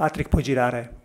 Patrick, puoi girare.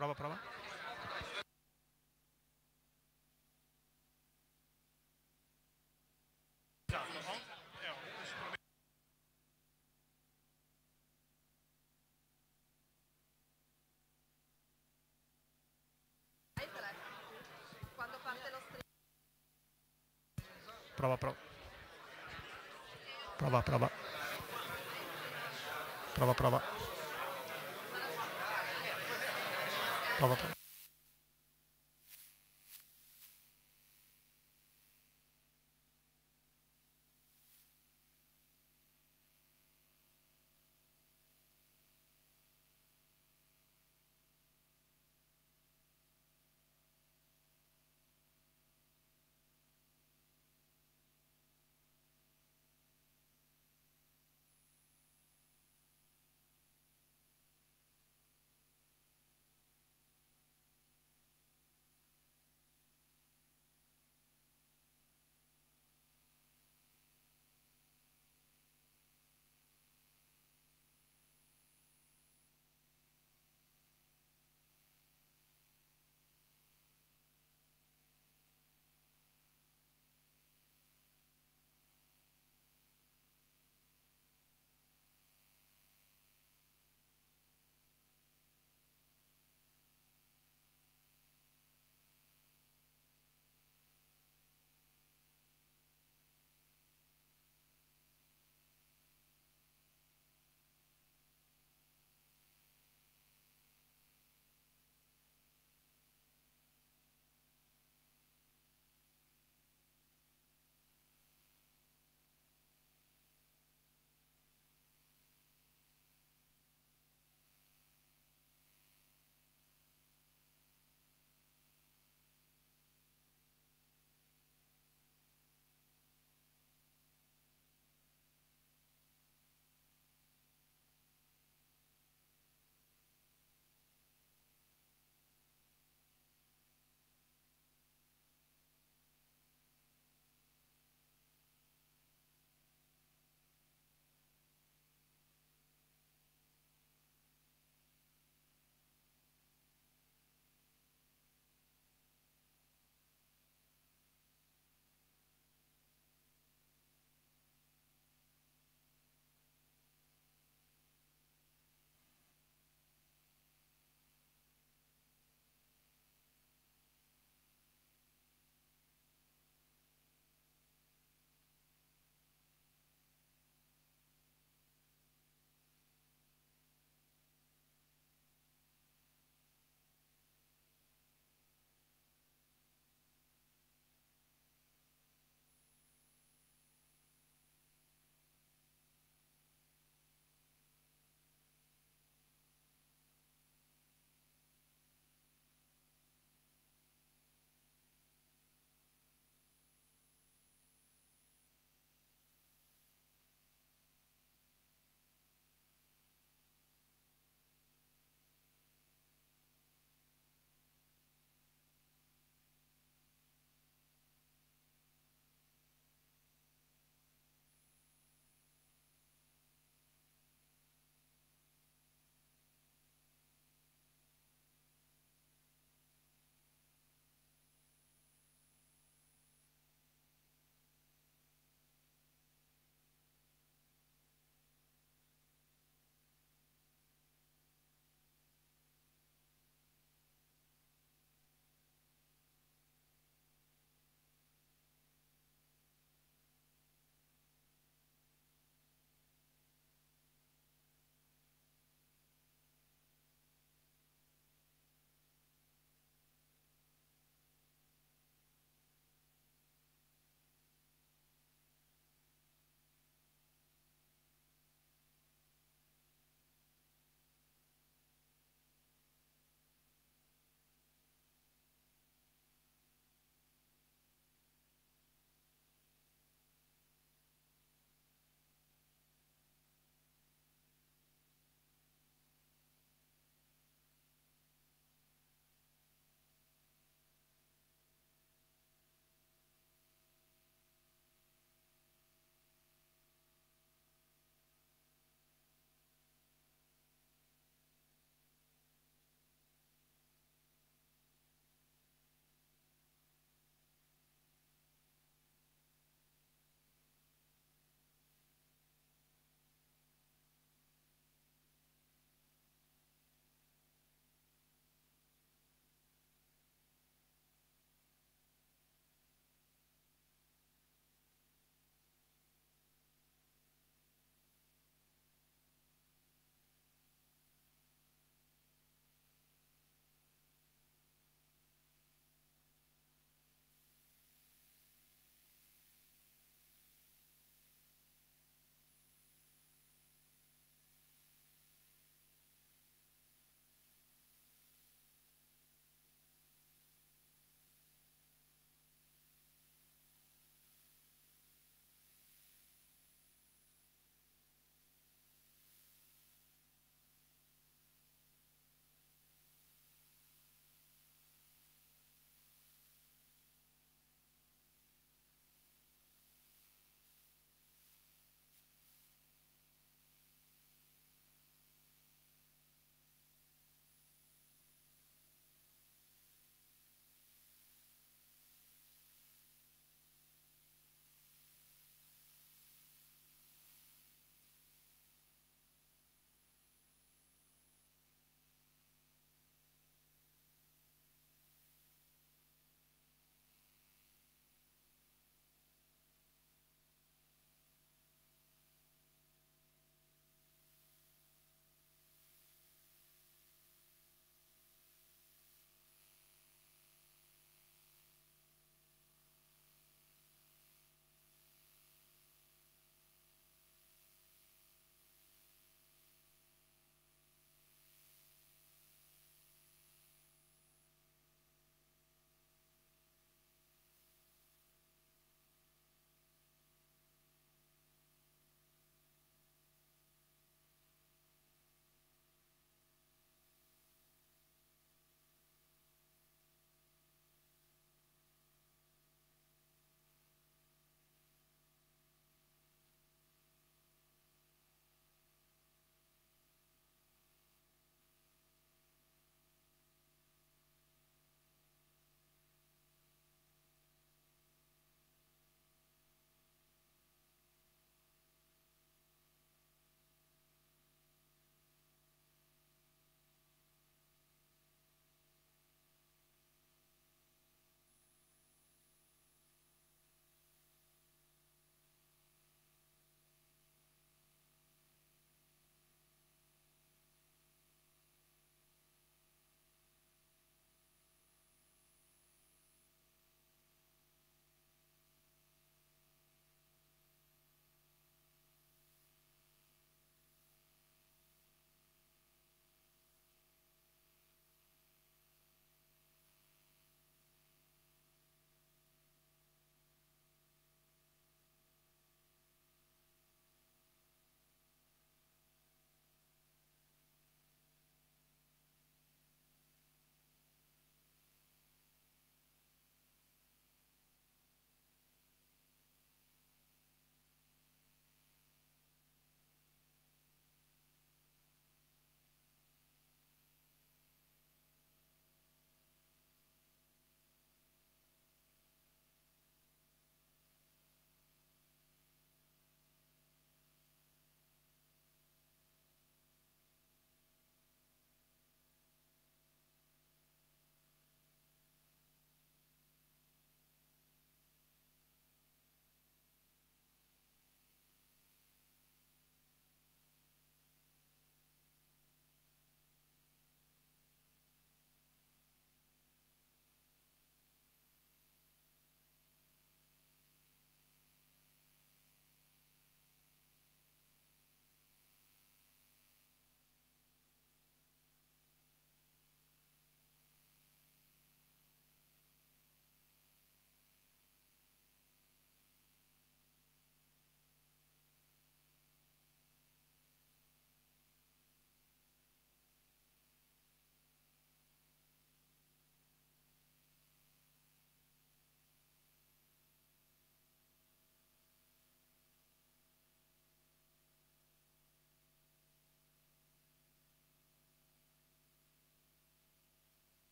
Prova, prova. Quando parte lo stream. Prova, prova. Prova, prova. Prova, prova. Prova, prova.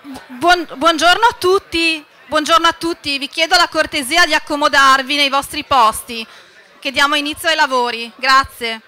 Buongiorno a tutti, vi chiedo la cortesia di accomodarvi nei vostri posti, che diamo inizio ai lavori. Grazie.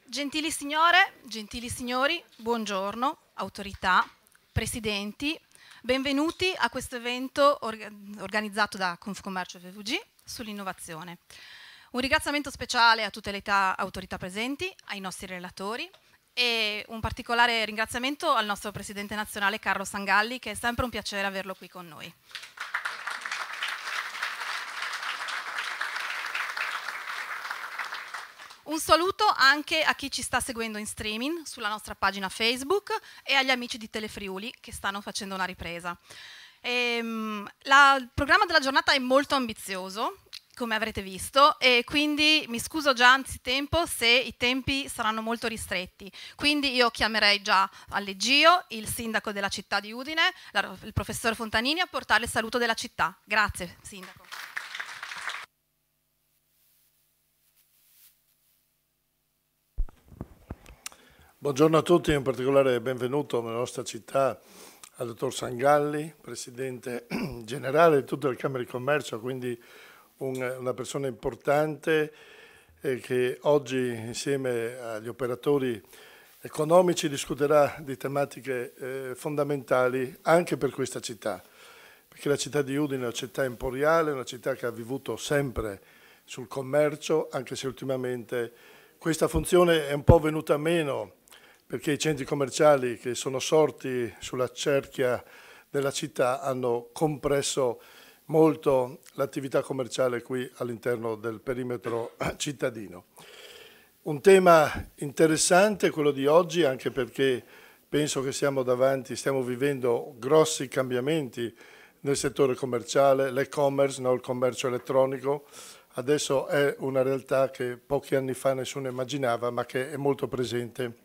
Gentili signore, gentili signori, buongiorno, autorità, presidenti, benvenuti a questo evento organizzato da Confcommercio FVG sull'innovazione. Un ringraziamento speciale a tutte le autorità presenti, ai nostri relatori e un particolare ringraziamento al nostro presidente nazionale Carlo Sangalli, che è sempre un piacere averlo qui con noi. Un saluto anche a chi ci sta seguendo in streaming sulla nostra pagina Facebook e agli amici di Telefriuli che stanno facendo una ripresa. Il programma della giornata è molto ambizioso, come avrete visto, e quindi mi scuso già anzitempo se i tempi saranno molto ristretti. Quindi io chiamerei già all'Egio il sindaco della città di Udine, il professor Fontanini, a portare il saluto della città. Grazie, sindaco. Buongiorno a tutti, in particolare benvenuto nella nostra città al dottor Sangalli, presidente generale di tutte le Camere di Commercio, quindi una persona importante che oggi insieme agli operatori economici discuterà di tematiche fondamentali anche per questa città, perché la città di Udine è una città emporiale, una città che ha vivuto sempre sul commercio, anche se ultimamente questa funzione è un po' venuta meno perché i centri commerciali che sono sorti sulla cerchia della città hanno compresso molto l'attività commerciale qui all'interno del perimetro cittadino. Un tema interessante quello di oggi, anche perché penso che stiamo vivendo grossi cambiamenti nel settore commerciale, l'e-commerce, il commercio elettronico, adesso è una realtà che pochi anni fa nessuno immaginava, ma che è molto presente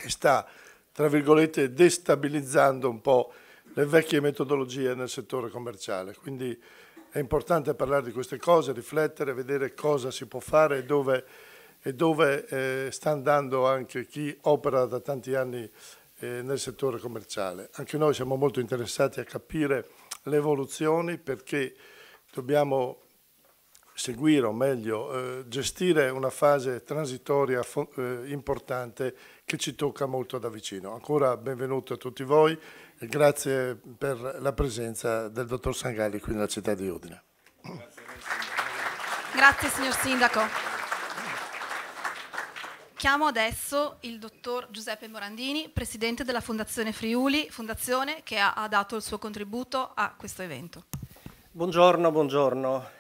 e sta, tra virgolette, destabilizzando un po' le vecchie metodologie nel settore commerciale. Quindi è importante parlare di queste cose, riflettere, vedere cosa si può fare e dove sta andando anche chi opera da tanti anni nel settore commerciale. Anche noi siamo molto interessati a capire le evoluzioni, perché dobbiamo seguire, o meglio, gestire una fase transitoria importante che ci tocca molto da vicino. Ancora benvenuto a tutti voi e grazie per la presenza del dottor Sangalli qui nella città di Udine. Grazie signor Sindaco. Chiamo adesso il dottor Giuseppe Morandini, presidente della Fondazione Friuli, fondazione che ha dato il suo contributo a questo evento. Buongiorno, buongiorno.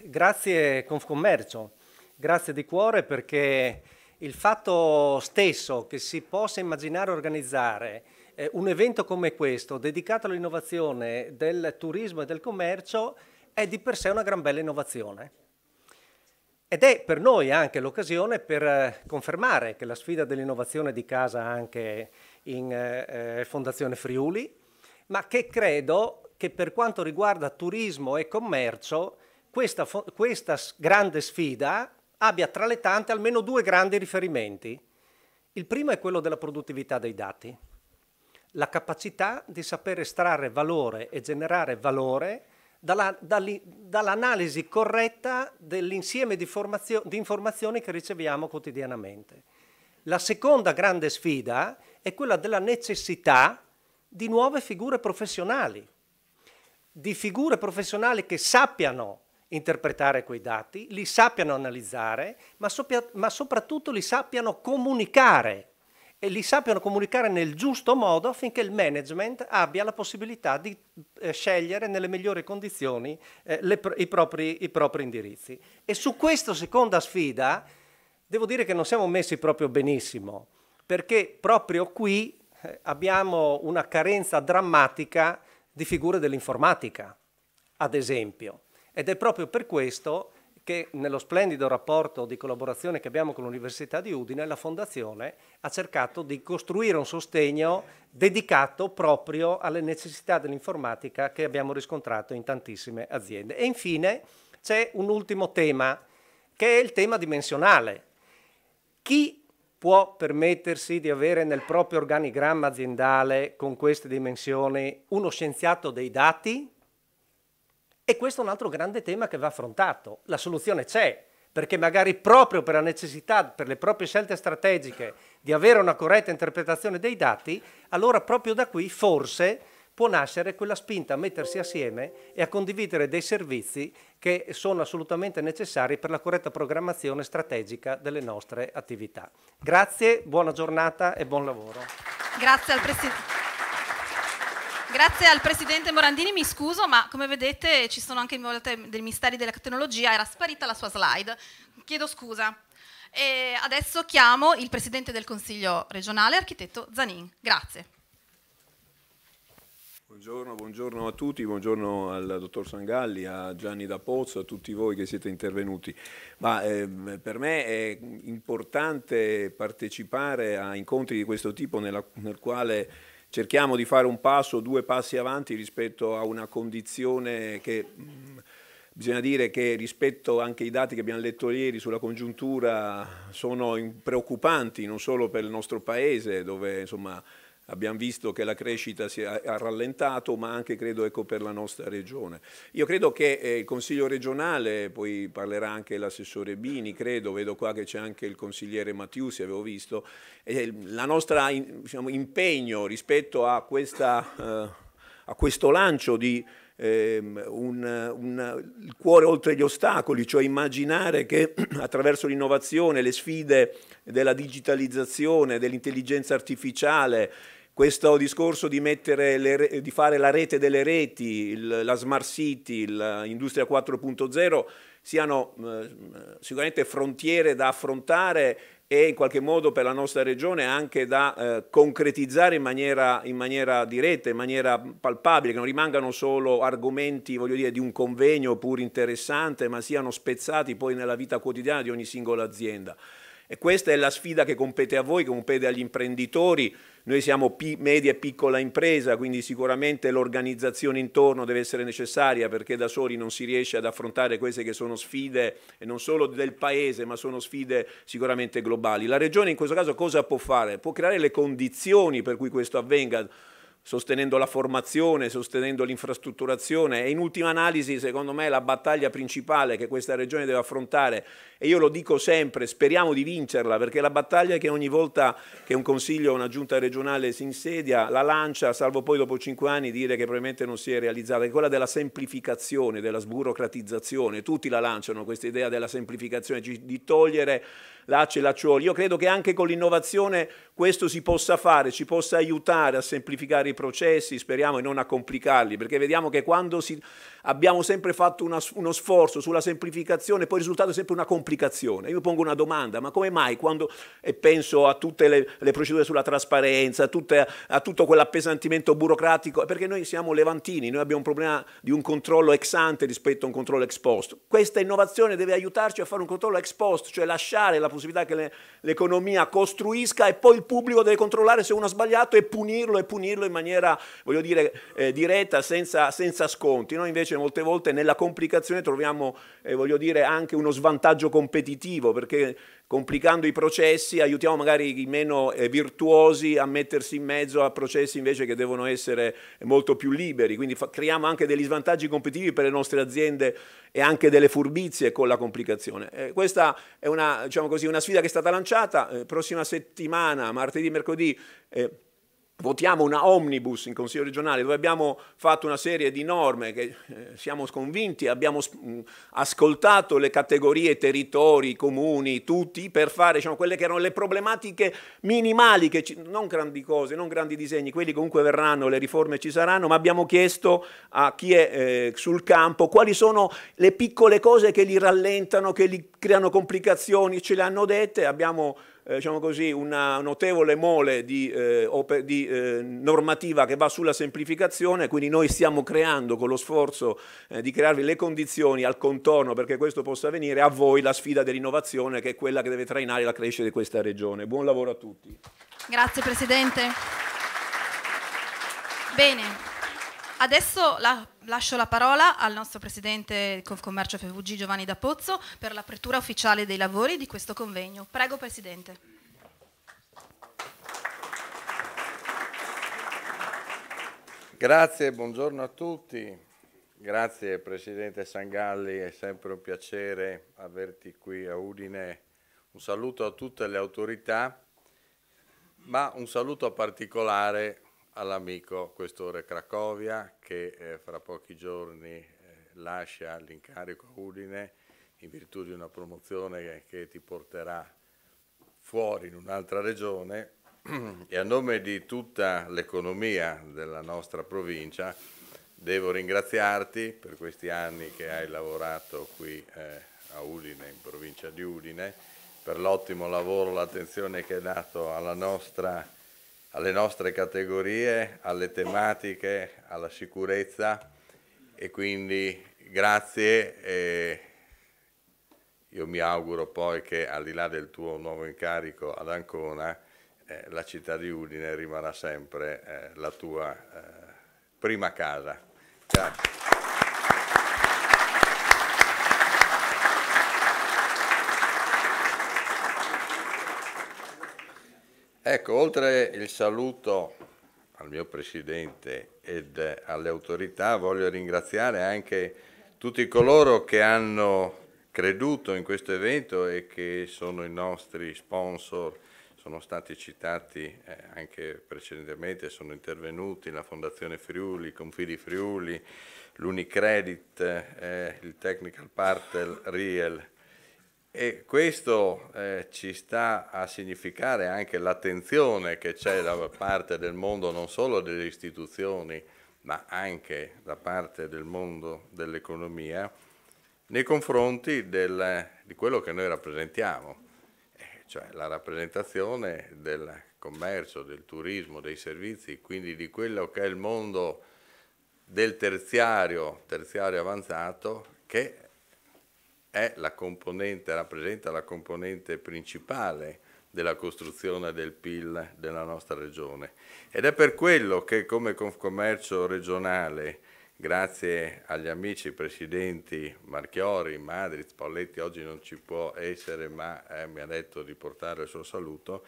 Grazie Confcommercio, grazie di cuore, perché il fatto stesso che si possa immaginare organizzare un evento come questo dedicato all'innovazione del turismo e del commercio è di per sé una gran bella innovazione. Ed è per noi anche l'occasione per confermare che la sfida dell'innovazione è di casa anche in Fondazione Friuli, ma che credo che per quanto riguarda turismo e commercio questa grande sfida abbia tra le tante almeno due grandi riferimenti. Il primo è quello della produttività dei dati, la capacità di saper estrarre valore e generare valore dall'analisi corretta dell'insieme di informazioni che riceviamo quotidianamente. La seconda grande sfida è quella della necessità di nuove figure professionali, di figure professionali che sappiano interpretare quei dati, li sappiano analizzare, ma soprattutto li sappiano comunicare, e li sappiano comunicare nel giusto modo affinché il management abbia la possibilità di scegliere nelle migliori condizioni i propri indirizzi. E su questa seconda sfida devo dire che non siamo messi proprio benissimo, perché proprio qui abbiamo una carenza drammatica di figure dell'informatica, ad esempio. Ed è proprio per questo che nello splendido rapporto di collaborazione che abbiamo con l'Università di Udine, la Fondazione ha cercato di costruire un sostegno dedicato proprio alle necessità dell'informatica che abbiamo riscontrato in tantissime aziende. E infine c'è un ultimo tema, che è il tema dimensionale. Chi può permettersi di avere nel proprio organigramma aziendale con queste dimensioni uno scienziato dei dati? E questo è un altro grande tema che va affrontato. La soluzione c'è, perché magari proprio per la necessità, per le proprie scelte strategiche, di avere una corretta interpretazione dei dati, allora proprio da qui forse può nascere quella spinta a mettersi assieme e a condividere dei servizi che sono assolutamente necessari per la corretta programmazione strategica delle nostre attività. Grazie, buona giornata e buon lavoro. Grazie al Presidente Morandini, mi scuso, ma come vedete ci sono anche dei misteri della tecnologia, era sparita la sua slide, chiedo scusa. E adesso chiamo il Presidente del Consiglio regionale, architetto Zanin. Grazie. Buongiorno a tutti, buongiorno al dottor Sangalli, a Gianni da Pozzo, a tutti voi che siete intervenuti. Per me è importante partecipare a incontri di questo tipo nel quale cerchiamo di fare un passo, due passi avanti rispetto a una condizione che bisogna dire che rispetto anche ai dati che abbiamo letto ieri sulla congiuntura sono preoccupanti, non solo per il nostro Paese, dove insomma abbiamo visto che la crescita ha rallentato, ma anche credo per la nostra regione. Io credo che il Consiglio regionale, poi parlerà anche l'assessore Bini, vedo qua che c'è anche il consigliere Mattiusi, avevo visto, la nostra impegno rispetto a questo lancio di il cuore oltre gli ostacoli, cioè immaginare che attraverso l'innovazione, le sfide della digitalizzazione, dell'intelligenza artificiale, questo discorso di fare la rete delle reti, la smart city, l'industria 4.0 siano sicuramente frontiere da affrontare e in qualche modo per la nostra regione anche da concretizzare in maniera diretta, in maniera palpabile, che non rimangano solo argomenti, voglio dire, di un convegno pur interessante, ma siano spezzati poi nella vita quotidiana di ogni singola azienda. E questa è la sfida che compete a voi, che compete agli imprenditori. Noi siamo media e piccola impresa, quindi sicuramente l'organizzazione intorno deve essere necessaria, perché da soli non si riesce ad affrontare queste che sono sfide e non solo del paese, ma sono sfide sicuramente globali. La Regione in questo caso cosa può fare? Può creare le condizioni per cui questo avvenga, sostenendo la formazione, sostenendo l'infrastrutturazione e in ultima analisi, secondo me, la battaglia principale che questa Regione deve affrontare, e io lo dico sempre, speriamo di vincerla, perché la battaglia che ogni volta che un consiglio o una giunta regionale si insedia la lancia, salvo poi dopo 5 anni dire che probabilmente non si è realizzata, è quella della semplificazione, della sburocratizzazione. Tutti la lanciano questa idea della semplificazione, di togliere lacci e lacciuoli. Io credo che anche con l'innovazione questo si possa fare, ci possa aiutare a semplificare i processi, speriamo, e non a complicarli, perché vediamo che quando abbiamo sempre fatto uno sforzo sulla semplificazione, poi il risultato è sempre una complicazione. Io pongo una domanda: ma come mai quando penso a tutte le procedure sulla trasparenza, a tutto quell'appesantimento burocratico? Perché noi siamo levantini, noi abbiamo un problema di un controllo ex ante rispetto a un controllo ex post. Questa innovazione deve aiutarci a fare un controllo ex post, cioè lasciare la possibilità che l'economia costruisca e poi il pubblico deve controllare se uno ha sbagliato e punirlo in maniera, voglio dire, diretta, senza sconti. Noi invece molte volte nella complicazione troviamo, voglio dire, anche uno svantaggio competitivo, perché complicando i processi aiutiamo magari i meno virtuosi a mettersi in mezzo a processi invece che devono essere molto più liberi, quindi creiamo anche degli svantaggi competitivi per le nostre aziende e anche delle furbizie con la complicazione. Questa è una sfida che è stata lanciata. Prossima settimana, martedì e mercoledì, votiamo una omnibus in Consiglio regionale dove abbiamo fatto una serie di norme che siamo convinti, abbiamo ascoltato le categorie, territori, comuni, tutti, per fare quelle che erano le problematiche minimali, non grandi cose, non grandi disegni, quelli comunque verranno, le riforme ci saranno, ma abbiamo chiesto a chi è sul campo quali sono le piccole cose che li rallentano, che li creano complicazioni, ce le hanno dette, abbiamo una notevole mole di normativa che va sulla semplificazione, quindi noi stiamo creando con lo sforzo di crearvi le condizioni al contorno perché questo possa avvenire. A voi la sfida dell'innovazione, che è quella che deve trainare la crescita di questa regione. Buon lavoro a tutti. Grazie Presidente. Bene. Adesso lascio la parola al nostro Presidente Confcommercio FVG Giovanni D'Apozzo per l'apertura ufficiale dei lavori di questo convegno. Prego Presidente. Grazie, buongiorno a tutti. Grazie Presidente Sangalli, è sempre un piacere averti qui a Udine. Un saluto a tutte le autorità, ma un saluto particolare all'amico Questore Cracovia che fra pochi giorni lascia l'incarico a Udine in virtù di una promozione che ti porterà fuori in un'altra regione, e a nome di tutta l'economia della nostra provincia devo ringraziarti per questi anni che hai lavorato qui a Udine, in provincia di Udine, per l'ottimo lavoro, l'attenzione che hai dato alle nostre categorie, alle tematiche, alla sicurezza, e quindi grazie. E io mi auguro poi che al di là del tuo nuovo incarico ad Ancona, la città di Udine rimarrà sempre la tua prima casa. Grazie. Ecco, oltre il saluto al mio Presidente ed alle autorità, voglio ringraziare anche tutti coloro che hanno creduto in questo evento e che sono i nostri sponsor, sono stati citati anche precedentemente, sono intervenuti la Fondazione Friuli, Confidi Friuli, l'Unicredit, il Technical Partner Riel, e questo ci sta a significare anche l'attenzione che c'è da parte del mondo, non solo delle istituzioni, ma anche da parte del mondo dell'economia, nei confronti di quello che noi rappresentiamo, cioè la rappresentazione del commercio, del turismo, dei servizi, quindi di quello che è il mondo del terziario avanzato, che è la componente, rappresenta la componente principale della costruzione del PIL della nostra regione. Ed è per quello che come Confcommercio regionale, grazie agli amici presidenti Marchiori, Madrid, Spalletti oggi non ci può essere, ma mi ha detto di portare il suo saluto,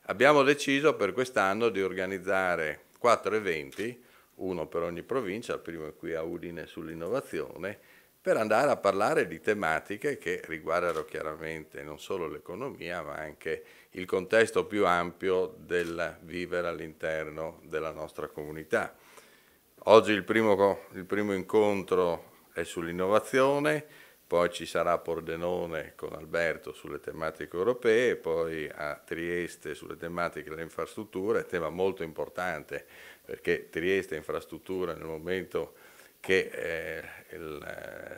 abbiamo deciso per quest'anno di organizzare 4 eventi, uno per ogni provincia, il primo è qui a Udine sull'innovazione, per andare a parlare di tematiche che riguardano chiaramente non solo l'economia, ma anche il contesto più ampio del vivere all'interno della nostra comunità. Oggi il primo incontro è sull'innovazione, poi ci sarà a Pordenone con Alberto sulle tematiche europee, poi a Trieste sulle tematiche delle infrastrutture, tema molto importante perché Trieste infrastrutture nel momento che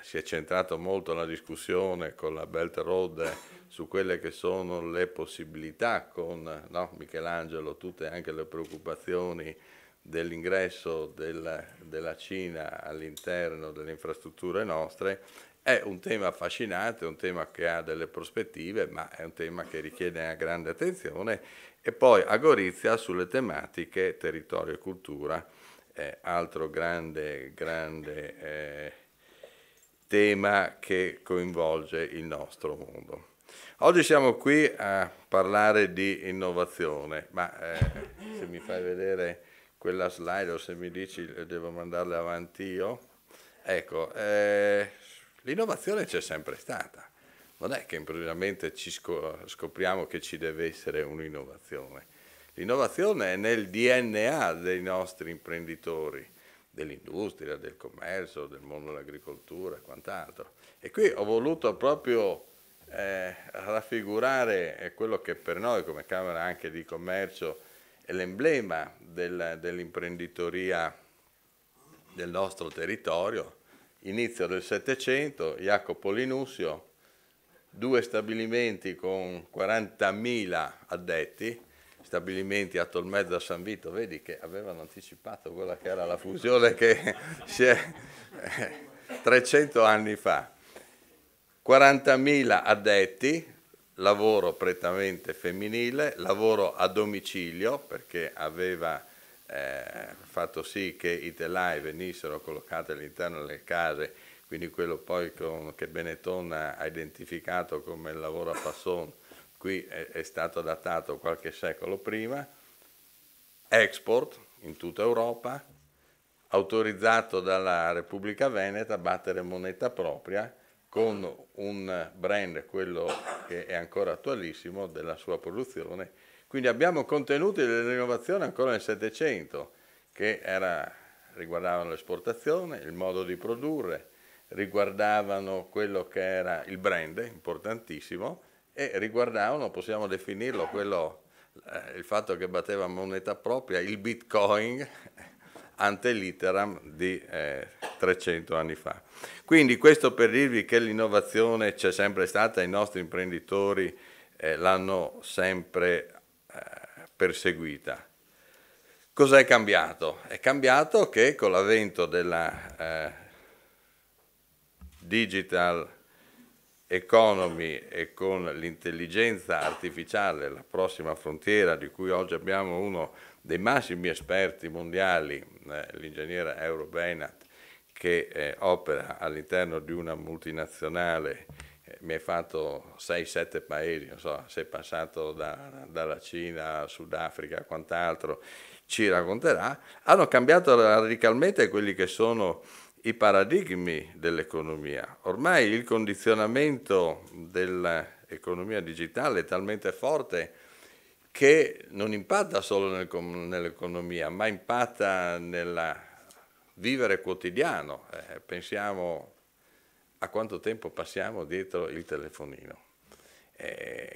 si è centrato molto la discussione con la Belt Road su quelle che sono le possibilità con Michelangelo, tutte anche le preoccupazioni dell'ingresso della Cina all'interno delle infrastrutture nostre. È un tema affascinante, è un tema che ha delle prospettive, ma è un tema che richiede una grande attenzione. E poi a Gorizia sulle tematiche territorio e cultura, altro grande tema che coinvolge il nostro mondo. Oggi siamo qui a parlare di innovazione, ma se mi fai vedere quella slide o se mi dici devo mandarla avanti io, ecco, l'innovazione c'è sempre stata, non è che improvvisamente ci scopriamo che ci deve essere un'innovazione. L'innovazione è nel DNA dei nostri imprenditori, dell'industria, del commercio, del mondo dell'agricoltura e quant'altro. E qui ho voluto proprio raffigurare quello che per noi come Camera anche di Commercio è l'emblema dell'imprenditoria del nostro territorio. Inizio del Settecento, Jacopo Linussio, 2 stabilimenti con 40.000 addetti, stabilimenti a Tolmezzo a San Vito, vedi che avevano anticipato quella che era la fusione che si è 300 anni fa. 40.000 addetti, lavoro prettamente femminile, lavoro a domicilio perché aveva fatto sì che i telai venissero collocati all'interno delle case, quindi quello poi che Benetton ha identificato come il lavoro a passon, qui è stato datato qualche secolo prima, export in tutta Europa, autorizzato dalla Repubblica Veneta a battere moneta propria con un brand, quello che è ancora attualissimo, della sua produzione. Quindi abbiamo contenuti dell'innovazione ancora nel Settecento, che riguardavano l'esportazione, il modo di produrre, riguardavano quello che era il brand, importantissimo, e riguardavano, possiamo definirlo, il fatto che batteva moneta propria, il Bitcoin, ante litteram di 300 anni fa. Quindi questo per dirvi che l'innovazione c'è sempre stata, i nostri imprenditori l'hanno sempre perseguita. Cos'è cambiato? È cambiato che con l'avvento della digital economy e con l'intelligenza artificiale, la prossima frontiera di cui oggi abbiamo uno dei massimi esperti mondiali, l'ingegnere Euro Beinat, che opera all'interno di una multinazionale, mi hai fatto 6-7 paesi, non so, sei passato dalla Cina a Sudafrica, quant'altro, ci racconterà, hanno cambiato radicalmente quelli che sono i paradigmi dell'economia. Ormai il condizionamento dell'economia digitale è talmente forte che non impatta solo nell'economia, ma impatta nel vivere quotidiano. Pensiamo a quanto tempo passiamo dietro il telefonino.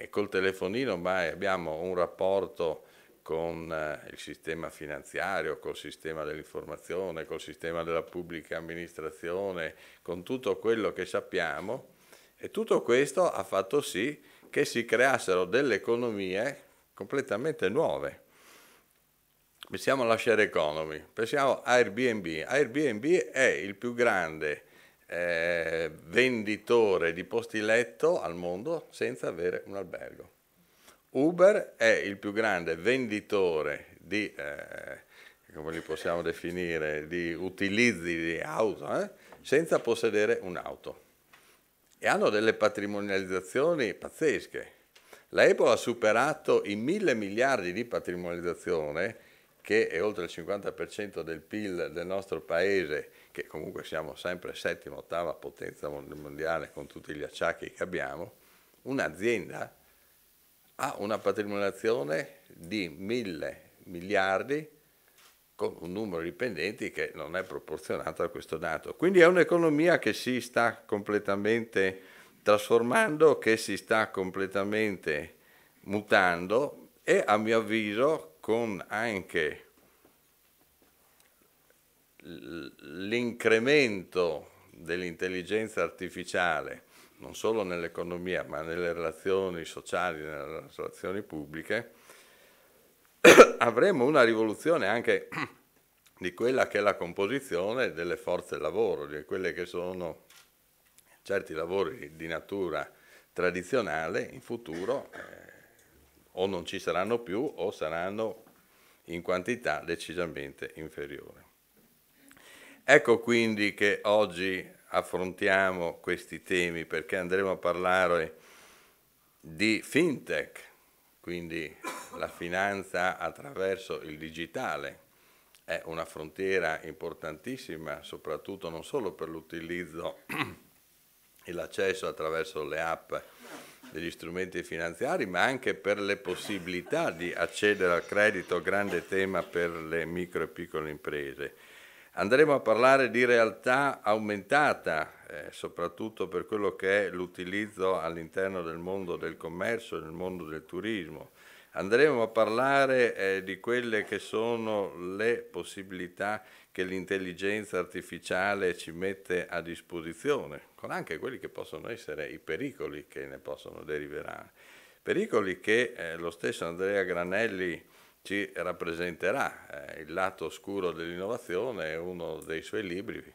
Col telefonino ormai abbiamo un rapporto con il sistema finanziario, col sistema dell'informazione, col sistema della pubblica amministrazione, con tutto quello che sappiamo, e tutto questo ha fatto sì che si creassero delle economie completamente nuove. Pensiamo alla share economy, pensiamo a Airbnb. Airbnb è il più grande venditore di posti letto al mondo senza avere un albergo. Uber è il più grande venditore di, come li possiamo definire, di utilizzi di auto, senza possedere un'auto. E hanno delle patrimonializzazioni pazzesche. La Apple ha superato i 1.000 miliardi di patrimonializzazione, che è oltre il 50% del PIL del nostro paese, che comunque siamo sempre settima, ottava potenza mondiale con tutti gli acciacchi che abbiamo. Un'azienda ha una patrimonializzazione di 1.000 miliardi con un numero di dipendenti che non è proporzionato a questo dato. Quindi è un'economia che si sta completamente trasformando, che si sta completamente mutando, e a mio avviso con anche l'incremento dell'intelligenza artificiale, non solo nell'economia ma nelle relazioni sociali, nelle relazioni pubbliche, avremo una rivoluzione anche di quella che è la composizione delle forze lavoro, di quelle che sono certi lavori di natura tradizionale in futuro o non ci saranno più o saranno in quantità decisamente inferiore. Ecco quindi che oggi affrontiamo questi temi, perché andremo a parlare di fintech, quindi la finanza attraverso il digitale. È una frontiera importantissima, soprattutto non solo per l'utilizzo e l'accesso attraverso le app degli strumenti finanziari, ma anche per le possibilità di accedere al credito, grande tema per le micro e piccole imprese. Andremo a parlare di realtà aumentata, soprattutto per quello che è l'utilizzo all'interno del mondo del commercio e del mondo del turismo. Andremo a parlare di quelle che sono le possibilità che l'intelligenza artificiale ci mette a disposizione, con anche quelli che possono essere i pericoli che ne possono derivare. Pericoli che lo stesso Andrea Granelli ci rappresenterà. Il lato oscuro dell'innovazione è uno dei suoi libri,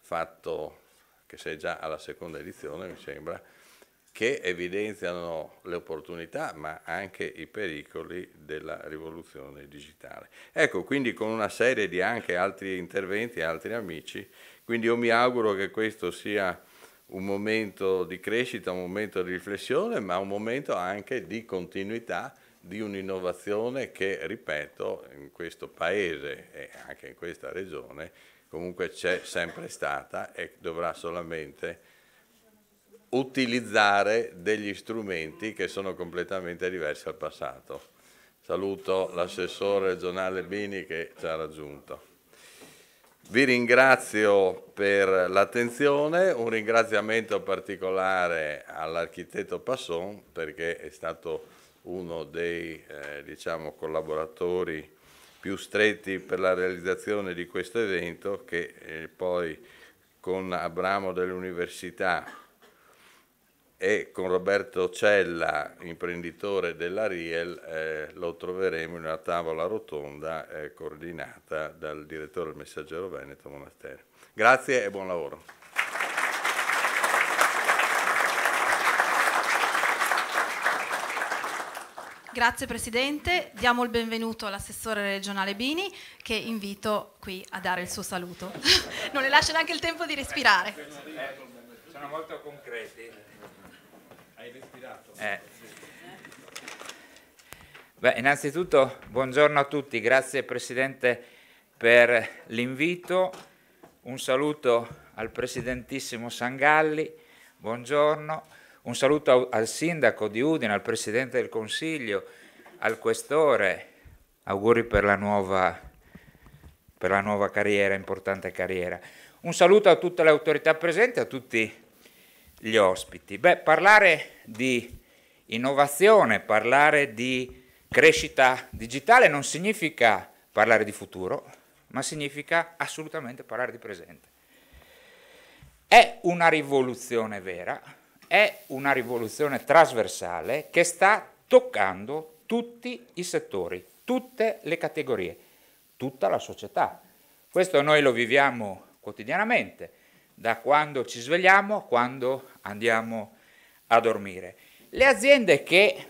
fatto che sei già alla seconda edizione, mi sembra, che evidenziano le opportunità ma anche i pericoli della rivoluzione digitale. Ecco, quindi con una serie di anche altri interventi, altri amici, quindi io mi auguro che questo sia un momento di crescita, un momento di riflessione, ma un momento anche di continuità di un'innovazione che, ripeto, in questo paese e anche in questa regione comunque c'è sempre stata e dovrà solamente utilizzare degli strumenti che sono completamente diversi dal passato. Saluto l'assessore regionale Bini che ci ha raggiunto. Vi ringrazio per l'attenzione, un ringraziamento particolare all'architetto Passon perché è stato uno dei collaboratori più stretti per la realizzazione di questo evento che poi con Abramo dell'Università e con Roberto Cella, imprenditore della Riel, lo troveremo in una tavola rotonda coordinata dal direttore del Messaggero Veneto Monastero. Grazie e buon lavoro. Grazie Presidente, diamo il benvenuto all'assessore regionale Bini che invito qui a dare il suo saluto. Non le lascio neanche il tempo di respirare. Sono molto concreti. Hai respirato? Beh, innanzitutto buongiorno a tutti, grazie Presidente per l'invito, un saluto al Presidentissimo Sangalli, buongiorno, un saluto al Sindaco di Udine, al Presidente del Consiglio, al Questore, auguri per la nuova carriera, importante carriera. Un saluto a tutte le autorità presenti, a tutti gli ospiti. Beh, parlare di innovazione, parlare di crescita digitale non significa parlare di futuro, ma significa assolutamente parlare di presente. È una rivoluzione vera, è una rivoluzione trasversale che sta toccando tutti i settori, tutte le categorie, tutta la società. Questo noi lo viviamo quotidianamente, da quando ci svegliamo a quando andiamo a dormire. Le aziende che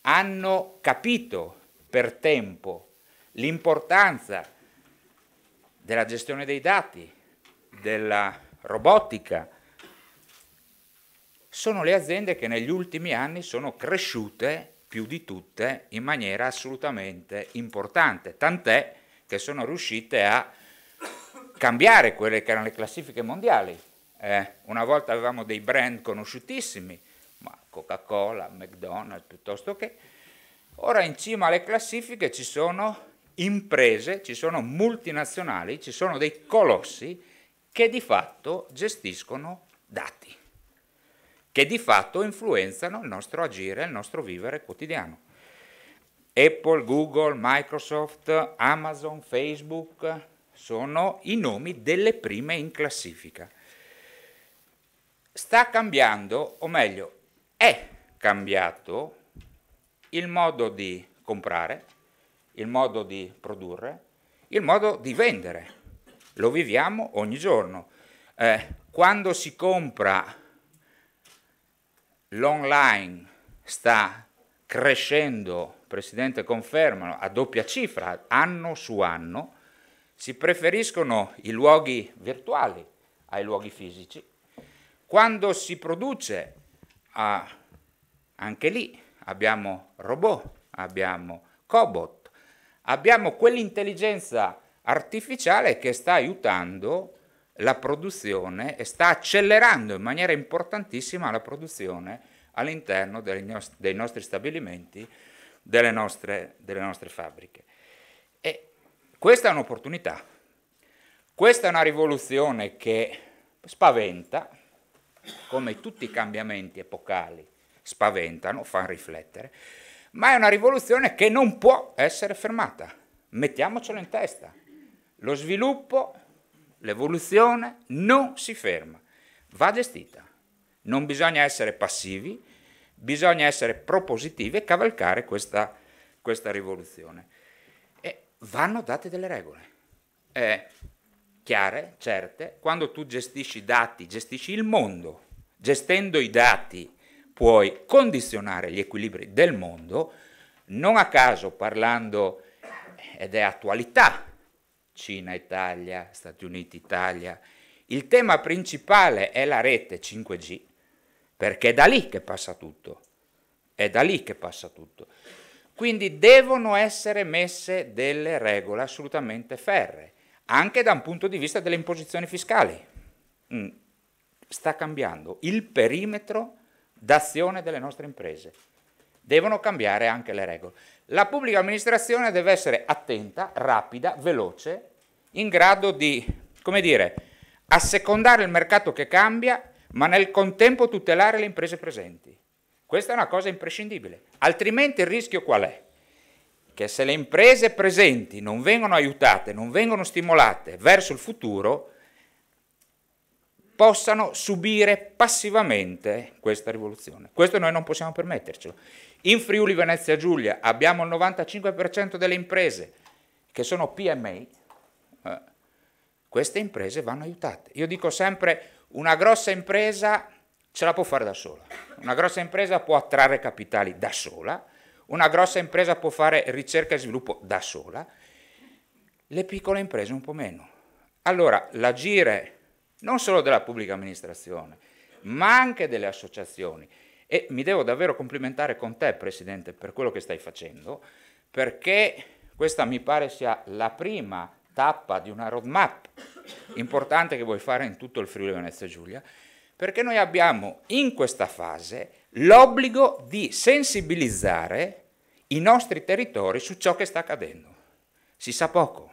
hanno capito per tempo l'importanza della gestione dei dati, della robotica, sono le aziende che negli ultimi anni sono cresciute più di tutte in maniera assolutamente importante, tant'è che sono riuscite a cambiare quelle che erano le classifiche mondiali. Una volta avevamo dei brand conosciutissimi, ma Coca-Cola, McDonald's piuttosto che. Ora in cima alle classifiche ci sono imprese, ci sono multinazionali, ci sono dei colossi che di fatto gestiscono dati, che di fatto influenzano il nostro agire, il nostro vivere quotidiano. Apple, Google, Microsoft, Amazon, Facebook sono i nomi delle prime in classifica. Sta cambiando, o meglio, è cambiato il modo di comprare, il modo di produrre, il modo di vendere. Lo viviamo ogni giorno. Quando si compra, l'online sta crescendo, Presidente confermano, a doppia cifra, anno su anno. Si preferiscono i luoghi virtuali ai luoghi fisici. Quando si produce, anche lì abbiamo robot, abbiamo cobot, abbiamo quell'intelligenza artificiale che sta aiutando la produzione e sta accelerando in maniera importantissima la produzione all'interno dei nostri stabilimenti, delle nostre fabbriche. E questa è un'opportunità, questa è una rivoluzione che spaventa, come tutti i cambiamenti epocali spaventano, fanno riflettere, ma è una rivoluzione che non può essere fermata, mettiamocelo in testa. Lo sviluppo, l'evoluzione non si ferma, va gestita. Non bisogna essere passivi, bisogna essere propositivi e cavalcare questa rivoluzione. E vanno date delle regole chiare, certe. Quando tu gestisci i dati, gestisci il mondo. Gestendo i dati puoi condizionare gli equilibri del mondo. Non a caso, parlando, ed è attualità, Cina, Italia, Stati Uniti, Italia, il tema principale è la rete 5G, perché è da lì che passa tutto, è da lì che passa tutto. Quindi devono essere messe delle regole assolutamente ferree, anche da un punto di vista delle imposizioni fiscali. Sta cambiando il perimetro d'azione delle nostre imprese. Devono cambiare anche le regole. La pubblica amministrazione deve essere attenta, rapida, veloce, in grado di, come dire, assecondare il mercato che cambia, ma nel contempo tutelare le imprese presenti. Questa è una cosa imprescindibile. Altrimenti il rischio qual è? Che se le imprese presenti non vengono aiutate, non vengono stimolate verso il futuro, possano subire passivamente questa rivoluzione. Questo noi non possiamo permettercelo. In Friuli Venezia Giulia abbiamo il 95% delle imprese che sono PMI. Queste imprese vanno aiutate. Io dico sempre, una grossa impresa ce la può fare da sola. Una grossa impresa può attrarre capitali da sola. Una grossa impresa può fare ricerca e sviluppo da sola. Le piccole imprese un po' meno. Allora, l'agire non solo della pubblica amministrazione, ma anche delle associazioni. E mi devo davvero complimentare con te, Presidente, per quello che stai facendo, perché questa mi pare sia la prima tappa di una roadmap importante che vuoi fare in tutto il Friuli Venezia Giulia, perché noi abbiamo in questa fase l'obbligo di sensibilizzare i nostri territori su ciò che sta accadendo. Si sa poco,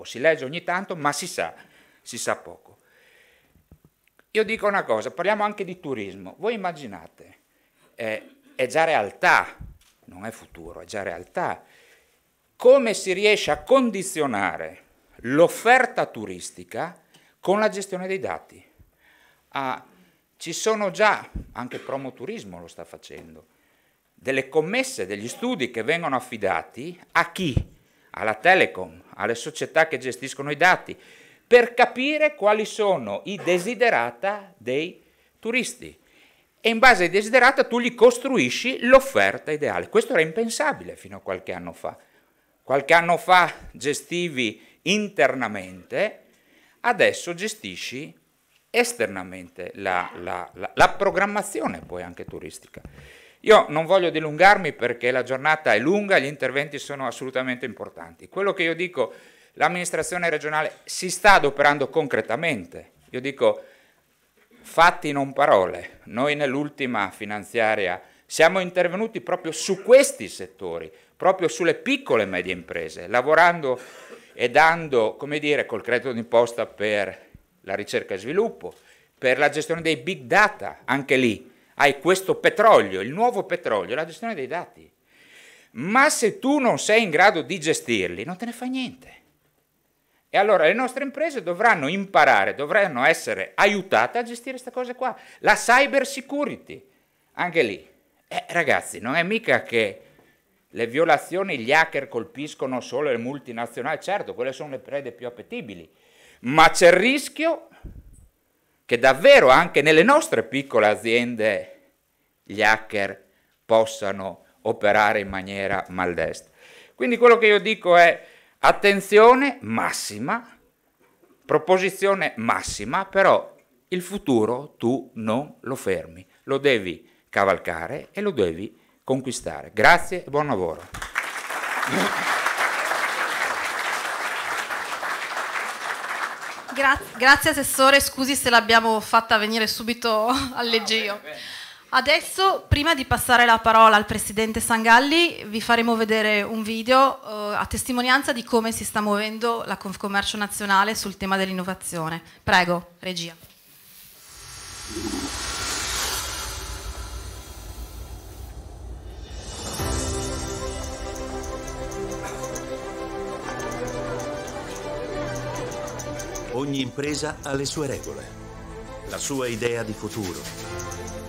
si legge ogni tanto, ma si sa poco. Io dico una cosa, parliamo anche di turismo. Voi immaginate, è già realtà, non è futuro, è già realtà. Come si riesce a condizionare l'offerta turistica con la gestione dei dati? Ci sono già, anche Promoturismo lo sta facendo, delle commesse, degli studi che vengono affidati a chi? Alla Telecom, alle società che gestiscono i dati, per capire quali sono i desiderata dei turisti. E in base ai desiderata tu gli costruisci l'offerta ideale. Questo era impensabile fino a qualche anno fa. Qualche anno fa gestivi internamente, adesso gestisci esternamente la programmazione poi anche turistica. Io non voglio dilungarmi perché la giornata è lunga, gli interventi sono assolutamente importanti. Quello che io dico, l'amministrazione regionale si sta adoperando concretamente. Io dico fatti non parole. Noi nell'ultima finanziaria siamo intervenuti proprio su questi settori, proprio sulle piccole e medie imprese, lavorando e dando, come dire, col credito d'imposta per la ricerca e sviluppo, per la gestione dei big data, anche lì hai questo petrolio, il nuovo petrolio, la gestione dei dati. Ma se tu non sei in grado di gestirli, non te ne fai niente. E allora le nostre imprese dovranno imparare, dovranno essere aiutate a gestire queste cose qua. La cyber security, anche lì. Ragazzi, non è mica che le violazioni, gli hacker colpiscono solo le multinazionali, certo, quelle sono le prede più appetibili, ma c'è il rischio che davvero anche nelle nostre piccole aziende gli hacker possano operare in maniera maldestra. Quindi quello che io dico è attenzione massima, proposizione massima, però il futuro tu non lo fermi, lo devi cavalcare e lo devi conquistare. Grazie e buon lavoro. Grazie Assessore, scusi se l'abbiamo fatta venire subito al leggio. Adesso, prima di passare la parola al Presidente Sangalli, vi faremo vedere un video a testimonianza di come si sta muovendo la Confcommercio Nazionale sul tema dell'innovazione. Prego, regia. Ogni impresa ha le sue regole, la sua idea di futuro,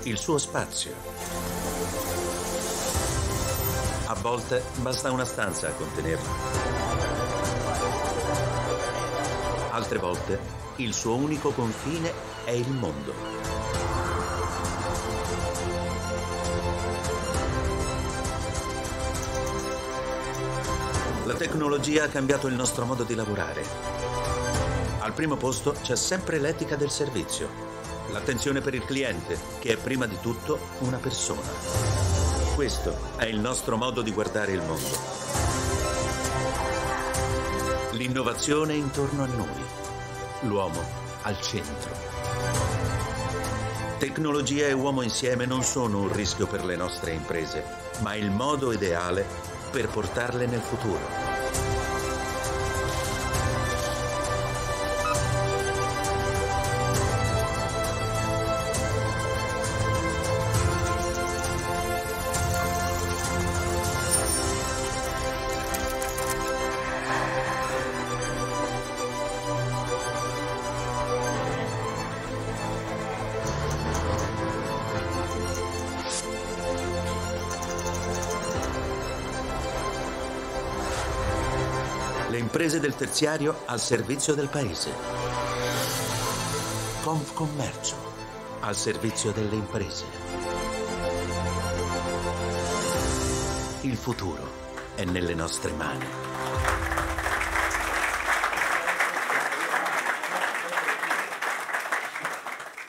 il suo spazio. A volte basta una stanza a contenerlo. Altre volte il suo unico confine è il mondo. La tecnologia ha cambiato il nostro modo di lavorare. Al primo posto c'è sempre l'etica del servizio, l'attenzione per il cliente, che è prima di tutto una persona. Questo è il nostro modo di guardare il mondo. L'innovazione intorno a noi, l'uomo al centro. Tecnologia e uomo insieme non sono un rischio per le nostre imprese, ma il modo ideale per portarle nel futuro. Le imprese del terziario al servizio del paese. Confcommercio al servizio delle imprese. Il futuro è nelle nostre mani.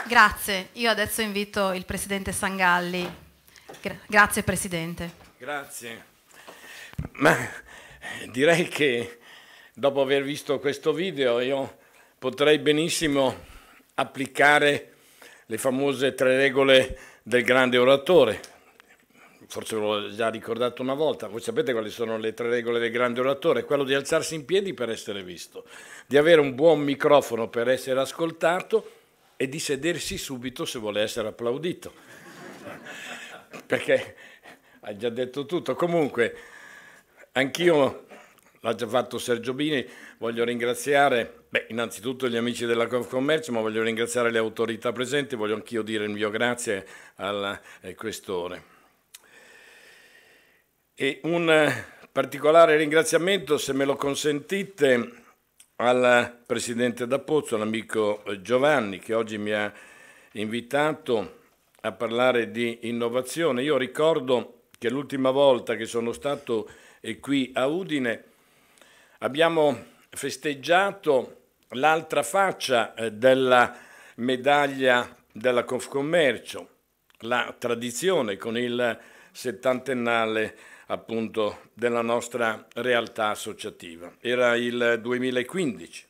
Grazie. Io adesso invito il Presidente Sangalli. Grazie Presidente. Grazie. Ma direi che dopo aver visto questo video io potrei benissimo applicare le famose 3 regole del grande oratore. forse ve l'ho già ricordato una volta, voi sapete quali sono le 3 regole del grande oratore, quello di alzarsi in piedi per essere visto, di avere un buon microfono per essere ascoltato e di sedersi subito se vuole essere applaudito. Perché hai già detto tutto. Comunque, anch'io, l'ha già fatto Sergio Bini, voglio ringraziare, innanzitutto gli amici della Confcommercio, ma voglio ringraziare le autorità presenti, voglio anch'io dire il mio grazie al questore. E un particolare ringraziamento, se me lo consentite, al Presidente D'Apozzo, l'amico Giovanni, che oggi mi ha invitato a parlare di innovazione. Io ricordo che l'ultima volta che sono stato qui a Udine abbiamo festeggiato l'altra faccia della medaglia della Confcommercio, la tradizione con il 70ennale appunto della nostra realtà associativa. Era il 2015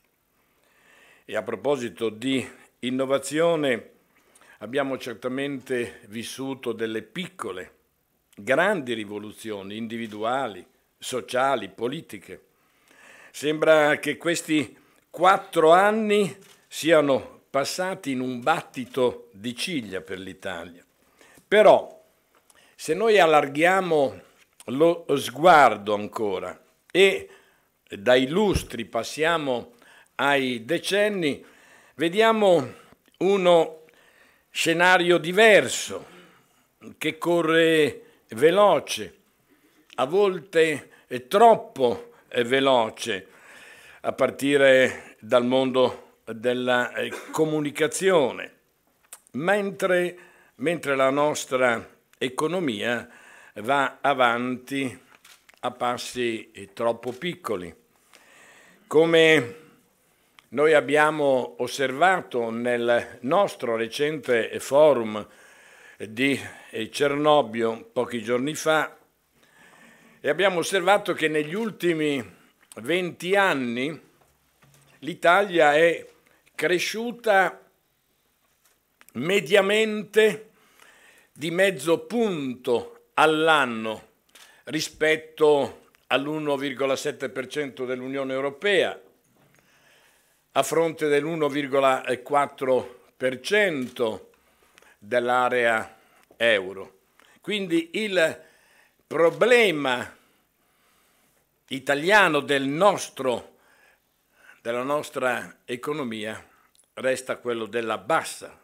e a proposito di innovazione abbiamo certamente vissuto delle piccole, grandi rivoluzioni individuali, sociali, politiche. Sembra che questi 4 anni siano passati in un battito di ciglia per l'Italia. Però, se noi allarghiamo lo sguardo ancora e dai lustri passiamo ai decenni, vediamo uno scenario diverso che corre veloce, a volte troppo veloce, a partire dal mondo della comunicazione, mentre la nostra economia va avanti a passi troppo piccoli. Come noi abbiamo osservato nel nostro recente forum di Cernobbio pochi giorni fa, e abbiamo osservato che negli ultimi 20 anni l'Italia è cresciuta mediamente di mezzo punto all'anno rispetto all'1,7% dell'Unione Europea, a fronte dell'1,4% dell'area euro. Quindi il problema italiano della nostra economia resta quello della bassa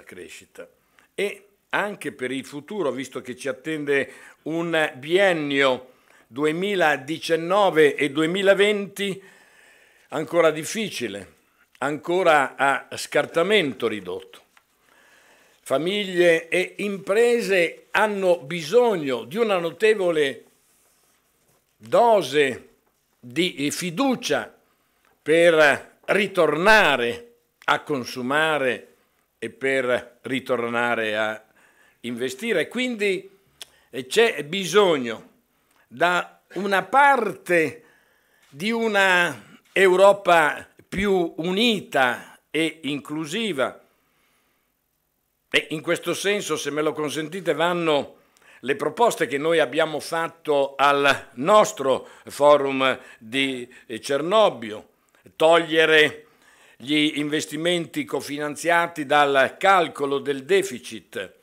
crescita. E anche per il futuro, visto che ci attende un biennio 2019 e 2020 ancora difficile, ancora a scartamento ridotto. Famiglie e imprese hanno bisogno di una notevole dose di fiducia per ritornare a consumare e per ritornare a investire. Quindi c'è bisogno da una parte di una Europa più unita e inclusiva, e in questo senso, se me lo consentite, vanno le proposte che noi abbiamo fatto al nostro forum di Cernobbio: togliere gli investimenti cofinanziati dal calcolo del deficit,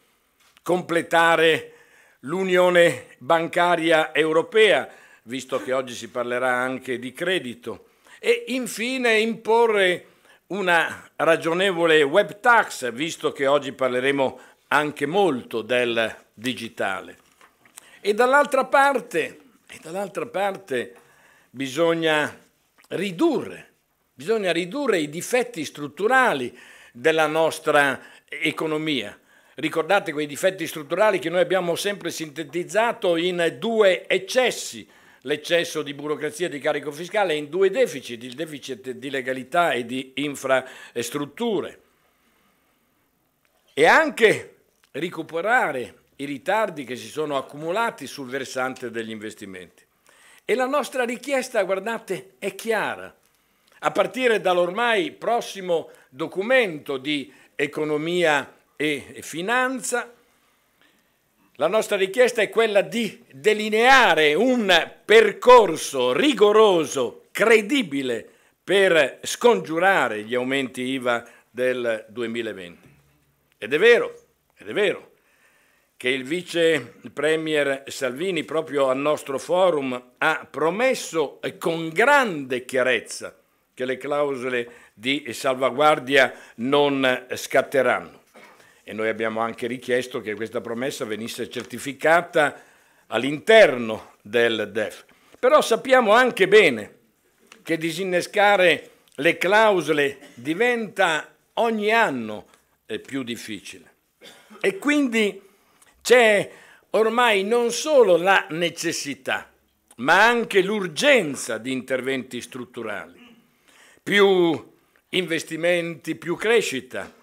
completare l'unione bancaria europea, visto che oggi si parlerà anche di credito, e infine imporre una ragionevole web tax, visto che oggi parleremo anche molto del digitale. E dall'altra parte bisogna ridurre i difetti strutturali della nostra economia. Ricordate quei difetti strutturali che noi abbiamo sempre sintetizzato in 2 eccessi: l'eccesso di burocrazia e di carico fiscale, e in 2 deficit: il deficit di legalità e di infrastrutture. E anche recuperare i ritardi che si sono accumulati sul versante degli investimenti. E la nostra richiesta, guardate, è chiara. A partire dall'ormai prossimo documento di economia e finanza, La nostra richiesta è quella di delineare un percorso rigoroso, credibile, per scongiurare gli aumenti IVA del 2020. Ed è vero che il vice premier Salvini proprio al nostro forum ha promesso con grande chiarezza che le clausole di salvaguardia non scatteranno. E noi abbiamo anche richiesto che questa promessa venisse certificata all'interno del DEF. Però sappiamo anche bene che disinnescare le clausole diventa ogni anno più difficile. E quindi c'è ormai non solo la necessità, ma anche l'urgenza di interventi strutturali. Più investimenti, più crescita,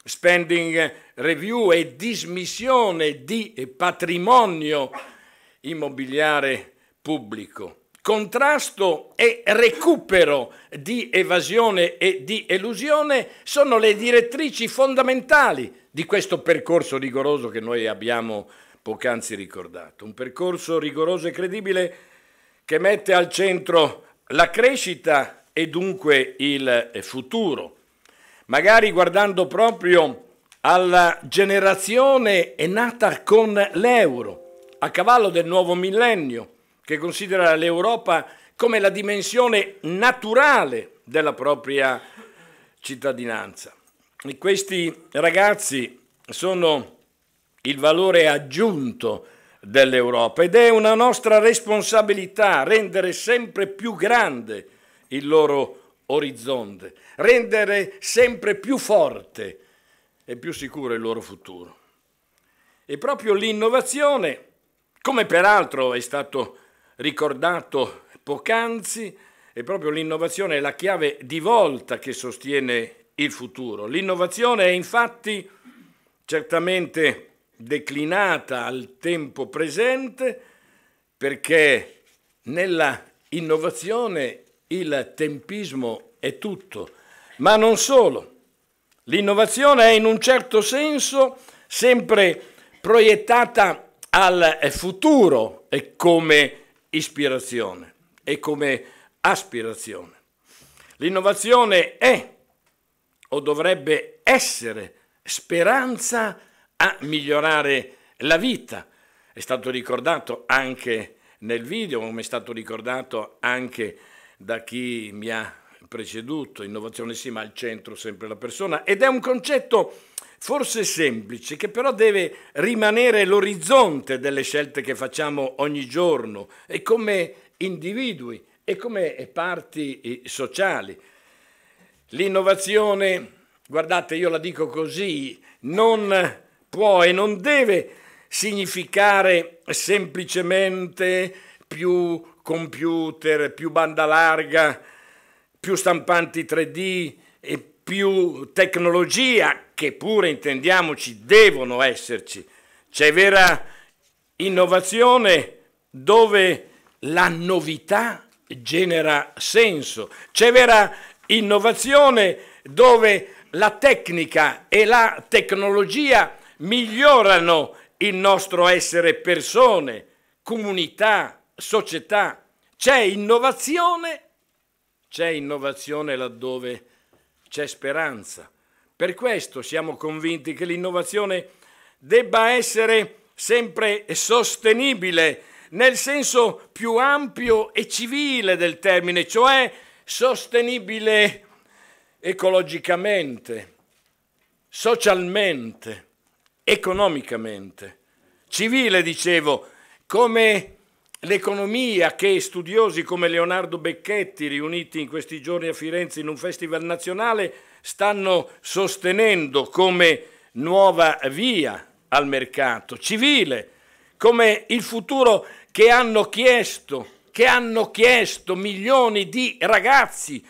spending review e dismissione di patrimonio immobiliare pubblico, contrasto e recupero di evasione e di elusione sono le direttrici fondamentali di questo percorso rigoroso che noi abbiamo poc'anzi ricordato. Un percorso rigoroso e credibile che mette al centro la crescita e dunque il futuro, magari guardando proprio alla generazione nata con l'euro, a cavallo del nuovo millennio, che considera l'Europa come la dimensione naturale della propria cittadinanza. E questi ragazzi sono il valore aggiunto dell'Europa ed è una nostra responsabilità rendere sempre più grande il loro orizzonte, rendere sempre più forte e più sicuro il loro futuro. E proprio l'innovazione, come peraltro è stato ricordato poc'anzi, è proprio l'innovazione la chiave di volta che sostiene il futuro. L'innovazione è infatti certamente declinata al tempo presente perché nella innovazione il tempismo è tutto, ma non solo. L'innovazione è in un certo senso sempre proiettata al futuro e come ispirazione e come aspirazione. L'innovazione è o dovrebbe essere speranza a migliorare la vita. È stato ricordato anche nel video, come è stato ricordato anche da chi mi ha preceduto, innovazione sì, ma al centro sempre la persona, ed è un concetto forse semplice, che però deve rimanere l'orizzonte delle scelte che facciamo ogni giorno e come individui e come parti sociali. L'innovazione, guardate, io la dico così, non può e non deve significare semplicemente più computer, più banda larga, più stampanti 3D e più tecnologia, che pure, intendiamoci, devono esserci. C'è vera innovazione dove la novità genera senso. C'è vera innovazione dove la tecnica e la tecnologia migliorano il nostro essere persone, comunità, società. C'è innovazione laddove c'è speranza. Per questo siamo convinti che l'innovazione debba essere sempre sostenibile nel senso più ampio e civile del termine, cioè sostenibile ecologicamente, socialmente, economicamente. Civile, dicevo, come l'economia che studiosi come Leonardo Becchetti, riuniti in questi giorni a Firenze in un festival nazionale, stanno sostenendo come nuova via al mercato. Civile, come il futuro che hanno chiesto milioni di ragazzi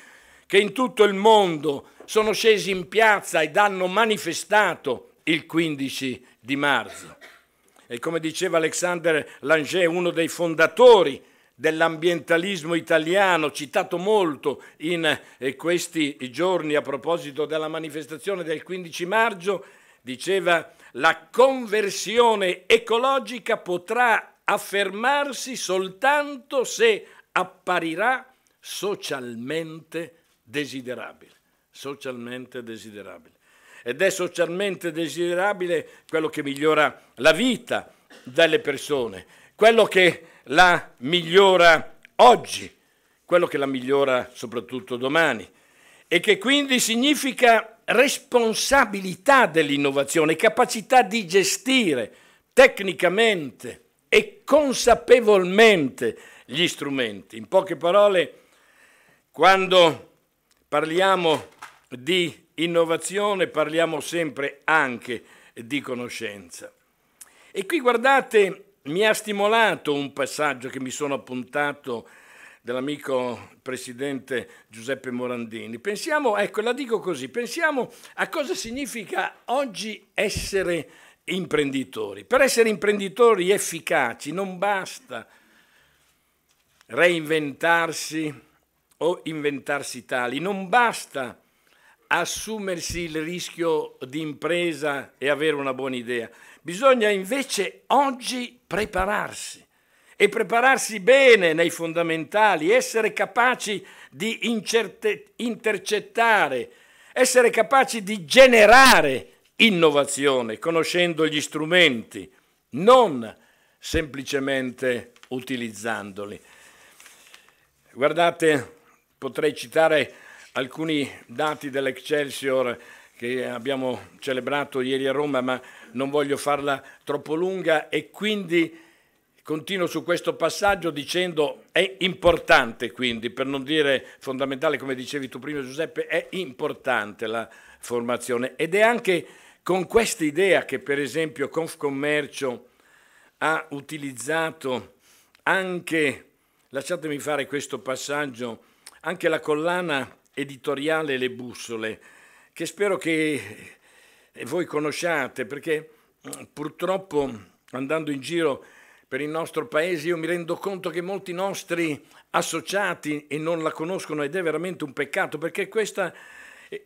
che in tutto il mondo sono scesi in piazza ed hanno manifestato il 15 di marzo. E come diceva Alexander Langer, uno dei fondatori dell'ambientalismo italiano, citato molto in questi giorni a proposito della manifestazione del 15 maggio, diceva la conversione ecologica potrà affermarsi soltanto se apparirà socialmente desiderabile. Socialmente desiderabile. Ed è socialmente desiderabile quello che migliora la vita delle persone, quello che la migliora oggi, quello che la migliora soprattutto domani, e che quindi significa responsabilità dell'innovazione, capacità di gestire tecnicamente e consapevolmente gli strumenti. In poche parole, quando parliamo di innovazione parliamo sempre anche di conoscenza. E qui guardate, mi ha stimolato un passaggio che mi sono appuntato dell'amico presidente Giuseppe Morandini. Pensiamo, ecco, la dico così, pensiamo a cosa significa oggi essere imprenditori. Per essere imprenditori efficaci non basta reinventarsi o inventarsi tali, non basta assumersi il rischio di impresa e avere una buona idea. Bisogna invece oggi prepararsi e prepararsi bene nei fondamentali, essere capaci di intercettare, essere capaci di generare innovazione, conoscendo gli strumenti, non semplicemente utilizzandoli. Guardate, potrei citare alcuni dati dell'Excelsior che abbiamo celebrato ieri a Roma, ma non voglio farla troppo lunga e quindi continuo su questo passaggio dicendo è importante, quindi per non dire fondamentale, come dicevi tu prima Giuseppe, è importante la formazione ed è anche con questa idea che per esempio Confcommercio ha utilizzato anche, lasciatemi fare questo passaggio, anche la collana editoriale Le Bussole, che spero che voi conosciate, perché purtroppo andando in giro per il nostro paese io mi rendo conto che molti nostri associati e non la conoscono ed è veramente un peccato, perché questa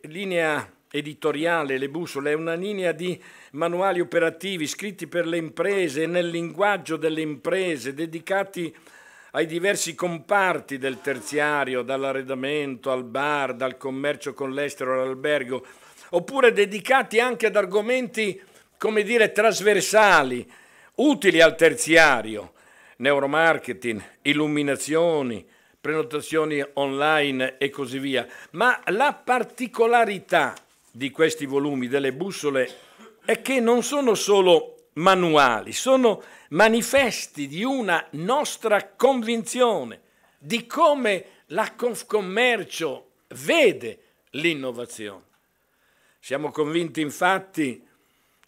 linea editoriale, Le Bussole, è una linea di manuali operativi scritti per le imprese, nel linguaggio delle imprese, dedicati ai diversi comparti del terziario, dall'arredamento al bar, dal commercio con l'estero all'albergo, oppure dedicati anche ad argomenti, come dire, trasversali, utili al terziario, neuromarketing, illuminazioni, prenotazioni online e così via. Ma la particolarità di questi volumi delle bussole è che non sono solo manuali, sono manifesti di una nostra convinzione di come la Confcommercio vede l'innovazione. Siamo convinti infatti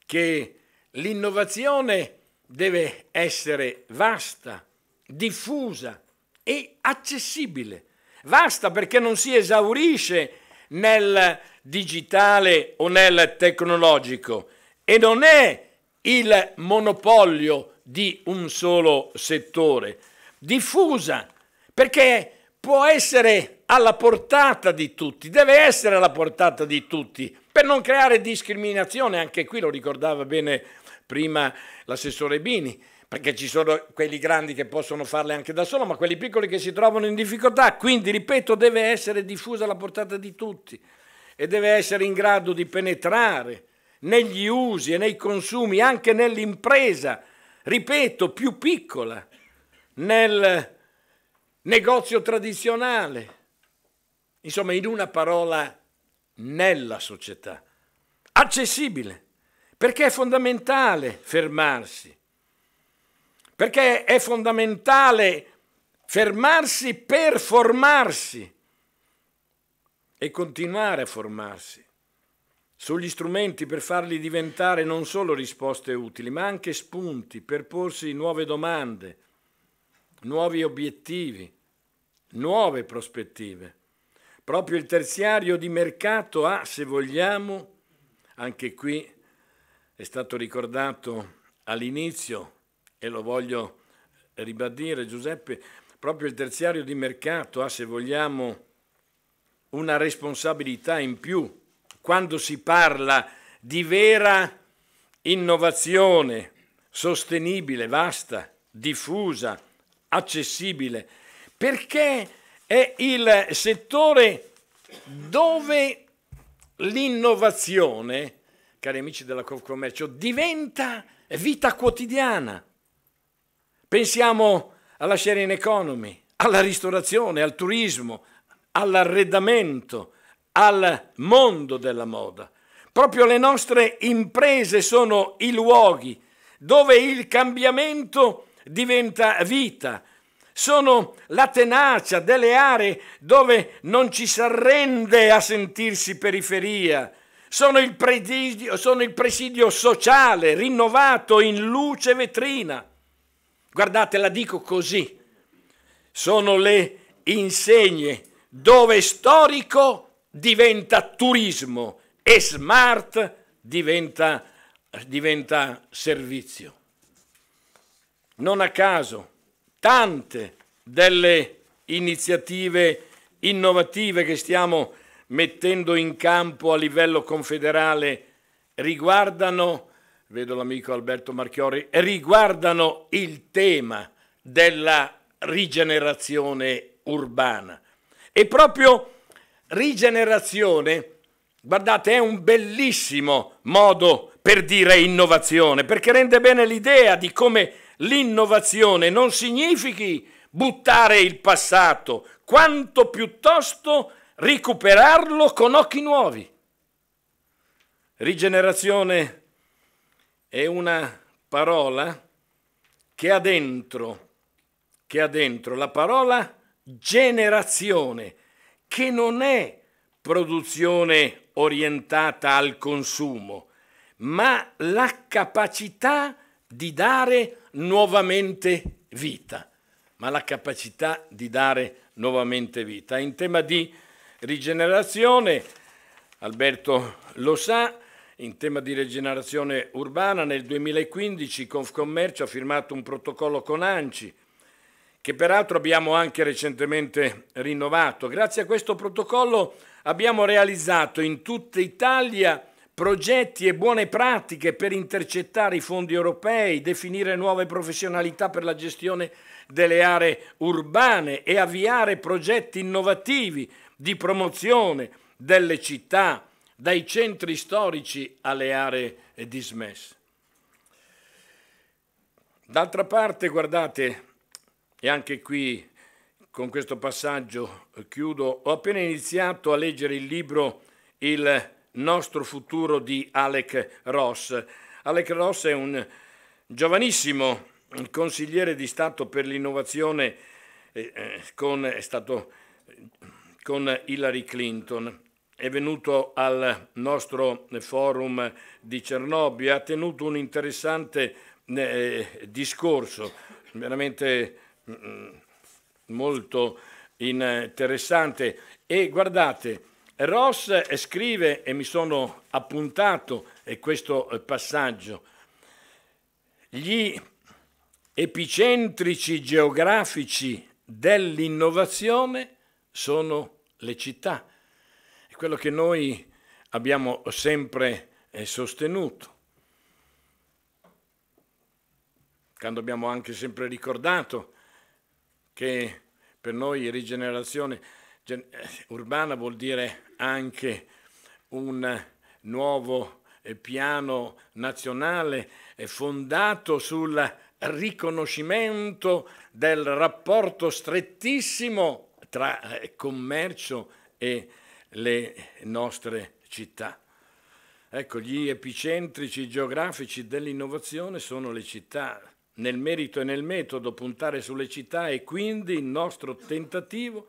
che l'innovazione deve essere vasta, diffusa e accessibile. Vasta perché non si esaurisce nel digitale o nel tecnologico e non è il monopolio di un solo settore. Diffusa perché può essere alla portata di tutti, deve essere alla portata di tutti, per non creare discriminazione, anche qui lo ricordava bene prima l'assessore Bini, perché ci sono quelli grandi che possono farle anche da solo, ma quelli piccoli che si trovano in difficoltà, quindi ripeto deve essere diffusa alla portata di tutti e deve essere in grado di penetrare negli usi e nei consumi, anche nell'impresa, ripeto, più piccola, nel negozio tradizionale, insomma in una parola nella società, accessibile, perché è fondamentale fermarsi, perché è fondamentale fermarsi per formarsi e continuare a formarsi sugli strumenti per farli diventare non solo risposte utili, ma anche spunti per porsi nuove domande, nuovi obiettivi, nuove prospettive. Proprio il terziario di mercato ha, se vogliamo, anche qui è stato ricordato all'inizio e lo voglio ribadire Giuseppe, proprio il terziario di mercato ha, se vogliamo, una responsabilità in più quando si parla di vera innovazione sostenibile, vasta, diffusa, accessibile, perché è il settore dove l'innovazione, cari amici della Confcommercio, diventa vita quotidiana. Pensiamo alla sharing economy, alla ristorazione, al turismo, all'arredamento, al mondo della moda. Proprio le nostre imprese sono i luoghi dove il cambiamento diventa vita, sono la tenacia delle aree dove non ci si arrende a sentirsi periferia, sono il presidio sociale rinnovato in luce vetrina. Guardate, la dico così, sono le insegne dove storico diventa turismo e smart diventa servizio. Non a caso, tante delle iniziative innovative che stiamo mettendo in campo a livello confederale riguardano, vedo l'amico Alberto Marchiori, riguardano il tema della rigenerazione urbana. E proprio rigenerazione, guardate, è un bellissimo modo per dire innovazione, perché rende bene l'idea di come l'innovazione non significhi buttare il passato, quanto piuttosto recuperarlo con occhi nuovi. Rigenerazione è una parola che ha dentro la parola generazione, che non è produzione orientata al consumo, ma la capacità di dare nuovamente vita. In tema di rigenerazione, Alberto lo sa, in tema di rigenerazione urbana, nel 2015 Confcommercio ha firmato un protocollo con ANCI, che peraltro abbiamo anche recentemente rinnovato. Grazie a questo protocollo abbiamo realizzato in tutta Italia progetti e buone pratiche per intercettare i fondi europei, definire nuove professionalità per la gestione delle aree urbane e avviare progetti innovativi di promozione delle città, dai centri storici alle aree dismesse. D'altra parte, guardate, e anche qui con questo passaggio chiudo, ho appena iniziato a leggere il libro Il nostro futuro di Alec Ross. Alec Ross è un giovanissimo consigliere di Stato per l'innovazione con Hillary Clinton. È venuto al nostro forum di Cernobbio e ha tenuto un interessante discorso, veramente molto interessante. E guardate, Ross scrive, e mi sono appuntato questo passaggio: gli epicentrici geografici dell'innovazione sono le città. È quello che noi abbiamo sempre sostenuto, quando abbiamo anche sempre ricordato che per noi rigenerazione urbana vuol dire anche un nuovo piano nazionale fondato sul riconoscimento del rapporto strettissimo tra commercio e le nostre città. Ecco, gli epicentrici geografici dell'innovazione sono le città. Nel merito e nel metodo puntare sulle città e quindi il nostro tentativo,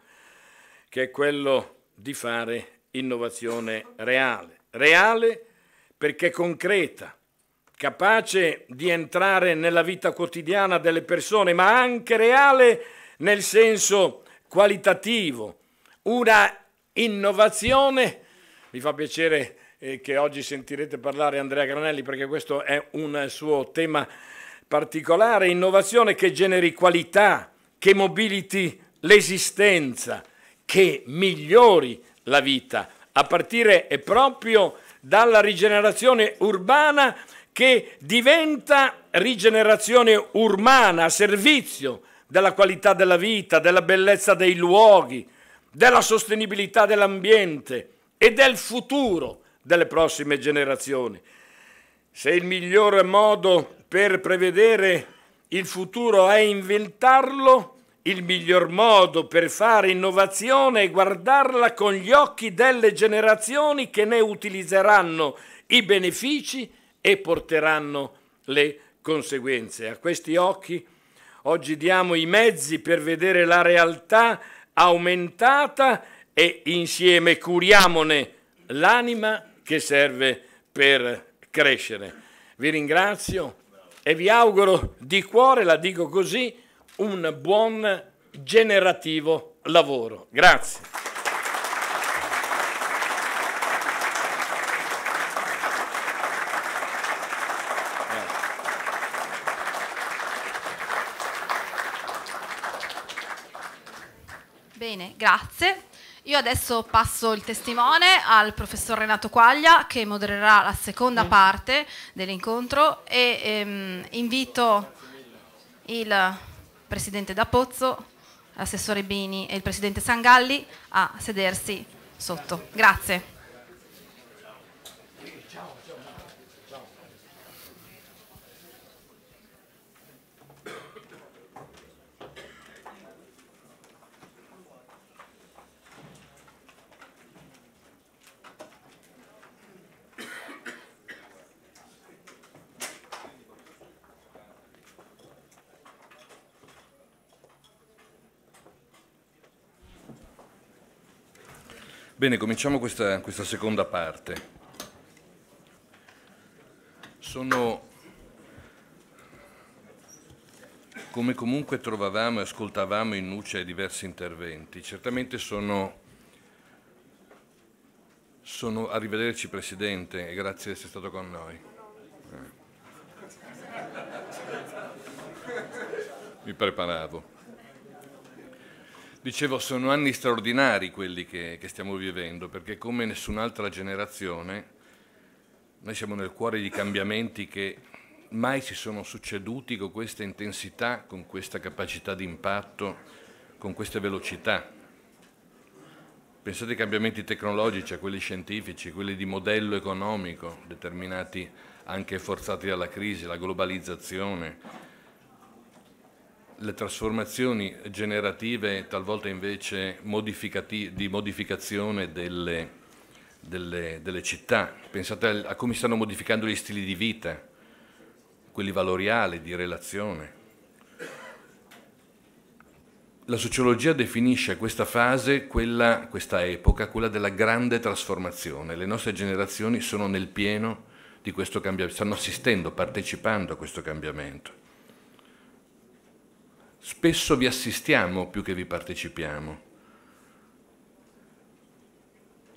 che è quello di fare innovazione reale. Reale perché concreta, capace di entrare nella vita quotidiana delle persone, ma anche reale nel senso qualitativo. Una innovazione, mi fa piacere che oggi sentirete parlare Andrea Granelli, perché questo è un suo tema particolare, innovazione che generi qualità, che mobiliti l'esistenza, che migliori la vita, a partire proprio dalla rigenerazione urbana che diventa rigenerazione urbana a servizio della qualità della vita, della bellezza dei luoghi, della sostenibilità dell'ambiente e del futuro delle prossime generazioni. Se il miglior modo per prevedere il futuro è inventarlo, il miglior modo per fare innovazione è guardarla con gli occhi delle generazioni che ne utilizzeranno i benefici e porteranno le conseguenze. A questi occhi oggi diamo i mezzi per vedere la realtà aumentata e insieme curiamone l'anima che serve per crescere. Vi ringrazio e vi auguro di cuore, la dico così, un buon generativo lavoro. Grazie. Bene, grazie. Io adesso passo il testimone al professor Renato Quaglia che modererà la seconda parte dell'incontro e invito il presidente D'Apozzo, l'assessore Bini e il presidente Sangalli a sedersi sotto. Grazie. Bene, cominciamo questa seconda parte. Sono, come comunque trovavamo e ascoltavamo in Nuccia i diversi interventi, certamente sono arrivederci Presidente e grazie di essere stato con noi. Mi preparavo. Dicevo, sono anni straordinari quelli che stiamo vivendo, perché come nessun'altra generazione noi siamo nel cuore di cambiamenti che mai si sono succeduti con questa intensità, con questa capacità di impatto, con queste velocità. Pensate ai cambiamenti tecnologici, a quelli scientifici, quelli di modello economico, determinati anche e forzati dalla crisi, la globalizzazione, le trasformazioni generative, talvolta invece di modificazione delle città. Pensate a come stanno modificando gli stili di vita, quelli valoriali, di relazione. La sociologia definisce questa fase, questa epoca, quella della grande trasformazione. Le nostre generazioni sono nel pieno di questo cambiamento, stanno assistendo, partecipando a questo cambiamento. Spesso vi assistiamo più che vi partecipiamo.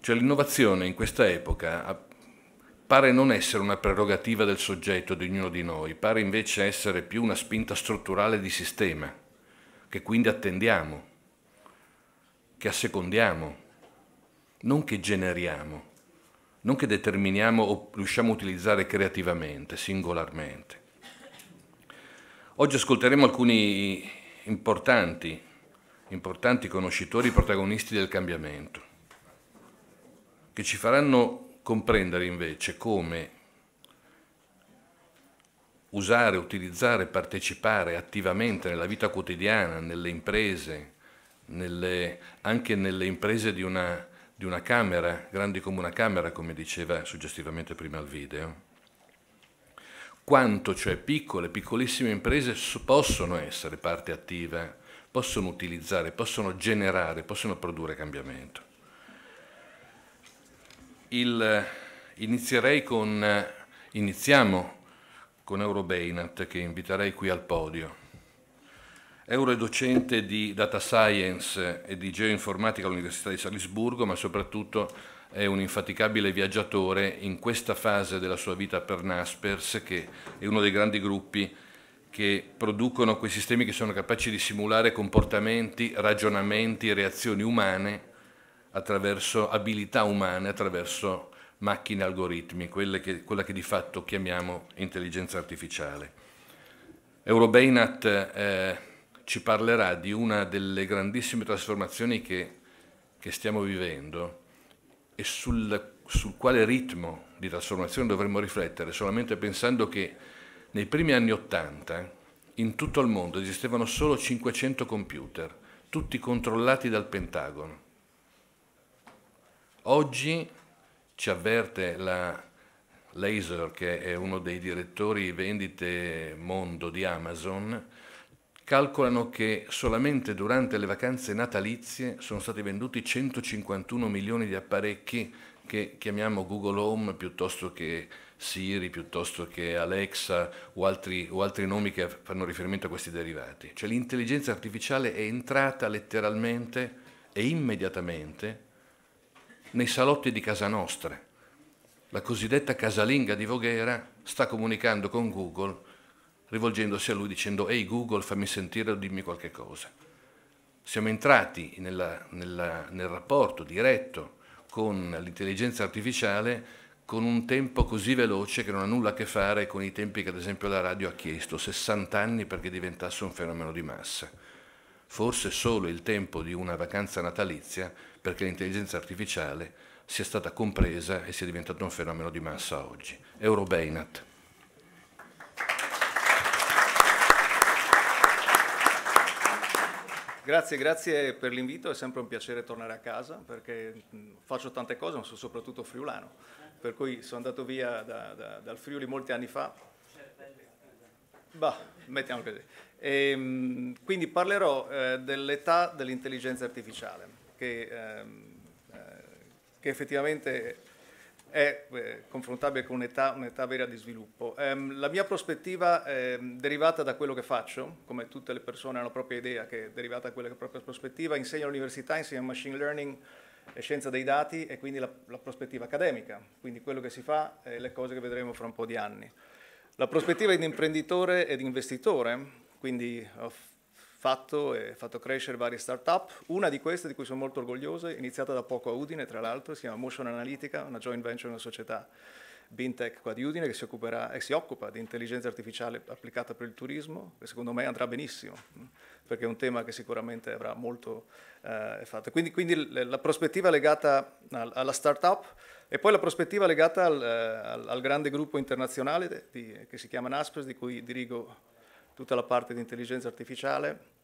Cioè l'innovazione in questa epoca pare non essere una prerogativa del soggetto, di ognuno di noi, pare invece essere più una spinta strutturale di sistema, che quindi attendiamo, che assecondiamo, non che generiamo, non che determiniamo o riusciamo a utilizzare creativamente, singolarmente. Oggi ascolteremo alcuni importanti conoscitori, protagonisti del cambiamento, che ci faranno comprendere invece come usare, utilizzare, partecipare attivamente nella vita quotidiana, nelle imprese, anche nelle imprese di una camera, grandi come una camera, come diceva suggestivamente prima il video. Quanto, cioè piccolissime imprese possono essere parte attiva, possono utilizzare, possono generare, possono produrre cambiamento. Iniziamo con Euro Beinat, che inviterei qui al podio. Euro è docente di Data Science e di Geoinformatica all'Università di Salisburgo, ma soprattutto è un infaticabile viaggiatore in questa fase della sua vita per Naspers, che è uno dei grandi gruppi che producono quei sistemi che sono capaci di simulare comportamenti, ragionamenti, reazioni umane attraverso abilità umane, attraverso macchine algoritmi, quella che di fatto chiamiamo intelligenza artificiale. Eurobainat ci parlerà di una delle grandissime trasformazioni che stiamo vivendo e sul quale ritmo di trasformazione dovremmo riflettere, solamente pensando che nei primi anni '80 in tutto il mondo esistevano solo 500 computer, tutti controllati dal Pentagono. Oggi, ci avverte la Laser, che è uno dei direttori vendite mondo di Amazon, calcolano che solamente durante le vacanze natalizie sono stati venduti 151 milioni di apparecchi che chiamiamo Google Home piuttosto che Siri, piuttosto che Alexa o altri nomi che fanno riferimento a questi derivati. Cioè l'intelligenza artificiale è entrata letteralmente e immediatamente nei salotti di casa nostra. La cosiddetta casalinga di Voghera sta comunicando con Google, rivolgendosi a lui dicendo «Ehi Google, fammi sentire o dimmi qualche cosa». Siamo entrati nel rapporto diretto con l'intelligenza artificiale con un tempo così veloce che non ha nulla a che fare con i tempi che ad esempio la radio ha chiesto, 60 anni perché diventasse un fenomeno di massa. Forse solo il tempo di una vacanza natalizia perché l'intelligenza artificiale sia stata compresa e sia diventato un fenomeno di massa oggi. Eurobainat. Grazie per l'invito, è sempre un piacere tornare a casa perché faccio tante cose, ma sono soprattutto friulano, per cui sono andato via dal Friuli molti anni fa. Mettiamo così. Quindi parlerò dell'età dell'intelligenza artificiale, che effettivamente è confrontabile con un'età vera di sviluppo. La mia prospettiva è derivata da quello che faccio, come tutte le persone hanno la propria idea che è derivata da quella che è la propria prospettiva. Insegno all'università, insegno machine learning e scienza dei dati e quindi la prospettiva accademica, quindi quello che si fa e le cose che vedremo fra un po' di anni. La prospettiva di imprenditore e di investitore, quindi ho fatto crescere varie start-up. Una di queste, di cui sono molto orgoglioso, è iniziata da poco a Udine, tra l'altro, si chiama Motion Analytica, una joint venture, una società Bintech qua di Udine che si occupa di intelligenza artificiale applicata per il turismo, che secondo me andrà benissimo, perché è un tema che sicuramente avrà molto fatto. Quindi la prospettiva legata alla start-up e poi la prospettiva legata al grande gruppo internazionale che si chiama Naspers, di cui dirigo tutta la parte di intelligenza artificiale.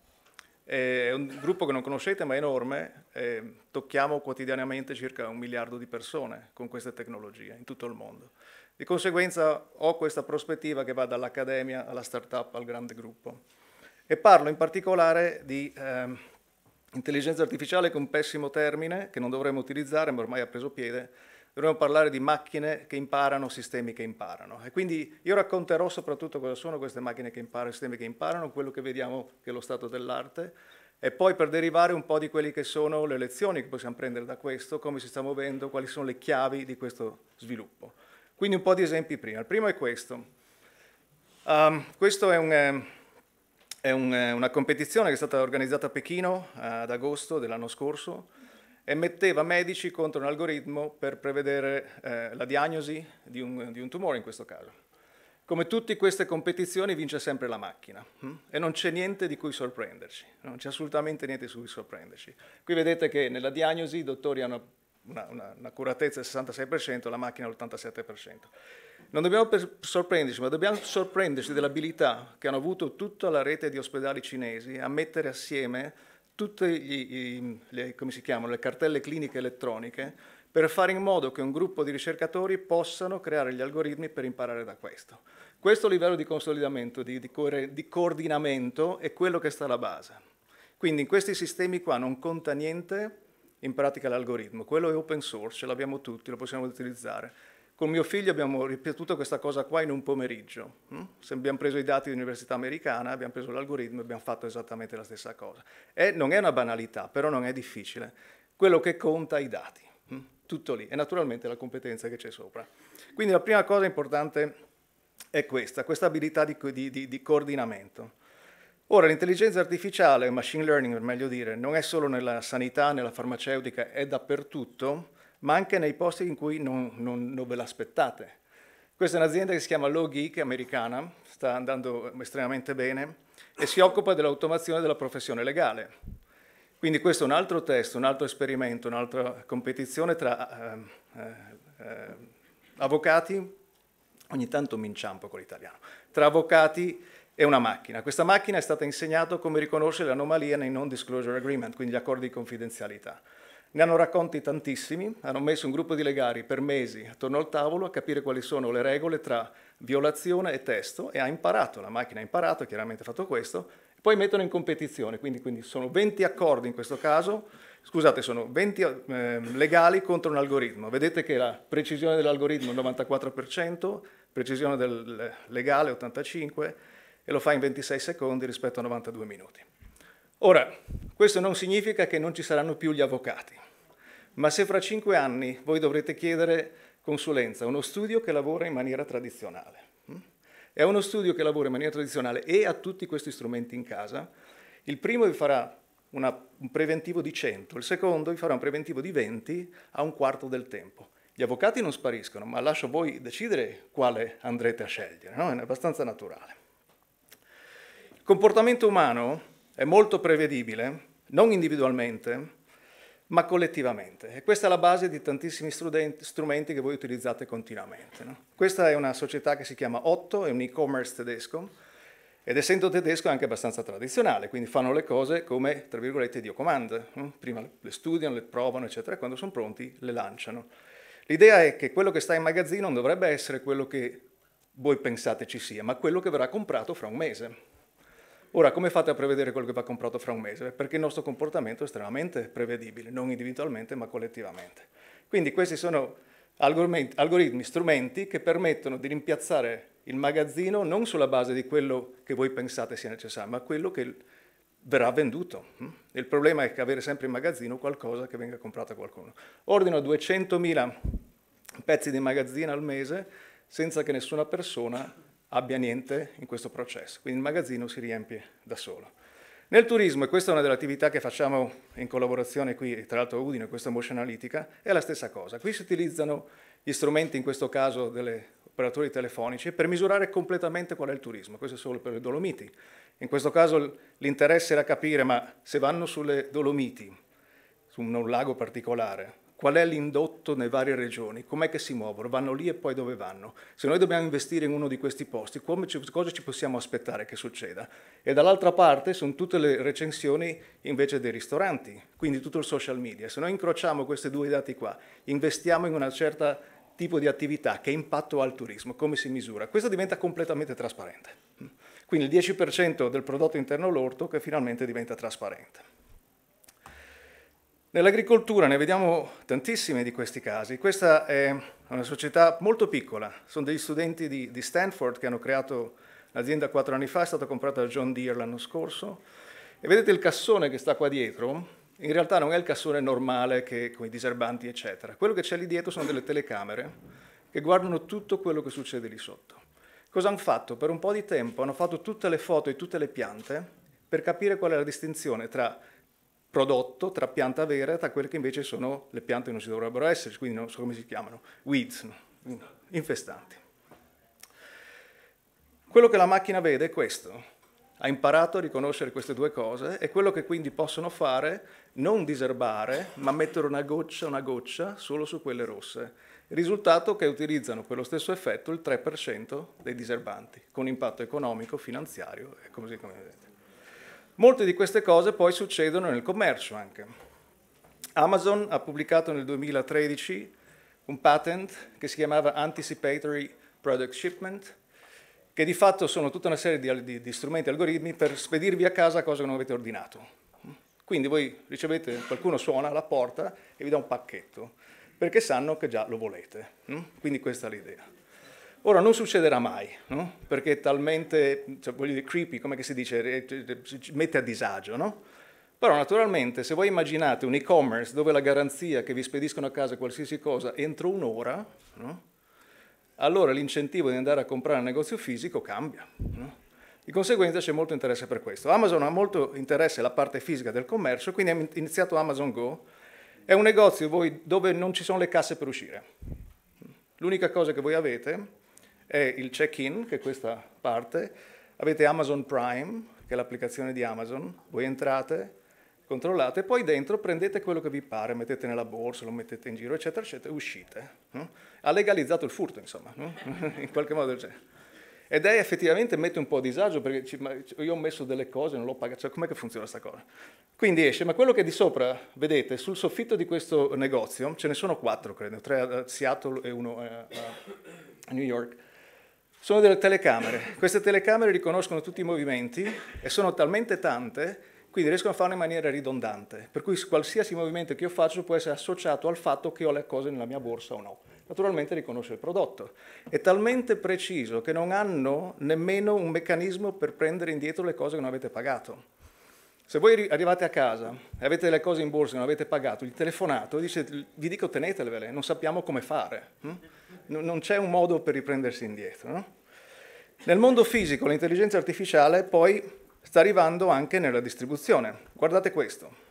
È un gruppo che non conoscete, ma è enorme. Tocchiamo quotidianamente circa 1 miliardo di persone con queste tecnologie in tutto il mondo. Di conseguenza ho questa prospettiva che va dall'accademia alla startup al grande gruppo. E parlo in particolare di intelligenza artificiale, che è un pessimo termine che non dovremmo utilizzare, ma ormai ha preso piede. Dovremmo parlare di macchine che imparano, sistemi che imparano. E quindi io racconterò soprattutto cosa sono queste macchine che imparano, sistemi che imparano, quello che vediamo che è lo stato dell'arte, e poi per derivare un po' di quelle che sono le lezioni che possiamo prendere da questo, come si sta muovendo, quali sono le chiavi di questo sviluppo. Quindi un po' di esempi prima. Il primo è questo. Questo è una competizione che è stata organizzata a Pechino ad agosto dell'anno scorso, e metteva medici contro un algoritmo per prevedere la diagnosi di un tumore in questo caso. Come tutte queste competizioni vince sempre la macchina e non c'è niente di cui sorprenderci, non c'è assolutamente niente di cui sorprenderci. Qui vedete che nella diagnosi i dottori hanno un'accuratezza del 66%, la macchina l'87%. Non dobbiamo sorprenderci, ma dobbiamo sorprenderci dell'abilità che hanno avuto tutta la rete di ospedali cinesi a mettere assieme tutte le cartelle cliniche elettroniche per fare in modo che un gruppo di ricercatori possano creare gli algoritmi per imparare da questo. Questo livello di consolidamento, di coordinamento è quello che sta alla base. Quindi in questi sistemi qua non conta niente in pratica l'algoritmo, quello è open source, ce l'abbiamo tutti, lo possiamo utilizzare. Con mio figlio abbiamo ripetuto questa cosa qua in un pomeriggio. Se abbiamo preso i dati dell'università americana, abbiamo preso l'algoritmo e abbiamo fatto esattamente la stessa cosa. Non è una banalità, però non è difficile. Quello che conta è i dati, tutto lì, e naturalmente la competenza che c'è sopra. Quindi la prima cosa importante è questa abilità di coordinamento. Ora, l'intelligenza artificiale, machine learning per meglio dire, non è solo nella sanità, nella farmaceutica, è dappertutto, ma anche nei posti in cui non ve l'aspettate. Questa è un'azienda che si chiama LawGeek, americana, sta andando estremamente bene e si occupa dell'automazione della professione legale. Quindi questo è un altro test, un altro esperimento, un'altra competizione tra avvocati, ogni tanto mi inciampo con l'italiano, tra avvocati e una macchina. Questa macchina è stata insegnata come riconoscere le anomalie nei non-disclosure agreement, quindi gli accordi di confidenzialità. Ne hanno racconti tantissimi, hanno messo un gruppo di legali per mesi attorno al tavolo a capire quali sono le regole tra violazione e testo e ha imparato, la macchina ha imparato, chiaramente ha fatto questo, e poi mettono in competizione, quindi sono 20 accordi in questo caso, scusate, sono 20 legali contro un algoritmo. Vedete che la precisione dell'algoritmo è il 94%, precisione del legale 85% e lo fa in 26 secondi rispetto a 92 minuti. Ora, questo non significa che non ci saranno più gli avvocati, ma se fra 5 anni voi dovrete chiedere consulenza a uno studio che lavora in maniera tradizionale, è uno studio che lavora in maniera tradizionale e ha tutti questi strumenti in casa, il primo vi farà un preventivo di 100, il secondo vi farà un preventivo di 20 a un quarto del tempo. Gli avvocati non spariscono, ma lascio voi decidere quale andrete a scegliere, no? È abbastanza naturale. Il comportamento umano è molto prevedibile, non individualmente, ma collettivamente. E questa è la base di tantissimi strumenti che voi utilizzate continuamente. No? Questa è una società che si chiama Otto, è un e-commerce tedesco, ed essendo tedesco è anche abbastanza tradizionale, quindi fanno le cose come, tra virgolette, Dio comanda. No? Prima le studiano, le provano, eccetera, e quando sono pronti le lanciano. L'idea è che quello che sta in magazzino non dovrebbe essere quello che voi pensate ci sia, ma quello che verrà comprato fra un mese. Ora, come fate a prevedere quello che va comprato fra un mese? Perché il nostro comportamento è estremamente prevedibile, non individualmente ma collettivamente. Quindi questi sono algoritmi, strumenti che permettono di rimpiazzare il magazzino non sulla base di quello che voi pensate sia necessario, ma quello che verrà venduto. Il problema è che avere sempre in magazzino qualcosa che venga comprato da qualcuno. Ordino 200.000 pezzi di magazzino al mese senza che nessuna persona abbia niente in questo processo, quindi il magazzino si riempie da solo. Nel turismo, e questa è una delle attività che facciamo in collaborazione qui, tra l'altro a Udine, questa Motion Analytica, è la stessa cosa. Qui si utilizzano gli strumenti, in questo caso degli operatori telefonici, per misurare completamente qual è il turismo. Questo è solo per le Dolomiti. In questo caso l'interesse era capire, ma se vanno sulle Dolomiti, su un lago particolare, qual è l'indotto nelle varie regioni, com'è che si muovono, vanno lì e poi dove vanno. Se noi dobbiamo investire in uno di questi posti, cosa ci possiamo aspettare che succeda? E dall'altra parte sono tutte le recensioni invece dei ristoranti, quindi tutto il social media. Se noi incrociamo questi due dati qua, investiamo in una certa tipo di attività, che impatto ha il turismo, come si misura? Questo diventa completamente trasparente. Quindi il 10% del prodotto interno lordo che finalmente diventa trasparente. Nell'agricoltura ne vediamo tantissimi di questi casi. Questa è una società molto piccola, sono degli studenti di Stanford che hanno creato l'azienda 4 anni fa, è stata comprata da John Deere l'anno scorso, e vedete il cassone che sta qua dietro, in realtà non è il cassone normale che, con i diserbanti eccetera, quello che c'è lì dietro sono delle telecamere che guardano tutto quello che succede lì sotto. Cosa hanno fatto? Per un po' di tempo hanno fatto tutte le foto di tutte le piante per capire qual è la distinzione tra prodotto, tra pianta vera e tra quelle che invece sono le piante che non si dovrebbero essere, quindi non so come si chiamano, weeds, infestanti. Quello che la macchina vede è questo, ha imparato a riconoscere queste due cose e quello che quindi possono fare, non diserbare, ma mettere una goccia solo su quelle rosse. Il risultato è che utilizzano per lo stesso effetto il 3% dei diserbanti, con impatto economico, finanziario e così come vedete. Molte di queste cose poi succedono nel commercio anche. Amazon ha pubblicato nel 2013 un patent che si chiamava Anticipatory Product Shipment, che di fatto sono tutta una serie di strumenti, algoritmi per spedirvi a casa cose che non avete ordinato. Quindi voi ricevete, qualcuno suona alla porta e vi dà un pacchetto, perché sanno che già lo volete. Quindi questa è l'idea. Ora non succederà mai, no? Perché è talmente, voglio dire, creepy, come si dice, mette a disagio, no? Però naturalmente se voi immaginate un e-commerce dove la garanzia che vi spediscono a casa qualsiasi cosa entro un'ora, no? Allora l'incentivo di andare a comprare un negozio fisico cambia, no? Di conseguenza c'è molto interesse per questo. Amazon ha molto interesse alla parte fisica del commercio, quindi ha iniziato Amazon Go, È un negozio dove non ci sono le casse per uscire. L'unica cosa che voi avete è il check-in, che è questa parte, avete Amazon Prime, che è l'applicazione di Amazon, voi entrate, controllate, e poi dentro prendete quello che vi pare, mettete nella borsa, lo mettete in giro, eccetera, eccetera, e uscite. Ha legalizzato il furto, insomma, in qualche modo del genere. Ed è effettivamente, mette un po' a disagio, perché io ho messo delle cose, non l'ho pagato, cioè com'è che funziona questa cosa? Quindi esce, ma quello che di sopra, vedete, sul soffitto di questo negozio, ce ne sono 4, credo, 3 a Seattle e 1 a New York, sono delle telecamere. Queste telecamere riconoscono tutti i movimenti e sono talmente tante, quindi riescono a farlo in maniera ridondante, per cui qualsiasi movimento che io faccio può essere associato al fatto che ho le cose nella mia borsa o no. Naturalmente riconosce il prodotto. È talmente preciso che non hanno nemmeno un meccanismo per prendere indietro le cose che non avete pagato. Se voi arrivate a casa e avete delle cose in borsa che non avete pagato, gli telefonato, dice, vi dico tenetevele, non sappiamo come fare. Non c'è un modo per riprendersi indietro. No? Nel mondo fisico l'intelligenza artificiale poi sta arrivando anche nella distribuzione. Guardate questo.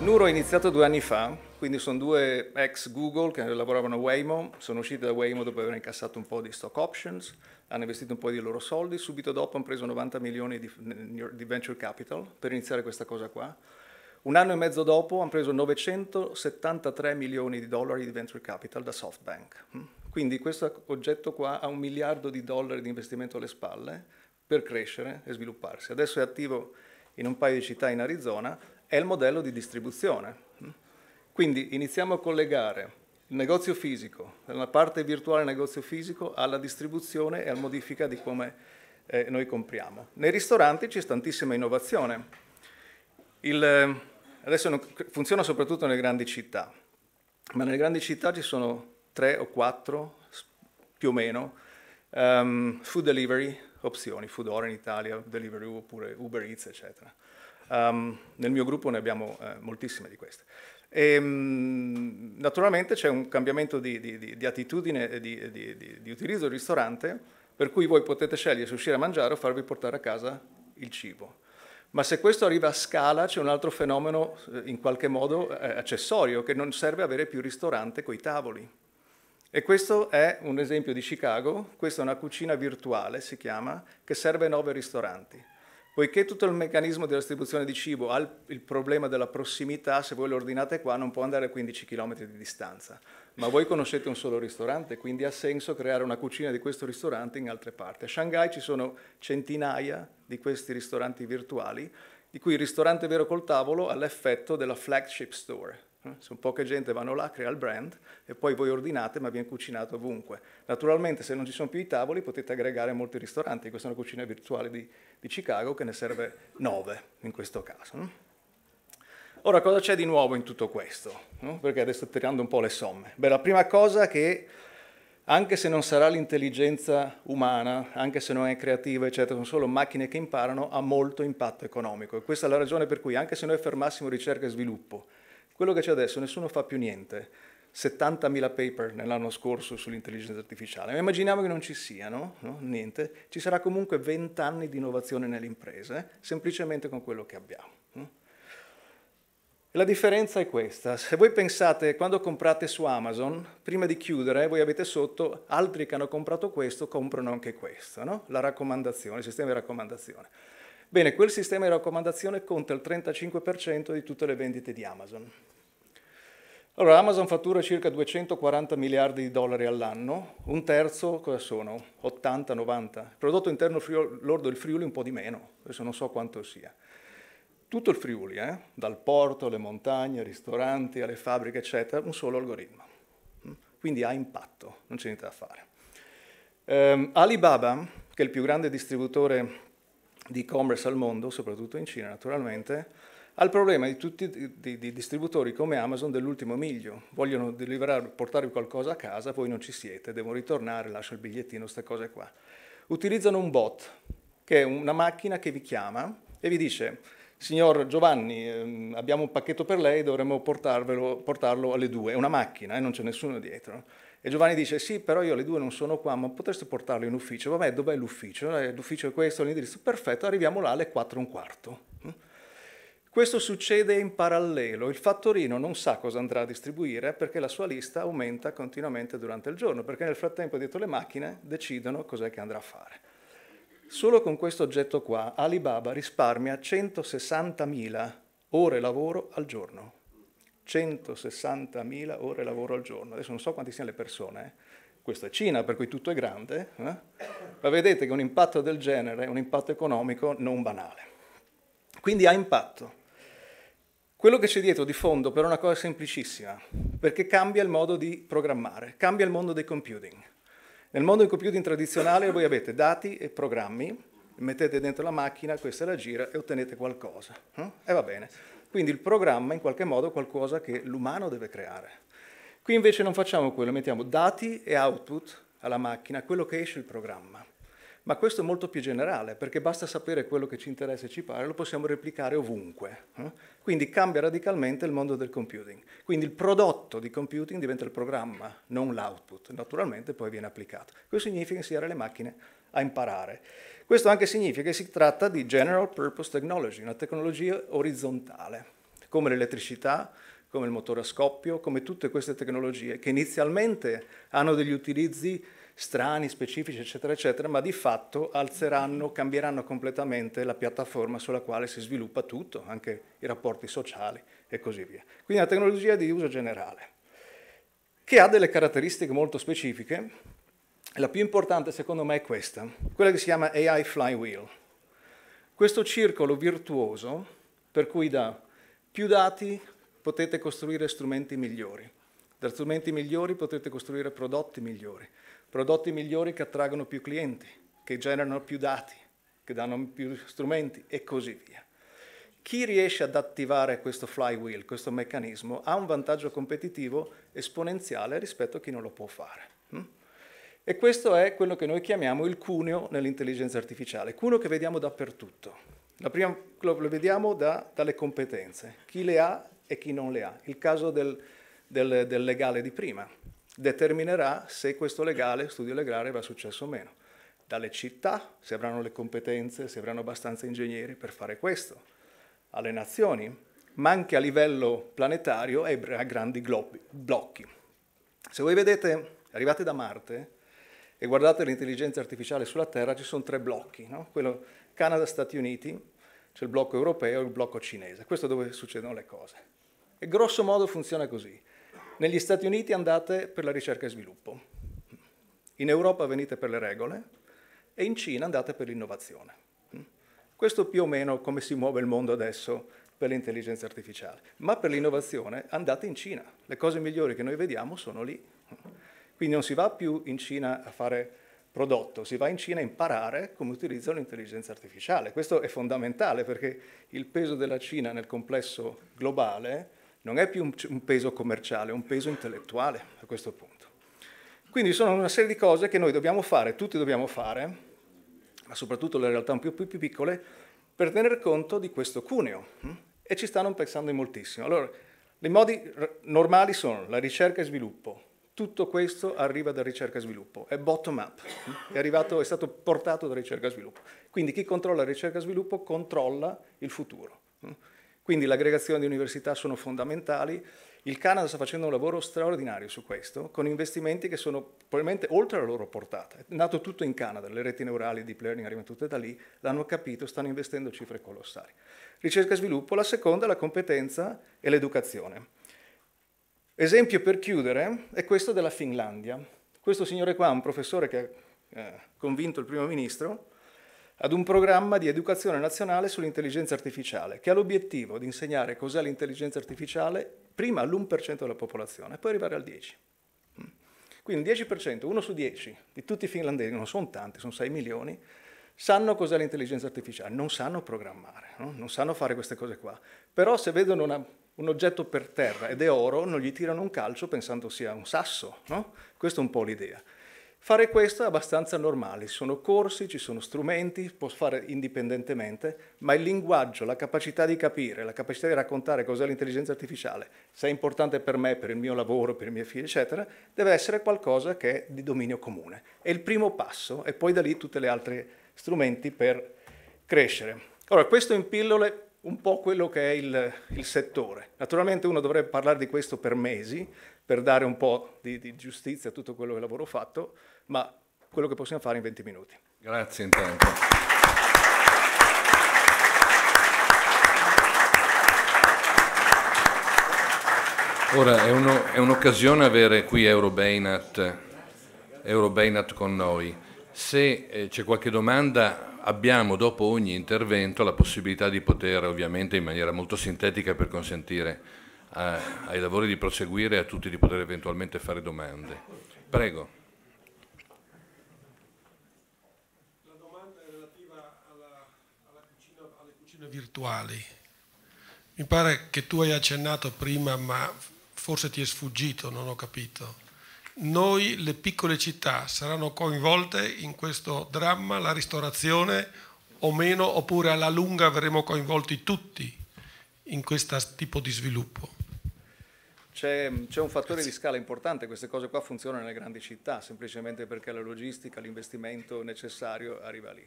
Nuro è iniziato 2 anni fa, quindi sono 2 ex Google che lavoravano a Waymo, sono usciti da Waymo dopo aver incassato un po' di stock options, hanno investito un po' di loro soldi, subito dopo hanno preso 90 milioni di venture capital per iniziare questa cosa qua. 1 anno e mezzo dopo hanno preso 973 milioni di dollari di venture capital da SoftBank. Quindi questo oggetto qua ha $1 miliardo di investimento alle spalle per crescere e svilupparsi. Adesso è attivo in un paio di città in Arizona. È il modello di distribuzione. Quindi iniziamo a collegare il negozio fisico, la parte virtuale del negozio fisico, alla distribuzione e alla modifica di come noi compriamo. Nei ristoranti c'è tantissima innovazione. Adesso funziona soprattutto nelle grandi città, ma nelle grandi città ci sono 3 o 4, più o meno, food delivery opzioni, Foodora in Italia, Deliveroo oppure Uber Eats, eccetera. Nel mio gruppo ne abbiamo moltissime di queste. Naturalmente c'è un cambiamento di attitudine e di utilizzo del ristorante, per cui voi potete scegliere se uscire a mangiare o farvi portare a casa il cibo. Ma se questo arriva a scala c'è un altro fenomeno in qualche modo accessorio, che non serve avere più ristorante coi tavoli. E questo è un esempio di Chicago, questa è una cucina virtuale, si chiama, che serve 9 ristoranti. Poiché tutto il meccanismo della distribuzione di cibo ha il problema della prossimità, se voi lo ordinate qua non può andare a 15 km di distanza, ma voi conoscete un solo ristorante, quindi ha senso creare una cucina di questo ristorante in altre parti. A Shanghai ci sono centinaia di questi ristoranti virtuali, di cui il ristorante vero col tavolo ha l'effetto della flagship store. Se poca gente vanno là, crea il brand e poi voi ordinate, ma viene cucinato ovunque. Naturalmente se non ci sono più i tavoli potete aggregare molti ristoranti. Questa è una cucina virtuale di Chicago che ne serve 9 in questo caso. Ora cosa c'è di nuovo in tutto questo? Perché adesso sto tirando un po' le somme. Beh, la prima cosa è che anche se non sarà l'intelligenza umana, anche se non è creativa, eccetera, sono solo macchine che imparano, ha molto impatto economico. E questa è la ragione per cui anche se noi fermassimo ricerca e sviluppo, quello che c'è adesso, nessuno fa più niente. 70.000 paper nell'anno scorso sull'intelligenza artificiale. Ma immaginiamo che non ci siano, no? Niente. Ci sarà comunque 20 anni di innovazione nelle imprese, semplicemente con quello che abbiamo. La differenza è questa. Se voi pensate, quando comprate su Amazon, prima di chiudere, voi avete sotto altri che hanno comprato questo, comprano anche questo, no? La raccomandazione, il sistema di raccomandazione. Bene, quel sistema di raccomandazione conta il 35% di tutte le vendite di Amazon. Allora, Amazon fattura circa 240 miliardi di dollari all'anno, un terzo cosa sono? 80-90. Il prodotto interno lordo del Friuli un po' di meno, adesso non so quanto sia. tutto il Friuli, dal porto alle montagne, ai ristoranti, alle fabbriche, eccetera, un solo algoritmo. Quindi ha impatto, non c'è niente da fare. Alibaba, che è il più grande distributore di e-commerce al mondo, soprattutto in Cina naturalmente, ha il problema di tutti i distributori come Amazon dell'ultimo miglio. Vogliono portarvi qualcosa a casa, voi non ci siete, devono ritornare, lascia il bigliettino, queste cose qua. Utilizzano un bot, che è una macchina che vi chiama e vi dice: signor Giovanni, abbiamo un pacchetto per lei, dovremmo portarlo alle 2. È una macchina, non c'è nessuno dietro. E Giovanni dice: sì, però io alle 2 non sono qua, ma potreste portarlo in ufficio? Vabbè, dov'è l'ufficio? L'ufficio è questo, l'indirizzo. Perfetto, arriviamo là alle 4:15. Questo succede in parallelo. Il fattorino non sa cosa andrà a distribuire perché la sua lista aumenta continuamente durante il giorno, perché nel frattempo dietro le macchine decidono cos'è che andrà a fare. Solo con questo oggetto qua Alibaba risparmia 160.000 ore lavoro al giorno. 160.000 ore lavoro al giorno. Adesso non so quanti siano le persone. Questa è Cina, per cui tutto è grande. Ma vedete che un impatto del genere è un impatto economico non banale. Quindi ha impatto. Quello che c'è dietro di fondo però è una cosa semplicissima, perché cambia il modo di programmare, cambia il mondo dei computing. Nel mondo del computing tradizionale voi avete dati e programmi, mettete dentro la macchina, questa la gira e ottenete qualcosa. E va bene. Quindi il programma in qualche modo è qualcosa che l'umano deve creare. Qui invece non facciamo quello, mettiamo dati e output alla macchina, quello che esce il programma. Ma questo è molto più generale, perché basta sapere quello che ci interessa e ci pare, lo possiamo replicare ovunque. Quindi cambia radicalmente il mondo del computing. Quindi il prodotto di computing diventa il programma, non l'output. Naturalmente poi viene applicato. Questo significa insegnare le macchine a imparare. Questo anche significa che si tratta di General Purpose Technology, una tecnologia orizzontale, come l'elettricità, come il motore a scoppio, come tutte queste tecnologie che inizialmente hanno degli utilizzi strani, specifici, eccetera, eccetera, ma di fatto cambieranno completamente la piattaforma sulla quale si sviluppa tutto, anche i rapporti sociali e così via. Quindi una tecnologia di uso generale, che ha delle caratteristiche molto specifiche. La più importante secondo me è questa, quella che si chiama AI Flywheel. Questo circolo virtuoso per cui da più dati potete costruire strumenti migliori, da strumenti migliori potete costruire prodotti migliori che attraggono più clienti, che generano più dati, che danno più strumenti e così via. Chi riesce ad attivare questo flywheel, questo meccanismo, ha un vantaggio competitivo esponenziale rispetto a chi non lo può fare. E questo è quello che noi chiamiamo il cuneo nell'intelligenza artificiale, cuneo che vediamo dappertutto. La prima lo vediamo dalle competenze, chi le ha e chi non le ha. Il caso del legale di prima determinerà se questo studio legale va successo o meno. Dalle città, se avranno le competenze, se avranno abbastanza ingegneri per fare questo, alle nazioni, ma anche a livello planetario e a grandi blocchi. Se voi vedete, arrivate da Marte e guardate l'intelligenza artificiale sulla Terra, ci sono 3 blocchi, no? Quello Canada-Stati Uniti, c'è il blocco europeo e il blocco cinese. Questo è dove succedono le cose. E grosso modo funziona così. Negli Stati Uniti andate per la ricerca e sviluppo, in Europa venite per le regole e in Cina andate per l'innovazione. Questo più o meno come si muove il mondo adesso per l'intelligenza artificiale. Ma per l'innovazione andate in Cina, le cose migliori che noi vediamo sono lì. Quindi non si va più in Cina a fare prodotto, si va in Cina a imparare come utilizzano l'intelligenza artificiale. Questo è fondamentale perché il peso della Cina nel complesso globale non è più un peso commerciale, è un peso intellettuale a questo punto. Quindi sono una serie di cose che noi dobbiamo fare, tutti dobbiamo fare, ma soprattutto le realtà un più piccole, per tener conto di questo cuneo. E ci stanno pensando in moltissimo. Allora, i modi normali sono la ricerca e sviluppo. Tutto questo arriva da ricerca e sviluppo, è bottom up, è stato portato da ricerca e sviluppo. Quindi chi controlla ricerca e sviluppo controlla il futuro. Quindi l'aggregazione di università sono fondamentali. Il Canada sta facendo un lavoro straordinario su questo, con investimenti che sono probabilmente oltre la loro portata. È nato tutto in Canada, le reti neurali, il deep learning arrivano tutte da lì, l'hanno capito, stanno investendo cifre colossali. Ricerca e sviluppo, la seconda è la competenza e l'educazione. Esempio per chiudere è questo della Finlandia. Questo signore qua, un professore che ha convinto il primo ministro, ad un programma di educazione nazionale sull'intelligenza artificiale, che ha l'obiettivo di insegnare cos'è l'intelligenza artificiale prima all'1% della popolazione, e poi arrivare al 10%. Quindi il 10%, 1 su 10 di tutti i finlandesi, non sono tanti, sono 6 milioni, sanno cos'è l'intelligenza artificiale, non sanno programmare, no? Non sanno fare queste cose qua. Però se vedono un oggetto per terra ed è oro, non gli tirano un calcio pensando sia un sasso, no? Questa è un po' l'idea. Fare questo è abbastanza normale, ci sono corsi, ci sono strumenti, può fare indipendentemente, ma il linguaggio, la capacità di capire, la capacità di raccontare cos'è l'intelligenza artificiale, se è importante per me, per il mio lavoro, per i miei figli, eccetera, deve essere qualcosa che è di dominio comune. È il primo passo e poi da lì tutti gli altri strumenti per crescere. Allora, questo in pillole un po' quello che è il settore. Naturalmente uno dovrebbe parlare di questo per mesi, per dare un po' di giustizia a tutto quello che lavoro fatto, ma quello che possiamo fare in 20 minuti. Grazie intanto. Ora è un'occasione avere qui Eurobainat con noi. Se c'è qualche domanda, abbiamo dopo ogni intervento la possibilità di poter, ovviamente in maniera molto sintetica per consentire ai lavori di proseguire e a tutti di poter eventualmente fare domande. Prego. La domanda è relativa alle cucine virtuali. Mi pare che tu hai accennato prima, ma forse ti è sfuggito, non ho capito. Noi, le piccole città, saranno coinvolte in questo dramma, la ristorazione o meno, oppure alla lunga verremo coinvolti tutti in questo tipo di sviluppo? C'è un fattore di scala importante, queste cose qua funzionano nelle grandi città, semplicemente perché la logistica, l'investimento necessario arriva lì.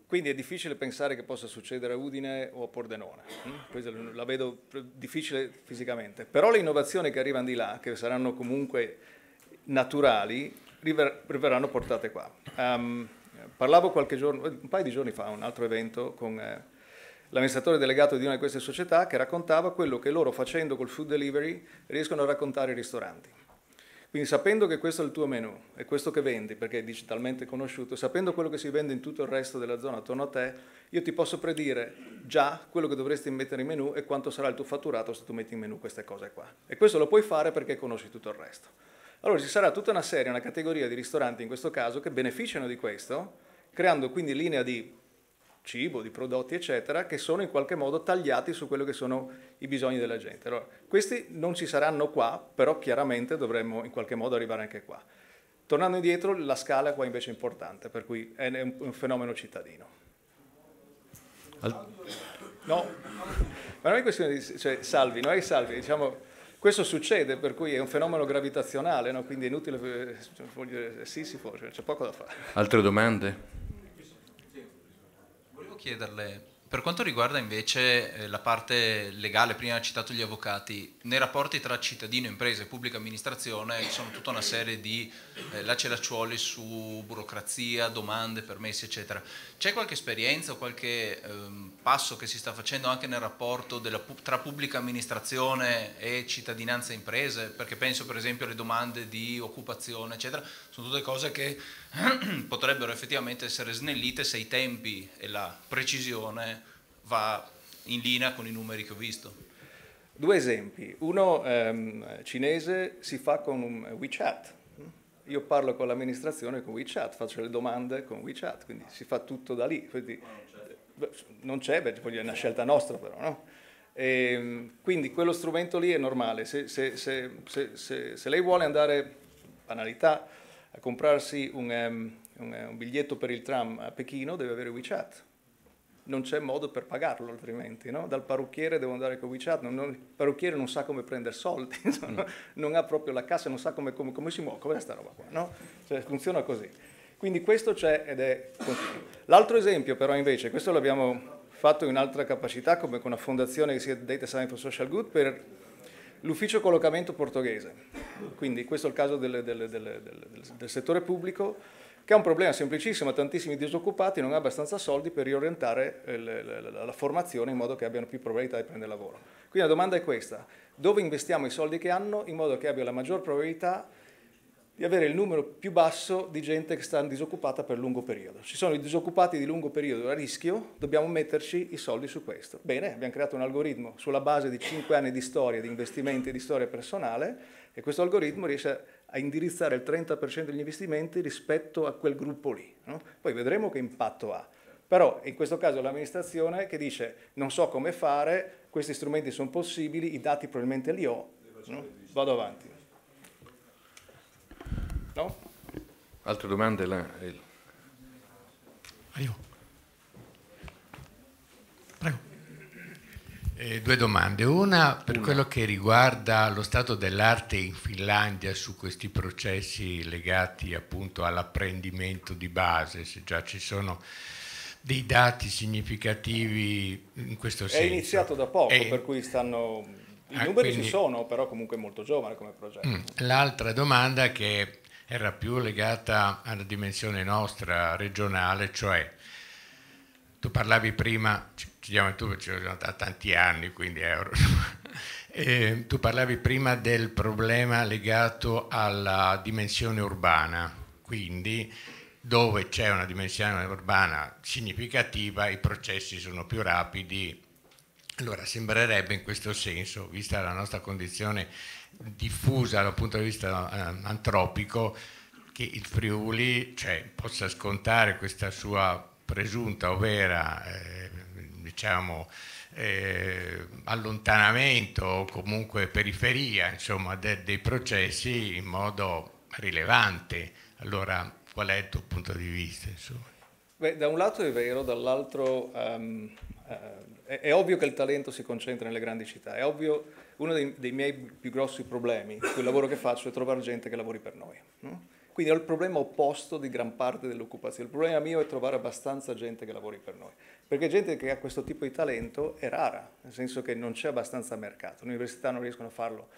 Quindi è difficile pensare che possa succedere a Udine o a Pordenone, questa la vedo difficile fisicamente, però le innovazioni che arrivano di là, che saranno comunque naturali, verranno portate qua. Parlavo un paio di giorni fa a un altro evento con l'amministratore delegato di una di queste società che raccontava quello che loro facendo col food delivery riescono a raccontare ai ristoranti. Quindi sapendo che questo è il tuo menù e questo che vendi, perché è digitalmente conosciuto, sapendo quello che si vende in tutto il resto della zona attorno a te, io ti posso predire già quello che dovresti mettere in menù e quanto sarà il tuo fatturato se tu metti in menù queste cose qua. E questo lo puoi fare perché conosci tutto il resto. Allora ci sarà tutta una serie, una categoria di ristoranti in questo caso che beneficiano di questo, creando quindi linea di cibo, di prodotti eccetera, che sono in qualche modo tagliati su quello che sono i bisogni della gente. Allora, questi non ci saranno qua, però chiaramente dovremmo in qualche modo arrivare anche qua. Tornando indietro, la scala qua invece è importante, per cui è un fenomeno cittadino. No, ma non è questione di, cioè, salvi, diciamo, questo succede, per cui è un fenomeno gravitazionale, no? Quindi è inutile, sì, si può, c'è poco da fare. Altre domande? Chiederle, per quanto riguarda invece la parte legale, prima ha citato gli avvocati, nei rapporti tra cittadino, impresa e pubblica amministrazione ci sono tutta una serie di lacci-lacciuoli su burocrazia, domande, permessi eccetera. C'è qualche esperienza o qualche passo che si sta facendo anche nel rapporto tra pubblica amministrazione e cittadinanza imprese? Perché penso per esempio alle domande di occupazione eccetera, sono tutte cose che potrebbero effettivamente essere snellite se i tempi e la precisione va in linea con i numeri che ho visto. Due esempi, uno cinese si fa con un WeChat, io parlo con l'amministrazione con WeChat, faccio le domande con WeChat, quindi si fa tutto da lì, quindi, non c'è, beh, è una scelta nostra però, no? Quindi quello strumento lì è normale, se lei vuole andare, banalità, a comprarsi un biglietto per il tram a Pechino deve avere WeChat, non c'è modo per pagarlo altrimenti, no? Dal parrucchiere devo andare con WeChat, il parrucchiere non sa come prendere soldi, non ha proprio la cassa, non sa come si muove, com'è sta roba qua, no? Cioè, funziona così. Quindi questo c'è ed è continuo. L'altro esempio però invece, questo l'abbiamo fatto in un'altra capacità come con una fondazione che si chiama Data Science for Social Good per l'ufficio collocamento portoghese, quindi questo è il caso del settore pubblico che ha un problema semplicissimo, ha tantissimi disoccupati, non ha abbastanza soldi per riorientare la formazione in modo che abbiano più probabilità di prendere lavoro. Quindi la domanda è questa, dove investiamo i soldi che hanno in modo che abbia la maggior probabilità di di avere il numero più basso di gente che sta disoccupata per lungo periodo. Ci sono i disoccupati di lungo periodo a rischio, dobbiamo metterci i soldi su questo. Bene, abbiamo creato un algoritmo sulla base di 5 anni di storia, di investimenti e di storia personale, e questo algoritmo riesce a indirizzare il 30% degli investimenti rispetto a quel gruppo lì. No? Poi vedremo che impatto ha. Però in questo caso è l'amministrazione che dice non so come fare, questi strumenti sono possibili, i dati probabilmente li ho, no? Vado avanti. No? Altre domande? Io. Prego. Due domande. Una per quello che riguarda lo stato dell'arte in Finlandia su questi processi legati appunto all'apprendimento di base, se già ci sono dei dati significativi in questo senso. È iniziato da poco, per cui stanno... I numeri quindi ci sono, però comunque molto giovane come progetto. L'altra domanda che era più legata alla dimensione nostra regionale, cioè tu parlavi prima, tu da tanti anni, quindi tu parlavi prima del problema legato alla dimensione urbana, quindi dove c'è una dimensione urbana significativa i processi sono più rapidi. Allora sembrerebbe in questo senso, vista la nostra condizione diffusa dal punto di vista antropico, che il Friuli possa scontare questa sua presunta o vera allontanamento o comunque periferia insomma, dei processi in modo rilevante. Allora qual è il tuo punto di vista? Insomma? Beh, da un lato è vero, dall'altro è ovvio che il talento si concentra nelle grandi città, è ovvio, uno dei miei più grossi problemi sul lavoro che faccio è trovare gente che lavori per noi. No? Quindi ho il problema opposto di gran parte dell'occupazione. Il problema mio è trovare abbastanza gente che lavori per noi, perché gente che ha questo tipo di talento è rara, nel senso che non c'è abbastanza mercato, le università non riescono a farlo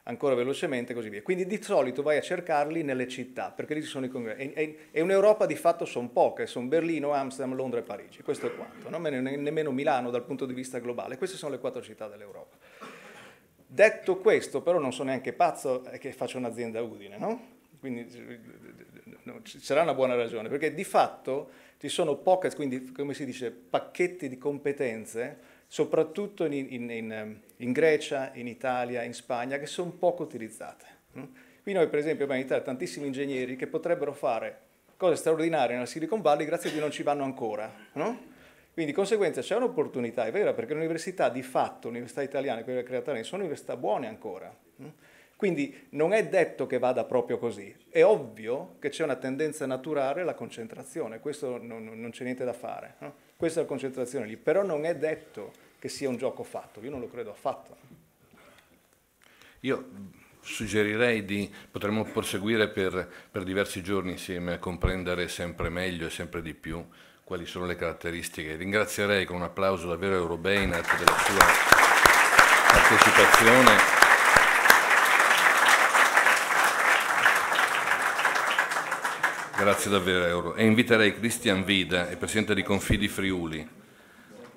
ancora velocemente e così via. Quindi di solito vai a cercarli nelle città, perché lì ci sono i congressi. E in Europa di fatto sono poche, sono Berlino, Amsterdam, Londra e Parigi, questo è quanto, non nemmeno Milano dal punto di vista globale, queste sono le 4 città dell'Europa. Detto questo, però non sono neanche pazzo che faccio un'azienda a Udine, no? Quindi ci sarà una buona ragione, perché di fatto ci sono pockets, quindi come si dice, pacchetti di competenze, soprattutto in Grecia, in Italia, in Spagna, che sono poco utilizzate. Qui noi per esempio abbiamo in Italia tantissimi ingegneri che potrebbero fare cose straordinarie nella Silicon Valley, grazie a cui non ci vanno ancora. No? Quindi di conseguenza c'è un'opportunità, è vera, perché le università di fatto, le università italiane, quelle create sono università buone ancora. Quindi non è detto che vada proprio così, è ovvio che c'è una tendenza naturale alla concentrazione, questo non c'è niente da fare, no? Questa è la concentrazione lì, però non è detto che sia un gioco fatto, io non lo credo affatto. Io suggerirei potremmo proseguire per diversi giorni insieme a comprendere sempre meglio e sempre di più quali sono le caratteristiche. Ringrazierei con un applauso davvero Eurobainat della sua partecipazione. Grazie davvero Euro. E inviterei Cristian Vida, il presidente di Confidi Friuli,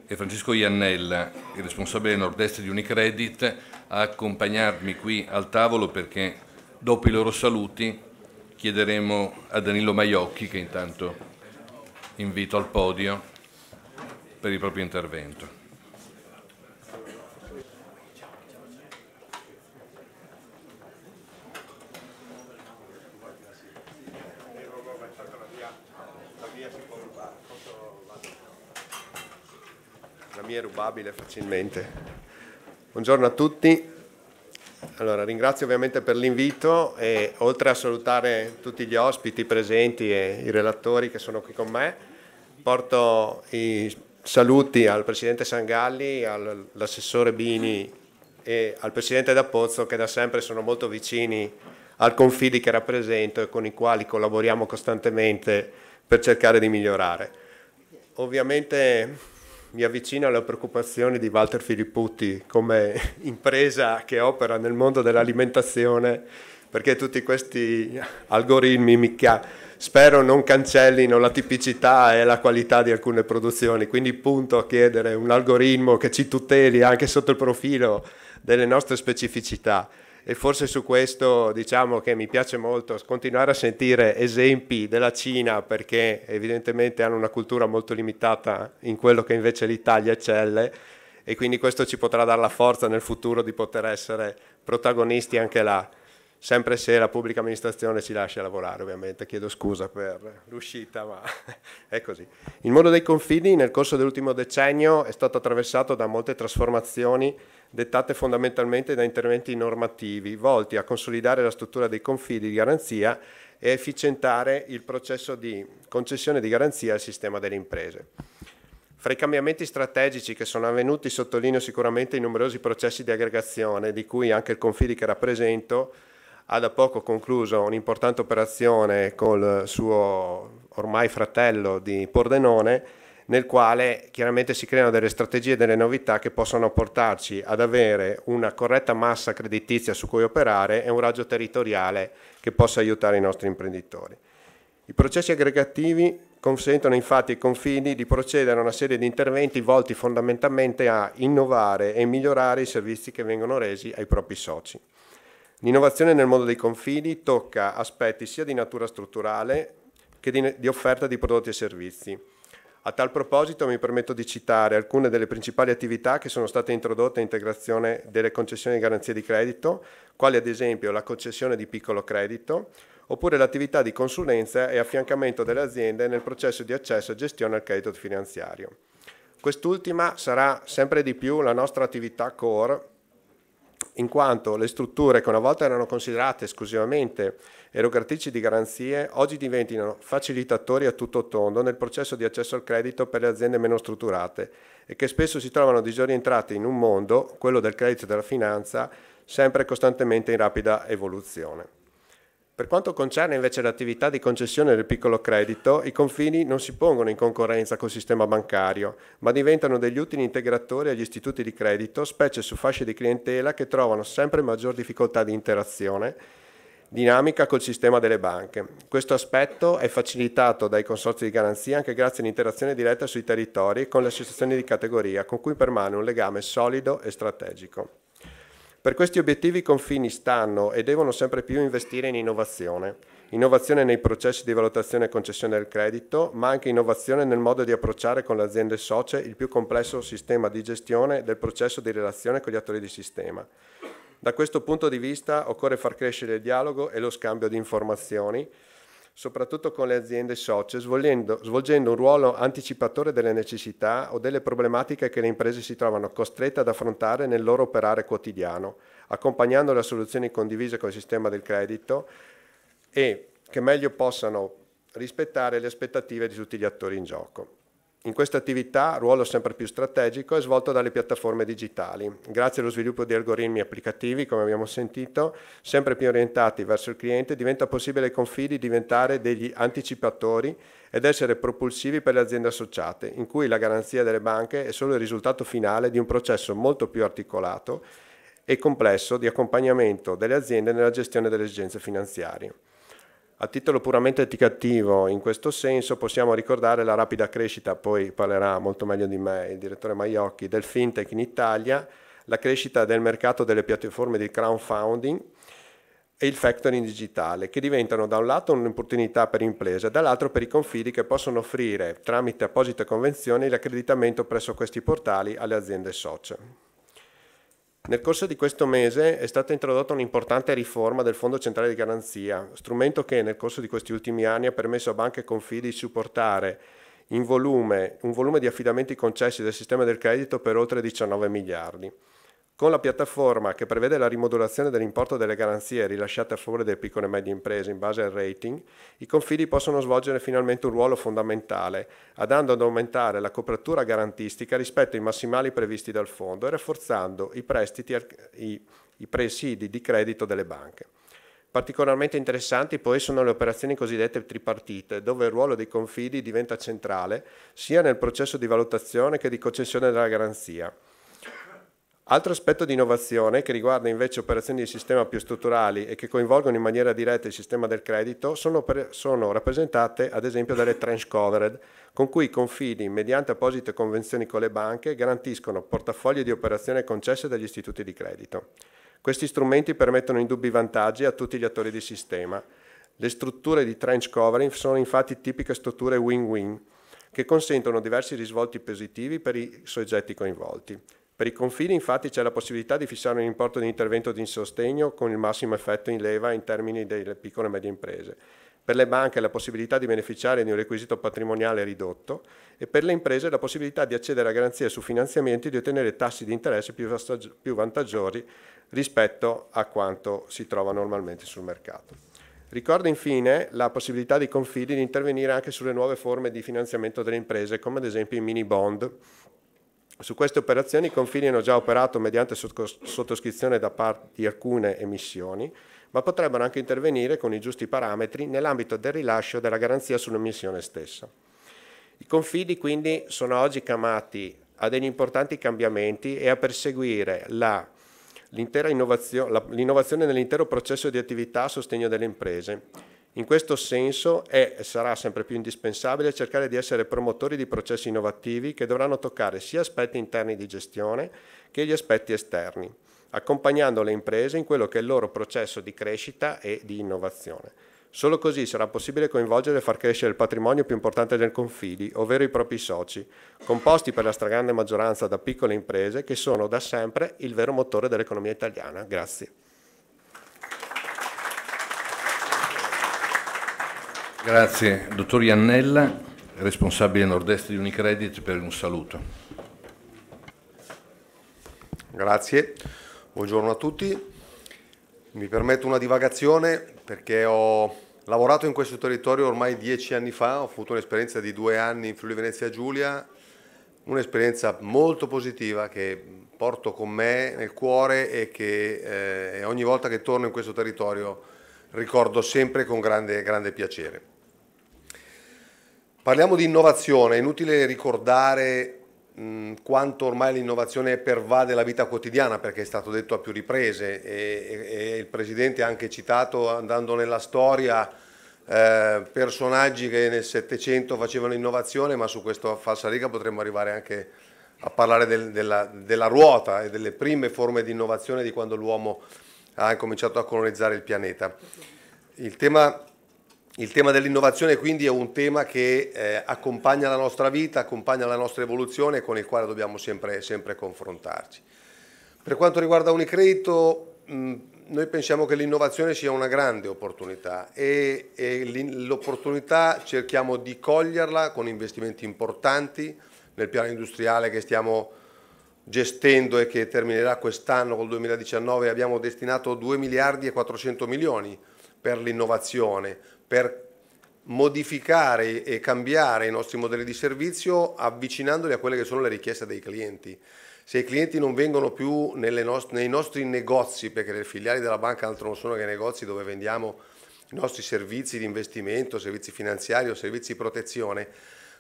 e Francesco Iannella, il responsabile nord-est di Unicredit, a accompagnarmi qui al tavolo perché dopo i loro saluti chiederemo a Danilo Maiocchi, che intanto invito al podio per il proprio intervento. La mia è rubabile facilmente. Buongiorno a tutti. Allora, ringrazio ovviamente per l'invito e oltre a salutare tutti gli ospiti presenti e i relatori che sono qui con me, porto i saluti al Presidente Sangalli, all'assessore Bini e al Presidente D'Apozzo, che da sempre sono molto vicini al Confidi che rappresento e con i quali collaboriamo costantemente per cercare di migliorare. Ovviamente mi avvicino alle preoccupazioni di Walter Filipputi come impresa che opera nel mondo dell'alimentazione, perché tutti questi algoritmi spero non cancellino la tipicità e la qualità di alcune produzioni, quindi punto a chiedere un algoritmo che ci tuteli anche sotto il profilo delle nostre specificità. e forse su questo diciamo che mi piace molto continuare a sentire esempi della Cina, perché evidentemente hanno una cultura molto limitata in quello che invece l'Italia eccelle, e quindi questo ci potrà dare la forza nel futuro di poter essere protagonisti anche là, sempre se la pubblica amministrazione ci lascia lavorare, ovviamente. Chiedo scusa per l'uscita, ma è così. Il mondo dei confidi nel corso dell'ultimo decennio è stato attraversato da molte trasformazioni dettate fondamentalmente da interventi normativi volti a consolidare la struttura dei confidi di garanzia e efficientare il processo di concessione di garanzia al sistema delle imprese. Fra i cambiamenti strategici che sono avvenuti sottolineo sicuramente i numerosi processi di aggregazione, di cui anche il Confidi che rappresento ha da poco concluso un'importante operazione col suo ormai fratello di Pordenone, nel quale chiaramente si creano delle strategie e delle novità che possono portarci ad avere una corretta massa creditizia su cui operare e un raggio territoriale che possa aiutare i nostri imprenditori. I processi aggregativi consentono infatti ai confidi di procedere a una serie di interventi volti fondamentalmente a innovare e migliorare i servizi che vengono resi ai propri soci. L'innovazione nel mondo dei confidi tocca aspetti sia di natura strutturale che di offerta di prodotti e servizi. A tal proposito mi permetto di citare alcune delle principali attività che sono state introdotte a integrazione delle concessioni di garanzia di credito, quali ad esempio la concessione di piccolo credito, oppure l'attività di consulenza e affiancamento delle aziende nel processo di accesso e gestione al credito finanziario. Quest'ultima sarà sempre di più la nostra attività core, in quanto le strutture che una volta erano considerate esclusivamente erogatrici di garanzie, oggi diventano facilitatori a tutto tondo nel processo di accesso al credito per le aziende meno strutturate e che spesso si trovano disorientate in un mondo, quello del credito e della finanza, sempre costantemente in rapida evoluzione. Per quanto concerne invece l'attività di concessione del piccolo credito, i confidi non si pongono in concorrenza col sistema bancario, ma diventano degli utili integratori agli istituti di credito, specie su fasce di clientela che trovano sempre maggior difficoltà di interazione dinamica col sistema delle banche. Questo aspetto è facilitato dai consorzi di garanzia anche grazie all'interazione diretta sui territori con le associazioni di categoria, con cui permane un legame solido e strategico. Per questi obiettivi i confidi stanno e devono sempre più investire in innovazione nei processi di valutazione e concessione del credito, ma anche innovazione nel modo di approcciare con le aziende socie il più complesso sistema di gestione del processo di relazione con gli attori di sistema. Da questo punto di vista occorre far crescere il dialogo e lo scambio di informazioni, soprattutto con le aziende socie, svolgendo un ruolo anticipatore delle necessità o delle problematiche che le imprese si trovano costrette ad affrontare nel loro operare quotidiano, accompagnando le soluzioni condivise con il sistema del credito e che meglio possano rispettare le aspettative di tutti gli attori in gioco. In questa attività, ruolo sempre più strategico è svolto dalle piattaforme digitali. Grazie allo sviluppo di algoritmi applicativi, come abbiamo sentito, sempre più orientati verso il cliente, diventa possibile ai confidi diventare degli anticipatori ed essere propulsivi per le aziende associate, in cui la garanzia delle banche è solo il risultato finale di un processo molto più articolato e complesso di accompagnamento delle aziende nella gestione delle esigenze finanziarie. A titolo puramente indicativo, in questo senso, possiamo ricordare la rapida crescita, poi parlerà molto meglio di me il direttore Maiocchi, del fintech in Italia, la crescita del mercato delle piattaforme di crowdfunding e il factoring digitale, che diventano da un lato un'opportunità per imprese e dall'altro per i confidi che possono offrire, tramite apposite convenzioni, l'accreditamento presso questi portali alle aziende socie. Nel corso di questo mese è stata introdotta un'importante riforma del Fondo Centrale di Garanzia, strumento che nel corso di questi ultimi anni ha permesso a banche e confidi di supportare un volume di affidamenti concessi del sistema del credito per oltre 19 miliardi. Con la piattaforma che prevede la rimodulazione dell'importo delle garanzie rilasciate a favore delle piccole e medie imprese in base al rating, i confidi possono svolgere finalmente un ruolo fondamentale, andando ad aumentare la copertura garantistica rispetto ai massimali previsti dal fondo e rafforzando i presidi di credito delle banche. Particolarmente interessanti poi sono le operazioni cosiddette tripartite, dove il ruolo dei confidi diventa centrale sia nel processo di valutazione che di concessione della garanzia. Altro aspetto di innovazione che riguarda invece operazioni di sistema più strutturali e che coinvolgono in maniera diretta il sistema del credito sono rappresentate ad esempio dalle tranche covered, con cui i confidi, mediante apposite convenzioni con le banche, garantiscono portafogli di operazioni concesse dagli istituti di credito. Questi strumenti permettono indubbi vantaggi a tutti gli attori di sistema. Le strutture di trench covering sono infatti tipiche strutture win-win, che consentono diversi risvolti positivi per i soggetti coinvolti. Per i confidi infatti c'è la possibilità di fissare un importo di intervento di sostegno con il massimo effetto in leva in termini delle piccole e medie imprese. Per le banche la possibilità di beneficiare di un requisito patrimoniale ridotto e per le imprese la possibilità di accedere a garanzie su finanziamenti e di ottenere tassi di interesse più vantaggiosi rispetto a quanto si trova normalmente sul mercato. Ricordo infine la possibilità di confidi di intervenire anche sulle nuove forme di finanziamento delle imprese, come ad esempio i mini bond. Su queste operazioni i confidi hanno già operato mediante sottoscrizione da parte di alcune emissioni, ma potrebbero anche intervenire con i giusti parametri nell'ambito del rilascio della garanzia sull'emissione stessa. I confidi quindi sono oggi chiamati a degli importanti cambiamenti e a perseguire l'innovazione nell'intero processo di attività a sostegno delle imprese. In questo senso è e sarà sempre più indispensabile cercare di essere promotori di processi innovativi che dovranno toccare sia aspetti interni di gestione che gli aspetti esterni, accompagnando le imprese in quello che è il loro processo di crescita e di innovazione. Solo così sarà possibile coinvolgere e far crescere il patrimonio più importante del Confidi, ovvero i propri soci, composti per la stragrande maggioranza da piccole imprese che sono da sempre il vero motore dell'economia italiana. Grazie. Grazie. Dottor Iannella, responsabile nord-est di Unicredit, per un saluto. Grazie, buongiorno a tutti. Mi permetto una divagazione perché ho lavorato in questo territorio ormai 10 anni fa, ho avuto un'esperienza di 2 anni in Friuli Venezia Giulia, un'esperienza molto positiva che porto con me nel cuore e che ogni volta che torno in questo territorio ricordo sempre con grande piacere. Parliamo di innovazione, è inutile ricordare quanto ormai l'innovazione pervade la vita quotidiana, perché è stato detto a più riprese e il Presidente ha anche citato, andando nella storia, personaggi che nel Settecento facevano innovazione, ma su questa falsariga potremmo arrivare anche a parlare della ruota e delle prime forme di innovazione di quando l'uomo ha incominciato a colonizzare il pianeta. Il tema dell'innovazione quindi è un tema che accompagna la nostra vita, accompagna la nostra evoluzione e con il quale dobbiamo sempre confrontarci. Per quanto riguarda Unicredito, noi pensiamo che l'innovazione sia una grande opportunità e l'opportunità cerchiamo di coglierla con investimenti importanti nel piano industriale che stiamo gestendo e che terminerà quest'anno col 2019. Abbiamo destinato 2 miliardi e 400 milioni per l'innovazione, per modificare e cambiare i nostri modelli di servizio avvicinandoli a quelle che sono le richieste dei clienti. Se i clienti non vengono più nei nostri negozi, perché le filiali della banca altro non sono che negozi dove vendiamo i nostri servizi di investimento, servizi finanziari o servizi di protezione,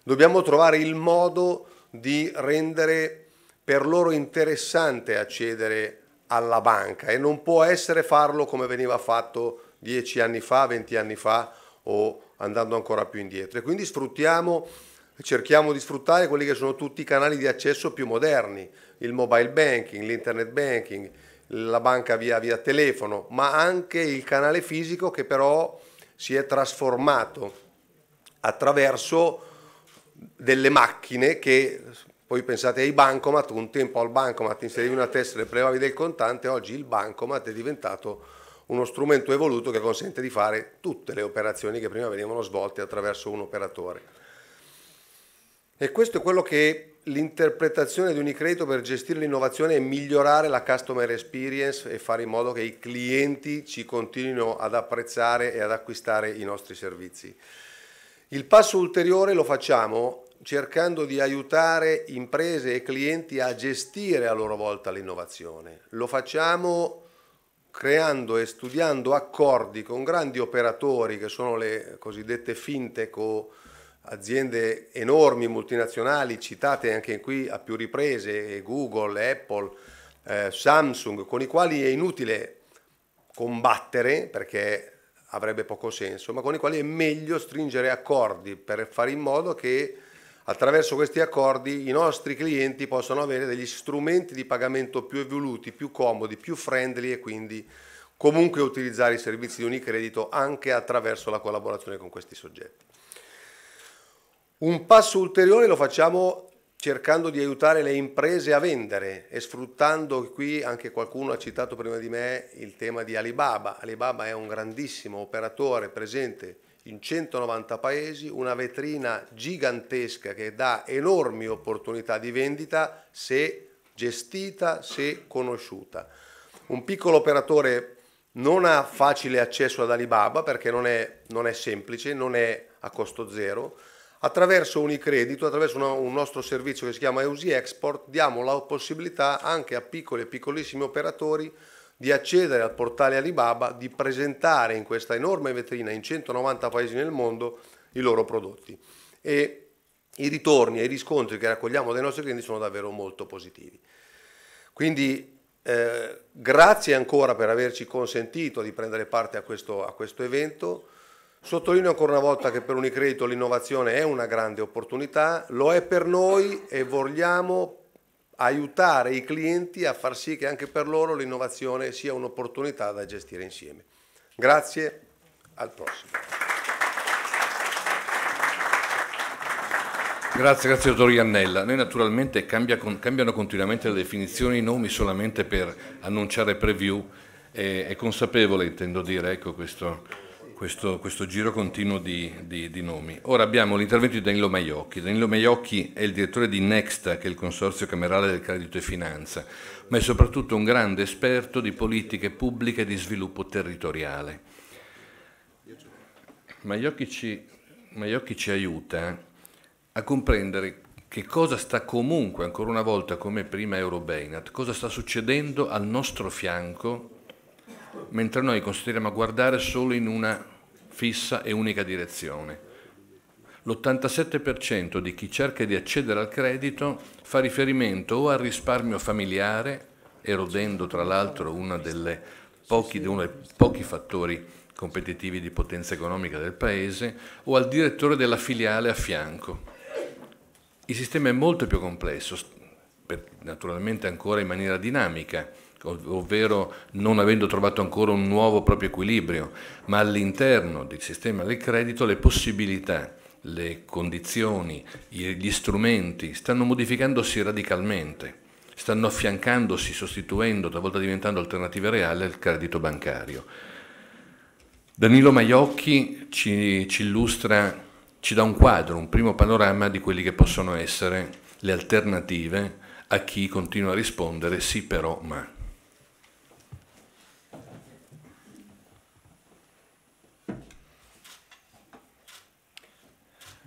dobbiamo trovare il modo di rendere per loro interessante accedere alla banca e non può essere farlo come veniva fatto 10 anni fa, 20 anni fa o andando ancora più indietro. E quindi cerchiamo di sfruttare quelli che sono tutti i canali di accesso più moderni, il mobile banking, l'internet banking, la banca via telefono, ma anche il canale fisico che però si è trasformato attraverso delle macchine che, poi pensate ai bancomat, un tempo al bancomat inserivi una tessera e prelevavi del contante, oggi il bancomat è diventato uno strumento evoluto che consente di fare tutte le operazioni che prima venivano svolte attraverso un operatore. E questo è quello che l'interpretazione di Unicredito per gestire l'innovazione è migliorare la customer experience e fare in modo che i clienti ci continuino ad apprezzare e ad acquistare i nostri servizi. Il passo ulteriore lo facciamo cercando di aiutare imprese e clienti a gestire a loro volta l'innovazione. Lo facciamo creando e studiando accordi con grandi operatori che sono le cosiddette fintech o aziende enormi, multinazionali, citate anche qui a più riprese, Google, Apple, Samsung, con i quali è inutile combattere perché avrebbe poco senso, ma con i quali è meglio stringere accordi per fare in modo che Attraverso questi accordi i nostri clienti possono avere degli strumenti di pagamento più evoluti, più comodi, più friendly e quindi comunque utilizzare i servizi di Unicredito anche attraverso la collaborazione con questi soggetti. Un passo ulteriore lo facciamo cercando di aiutare le imprese a vendere e sfruttando qui, anche qualcuno ha citato prima di me, il tema di Alibaba. Alibaba è un grandissimo operatore presente in 190 paesi, una vetrina gigantesca che dà enormi opportunità di vendita se gestita, se conosciuta. Un piccolo operatore non ha facile accesso ad Alibaba perché non è semplice, non è a costo zero. Attraverso Unicredito, attraverso un nostro servizio che si chiama EUSI Export, diamo la possibilità anche a piccoli e piccolissimi operatori di accedere al portale Alibaba, di presentare in questa enorme vetrina in 190 paesi nel mondo i loro prodotti. E i ritorni e i riscontri che raccogliamo dai nostri clienti sono davvero molto positivi. Quindi grazie ancora per averci consentito di prendere parte a questo evento. Sottolineo ancora una volta che per Unicredito l'innovazione è una grande opportunità, lo è per noi e vogliamo aiutare i clienti a far sì che anche per loro l'innovazione sia un'opportunità da gestire insieme. Grazie, al prossimo. Grazie dottor Iannella. Noi naturalmente cambiano continuamente le definizioni, i nomi solamente per annunciare preview, è consapevole, intendo dire, ecco questo giro continuo di nomi. Ora abbiamo l'intervento di Danilo Maiocchi. Danilo Maiocchi è il direttore di Nexta, che è il Consorzio Camerale del Credito e Finanza, ma è soprattutto un grande esperto di politiche pubbliche e di sviluppo territoriale. Maiocchi ci aiuta a comprendere che cosa sta comunque, ancora una volta come prima Eurobainat, cosa sta succedendo al nostro fianco mentre noi consideriamo a guardare solo in una fissa e unica direzione. L'87% di chi cerca di accedere al credito fa riferimento o al risparmio familiare, erodendo tra l'altro uno dei pochi fattori competitivi di potenza economica del Paese, o al direttore della filiale a fianco. Il sistema è molto più complesso, naturalmente ancora in maniera dinamica, ovvero non avendo trovato ancora un nuovo proprio equilibrio, ma all'interno del sistema del credito le possibilità, le condizioni, gli strumenti stanno modificandosi radicalmente, stanno affiancandosi, sostituendo, talvolta diventando alternative reali al credito bancario. Danilo Maiocchi ci illustra, ci dà un quadro, un primo panorama di quelli che possono essere le alternative a chi continua a rispondere sì però ma.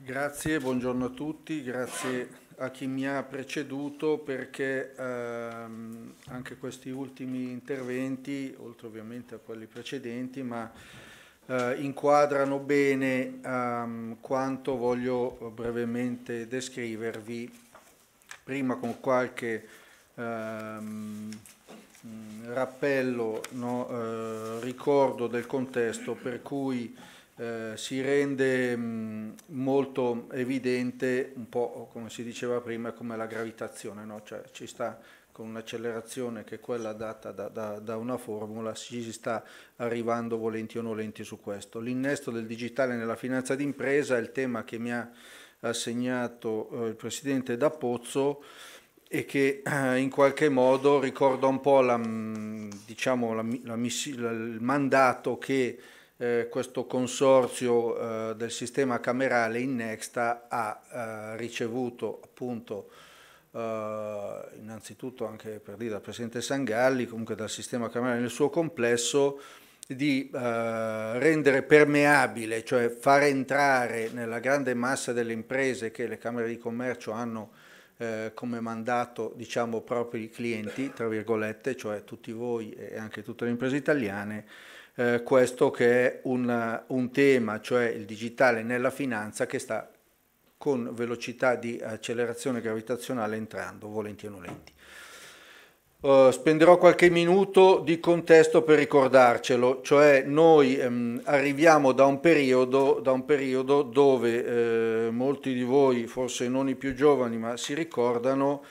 Grazie, buongiorno a tutti, grazie a chi mi ha preceduto perché anche questi ultimi interventi, oltre ovviamente a quelli precedenti, ma inquadrano bene quanto voglio brevemente descrivervi, prima con qualche rappello, ricordo del contesto per cui si rende molto evidente, un po' come si diceva prima, come la gravitazione, no? Cioè ci sta con un'accelerazione che è quella data da una formula, si sta arrivando volenti o nolenti su questo. L'innesto del digitale nella finanza d'impresa è il tema che mi ha assegnato il Presidente D'Apozzo e che in qualche modo ricorda un po' il mandato che questo consorzio del sistema camerale in Nexta ha ricevuto appunto innanzitutto anche per dire dal Presidente Sangalli, comunque dal sistema camerale nel suo complesso, di rendere permeabile, cioè far entrare nella grande massa delle imprese che le Camere di Commercio hanno come mandato, diciamo, propri clienti, tra virgolette, cioè tutti voi e anche tutte le imprese italiane, questo che è un tema, cioè il digitale nella finanza, che sta con velocità di accelerazione gravitazionale entrando, volenti o nolenti. Spenderò qualche minuto di contesto per ricordarcelo, cioè noi arriviamo da un periodo dove molti di voi, forse non i più giovani, ma si ricordano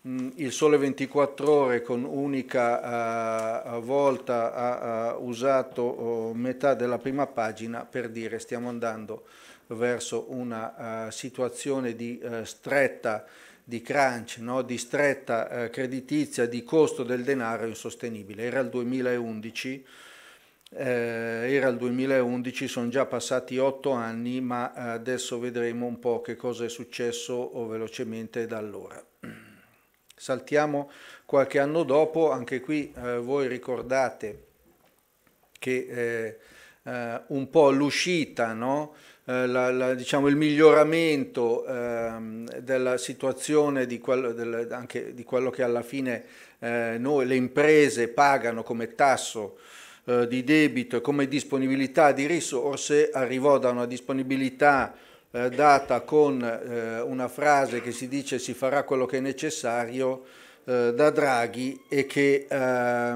il Sole 24 Ore con unica volta ha usato metà della prima pagina per dire stiamo andando verso una situazione di stretta, di crunch, no? Di stretta creditizia, di costo del denaro insostenibile. Era il 2011, sono già passati 8 anni, ma adesso vedremo un po' che cosa è successo velocemente da allora. Saltiamo qualche anno dopo, anche qui voi ricordate che un po' l'uscita, no? Diciamo il miglioramento della situazione anche di quello che alla fine noi, le imprese pagano come tasso di debito e come disponibilità di risorse, arrivò da una disponibilità data con una frase che si dice si farà quello che è necessario da Draghi e che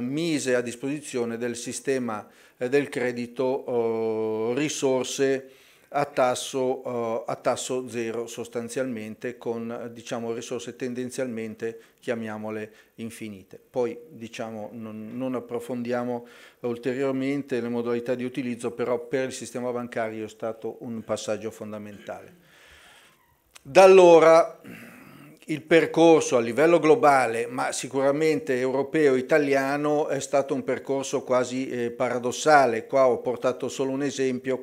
mise a disposizione del sistema del credito risorse a tasso zero sostanzialmente, con diciamo risorse tendenzialmente, chiamiamole, infinite. Poi diciamo non approfondiamo ulteriormente le modalità di utilizzo, però per il sistema bancario è stato un passaggio fondamentale. Da allora il percorso a livello globale, ma sicuramente europeo e italiano, è stato un percorso quasi paradossale. Qua ho portato solo un esempio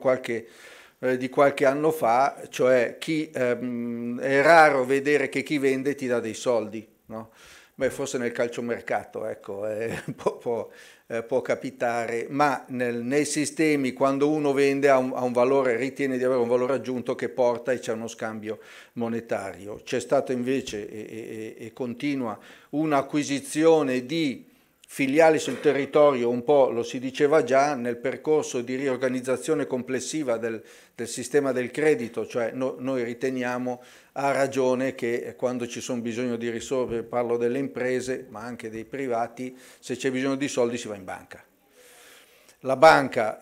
di qualche anno fa, cioè è raro vedere che chi vende ti dà dei soldi, no? Beh, forse nel calciomercato, ecco, può capitare, ma nei sistemi quando uno vende ha un valore, ritiene di avere un valore aggiunto che porta e c'è uno scambio monetario. C'è stata invece e continua un'acquisizione di filiali sul territorio, un po' lo si diceva già, nel percorso di riorganizzazione complessiva del sistema del credito, cioè noi riteniamo a ragione che quando ci sono bisogno di risorse, parlo delle imprese ma anche dei privati, se c'è bisogno di soldi si va in banca. La banca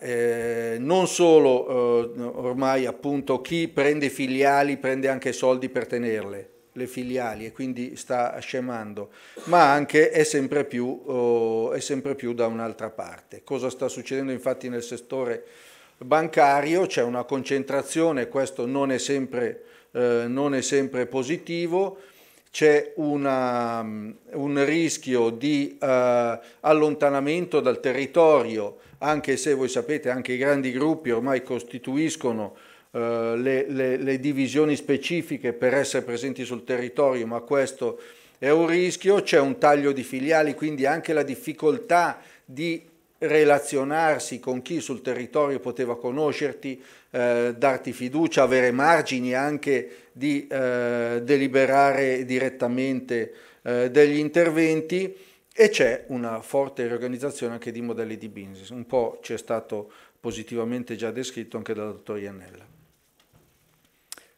non solo ormai appunto chi prende filiali prende anche soldi per tenerle, le filiali, e quindi sta scemando, ma anche è sempre più da un'altra parte. Cosa sta succedendo infatti nel settore bancario? C'è una concentrazione, questo non è sempre positivo, c'è un rischio di allontanamento dal territorio, anche se voi sapete anche i grandi gruppi ormai costituiscono le divisioni specifiche per essere presenti sul territorio, ma questo è un rischio. C'è un taglio di filiali, quindi anche la difficoltà di relazionarsi con chi sul territorio poteva conoscerti, darti fiducia, avere margini anche di deliberare direttamente degli interventi, e c'è una forte riorganizzazione anche di modelli di business. Un po' ci è stato positivamente già descritto anche dal dottor Iannella.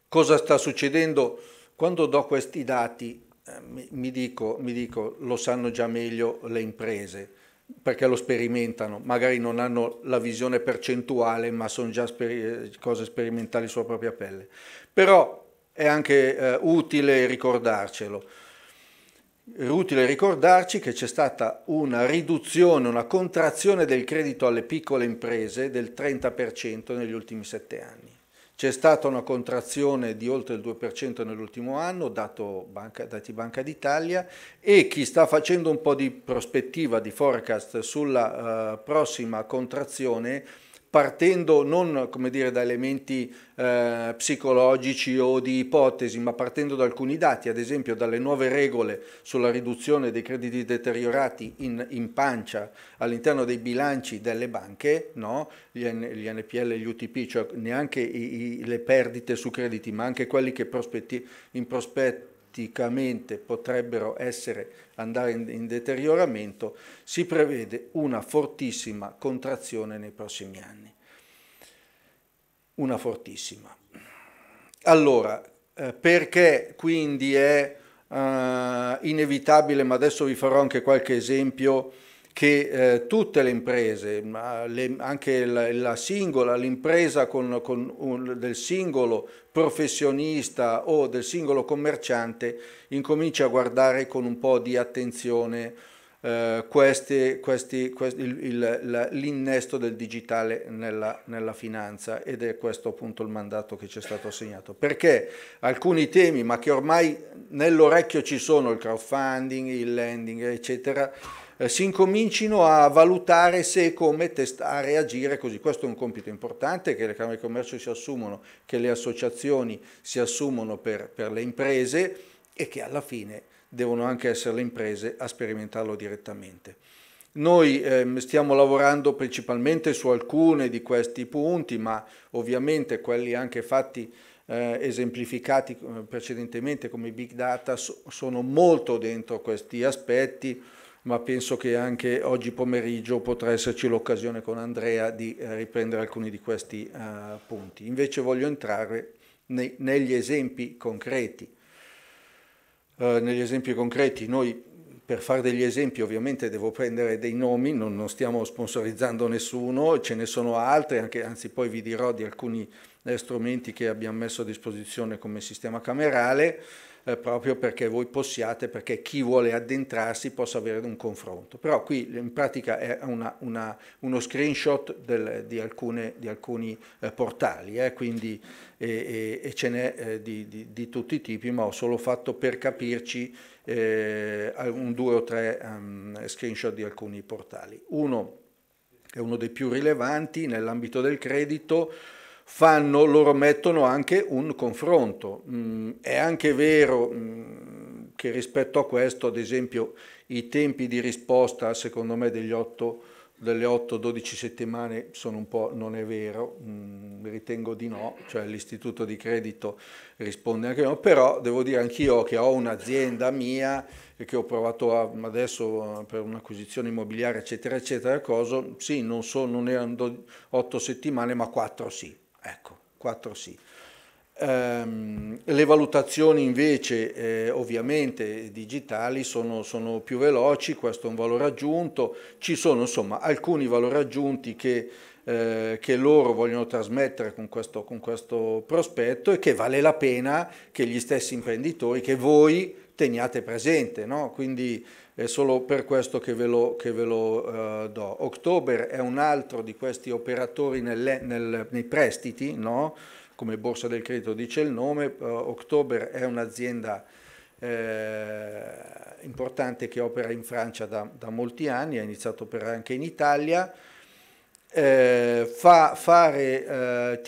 Cosa sta succedendo? Quando do questi dati mi dico lo sanno già meglio le imprese, perché lo sperimentano, magari non hanno la visione percentuale, ma sono già cose sperimentali sulla propria pelle. Però è anche utile ricordarcelo. È utile ricordarci che c'è stata una riduzione, una contrazione del credito alle piccole imprese del 30% negli ultimi 7 anni. C'è stata una contrazione di oltre il 2% nell'ultimo anno, dati Banca d'Italia, e chi sta facendo un po' di prospettiva, di forecast sulla prossima contrazione, partendo non come dire, da elementi psicologici o di ipotesi, ma partendo da alcuni dati, ad esempio dalle nuove regole sulla riduzione dei crediti deteriorati in pancia all'interno dei bilanci delle banche, no? Gli NPL e gli UTP, cioè neanche le perdite su crediti, ma anche quelli che prospetticamente potrebbero andare in deterioramento, si prevede una fortissima contrazione nei prossimi anni. Una fortissima. Allora, perché quindi è inevitabile, ma adesso vi farò anche qualche esempio, che tutte le imprese, anche l'impresa del singolo professionista o del singolo commerciante, incomincia a guardare con un po' di attenzione l'innesto del digitale nella finanza, ed è questo appunto il mandato che ci è stato assegnato, perché alcuni temi, ma che ormai nell'orecchio ci sono, il crowdfunding, il lending eccetera, si incomincino a valutare se e come testare e agire così. Questo è un compito importante che le Camere di Commercio si assumono, che le associazioni si assumono per le imprese, e che alla fine devono anche essere le imprese a sperimentarlo direttamente. Noi stiamo lavorando principalmente su alcuni di questi punti, ma ovviamente quelli anche fatti esemplificati precedentemente come big data sono molto dentro questi aspetti, ma penso che anche oggi pomeriggio potrà esserci l'occasione con Andrea di riprendere alcuni di questi punti. Invece voglio entrare negli esempi concreti. Noi per fare degli esempi ovviamente devo prendere dei nomi, non stiamo sponsorizzando nessuno, ce ne sono altri, anzi poi vi dirò di alcuni strumenti che abbiamo messo a disposizione come sistema camerale, proprio perché voi possiate, perché chi vuole addentrarsi possa avere un confronto. Però qui in pratica è uno screenshot di alcuni portali, quindi, e ce n'è di tutti i tipi, ma ho solo fatto per capirci 2 o 3 screenshot di alcuni portali. Uno è uno dei più rilevanti nell'ambito del credito. Loro mettono anche un confronto. È anche vero che rispetto a questo, ad esempio, i tempi di risposta, secondo me, delle 8-12 settimane sono un po', non è vero, ritengo di no, cioè l'istituto di credito risponde anche no, però devo dire anch'io che ho un'azienda mia e che ho provato adesso per un'acquisizione immobiliare, eccetera, eccetera, sì, non erano 8 settimane, ma 4 sì. Ecco, 4 sì. Le valutazioni invece ovviamente digitali sono più veloci, questo è un valore aggiunto. Ci sono insomma alcuni valori aggiunti che loro vogliono trasmettere con questo prospetto, e che vale la pena che gli stessi imprenditori, che voi teniate presente, no? Quindi è solo per questo che ve lo do. October è un altro di questi operatori nei prestiti, no? Come Borsa del Credito dice il nome. October è un'azienda importante che opera in Francia da molti anni, ha iniziato a operare anche in Italia. Ti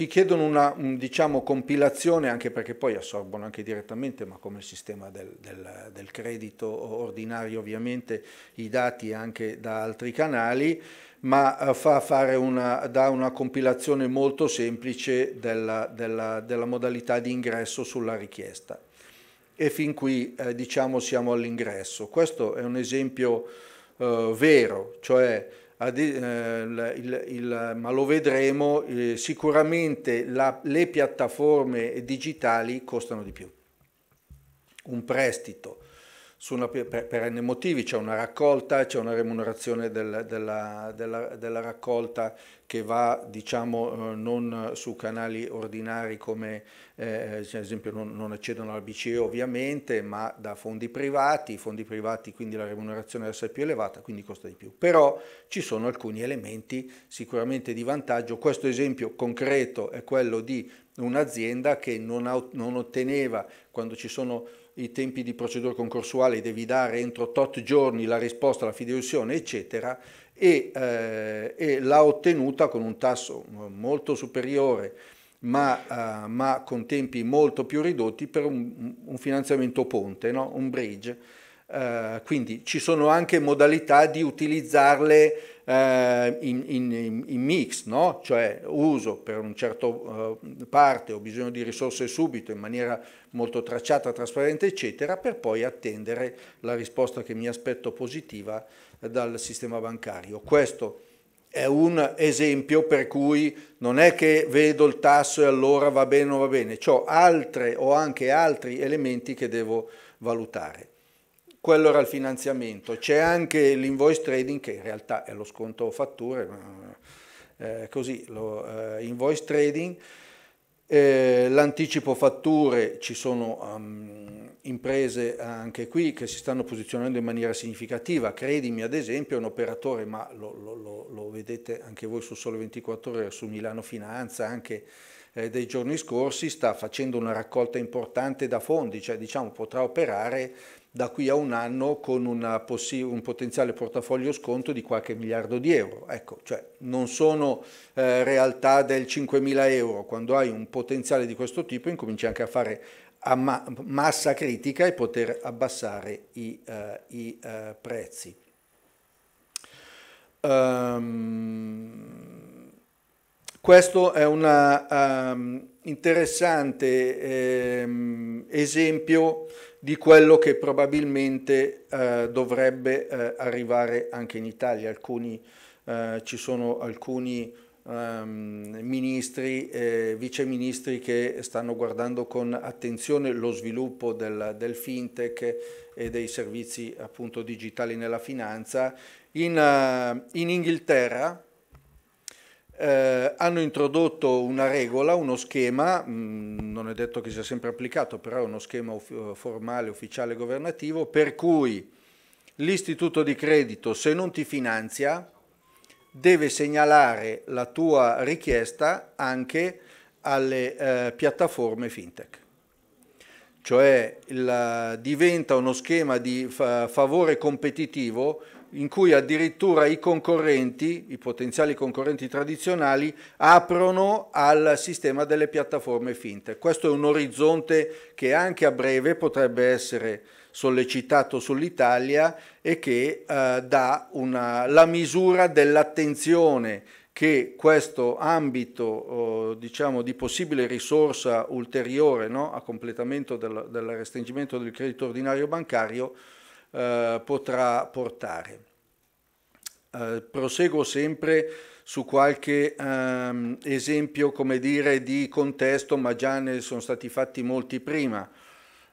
chiedono una diciamo, compilazione, anche perché poi assorbono anche direttamente, ma come sistema del credito ordinario ovviamente, i dati anche da altri canali, ma dà una compilazione molto semplice della modalità di ingresso sulla richiesta. E fin qui diciamo siamo all'ingresso. Questo è un esempio vero, cioè ma lo vedremo, sicuramente le piattaforme digitali costano di più. Un prestito per n motivi, c'è una raccolta, c'è una remunerazione della raccolta che va, diciamo, non su canali ordinari come, ad esempio non accedono al BCE ovviamente, ma da fondi privati, quindi la remunerazione deve essere più elevata, quindi costa di più. Però ci sono alcuni elementi sicuramente di vantaggio. Questo esempio concreto è quello di un'azienda che non otteneva, quando ci sono i tempi di procedura concorsuale, devi dare entro tot giorni la risposta alla fideiussione, eccetera, e l'ha ottenuta con un tasso molto superiore, ma con tempi molto più ridotti, per un finanziamento ponte, no? Un bridge. Quindi ci sono anche modalità di utilizzarle in mix, no? Cioè uso per un certo parte, ho bisogno di risorse subito in maniera molto tracciata, trasparente, eccetera, per poi attendere la risposta che mi aspetto positiva dal sistema bancario. Questo è un esempio per cui non è che vedo il tasso e allora va bene o non va bene, ho anche altri elementi che devo valutare. Quello era il finanziamento. C'è anche l'invoice trading, che in realtà è lo sconto fatture, così, invoice trading. L'anticipo fatture, ci sono imprese anche qui che si stanno posizionando in maniera significativa. Credimi, ad esempio, è un operatore, ma lo vedete anche voi su Sole 24 Ore, su Milano Finanza, anche dei giorni scorsi, sta facendo una raccolta importante da fondi, cioè diciamo potrà operare da qui a un anno con un potenziale portafoglio sconto di qualche miliardo di euro. Ecco, cioè non sono realtà del 5.000 euro. Quando hai un potenziale di questo tipo incominci anche a fare massa critica e poter abbassare i prezzi. Questo è un interessante esempio di quello che probabilmente dovrebbe arrivare anche in Italia. Ci sono alcuni ministri, viceministri che stanno guardando con attenzione lo sviluppo del fintech e dei servizi appunto digitali nella finanza. In Inghilterra hanno introdotto una regola, uno schema, non è detto che sia sempre applicato, però è uno schema formale, ufficiale, governativo, per cui l'istituto di credito, se non ti finanzia, deve segnalare la tua richiesta anche alle piattaforme fintech. Cioè diventa uno schema di favore competitivo in cui addirittura i concorrenti, i potenziali concorrenti tradizionali, aprono al sistema delle piattaforme fintech. Questo è un orizzonte che anche a breve potrebbe essere sollecitato sull'Italia e che dà la misura dell'attenzione che questo ambito diciamo, di possibile risorsa ulteriore, no, a completamento del restringimento del credito ordinario bancario potrà portare. Proseguo sempre su qualche esempio, come dire, di contesto, ma già ne sono stati fatti molti prima.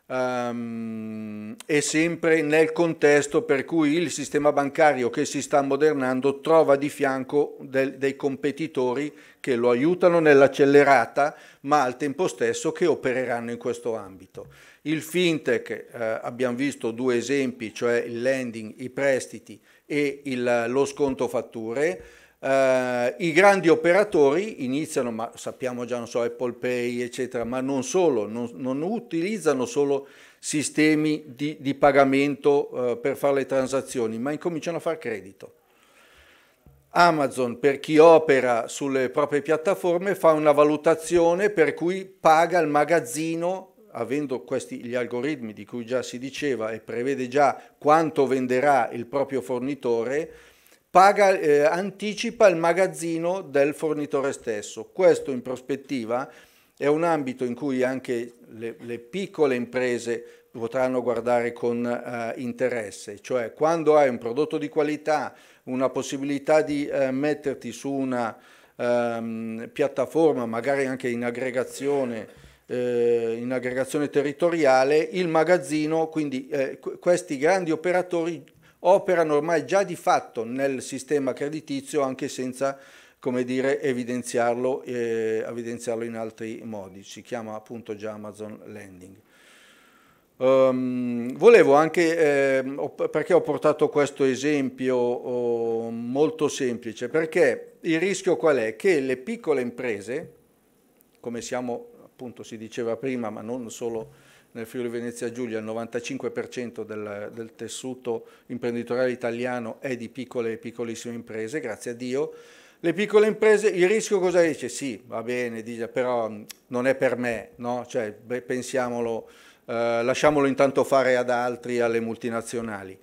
E sempre nel contesto per cui il sistema bancario che si sta ammodernando trova di fianco dei competitori che lo aiutano nell'accelerata, ma al tempo stesso che opereranno in questo ambito. Il fintech, abbiamo visto due esempi, cioè il lending, i prestiti e lo sconto fatture. I grandi operatori iniziano, ma sappiamo già, non so, Apple Pay, eccetera, ma non solo, non utilizzano solo sistemi di pagamento per fare le transazioni, ma incominciano a fare credito. Amazon, per chi opera sulle proprie piattaforme, fa una valutazione per cui paga il magazzino, avendo gli algoritmi di cui già si diceva, e prevede già quanto venderà il proprio fornitore, anticipa il magazzino del fornitore stesso. Questo in prospettiva è un ambito in cui anche le piccole imprese potranno guardare con interesse, cioè quando hai un prodotto di qualità, una possibilità di metterti su una piattaforma, magari anche in aggregazione territoriale, il magazzino, quindi questi grandi operatori operano ormai già di fatto nel sistema creditizio anche senza, come dire, evidenziarlo in altri modi. Si chiama appunto già Amazon Lending. Volevo anche, perché ho portato questo esempio molto semplice, perché il rischio qual è? Che le piccole imprese, come appunto si diceva prima, ma non solo nel Friuli Venezia Giulia, il 95% del tessuto imprenditoriale italiano è di piccole e piccolissime imprese, grazie a Dio. Le piccole imprese, il rischio cosa dice? Sì, va bene, però non è per me, no? Cioè, pensiamolo, lasciamolo intanto fare ad altri, alle multinazionali.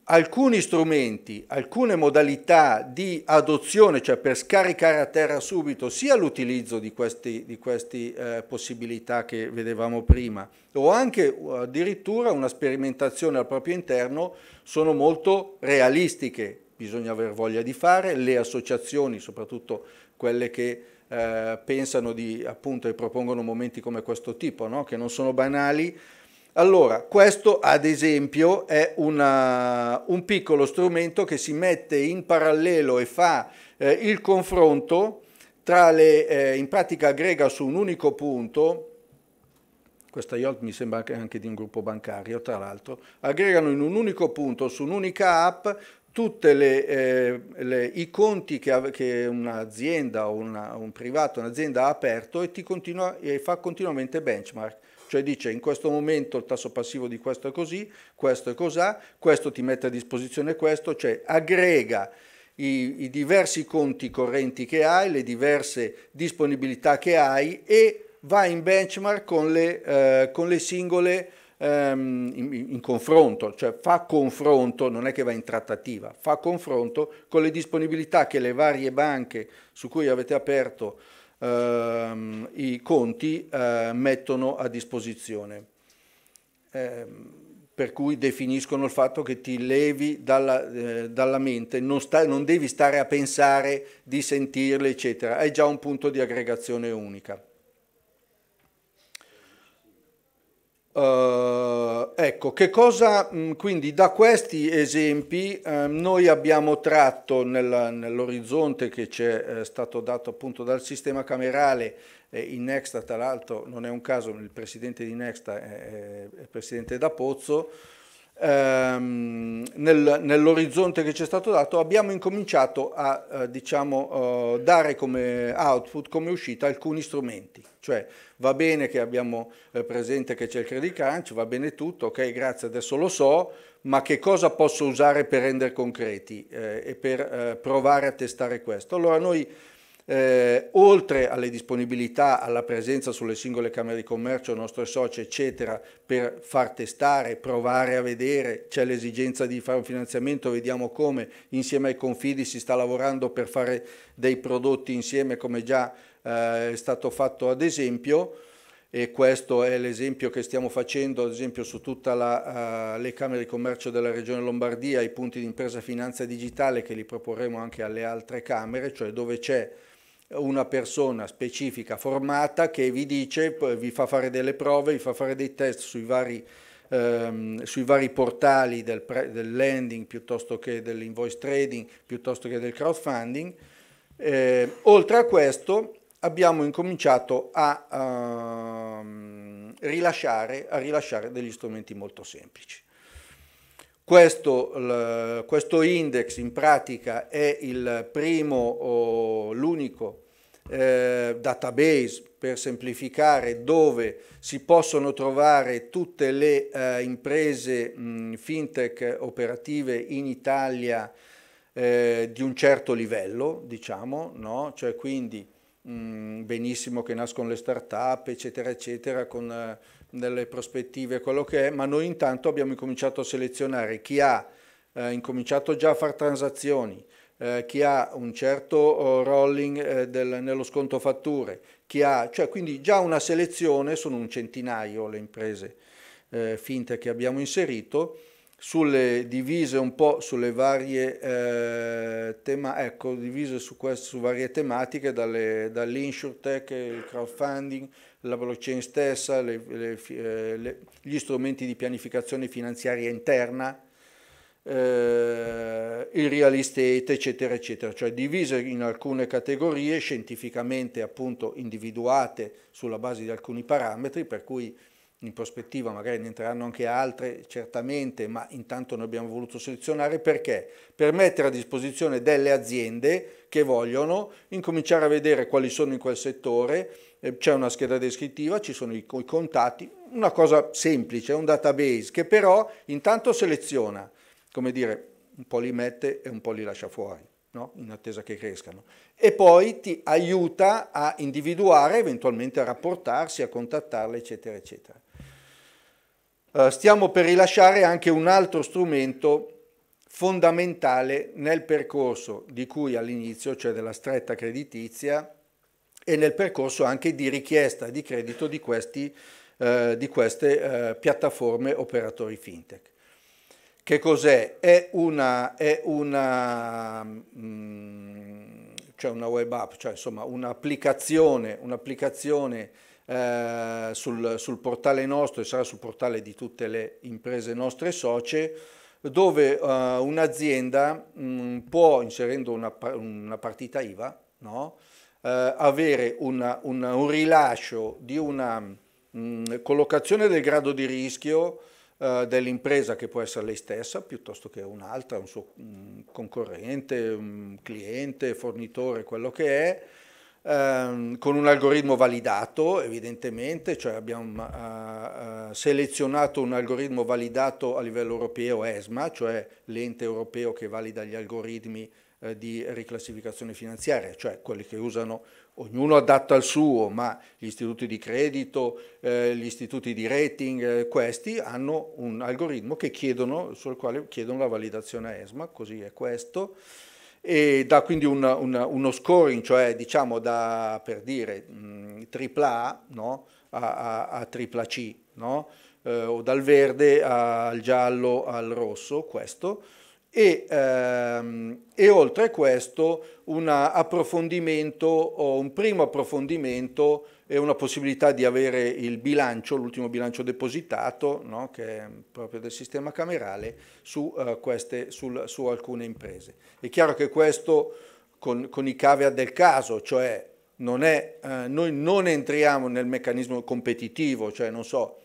Alcuni strumenti, alcune modalità di adozione, cioè per scaricare a terra subito sia l'utilizzo di queste possibilità che vedevamo prima, o anche addirittura una sperimentazione al proprio interno, sono molto realistiche. Bisogna aver voglia di fare, le associazioni, soprattutto quelle che pensano appunto e propongono momenti come questo tipo, no? Che non sono banali, Allora, questo ad esempio è un piccolo strumento che si mette in parallelo e fa il confronto tra in pratica aggrega su un unico punto, questa yacht mi sembra anche di un gruppo bancario tra l'altro, aggregano in un unico punto su un'unica app tutti i conti che un'azienda o un privato, un'azienda ha aperto e fa continuamente benchmark. Cioè dice in questo momento il tasso passivo di questo è così, questo è cos'ha, questo ti mette a disposizione questo, cioè aggrega i diversi conti correnti che hai, le diverse disponibilità che hai e va in benchmark con le singole in confronto, cioè fa confronto, non è che va in trattativa, fa confronto con le disponibilità che le varie banche su cui avete aperto i conti mettono a disposizione, per cui definiscono il fatto che ti levi dalla mente, non devi stare a pensare di sentirle eccetera, hai già un punto di aggregazione unica. Ecco, che cosa quindi da questi esempi noi abbiamo tratto nell'orizzonte che ci è stato dato appunto dal sistema camerale. In Nexta, tra l'altro non è un caso, il presidente di Nexta è il presidente D'Apozzo, nell'orizzonte che ci è stato dato abbiamo incominciato a dare come output, come uscita alcuni strumenti, cioè va bene che abbiamo presente che c'è il credit crunch, va bene tutto, ok, grazie, adesso lo so, ma che cosa posso usare per rendere concreti e per provare a testare questo? Allora noi oltre alle disponibilità, alla presenza sulle singole camere di commercio, nostre socie eccetera, per far testare, provare a vedere, c'è l'esigenza di fare un finanziamento, vediamo come insieme ai confidi si sta lavorando per fare dei prodotti insieme come già è stato fatto ad esempio, e questo è l'esempio che stiamo facendo ad esempio su tutte le camere di commercio della regione Lombardia, i punti di impresa finanza digitale che li proporremo anche alle altre camere, cioè dove c'è una persona specifica formata che vi dice, vi fa fare delle prove, vi fa fare dei test sui vari portali del lending piuttosto che dell'invoice trading, piuttosto che del crowdfunding. Oltre a questo abbiamo incominciato a rilasciare degli strumenti molto semplici. Questo index in pratica è il primo, l'unico database per semplificare dove si possono trovare tutte le imprese fintech operative in Italia di un certo livello, diciamo, no? Cioè quindi benissimo che nascono le start-up, eccetera, eccetera, con delle prospettive, quello che è, ma noi intanto abbiamo incominciato a selezionare chi ha incominciato già a fare transazioni, chi ha un certo rolling nello sconto fatture, chi ha, cioè quindi già una selezione, sono un centinaio le imprese finte che abbiamo inserito, sulle divise un po' sulle varie divise su varie tematiche, dall'insurtech, il crowdfunding, la blockchain stessa, gli strumenti di pianificazione finanziaria interna, il real estate, eccetera, eccetera, cioè divise in alcune categorie scientificamente appunto individuate sulla base di alcuni parametri, per cui in prospettiva magari ne entreranno anche altre certamente, ma intanto noi abbiamo voluto selezionare perché? Per mettere a disposizione delle aziende che vogliono incominciare a vedere quali sono in quel settore, c'è una scheda descrittiva, ci sono i contatti, una cosa semplice, un database che però intanto seleziona, come dire, un po' li mette e un po' li lascia fuori, no? In attesa che crescano, e poi ti aiuta a individuare, eventualmente a rapportarsi, a contattarle, eccetera, eccetera. Stiamo per rilasciare anche un altro strumento fondamentale nel percorso di cui all'inizio, cioè della stretta creditizia, e nel percorso anche di richiesta di credito di queste piattaforme operatori fintech. Che cos'è? È una web app, cioè insomma un'applicazione sul portale nostro e sarà sul portale di tutte le imprese nostre socie, dove un'azienda può, inserendo una partita IVA, no? Avere un rilascio di una collocazione del grado di rischio dell'impresa, che può essere lei stessa piuttosto che un'altra, un suo concorrente, un cliente, fornitore, quello che è, con un algoritmo validato evidentemente, cioè abbiamo selezionato un algoritmo validato a livello europeo, ESMA, cioè l'ente europeo che valida gli algoritmi di riclassificazione finanziaria, cioè quelli che usano ognuno adatto al suo, ma gli istituti di credito, gli istituti di rating, questi hanno un algoritmo sul quale chiedono la validazione ESMA, così è questo, e dà quindi uno scoring, cioè diciamo per dire AAA, no? a AAC, no? O dal verde al giallo al rosso, questo. E oltre a questo un approfondimento o un primo approfondimento e una possibilità di avere il bilancio, l'ultimo bilancio depositato, no? Che è proprio del sistema camerale, su alcune imprese. È chiaro che questo con i caveat del caso, cioè noi non entriamo nel meccanismo competitivo, cioè non so,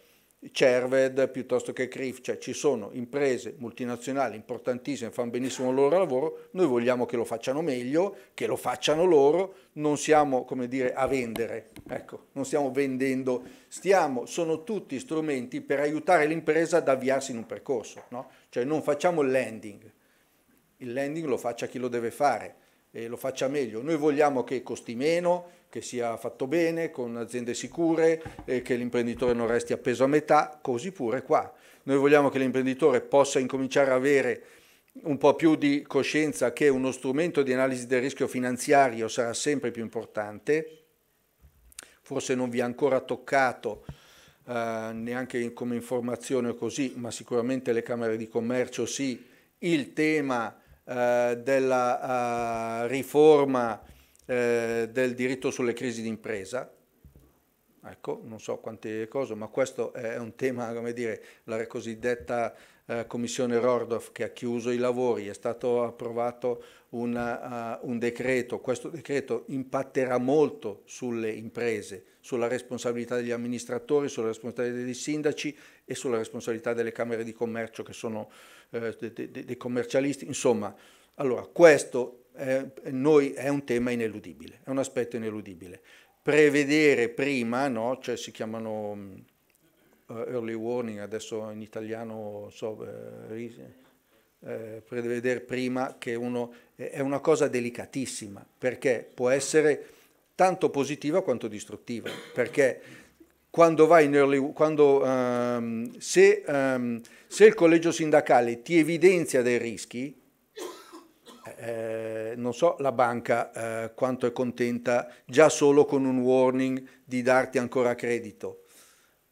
Cerved piuttosto che CRIF, cioè ci sono imprese multinazionali importantissime, fanno benissimo il loro lavoro, noi vogliamo che lo facciano meglio, che lo facciano loro, non siamo, come dire, a vendere, ecco, non stiamo vendendo, sono tutti strumenti per aiutare l'impresa ad avviarsi in un percorso, no? Cioè non facciamo il lending lo faccia chi lo deve fare e lo faccia meglio, noi vogliamo che costi meno, che sia fatto bene, con aziende sicure, che l'imprenditore non resti appeso a metà, così pure qua. Noi vogliamo che l'imprenditore possa incominciare a avere un po' più di coscienza che uno strumento di analisi del rischio finanziario sarà sempre più importante. Forse non vi ha ancora toccato neanche come informazione o così, ma sicuramente le Camere di Commercio sì, il tema della riforma del diritto sulle crisi d'impresa, ecco, non so quante cose, ma questo è un tema, come dire, la cosiddetta commissione Rordorf che ha chiuso i lavori, è stato approvato un decreto, questo decreto impatterà molto sulle imprese, sulla responsabilità degli amministratori, sulla responsabilità dei sindaci e sulla responsabilità delle camere di commercio che sono dei commercialisti, insomma, allora questo è un tema ineludibile, è un aspetto ineludibile. Prevedere prima, no? Cioè si chiamano early warning, adesso in italiano prevedere prima che è una cosa delicatissima, perché può essere tanto positiva quanto distruttiva, perché quando vai in se il collegio sindacale ti evidenzia dei rischi, non so la banca quanto è contenta già solo con un warning di darti ancora credito.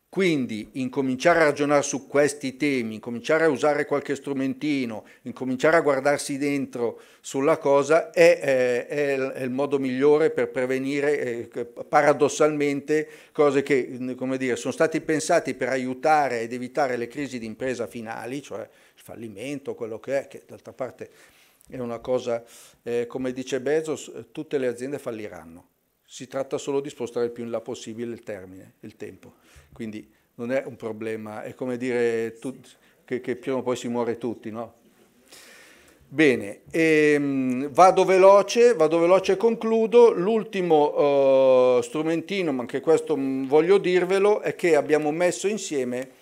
Quindi incominciare a ragionare su questi temi, incominciare a usare qualche strumentino, incominciare a guardarsi dentro sulla cosa è il modo migliore per prevenire paradossalmente cose che, come dire, sono stati pensati per aiutare ed evitare le crisi di impresa finali, cioè il fallimento, quello che d'altra parte è una cosa, come dice Bezos, tutte le aziende falliranno. Si tratta solo di spostare il più in là possibile il termine, il tempo. Quindi non è un problema, è come dire che prima o poi si muore tutti, no? Bene, vado veloce e concludo. L'ultimo strumentino, ma anche questo voglio dirvelo, è che abbiamo messo insieme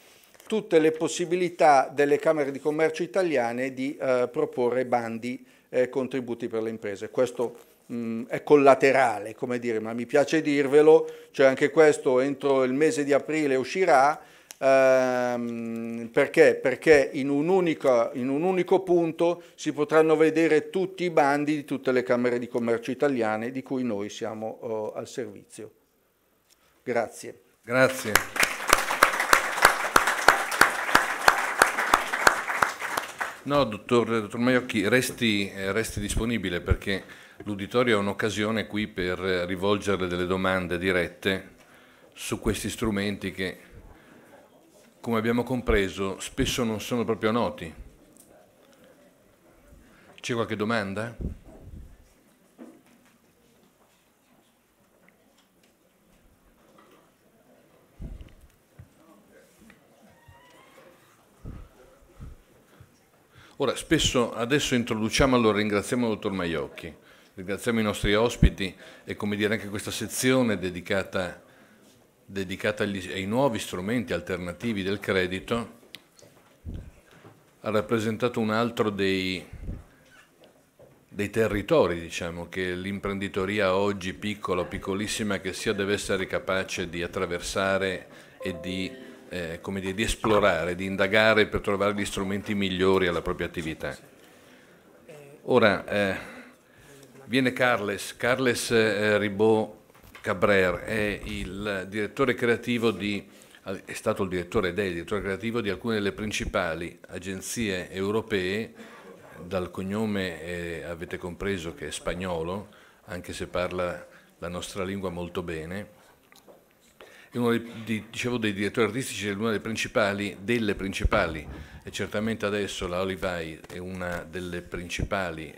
tutte le possibilità delle Camere di Commercio italiane di proporre bandi contributi per le imprese. Questo è collaterale, come dire, ma mi piace dirvelo, cioè anche questo entro il mese di aprile uscirà, perché? Perché in un unico punto si potranno vedere tutti i bandi di tutte le Camere di Commercio italiane di cui noi siamo al servizio. Grazie. Grazie. No, dottor Maiocchi, resti disponibile perché l'uditorio è un'occasione qui per rivolgere delle domande dirette su questi strumenti che, come abbiamo compreso, spesso non sono proprio noti. C'è qualche domanda? Ora, spesso adesso introduciamo, allora ringraziamo il dottor Maiocchi, ringraziamo i nostri ospiti e, come dire, anche questa sezione dedicata ai nuovi strumenti alternativi del credito ha rappresentato un altro dei territori, diciamo, che l'imprenditoria oggi, piccola o piccolissima che sia, deve essere capace di attraversare e di come dire, di esplorare, di indagare per trovare gli strumenti migliori alla propria attività. Ora viene Carles Ribot-Cabrère, è il direttore creativo è stato il direttore ed è il direttore creativo di alcune delle principali agenzie europee, dal cognome avete compreso che è spagnolo, anche se parla la nostra lingua molto bene. È uno dicevo, dei direttori artistici, è una delle principali, e certamente adesso la Olivai è una delle principali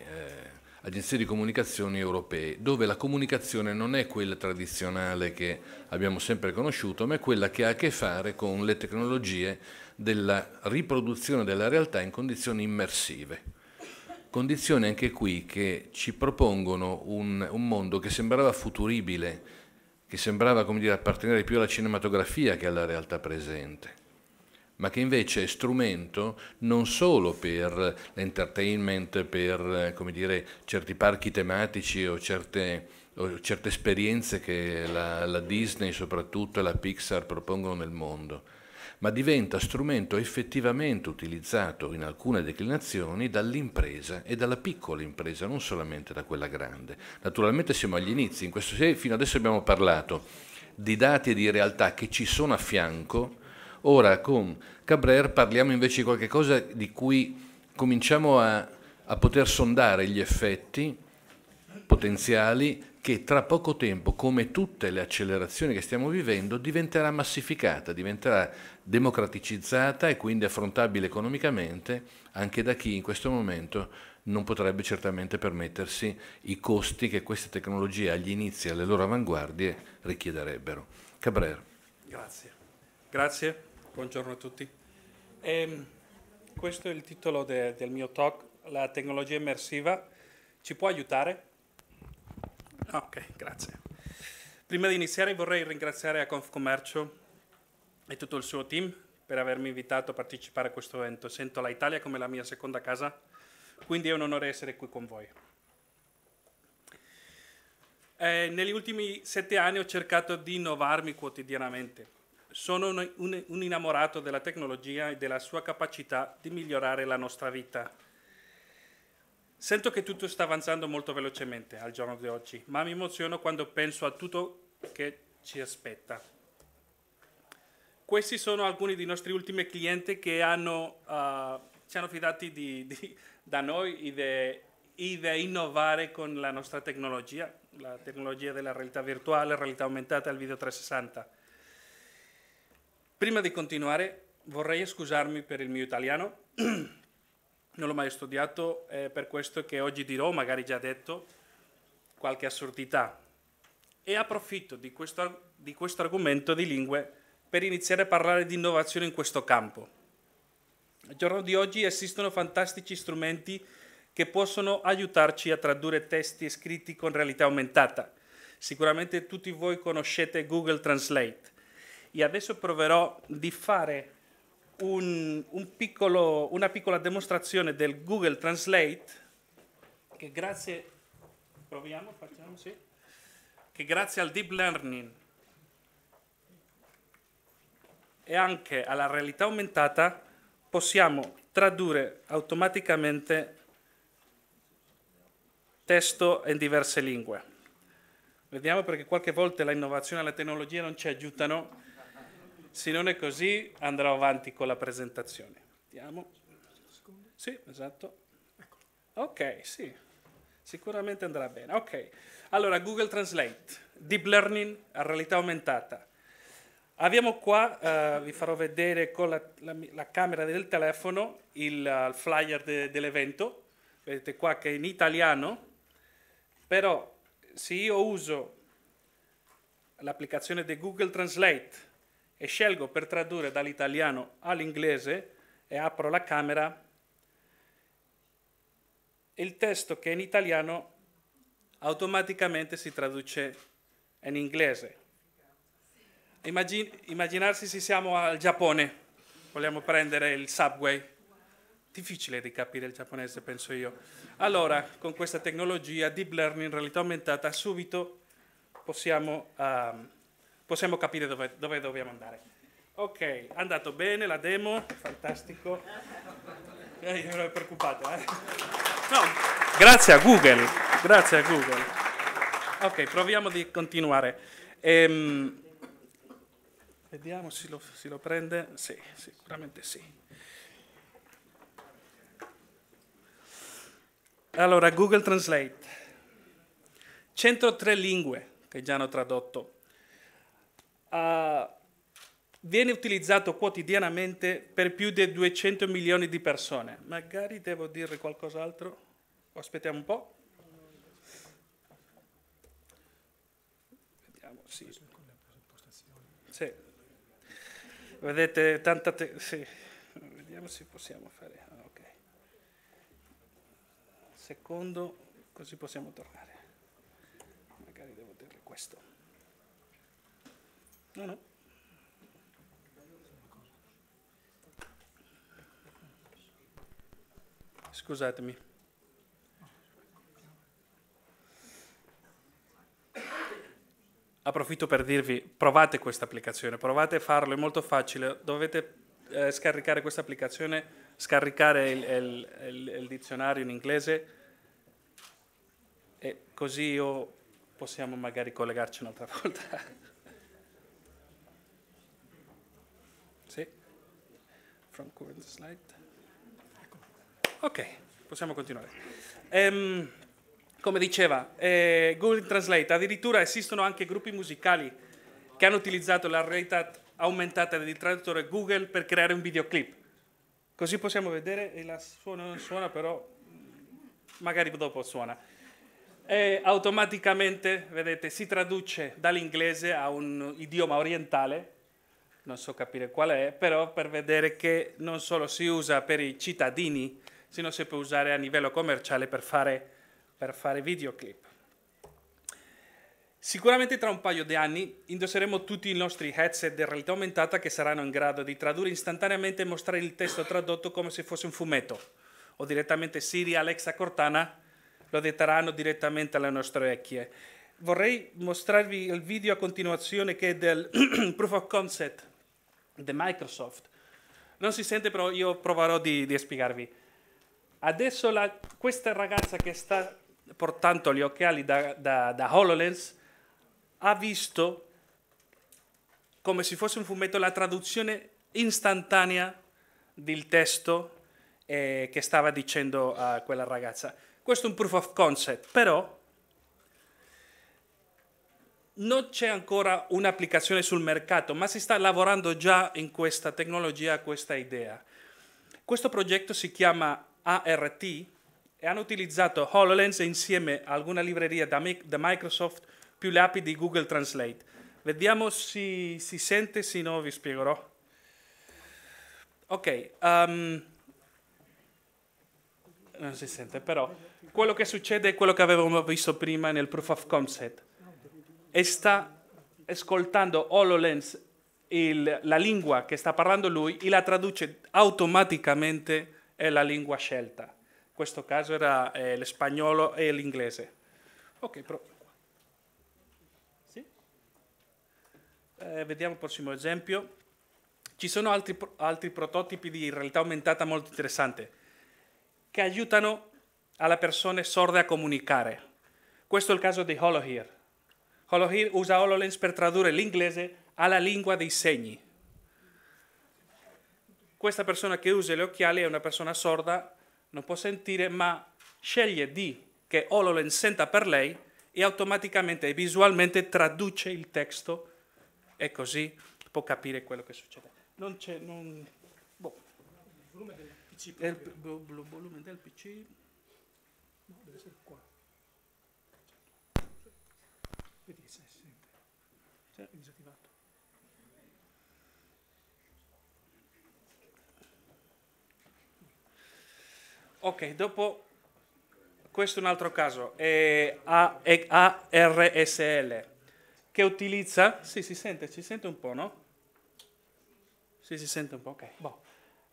agenzie di comunicazione europee, dove la comunicazione non è quella tradizionale che abbiamo sempre conosciuto, ma è quella che ha a che fare con le tecnologie della riproduzione della realtà in condizioni immersive. Condizioni anche qui che ci propongono un mondo che sembrava futuribile, che sembrava, come dire, appartenere più alla cinematografia che alla realtà presente, ma che invece è strumento non solo per l'entertainment, per, come dire, certi parchi tematici o certe esperienze che la Disney soprattutto e la Pixar propongono nel mondo, ma diventa strumento effettivamente utilizzato in alcune declinazioni dall'impresa e dalla piccola impresa, non solamente da quella grande. Naturalmente siamo agli inizi, fino adesso abbiamo parlato di dati e di realtà che ci sono a fianco. Ora con Cabrère parliamo invece di qualche cosa di cui cominciamo a poter sondare gli effetti potenziali, che tra poco tempo, come tutte le accelerazioni che stiamo vivendo, diventerà massificata, diventerà democraticizzata e quindi affrontabile economicamente anche da chi in questo momento non potrebbe certamente permettersi i costi che queste tecnologie agli inizi e alle loro avanguardie richiederebbero. Cabrère. Grazie, buongiorno a tutti. Questo è il titolo del mio talk, la tecnologia immersiva ci può aiutare? Ok, grazie. Prima di iniziare vorrei ringraziare a Confcommercio e tutto il suo team per avermi invitato a partecipare a questo evento. Sento l'Italia come la mia seconda casa, quindi è un onore essere qui con voi. Negli ultimi 7 anni ho cercato di innovarmi quotidianamente. Sono un innamorato della tecnologia e della sua capacità di migliorare la nostra vita. Sento che tutto sta avanzando molto velocemente al giorno di oggi, ma mi emoziono quando penso a tutto che ci aspetta. Questi sono alcuni dei nostri ultimi clienti che ci hanno fidati da noi di innovare con la nostra tecnologia, la tecnologia della realtà virtuale, realtà aumentata e il video 360. Prima di continuare vorrei scusarmi per il mio italiano. Non l'ho mai studiato, per questo che oggi dirò, magari già detto, qualche assurdità. E approfitto di questo argomento di lingue per iniziare a parlare di innovazione in questo campo. Al giorno di oggi esistono fantastici strumenti che possono aiutarci a tradurre testi scritti con realtà aumentata. Sicuramente tutti voi conoscete Google Translate. E adesso proverò di fare una piccola dimostrazione del Google Translate che grazie al deep learning e anche alla realtà aumentata possiamo tradurre automaticamente testo in diverse lingue. Vediamo, perché qualche volta l'innovazione e la tecnologia non ci aiutano. Se non è così, andrò avanti con la presentazione. Vediamo. Sì, esatto. Ok, sì. Sicuramente andrà bene. Ok. Allora, Google Translate, Deep Learning a realtà aumentata. Abbiamo qua, vi farò vedere con la camera del telefono il flyer dell'evento. Vedete qua che è in italiano, però se io uso l'applicazione di Google Translate e scelgo per tradurre dall'italiano all'inglese e apro la camera, il testo che è in italiano automaticamente si traduce in inglese. Immaginarsi se siamo al Giappone, vogliamo prendere il subway, difficile di capire il giapponese, penso io. Allora, con questa tecnologia deep learning, realtà aumentata, subito possiamo capire dove dobbiamo andare. Ok, è andato bene la demo, fantastico. Io ero preoccupato. No, grazie a Google, grazie a Google. Ok, proviamo di continuare. Vediamo se lo prende. Sì, sicuramente sì. Allora, Google Translate. 103 lingue che già hanno tradotto. Viene utilizzato quotidianamente per più di 200 milioni di persone. Magari devo dire qualcos'altro? Aspettiamo un po'. Vediamo, sì. Sì. Vedete, tanta... sì. Vediamo se possiamo fare... ok. Secondo, così possiamo tornare. Magari devo dire questo. No. Scusatemi. Approfitto per dirvi, provate questa applicazione, provate a farlo, è molto facile. Dovete scaricare questa applicazione, scaricare il dizionario in inglese e così possiamo magari collegarci un'altra volta. Sì. From current slide. Ok, possiamo continuare. Come diceva, Google Translate, addirittura esistono anche gruppi musicali che hanno utilizzato la realtà aumentata del traduttore Google per creare un videoclip. Così possiamo vedere, e la suona però, magari dopo suona. E automaticamente, vedete, si traduce dall'inglese a un idioma orientale, non so capire qual è, però per vedere che non solo si usa per i cittadini, sino si può usare a livello commerciale per fare videoclip. Sicuramente tra un paio di anni indosseremo tutti i nostri headset di realtà aumentata che saranno in grado di tradurre istantaneamente e mostrare il testo tradotto come se fosse un fumetto, o direttamente Siri, Alexa, Cortana lo detteranno direttamente alle nostre orecchie. Vorrei mostrarvi il video a continuazione che è del Proof of Concept di Microsoft. Non si sente, però io proverò di spiegarvi. Adesso questa ragazza che sta portando gli occhiali da HoloLens ha visto come se fosse un fumetto la traduzione istantanea del testo che stava dicendo a quella ragazza. Questo è un proof of concept, però non c'è ancora un'applicazione sul mercato, ma si sta lavorando già in questa tecnologia, questa idea. Questo progetto si chiama ART e hanno utilizzato HoloLens insieme a alguna libreria da Microsoft più le app di Google Translate. Vediamo se si sente, se no vi spiegherò. Ok, non si sente, però quello che succede è quello che avevamo visto prima nel Proof of Concept. E sta ascoltando HoloLens la lingua che sta parlando lui e la traduce automaticamente è la lingua scelta. In questo caso era lo spagnolo e l'inglese. Ok, sì? Vediamo il prossimo esempio. Ci sono altri prototipi di realtà aumentata molto interessanti che aiutano alle persone sorde a comunicare. Questo è il caso di HoloHear. HoloHear usa HoloLens per tradurre l'inglese alla lingua dei segni. Questa persona che usa gli occhiali è una persona sorda, non può sentire, ma sceglie che HoloLens senta per lei e automaticamente e visualmente traduce il testo e così può capire quello che succede. Non c'è... boh. Il volume del PC. Il volume del PC... No, deve essere qua. Vedi che si sente. È disattivato. Ok, dopo questo è un altro caso, è ARSL, che utilizza, sì, si sente un po', no? Sì, si sente un po', ok. Boh.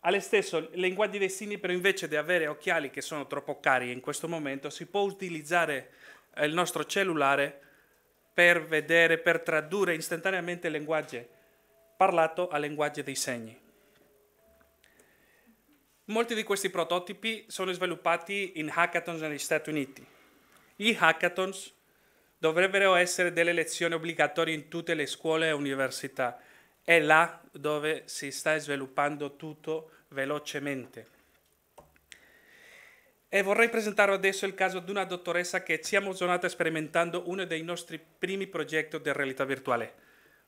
Ha lo stesso linguaggio dei segni, però invece di avere occhiali che sono troppo cari in questo momento, si può utilizzare il nostro cellulare per vedere, per tradurre istantaneamente il linguaggio parlato al linguaggio dei segni. Molti di questi prototipi sono sviluppati in hackathons negli Stati Uniti. Gli hackathons dovrebbero essere delle lezioni obbligatorie in tutte le scuole e università. È là dove si sta sviluppando tutto velocemente. E vorrei presentare adesso il caso di una dottoressa che ci ha emozionato sperimentando uno dei nostri primi progetti di realtà virtuale.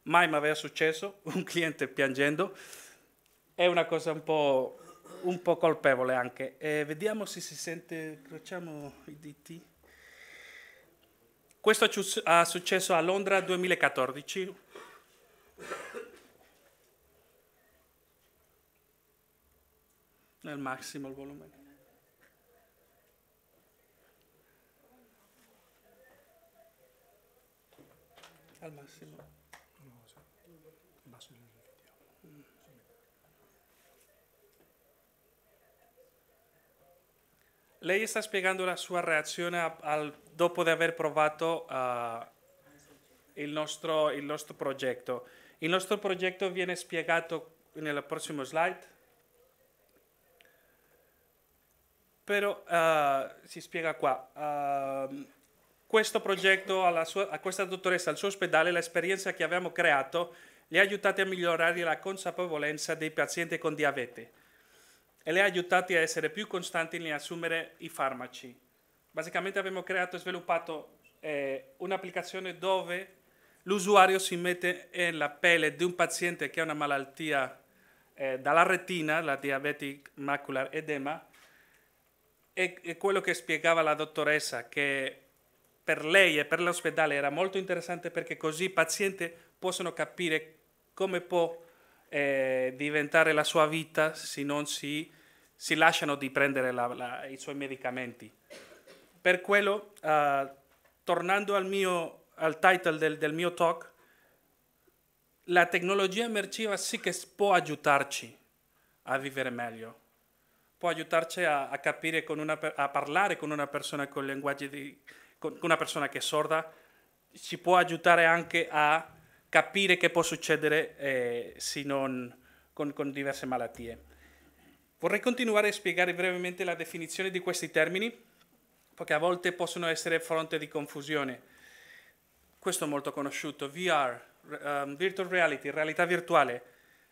Mai mi aveva successo, un cliente piangendo. È una cosa un po' colpevole anche. Vediamo se si sente, incrociamo i diti. Questo ha successo a Londra 2014. Nel massimo il volume. Al massimo. Lei sta spiegando la sua reazione dopo di aver provato il nostro progetto. Il nostro progetto viene spiegato nel prossimo slide, però si spiega qua. Questo progetto a questa dottoressa al suo ospedale, l'esperienza che abbiamo creato, le ha aiutati a migliorare la consapevolezza dei pazienti con diabete e le ha aiutati a essere più costanti nell'assumere i farmaci. Basicamente abbiamo creato e sviluppato un'applicazione dove l'usuario si mette nella pelle di un paziente che ha una malattia dalla retina, la diabetic macular edema, e quello che spiegava la dottoressa, che per lei e per l'ospedale era molto interessante perché così i pazienti possono capire come può diventare la sua vita se non si lasciano di prendere i suoi medicamenti. Per quello, tornando al title del mio talk, la tecnologia immersiva sì che può aiutarci a vivere meglio, può aiutarci a capire, a parlare con una persona con linguaggi con una persona che è sorda, ci può aiutare anche a capire che può succedere se non con diverse malattie. Vorrei continuare a spiegare brevemente la definizione di questi termini, perché a volte possono essere fonte di confusione. Questo è molto conosciuto: VR, virtual reality, realtà virtuale,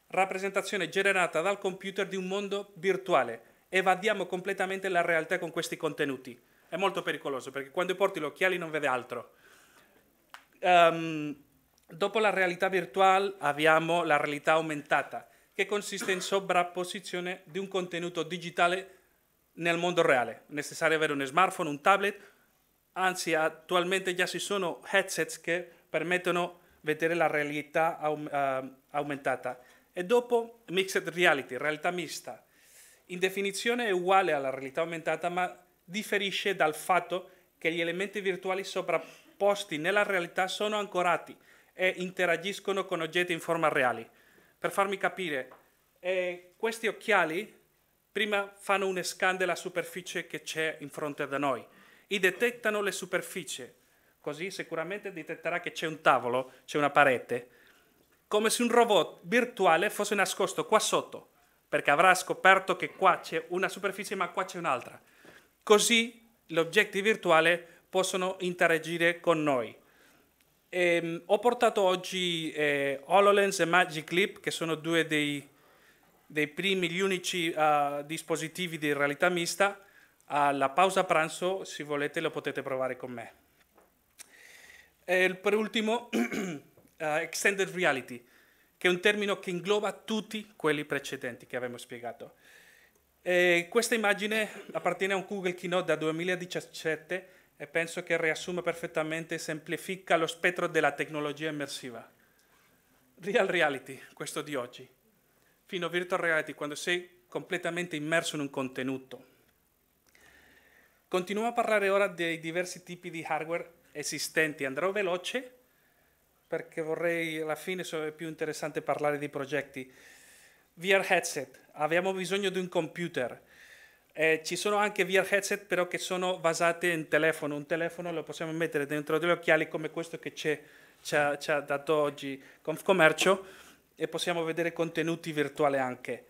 rappresentazione generata dal computer di un mondo virtuale. Evadiamo completamente la realtà con questi contenuti. È molto pericoloso perché quando porti gli occhiali non vede altro. Dopo la realtà virtuale abbiamo la realtà aumentata, che consiste in sovrapposizione di un contenuto digitale nel mondo reale. È necessario avere un smartphone, un tablet, anzi attualmente già ci sono headsets che permettono di vedere la realtà aumentata. E dopo mixed reality, realtà mista. In definizione è uguale alla realtà aumentata, ma differisce dal fatto che gli elementi virtuali sovrapposti nella realtà sono ancorati e interagiscono con oggetti in forma reale. Per farmi capire, questi occhiali prima fanno un scan della superficie che c'è in fronte da noi e detettano le superfici, così sicuramente detetterà che c'è un tavolo, c'è una parete, come se un robot virtuale fosse nascosto qua sotto, perché avrà scoperto che qua c'è una superficie ma qua c'è un'altra. Così gli oggetti virtuali possono interagire con noi. Ho portato oggi HoloLens e Magic Leap, che sono due dei primi, gli unici dispositivi di realtà mista. Alla pausa pranzo, se volete, lo potete provare con me. Per ultimo, Extended Reality. che è un termine che ingloba tutti quelli precedenti che abbiamo spiegato. Questa immagine appartiene a un Google Keynote da 2017 e penso che riassume perfettamente e semplifica lo spettro della tecnologia immersiva. Real reality, questo di oggi, fino a virtual reality, quando sei completamente immerso in un contenuto. Continuiamo a parlare ora dei diversi tipi di hardware esistenti. Andrò veloce perché vorrei, alla fine è più interessante parlare di progetti. VR headset, abbiamo bisogno di un computer. Ci sono anche VR headset però che sono basate in telefono. Un telefono lo possiamo mettere dentro degli occhiali come questo che ci ha dato oggi Confcommercio e possiamo vedere contenuti virtuali anche.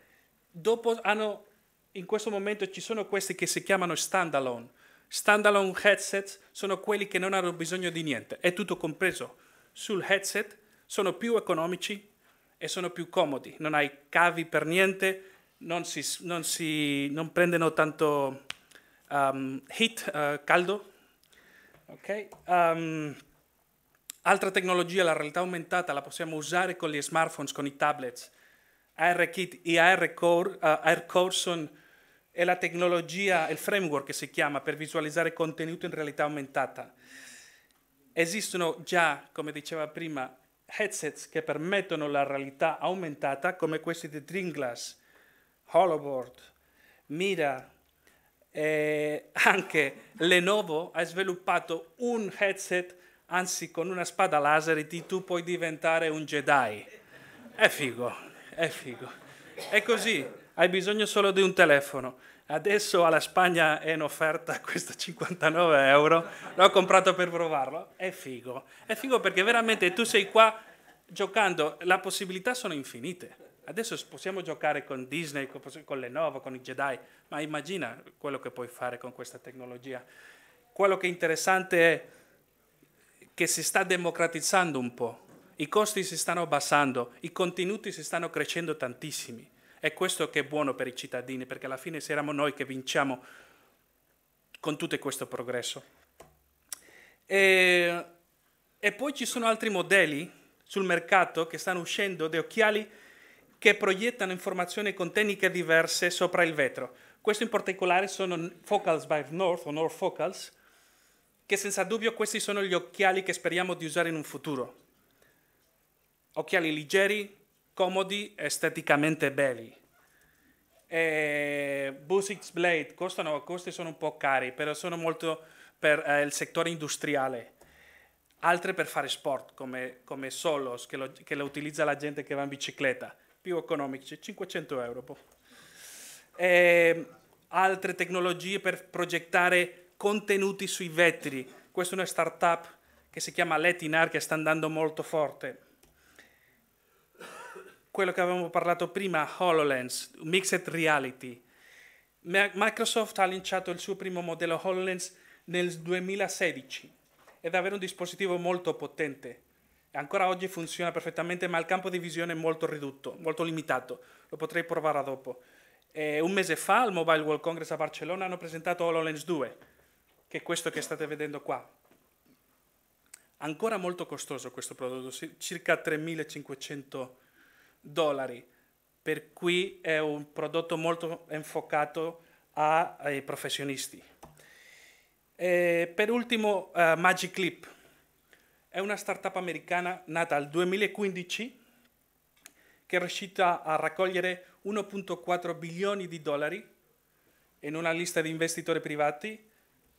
Dopo in questo momento ci sono questi che si chiamano standalone. Standalone headset sono quelli che non hanno bisogno di niente, è tutto compreso sul headset, sono più economici e sono più comodi, non hai cavi per niente, non prendono tanto heat, caldo. Okay? Altra tecnologia, la realtà aumentata, la possiamo usare con gli smartphones, con i tablets. ARKit e AirCore è la tecnologia, il framework che si chiama per visualizzare contenuto in realtà aumentata. Esistono già, come diceva prima, headsets che permettono la realtà aumentata, come questi di Dreamglass, HoloBoard, Mira. Anche Lenovo ha sviluppato un headset, anzi con una spada laser tu puoi diventare un Jedi. È figo, è figo. È così, hai bisogno solo di un telefono. Adesso alla Spagna è in offerta questo 59 €, l'ho comprato per provarlo, è figo perché veramente tu sei qua giocando, le possibilità sono infinite. Adesso possiamo giocare con Disney, con Lenovo, con i Jedi, ma immagina quello che puoi fare con questa tecnologia. Quello che è interessante è che si sta democratizzando un po', i costi si stanno abbassando, i contenuti si stanno crescendo tantissimi. È questo che è buono per i cittadini, perché alla fine siamo noi che vinciamo con tutto questo progresso. E poi ci sono altri modelli sul mercato che stanno uscendo, di occhiali che proiettano informazioni con tecniche diverse sopra il vetro. Questo in particolare sono Focals by North o North Focals, che senza dubbio questi sono gli occhiali che speriamo di usare in un futuro. Occhiali leggeri, comodi, esteticamente belli. Bose X Blade costi sono un po' cari, però sono molto per il settore industriale. Altre per fare sport, come Solos, che lo utilizza la gente che va in bicicletta, più economici, 500 €. Altre tecnologie per progettare contenuti sui vetri. Questa è una startup che si chiama Letinar, che sta andando molto forte. Quello che avevamo parlato prima, HoloLens, Mixed Reality. Microsoft ha lanciato il suo primo modello HoloLens nel 2016 ed è un dispositivo molto potente. Ancora oggi funziona perfettamente, ma il campo di visione è molto ridotto, molto limitato. Lo potrei provare dopo. Un mese fa al Mobile World Congress a Barcellona hanno presentato HoloLens 2, che è questo che state vedendo qua. Ancora molto costoso questo prodotto, circa $3.500, per cui è un prodotto molto enfocato ai professionisti. Per ultimo, Magic Leap. È una startup americana nata nel 2015 che è riuscita a raccogliere $1.4 bilioni in una lista di investitori privati.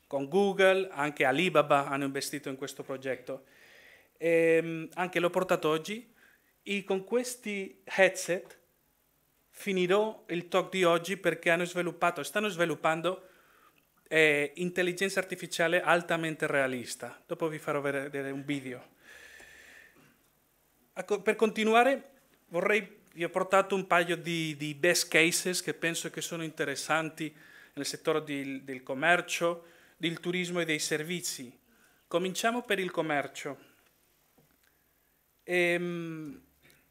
Con Google, anche Alibaba hanno investito in questo progetto. Anche l'ho portato oggi. E con questi headset finirò il talk di oggi perché stanno sviluppando intelligenza artificiale altamente realista. Dopo vi farò vedere un video. Per continuare, vi ho portato un paio di best cases che penso che sono interessanti nel settore del commercio, del turismo e dei servizi. Cominciamo per il commercio.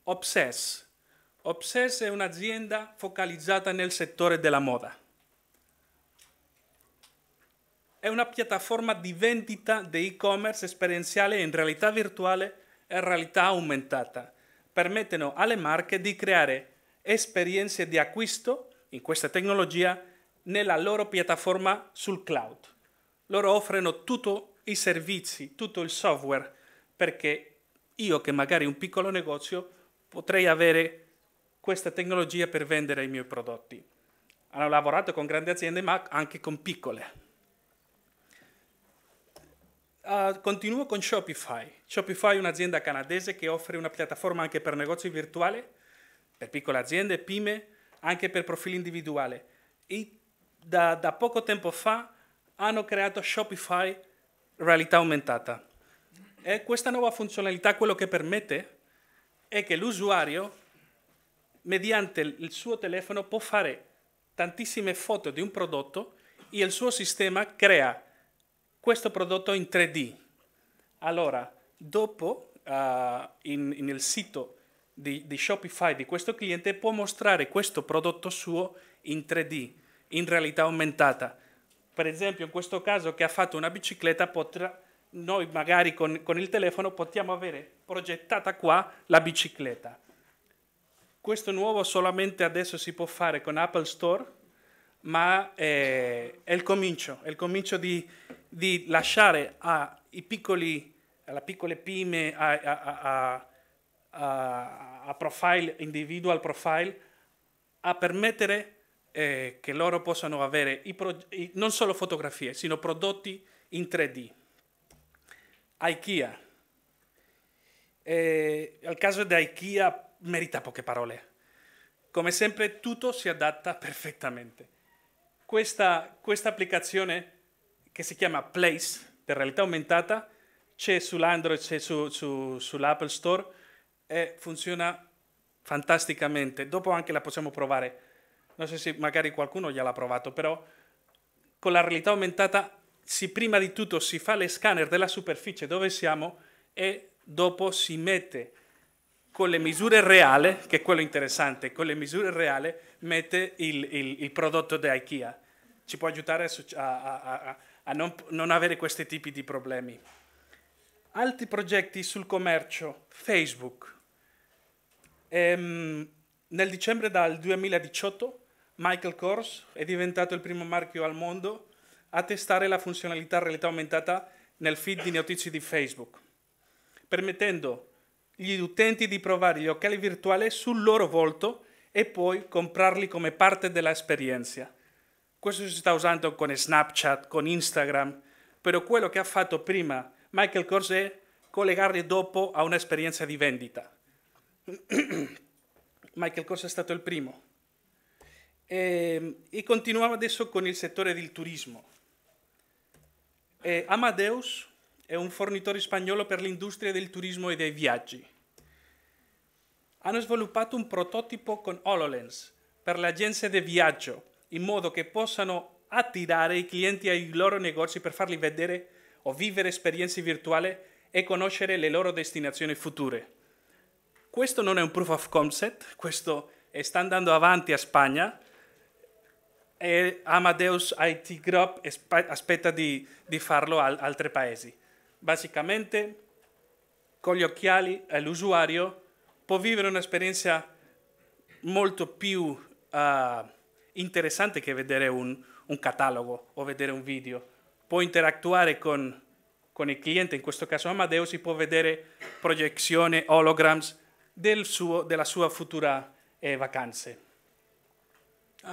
Obsess. Obsess è un'azienda focalizzata nel settore della moda. È una piattaforma di vendita di e-commerce esperienziale in realtà virtuale e realtà aumentata. permettono alle marche di creare esperienze di acquisto in questa tecnologia nella loro piattaforma sul cloud. Loro offrono tutti i servizi, tutto il software, perché io che magari un piccolo negozio potrei avere questa tecnologia per vendere i miei prodotti. Hanno lavorato con grandi aziende ma anche con piccole. Continuo con Shopify. Shopify è un'azienda canadese che offre una piattaforma anche per negozi virtuali, per piccole aziende, PYME, anche per profili individuali. E da poco tempo fa hanno creato Shopify realtà aumentata. E questa nuova funzionalità quello che permette è che l'usuario, mediante il suo telefono, può fare tantissime foto di un prodotto e il suo sistema crea questo prodotto in 3D. Allora, dopo, nel sito di Shopify di questo cliente può mostrare questo prodotto suo in 3D, in realtà aumentata. Per esempio, in questo caso che ha fatto una bicicletta, noi magari con il telefono possiamo avere progettata qua la bicicletta. Questo nuovo solamente adesso si può fare con Apple Store, ma è il comincio di lasciare alle piccole pyme, a profile, individual profile, a permettere che loro possano avere non solo fotografie, sino prodotti in 3D. IKEA. Il caso di IKEA merita poche parole. Come sempre tutto si adatta perfettamente. Questa applicazione che si chiama Place, per realtà aumentata, c'è sull'Android, c'è sull'Apple Store e funziona fantasticamente. Dopo anche la possiamo provare. Non so se magari qualcuno già l'ha provato, però con la realtà aumentata prima di tutto si fa le scanner della superficie dove siamo e dopo si mette con le misure reali, che è quello interessante, con le misure reali mette il prodotto di IKEA. Ci può aiutare a non avere questi tipi di problemi. Altri progetti sul commercio, Facebook. Nel dicembre del 2018 Michael Kors è diventato il primo marchio al mondo a testare la funzionalità realtà aumentata nel feed di notizie di Facebook, permettendo agli utenti di provare gli occhiali virtuali sul loro volto e poi comprarli come parte dell'esperienza. Questo si sta usando con Snapchat, con Instagram, però quello che ha fatto prima Michael Kors è collegarli dopo a un'esperienza di vendita. Michael Kors è stato il primo. E continuiamo adesso con il settore del turismo. Amadeus è un fornitore spagnolo per l'industria del turismo e dei viaggi. Hanno sviluppato un prototipo con HoloLens per le agenzie di viaggio, in modo che possano attirare i clienti ai loro negozi per farli vedere o vivere esperienze virtuali e conoscere le loro destinazioni future. Questo non è un proof of concept, questo sta andando avanti a Spagna e Amadeus IT Group aspetta di farlo a altri paesi. Basicamente, con gli occhiali l'usuario può vivere un'esperienza molto più interessante che vedere un catalogo o vedere un video. Può interagire con il cliente, in questo caso Amadeus, si può vedere proiezioni, holograms della sua futura vacanze.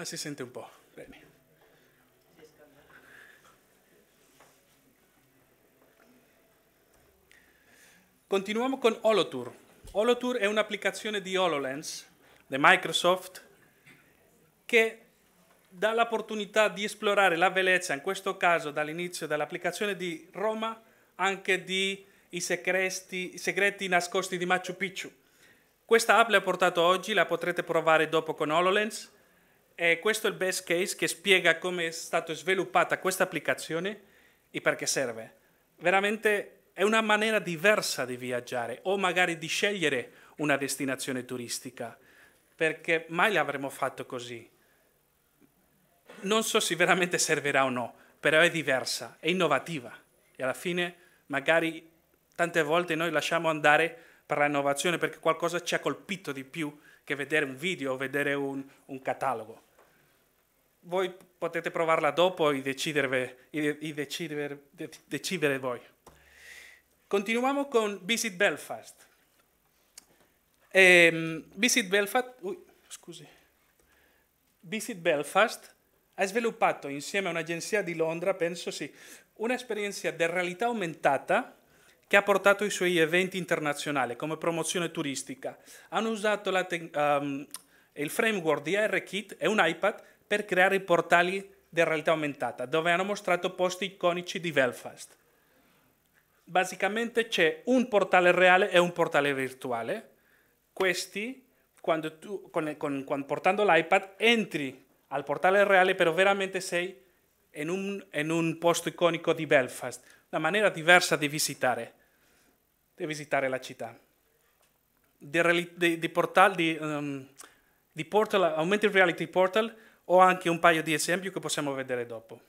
Si sente un po'. Bene. Continuiamo con HoloTour. HoloTour è un'applicazione di HoloLens di Microsoft che dà l'opportunità di esplorare la bellezza, in questo caso dall'inizio dell'applicazione di Roma, anche di i segreti nascosti di Machu Picchu. Questa app l'ho portato oggi, la potrete provare dopo con HoloLens. E questo è il best case che spiega come è stata sviluppata questa applicazione e perché serve. Veramente è una maniera diversa di viaggiare o magari di scegliere una destinazione turistica, perché mai l'avremmo fatto così. Non so se veramente servirà o no, però è diversa, è innovativa e alla fine magari tante volte noi lasciamo andare per l'innovazione, perché qualcosa ci ha colpito di più che vedere un video o vedere un catalogo. Voi potete provarla dopo e decidere voi. Continuiamo con Visit Belfast. Visit Belfast ha sviluppato insieme a un'agenzia di Londra, penso sì, un'esperienza di realtà aumentata che ha portato i suoi eventi internazionali come promozione turistica. Hanno usato il framework di ARKit e un iPad per creare i portali di realtà aumentata, dove hanno mostrato posti iconici di Belfast. Basicamente c'è un portale reale e un portale virtuale. Questi, quando tu, portando l'iPad, entri al portale reale, però veramente sei in un posto iconico di Belfast, una maniera diversa di visitare la città. Di portal, Augmented Reality Portal, ho anche un paio di esempi che possiamo vedere dopo.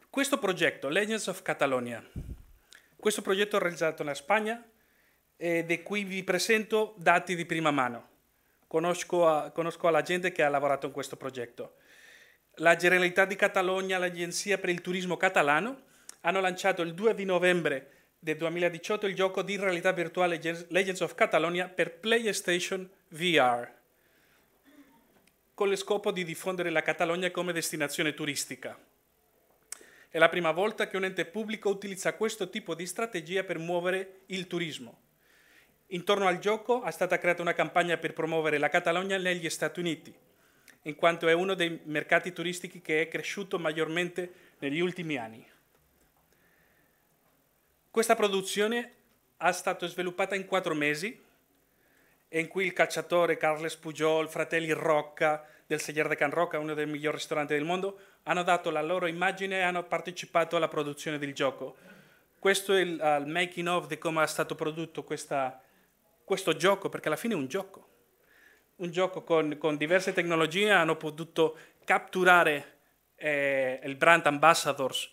Questo progetto, Legends of Catalonia, questo progetto è realizzato in Spagna e di cui vi presento dati di prima mano. Conosco la gente che ha lavorato in questo progetto. La Generalitat di Catalogna, l'Agenzia per il Turismo Catalano, hanno lanciato il 2 di novembre del 2018 il gioco di realtà virtuale Legends of Catalonia per PlayStation VR, con lo scopo di diffondere la Catalogna come destinazione turistica. È la prima volta che un ente pubblico utilizza questo tipo di strategia per muovere il turismo. Intorno al gioco è stata creata una campagna per promuovere la Catalogna negli Stati Uniti, in quanto è uno dei mercati turistici che è cresciuto maggiormente negli ultimi anni. Questa produzione è stata sviluppata in 4 mesi, in cui il calciatore Carles Pujol, fratelli Rocca, del Celler de Can Roca, uno dei migliori ristoranti del mondo, hanno dato la loro immagine e hanno partecipato alla produzione del gioco. Questo è il making of di come è stato prodotto questo gioco, perché alla fine è un gioco. Un gioco con diverse tecnologie hanno potuto catturare il brand ambassadors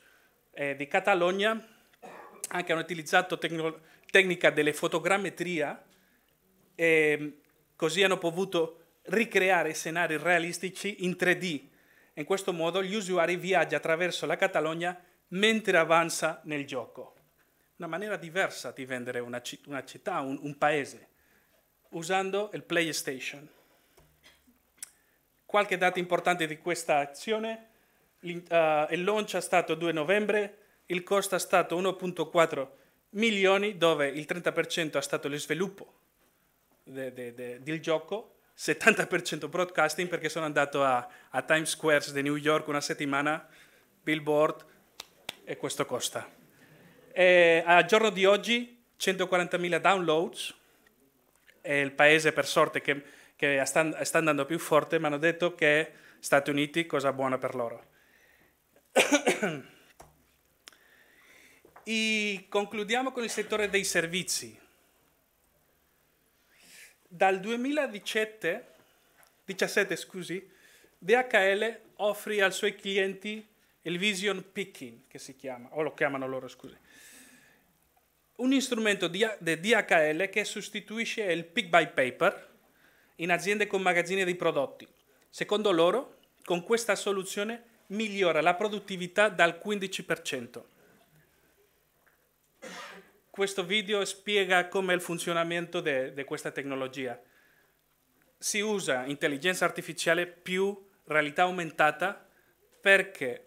di Catalogna, anche hanno utilizzato tecnica delle fotogrammetria e così hanno potuto ricreare scenari realistici in 3D. In questo modo gli usuari viaggiano attraverso la Catalogna mentre avanza nel gioco. Una maniera diversa di vendere una città, un paese, usando il PlayStation. Qualche data importante di questa azione: il launch è stato 2 novembre, il costo è stato 1,4 milioni, dove il 30% è stato lo sviluppo del gioco, 70% broadcasting, perché sono andato a Times Square di New York una settimana, billboard, e questo costa. Al giorno di oggi 140.000 downloads, è il paese per sorte che sta andando più forte, mi hanno detto che Stati Uniti, cosa buona per loro. E concludiamo con il settore dei servizi. Dal 2017, DHL offre ai suoi clienti il Vision Picking, che si chiama, o lo chiamano loro, scusi. Un strumento di DHL che sostituisce il pick by paper in aziende con magazzini di prodotti. Secondo loro, con questa soluzione migliora la produttività dal 15%. Questo video spiega come il funzionamento di questa tecnologia. Si usa intelligenza artificiale più realtà aumentata perché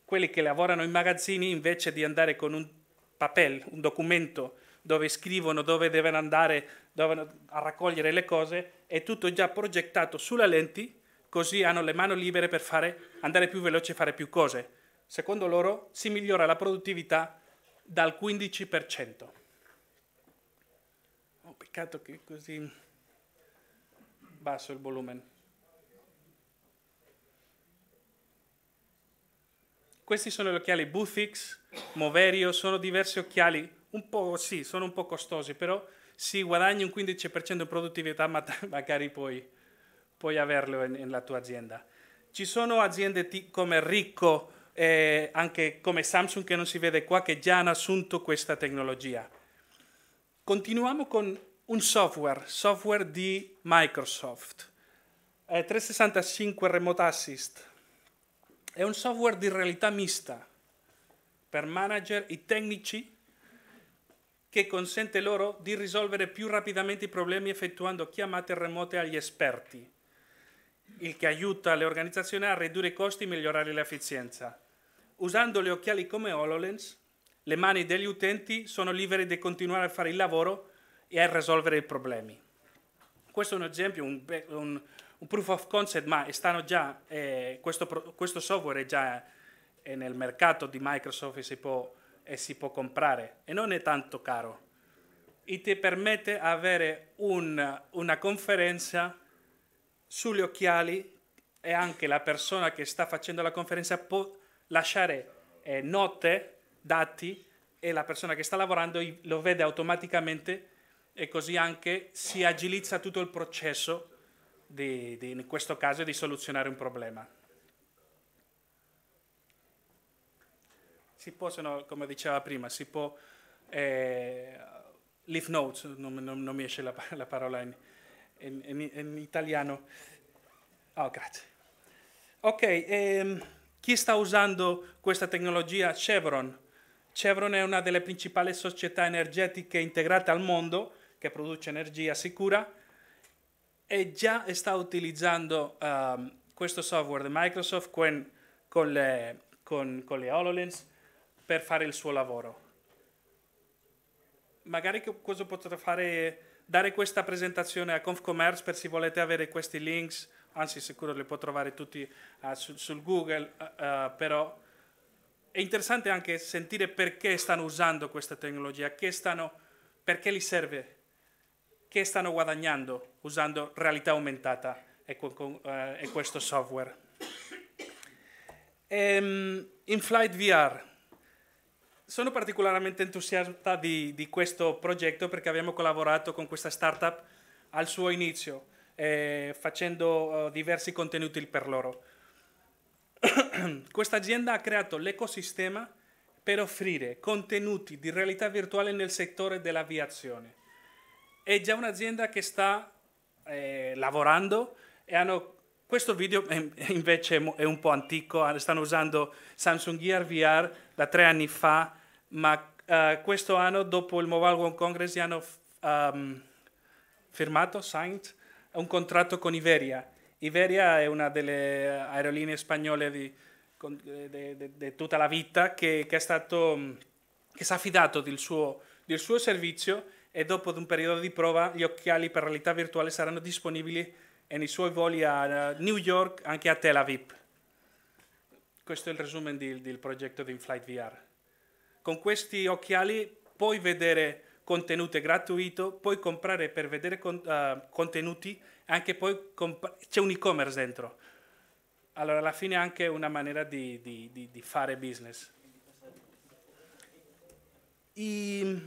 quelli che lavorano in magazzini, invece di andare con un documento dove scrivono dove devono andare a raccogliere le cose, è tutto già progettato sulla lenti, così hanno le mani libere per andare più veloce e fare più cose. Secondo loro si migliora la produttività dal 15%. Oh, peccato che è così basso il volume. Questi sono gli occhiali Boothix, Moverio, sono diversi occhiali, sono un po' costosi, però si guadagni un 15% di produttività, ma magari puoi averlo nella tua azienda. Ci sono aziende come Ricoh anche come Samsung, che non si vede qua, che già hanno assunto questa tecnologia. Continuiamo con un software di Microsoft, 365 Remote Assist. È un software di realtà mista per manager e tecnici che consente loro di risolvere più rapidamente i problemi effettuando chiamate remote agli esperti, il che aiuta le organizzazioni a ridurre i costi e migliorare l'efficienza. Usando le occhiali come HoloLens, le mani degli utenti sono libere di continuare a fare il lavoro e a risolvere i problemi. Questo è un esempio, un proof of concept, ma stanno già, questo software è già nel mercato di Microsoft e si può comprare e non è tanto caro. E ti permette di avere una conferenza sugli occhiali e anche la persona che sta facendo la conferenza può lasciare note, dati, e la persona che sta lavorando lo vede automaticamente e così anche si agilizza tutto il processo in questo caso di soluzionare un problema. Si possono, come diceva prima, si può leave notes, non mi esce la parola in italiano. Oh, grazie. Ok, chi sta usando questa tecnologia? Chevron. Chevron è una delle principali società energetiche integrate al mondo che produce energia sicura e già sta utilizzando questo software di Microsoft con le HoloLens per fare il suo lavoro. Magari cosa potrò fare? Dare questa presentazione a Confcommerce per se volete avere questi links, anzi sicuro li può trovare tutti sul Google, però è interessante anche sentire perché stanno usando questa tecnologia, perché gli serve, che stanno guadagnando usando realtà aumentata e questo software. In-Flight VR. Sono particolarmente entusiasta di questo progetto perché abbiamo collaborato con questa startup al suo inizio, facendo diversi contenuti per loro. Questa azienda ha creato l'ecosistema per offrire contenuti di realtà virtuale nel settore dell'aviazione. È già un'azienda che sta lavorando e questo video invece è un po' antico, stanno usando Samsung Gear VR da 3 anni fa, ma questo anno, dopo il Mobile World Congress, hanno signed un contratto con Iberia. Iberia è una delle aerolinee spagnole di tutta la vita che si è affidato del suo servizio e dopo un periodo di prova gli occhiali per realtà virtuale saranno disponibili nei suoi voli a New York, anche a Tel Aviv. Questo è il resumen del progetto di In-Flight VR. Con questi occhiali puoi vedere contenuti gratuito, puoi comprare per vedere contenuti, anche poi c'è un e-commerce dentro. Allora alla fine è anche una maniera di fare business. E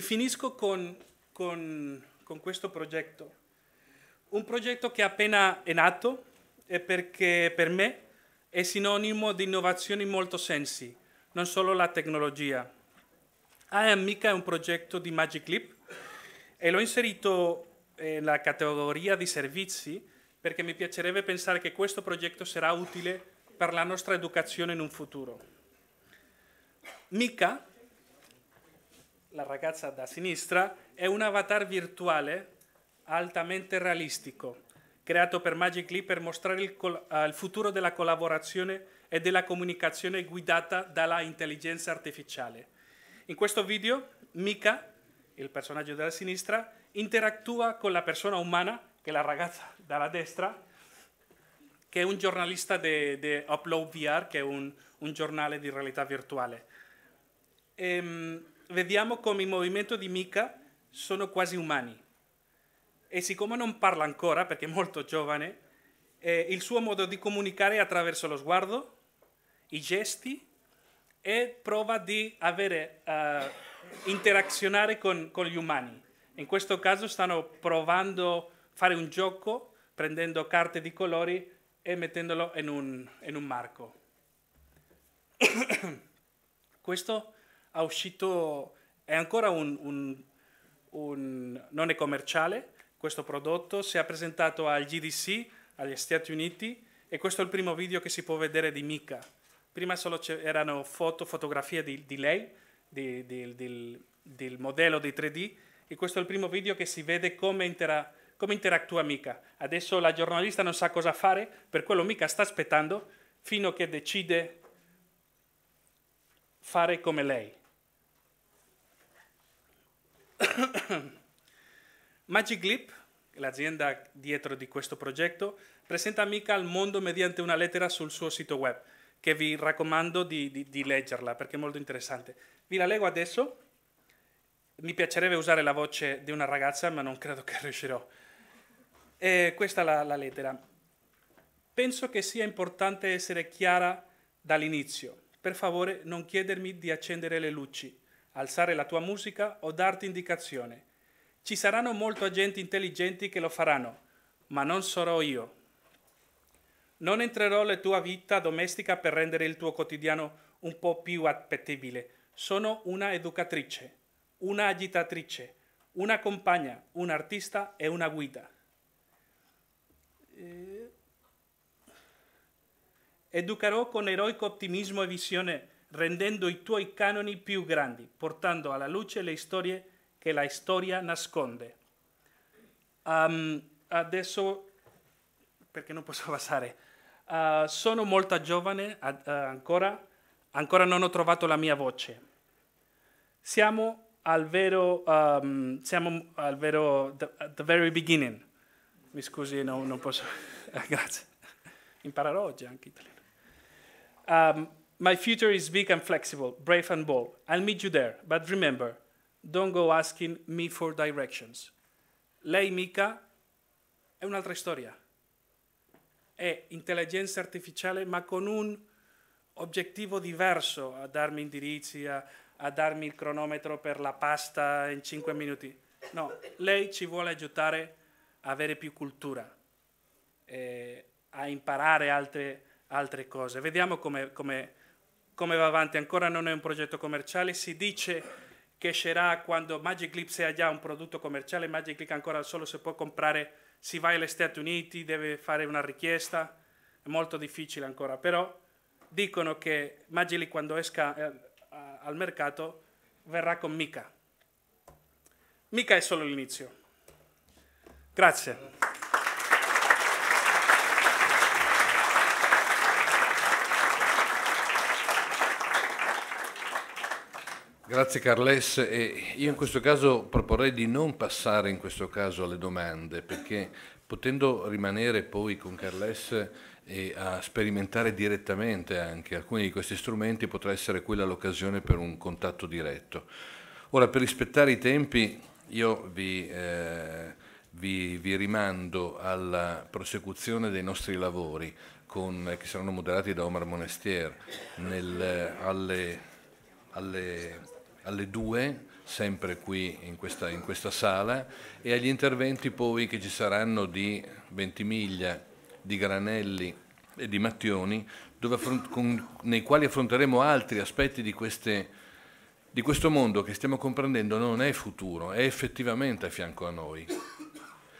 finisco con questo progetto. Un progetto che appena è nato e perché per me è sinonimo di innovazione in molti sensi, non solo la tecnologia. Mica è un progetto di Magic Leap e l'ho inserito nella categoria di servizi perché mi piacerebbe pensare che questo progetto sarà utile per la nostra educazione in un futuro. Mika, la ragazza da sinistra, è un avatar virtuale altamente realistico, creato per Magic Leap per mostrare il futuro della collaborazione e della comunicazione guidata dalla intelligenza artificiale. In questo video, Mika, il personaggio della sinistra, interattua con la persona umana, che è la ragazza dalla destra, che è un giornalista di Upload VR, che è un giornale di realtà virtuale. Vediamo come i movimenti di Mika sono quasi umani. E siccome non parla ancora, perché è molto giovane, il suo modo di comunicare è attraverso lo sguardo, i gesti, e prova di interazionare con gli umani. In questo caso stanno provando a fare un gioco, prendendo carte di colori e mettendolo in un marco. Questo è uscito, è ancora non è commerciale, questo prodotto si è presentato al GDC, agli Stati Uniti, e questo è il primo video che si può vedere di Mika. Prima solo erano fotografie di lei, del modello di 3D, e questo è il primo video che si vede come interattua Mika. Adesso la giornalista non sa cosa fare, per quello Mika sta aspettando fino a che decide fare come lei. Magic Leap, l'azienda dietro di questo progetto, presenta Mika al mondo mediante una lettera sul suo sito web, che vi raccomando di leggerla perché è molto interessante. Vi la leggo adesso. Mi piacerebbe usare la voce di una ragazza, ma non credo che riuscirò. Questa è la lettera. Penso che sia importante essere chiara dall'inizio. Per favore, non chiedermi di accendere le luci, alzare la tua musica o darti indicazione. Ci saranno molti agenti intelligenti che lo faranno, ma non sarò io. Non entrerò nella tua vita domestica per rendere il tuo quotidiano un po' più appetibile. Sono una educatrice, una agitatrice, una compagna, un artista e una guida. Educherò con eroico ottimismo e visione, rendendo i tuoi canoni più grandi, portando alla luce le storie che la storia nasconde. Adesso, perché non posso passare, sono molto giovane ancora non ho trovato la mia voce. Siamo al vero, the very beginning. Mi scusi, no, non posso, grazie. Imparerò oggi anche italiano. My future is big and flexible, brave and bold. I'll meet you there, but remember, don't go asking me for directions. Lei, Mika, è un'altra storia. È intelligenza artificiale, ma con un obiettivo diverso, a darmi indirizzi, a darmi il cronometro per la pasta in 5 minuti. No, lei ci vuole aiutare a avere più cultura, a imparare altre cose. Vediamo come va avanti. Ancora non è un progetto commerciale, si dice che uscirà quando Magic Leap sia già un prodotto commerciale. Magic Leap ancora solo si può comprare, si va agli Stati Uniti, deve fare una richiesta, è molto difficile ancora, però dicono che Magic Leap quando esca al mercato verrà con Mika. Mika è solo l'inizio. Grazie. Grazie Carles, e io in questo caso proporrei di non passare in questo caso alle domande, perché potendo rimanere poi con Carles e a sperimentare direttamente anche alcuni di questi strumenti, potrà essere quella l'occasione per un contatto diretto. Ora, per rispettare i tempi, io vi rimando alla prosecuzione dei nostri lavori che saranno moderati da Omar Monestier alle 2, sempre qui in questa sala, e agli interventi poi che ci saranno di Ventimiglia, di Granelli e di Mattioni, nei quali affronteremo altri aspetti di questo mondo che stiamo comprendendo non è futuro, è effettivamente a fianco a noi.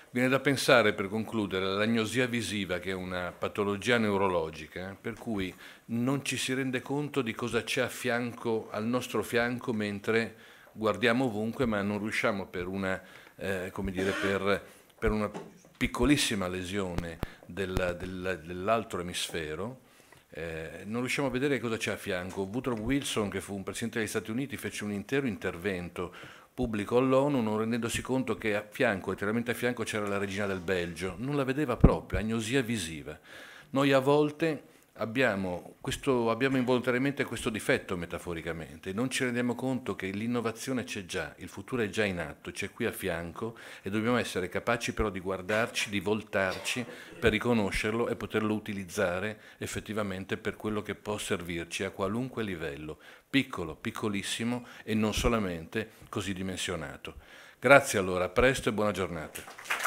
Viene da pensare, per concludere, all'agnosia visiva, che è una patologia neurologica, per cui non ci si rende conto di cosa c'è al nostro fianco mentre guardiamo ovunque, ma non riusciamo per una piccolissima lesione dell'altro emisfero, non riusciamo a vedere cosa c'è a fianco. Woodrow Wilson, che fu un presidente degli Stati Uniti, fece un intero intervento pubblico all'ONU non rendendosi conto che letteralmente a fianco c'era la regina del Belgio, non la vedeva proprio, agnosia visiva. Noi a volte abbiamo involontariamente questo difetto, metaforicamente, non ci rendiamo conto che l'innovazione c'è già, il futuro è già in atto, c'è qui a fianco, e dobbiamo essere capaci però di guardarci, di voltarci per riconoscerlo e poterlo utilizzare effettivamente per quello che può servirci a qualunque livello, piccolo, piccolissimo e non solamente così dimensionato. Grazie allora, a presto e buona giornata.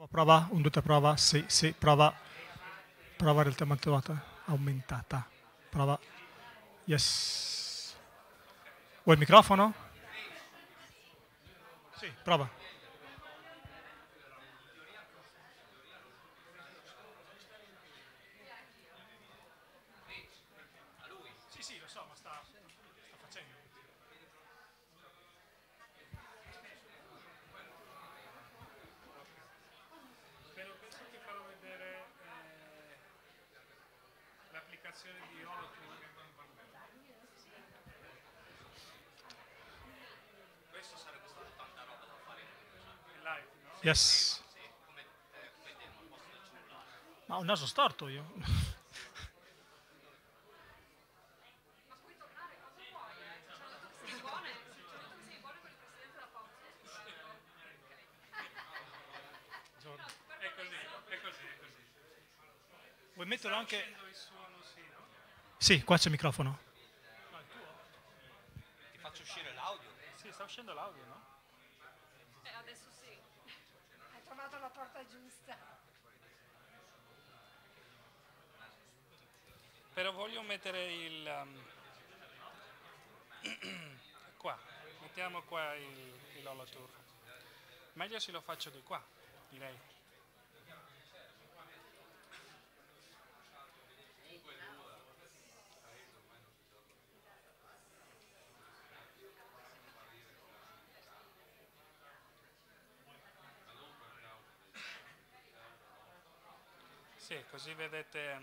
Prova, 1, 2, 3, prova, sì, prova, realtà aumentata, prova, yes. Vuoi il microfono? Sì, prova. Sì, lo so, ma sta facendo. Penso che farò vedere l'applicazione di Holotour. Questo sarebbe stata tanta roba da fare in live, no? Yes. Ma ho un naso storto io. È così. Vuoi metterlo anche... Sì, qua c'è il microfono. No, il tuo? Ti faccio uscire l'audio? Sì, sta uscendo l'audio, no? Adesso sì. Hai trovato la porta giusta. Però voglio mettere il... qua. Mettiamo qua il Holotour. Meglio se lo faccio di qua, direi. Sì, così vedete...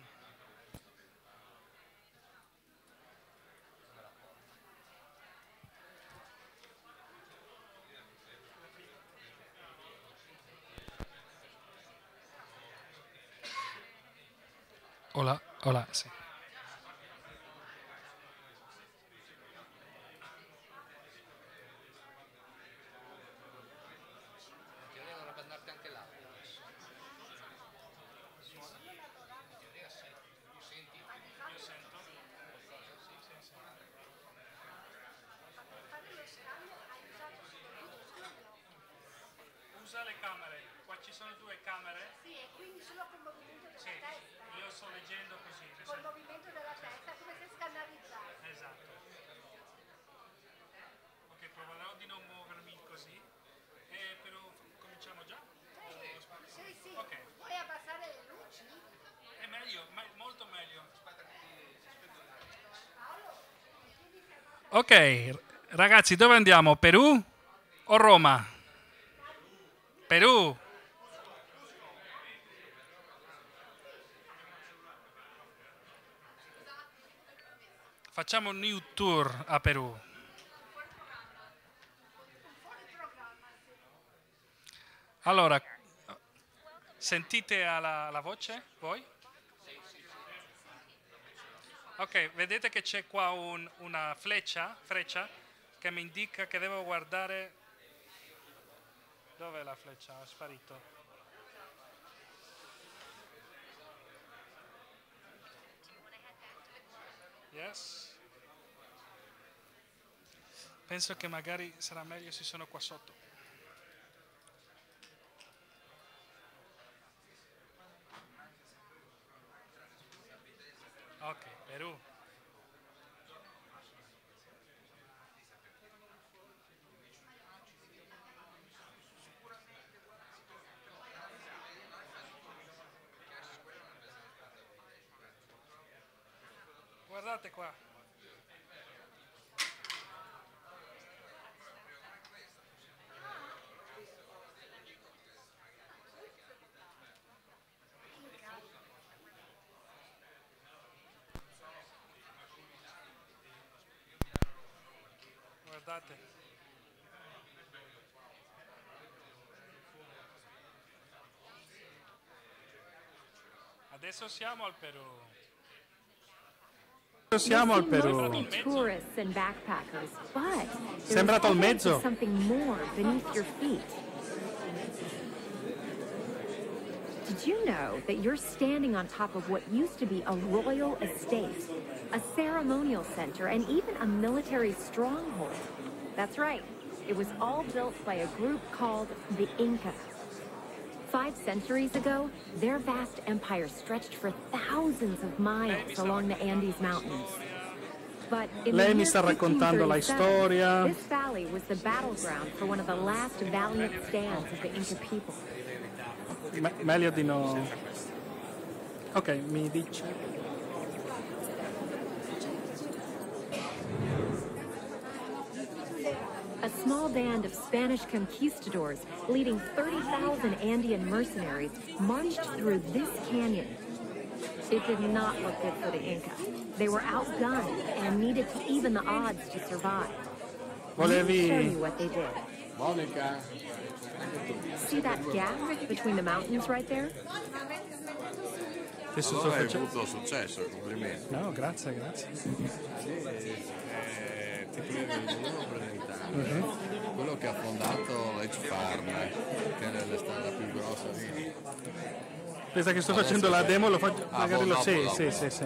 Hola, sì. Ti dovrebbe andarti anche l'audio adesso. In teoria sì. Tu senti? Io sento. Qualcosa? Sì. Usa le camere. Qua ci sono 2 camere. Sì, e quindi solo col movimento della testa. Io sto leggendo così. Col movimento della testa, come se scannalizzasse. Esatto. Ok, proverò di non muovermi così. Però cominciamo già? Sì. Ok. Vuoi abbassare le luci? È meglio, molto meglio. Ok, ragazzi, dove andiamo? Perù o Roma? Perù. Facciamo un new tour a Perù. Allora, sentite la voce voi? Ok, vedete che c'è qua una freccia che mi indica che devo guardare... Dov'è la freccia? È sparito. Yes. Penso che magari sarà meglio se sono qua sotto. Ok, Perù. Guardate qua. Guardate. Adesso siamo al Perù. Siamo al Perù. Tourists and backpackers, but Sembrato al mezzo. Something more beneath your feet. Did you know that you're standing on top of what used to be a royal estate, a ceremonial center, and even a military stronghold? That's right. It was all built by a group called the Inca. 5 centuries ago, their vast empire stretched for thousands of miles along the Andes Mountains. But in Lei the mi year sta raccontando la 1537, storia. this valley was the battleground for one of the last valiant stands of the Inca people. Meglio di no. Ok, mi dice. A small band of Spanish conquistadors leading 30,000 Andean mercenaries marched through this canyon. It did not look good for the Inca. They were outgunned and needed to even the odds to survive. Let me show you what they did. Monica. See that gap between the mountains right there? Adesso Allora sto hai facendo. avuto successo, complimenti. No, grazie, grazie. Ti volevo presentare quello che ha fondato Edge Farm, che è la più grossa di... Pensa che sto facendo la demo, lo faccio. Ah, Magari lo. dopo, Sì, dopo. sì, sì, sì.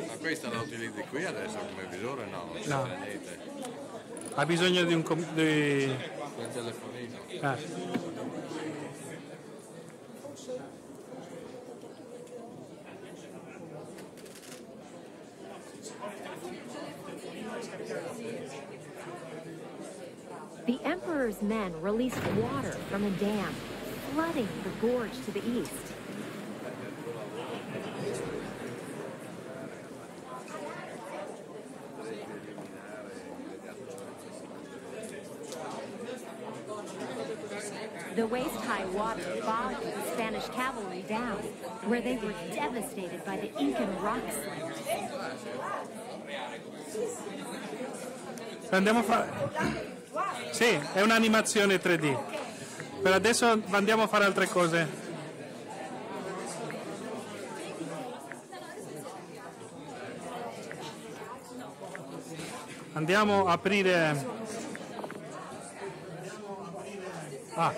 Ma questa la utilizzi qui adesso come visore? No, non c'è No. niente. Ha bisogno di un. Quel telefonino. The emperor's men released water from a dam, flooding the gorge to the east. The waist-high water bogged the Spanish cavalry down, where they were devastated by the Incan rock slingers. Andiamo a fare. Sì, è un'animazione 3D. Per adesso andiamo a fare altre cose. Andiamo a aprire. Ah.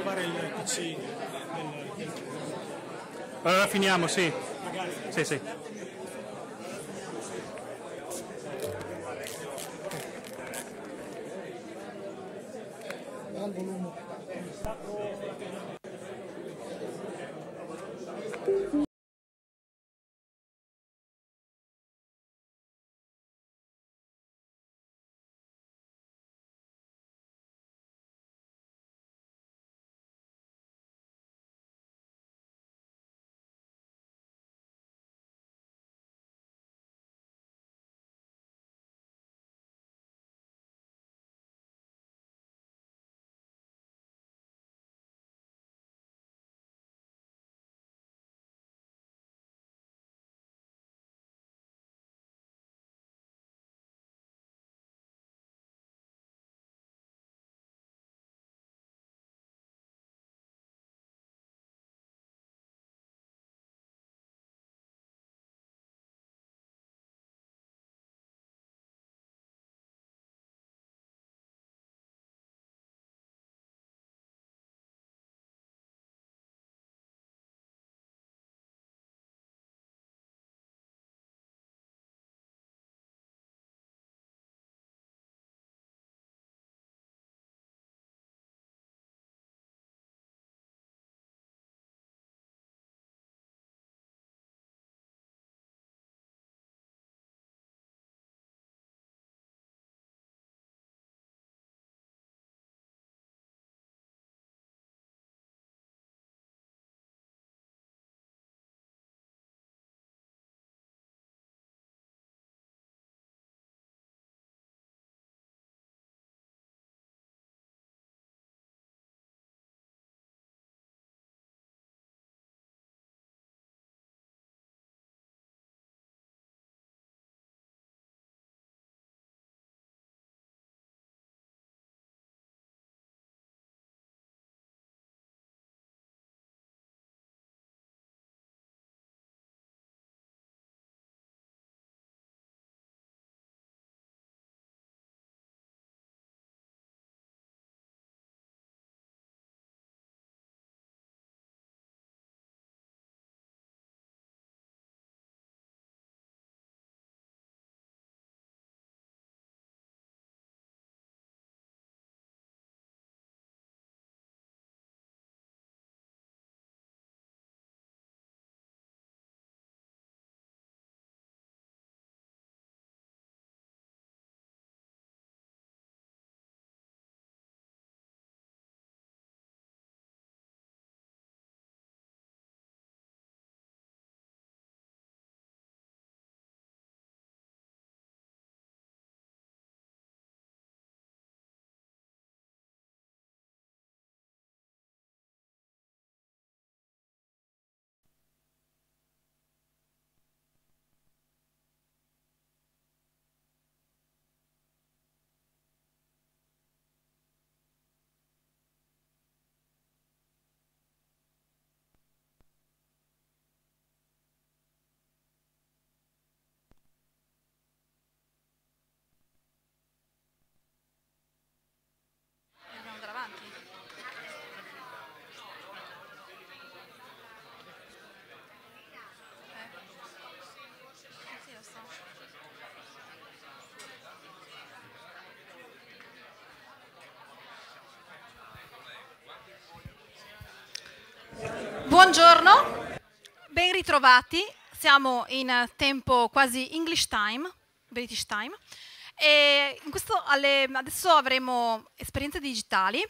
fare il PC Allora finiamo, sì. Sì, sì. Buongiorno, ben ritrovati, siamo in tempo quasi English time, British time, e adesso avremo esperienze digitali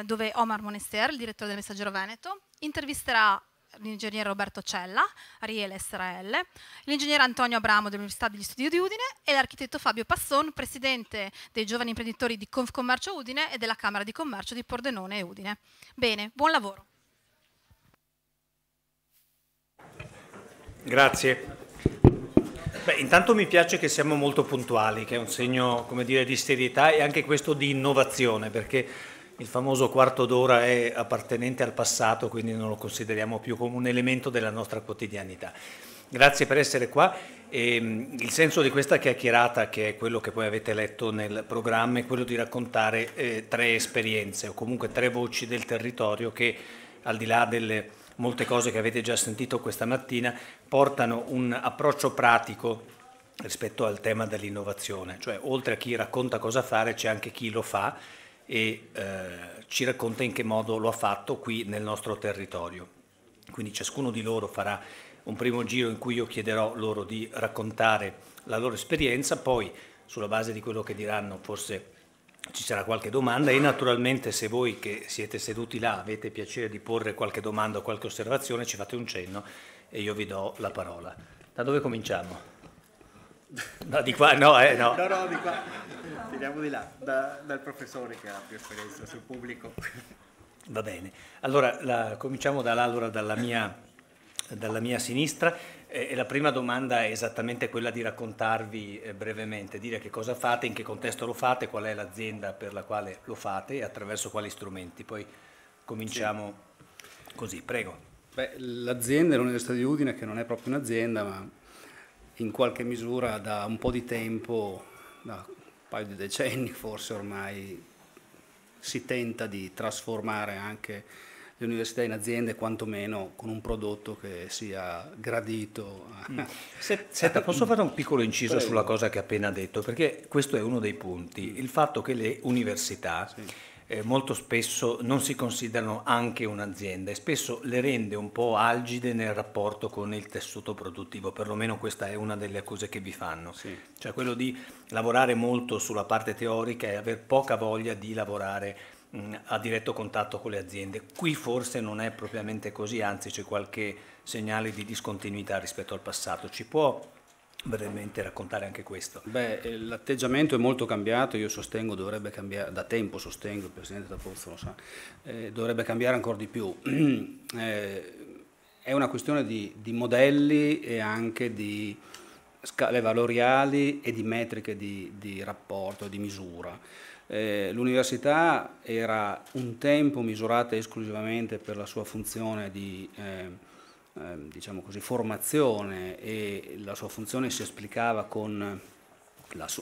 dove Omar Monester, il direttore del Messaggero Veneto, intervisterà l'ingegnere Roberto Cella, Ariele SRL, l'ingegnere Antonio Abramo dell'Università degli Studi di Udine e l'architetto Fabio Passon, presidente dei giovani imprenditori di Confcommercio Udine e della Camera di Commercio di Pordenone e Udine. Bene, buon lavoro. Grazie. Beh, intanto mi piace che siamo molto puntuali, che è un segno, come dire, di serietà e anche questo di innovazione, perché il famoso quarto d'ora è appartenente al passato, quindi non lo consideriamo più come un elemento della nostra quotidianità. grazie per essere qua. Il senso di questa chiacchierata, che è quello che poi avete letto nel programma, è quello di raccontare 3 esperienze o comunque 3 voci del territorio che, al di là delle molte cose che avete già sentito questa mattina, portano un approccio pratico rispetto al tema dell'innovazione. Cioè, oltre a chi racconta cosa fare, c'è anche chi lo fa e ci racconta in che modo lo ha fatto qui nel nostro territorio. Quindi ciascuno di loro farà un primo giro in cui io chiederò loro di raccontare la loro esperienza, poi sulla base di quello che diranno forse ci sarà qualche domanda e naturalmente se voi che siete seduti là avete piacere di porre qualche domanda o qualche osservazione ci fate un cenno e io vi do la parola. Da dove cominciamo? No, di qua? No, no. No, di qua. Tiriamo di là, dal professore che ha più esperienza sul pubblico. Va bene. Allora, cominciamo dalla mia sinistra. E la prima domanda è esattamente quella di raccontarvi brevemente, dire che cosa fate, in che contesto lo fate, qual è l'azienda per la quale lo fate e attraverso quali strumenti. Poi cominciamo così, prego. Beh, l'azienda è l'Università di Udine, che non è proprio un'azienda, ma in qualche misura da un po' di tempo, da un paio di decenni forse ormai, si tenta di trasformare anche le università in aziende, quantomeno con un prodotto che sia gradito. Senta, posso fare un piccolo inciso Prego. sulla cosa che ha appena detto, perché questo è uno dei punti, il fatto che le università molto spesso non si considerano anche un'azienda e spesso le rende un po' algide nel rapporto con il tessuto produttivo, perlomeno questa è una delle accuse che vi fanno, cioè quello di lavorare molto sulla parte teorica e aver poca voglia di lavorare a diretto contatto con le aziende. Qui forse non è propriamente così, anzi c'è qualche segnale di discontinuità rispetto al passato. Ci può brevemente raccontare anche questo? Beh, l'atteggiamento è molto cambiato, io sostengo dovrebbe cambiare, da tempo sostengo, il Presidente D'Apuzzo lo sa, dovrebbe cambiare ancora di più. È una questione di modelli e anche di scale valoriali e di metriche di rapporto, di misura. L'università era un tempo misurata esclusivamente per la sua funzione di diciamo così, formazione e la sua funzione si esplicava con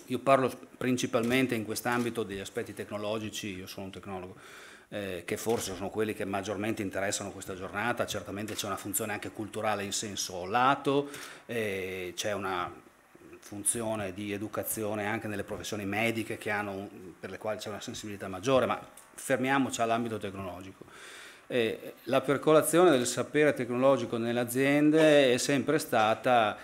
io parlo principalmente in quest'ambito degli aspetti tecnologici, io sono un tecnologo, che forse sono quelli che maggiormente interessano questa giornata. Certamente c'è una funzione anche culturale in senso lato, c'è una funzione di educazione anche nelle professioni mediche per le quali c'è una sensibilità maggiore, ma fermiamoci all'ambito tecnologico. La percolazione del sapere tecnologico nelle aziende è sempre stata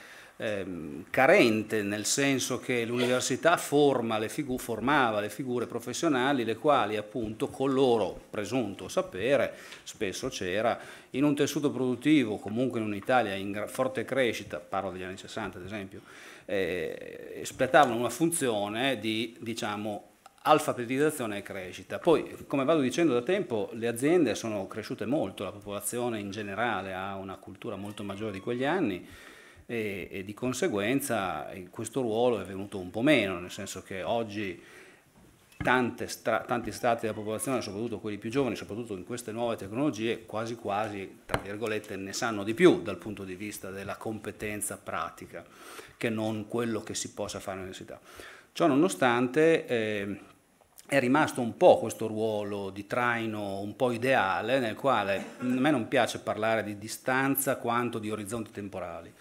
carente, nel senso che l'università formava le figure professionali, le quali appunto con loro presunto sapere, spesso c'era, in un tessuto produttivo, comunque in un'Italia in forte crescita, parlo degli anni 60 ad esempio, espletavano una funzione di, diciamo, alfabetizzazione e crescita. Poi, come vado dicendo da tempo, le aziende sono cresciute molto, la popolazione in generale ha una cultura molto maggiore di quegli anni e di conseguenza questo ruolo è venuto un po' meno, nel senso che oggi tanti strati della popolazione, soprattutto quelli più giovani, soprattutto in queste nuove tecnologie, quasi quasi, tra virgolette, ne sanno di più dal punto di vista della competenza pratica che non quello che si possa fare all'università. Ciò nonostante è rimasto un po' questo ruolo di traino un po' ideale, nel quale a me non piace parlare di distanza quanto di orizzonti temporali.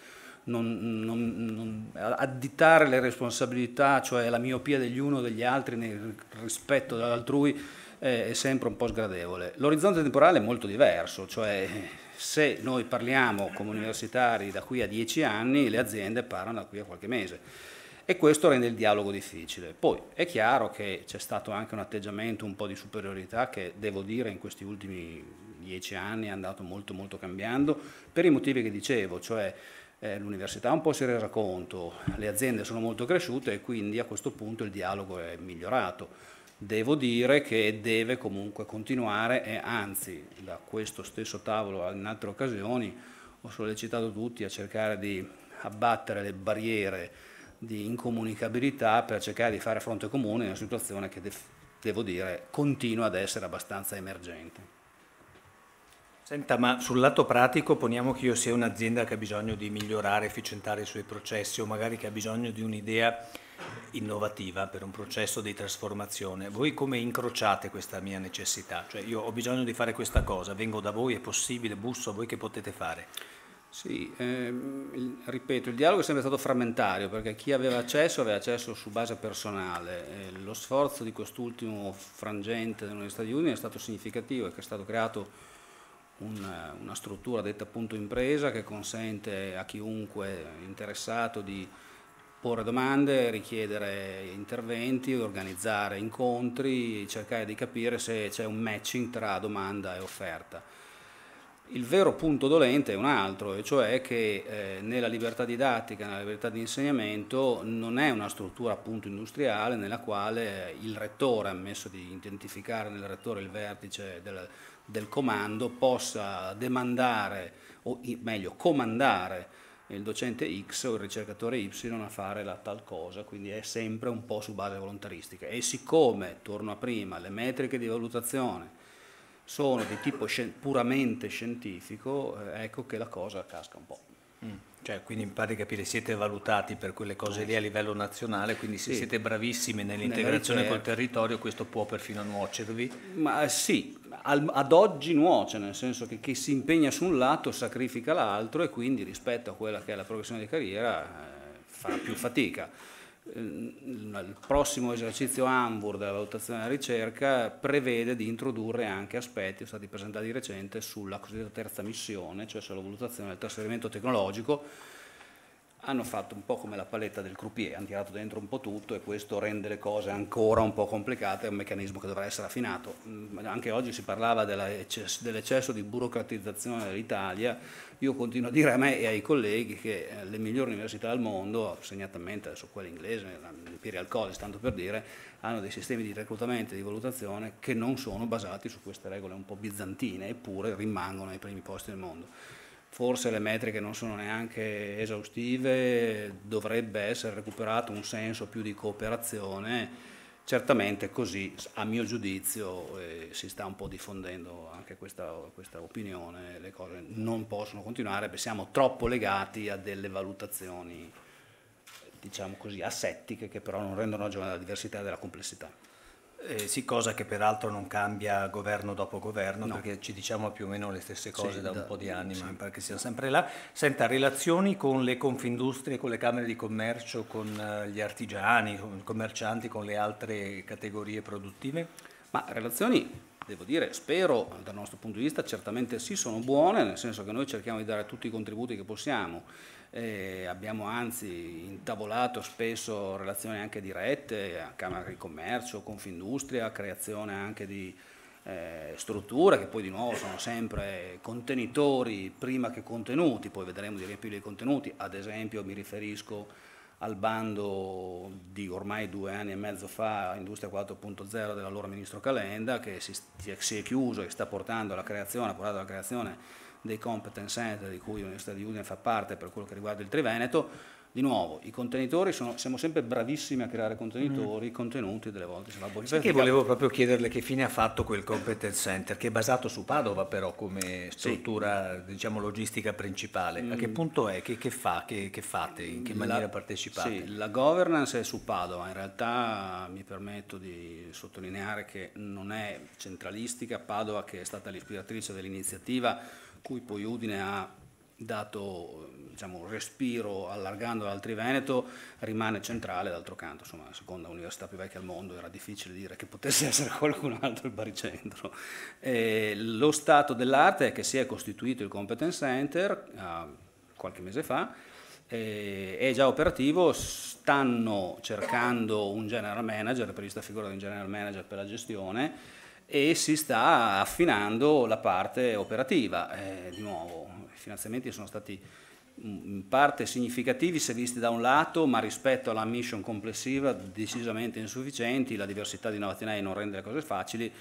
Non additare le responsabilità, cioè la miopia degli uno o degli altri nel rispetto dell'altrui, è sempre un po' sgradevole. L'orizzonte temporale è molto diverso, cioè se noi parliamo come universitari da qui a 10 anni, le aziende parlano da qui a qualche mese. E questo rende il dialogo difficile. Poi è chiaro che c'è stato anche un atteggiamento un po' di superiorità che, devo dire, in questi ultimi 10 anni è andato molto molto cambiando per i motivi che dicevo, cioè l'università un po' si è resa conto, le aziende sono molto cresciute e quindi a questo punto il dialogo è migliorato. Devo dire che deve comunque continuare e anzi da questo stesso tavolo in altre occasioni ho sollecitato tutti a cercare di abbattere le barriere di incomunicabilità per cercare di fare fronte comune in una situazione che devo dire continua ad essere abbastanza emergente. Senta, ma sul lato pratico poniamo che io sia un'azienda che ha bisogno di migliorare, efficientare i suoi processi o magari che ha bisogno di un'idea innovativa per un processo di trasformazione. Voi come incrociate questa mia necessità? Cioè io ho bisogno di fare questa cosa, vengo da voi, è possibile, busso a voi, che potete fare? Sì, ripeto, il dialogo è sempre stato frammentario perché chi aveva accesso su base personale. Lo sforzo di quest'ultimo frangente dell'Università di Udine è stato significativo e che è stato creato una struttura detta appunto impresa che consente a chiunque interessato di porre domande, richiedere interventi, organizzare incontri, cercare di capire se c'è un matching tra domanda e offerta. Il vero punto dolente è un altro, e cioè che nella libertà didattica, nella libertà di insegnamento non è una struttura appunto industriale nella quale il rettore, ammesso di identificare nel rettore il vertice del comando, possa demandare, o meglio comandare il docente X o il ricercatore Y a fare la tal cosa, quindi è sempre un po' su base volontaristica. E siccome, torno a prima, le metriche di valutazione sono di tipo puramente scientifico, ecco che la cosa casca un po'. Cioè, quindi mi pare di capire, siete valutati per quelle cose lì a livello nazionale, quindi se siete bravissimi nell'integrazione col territorio, questo può perfino nuocervi? Ma sì, ad oggi nuoce, nel senso che chi si impegna su un lato sacrifica l'altro e quindi rispetto a quella che è la progressione di carriera farà più fatica. Il prossimo esercizio ANVUR della valutazione della ricerca prevede di introdurre anche aspetti, sono stati presentati di recente, sulla cosiddetta terza missione, cioè sulla valutazione del trasferimento tecnologico. Hanno fatto un po' come la paletta del croupier, hanno tirato dentro un po' tutto e questo rende le cose ancora un po' complicate, è un meccanismo che dovrà essere affinato. Anche oggi si parlava dell'eccesso di burocratizzazione dell'Italia. Io continuo a dire a me e ai colleghi che le migliori università del mondo, segnatamente adesso quelle inglesi, l'Imperial College tanto per dire, hanno dei sistemi di reclutamento e di valutazione che non sono basati su queste regole un po' bizantine, eppure rimangono ai primi posti del mondo. Forse le metriche non sono neanche esaustive, dovrebbe essere recuperato un senso più di cooperazione. Certamente così, a mio giudizio, si sta un po' diffondendo anche questa opinione, le cose non possono continuare perché siamo troppo legati a delle valutazioni, diciamo così, asettiche che però non rendono ragione della diversità e della complessità. Sì, cosa che peraltro non cambia governo dopo governo, no, perché ci diciamo più o meno le stesse cose da un po' di anni, ma mi pare che siano sempre là. Senta, relazioni con le Confindustrie, con le Camere di Commercio, con gli artigiani, con i commercianti, con le altre categorie produttive? Ma relazioni, devo dire, spero dal nostro punto di vista certamente sì, sono buone, nel senso che noi cerchiamo di dare tutti i contributi che possiamo. Abbiamo anzi intavolato spesso relazioni anche dirette a Camera di Commercio, Confindustria, creazione anche di strutture che poi di nuovo sono sempre contenitori prima che contenuti, poi vedremo di riempire i contenuti. Ad esempio mi riferisco al bando di ormai 2 anni e mezzo fa, Industria 4.0 dell'allora ministro Calenda, che si è chiuso e sta portando alla creazione, ha portato alla creazione dei competence center di cui l'Università di Udine fa parte per quello che riguarda il Triveneto. Di nuovo, i contenitori siamo sempre bravissimi a creare contenitori, contenuti, delle volte si fa Sì, che volevo proprio chiederle che fine ha fatto quel competence center, che è basato su Padova però come struttura, diciamo, logistica principale. A che punto è? Che fate? In che maniera partecipate? Sì, la governance è su Padova, in realtà mi permetto di sottolineare che non è centralistica. Padova, che è stata l'ispiratrice dell'iniziativa, cui poi Udine ha dato, diciamo, un respiro allargando al Triveneto, rimane centrale. D'altro canto, insomma, la seconda università più vecchia al mondo, era difficile dire che potesse essere qualcun altro il baricentro. Lo stato dell'arte è che si è costituito il Competence Center qualche mese fa, è già operativo, stanno cercando un general manager, è prevista la figura di un general manager per la gestione, e si sta affinando la parte operativa. Di nuovo, i finanziamenti sono stati in parte significativi se visti da un lato, ma rispetto alla mission complessiva decisamente insufficienti. La diversità di Novatinei non rende le cose facili.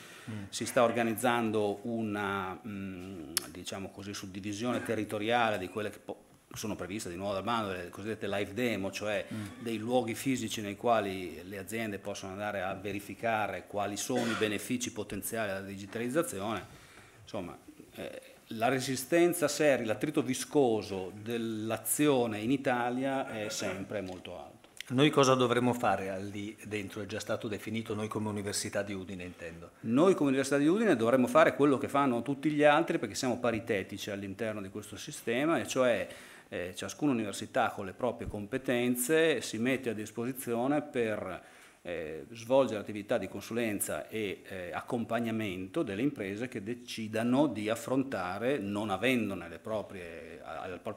Si sta organizzando una, diciamo così, suddivisione territoriale di quelle che sono previste di nuovo dal bando, le cosiddette live demo, cioè dei luoghi fisici nei quali le aziende possono andare a verificare quali sono i benefici potenziali della digitalizzazione. Insomma, la resistenza seria, l'attrito viscoso dell'azione in Italia è sempre molto alto. Noi cosa dovremmo fare lì dentro? È già stato definito, noi come Università di Udine intendo. Noi come Università di Udine dovremmo fare quello che fanno tutti gli altri, perché siamo paritetici all'interno di questo sistema, e cioè ciascuna università con le proprie competenze si mette a disposizione per svolgere attività di consulenza e accompagnamento delle imprese che decidano di affrontare, non avendone al proprio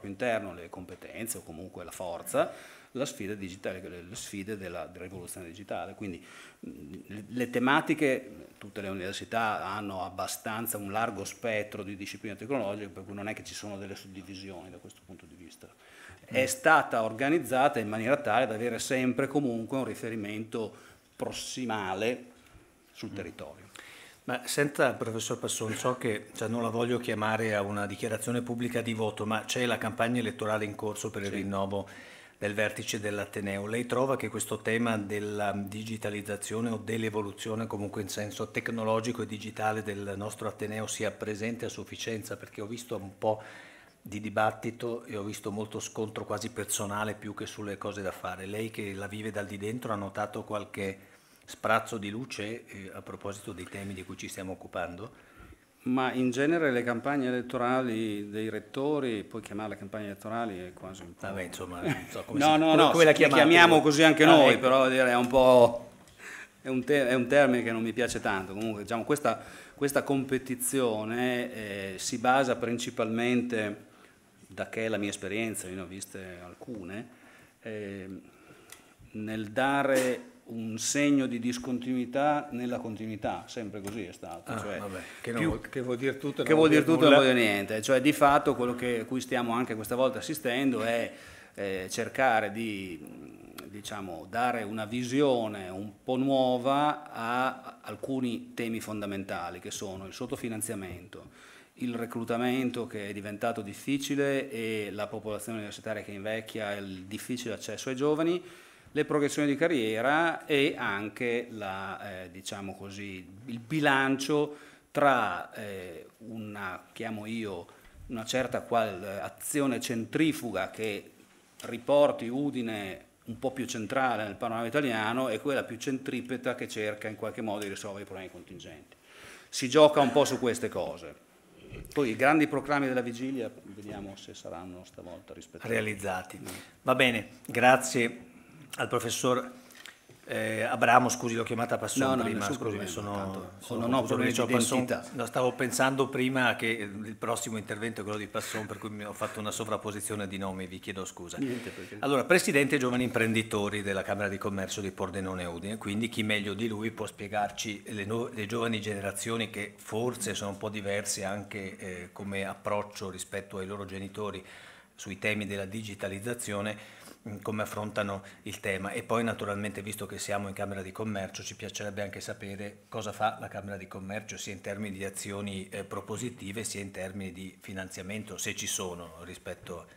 interno le competenze o comunque la forza, la sfida digitale, le sfide della rivoluzione digitale. Quindi le tematiche, tutte le università hanno abbastanza un largo spettro di discipline tecnologiche, per cui non è che ci sono delle suddivisioni da questo punto di vista. È stata organizzata in maniera tale da avere sempre comunque un riferimento prossimale sul territorio. Ma senta, professor Passon, so che non la voglio chiamare a una dichiarazione pubblica di voto, ma c'è la campagna elettorale in corso per il rinnovo del vertice dell'Ateneo. Lei trova che questo tema della digitalizzazione o dell'evoluzione, comunque in senso tecnologico e digitale, del nostro Ateneo sia presente a sufficienza? Perché ho visto un po' di dibattito e ho visto molto scontro quasi personale più che sulle cose da fare. Lei che la vive dal di dentro ha notato qualche sprazzo di luce a proposito dei temi di cui ci stiamo occupando? Ma in genere le campagne elettorali dei rettori, puoi chiamarle campagne elettorali, è quasi un po'... Vabbè, insomma, non so come come la chiamiamo così anche noi, ecco. Però è un po'... è un termine che non mi piace tanto. Comunque, diciamo, questa competizione si basa principalmente, da che è la mia esperienza, io ne ho viste alcune, nel dare un segno di discontinuità nella continuità, sempre così è stato. Che vuol dire tutto e non vuol dire niente. Cioè, di fatto quello a cui stiamo anche questa volta assistendo è cercare di dare una visione un po' nuova a alcuni temi fondamentali, che sono il sottofinanziamento, il reclutamento che è diventato difficile e la popolazione universitaria che invecchia e il difficile accesso ai giovani, le progressioni di carriera e anche il bilancio tra una certa azione centrifuga che riporti Udine un po' più centrale nel panorama italiano e quella più centripeta che cerca in qualche modo di risolvere i problemi contingenti. Si gioca un po' su queste cose. Poi i grandi proclami della vigilia vediamo se saranno stavolta rispettati. Realizzati. Va bene, grazie al professor Abramo, scusi, l'ho chiamata Passon prima, scusi, non ho problemi di identità. Stavo pensando prima che il prossimo intervento è quello di Passon, per cui mi ho fatto una sovrapposizione di nomi, vi chiedo scusa. Allora, Presidente Giovani Imprenditori della Camera di Commercio di Pordenone Udine, quindi chi meglio di lui può spiegarci le giovani generazioni che forse sono un po' diverse anche come approccio rispetto ai loro genitori sui temi della digitalizzazione, come affrontano il tema. E poi naturalmente, visto che siamo in Camera di Commercio, ci piacerebbe anche sapere cosa fa la Camera di Commercio sia in termini di azioni propositive sia in termini di finanziamento, se ci sono, rispetto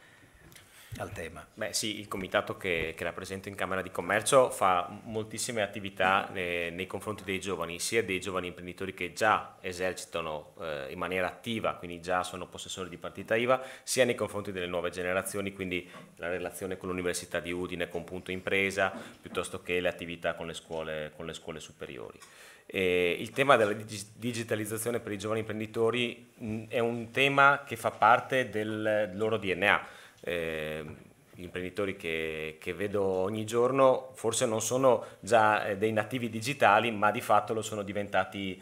al tema. Beh sì, il comitato che rappresento in Camera di Commercio fa moltissime attività nei confronti dei giovani, sia dei giovani imprenditori che già esercitano in maniera attiva, quindi già sono possessori di partita IVA, sia nei confronti delle nuove generazioni, quindi la relazione con l'Università di Udine, con Punto Impresa, piuttosto che le attività con le scuole superiori. Il tema della digitalizzazione per i giovani imprenditori è un tema che fa parte del loro DNA. Gli imprenditori che vedo ogni giorno forse non sono già dei nativi digitali, ma di fatto lo sono diventati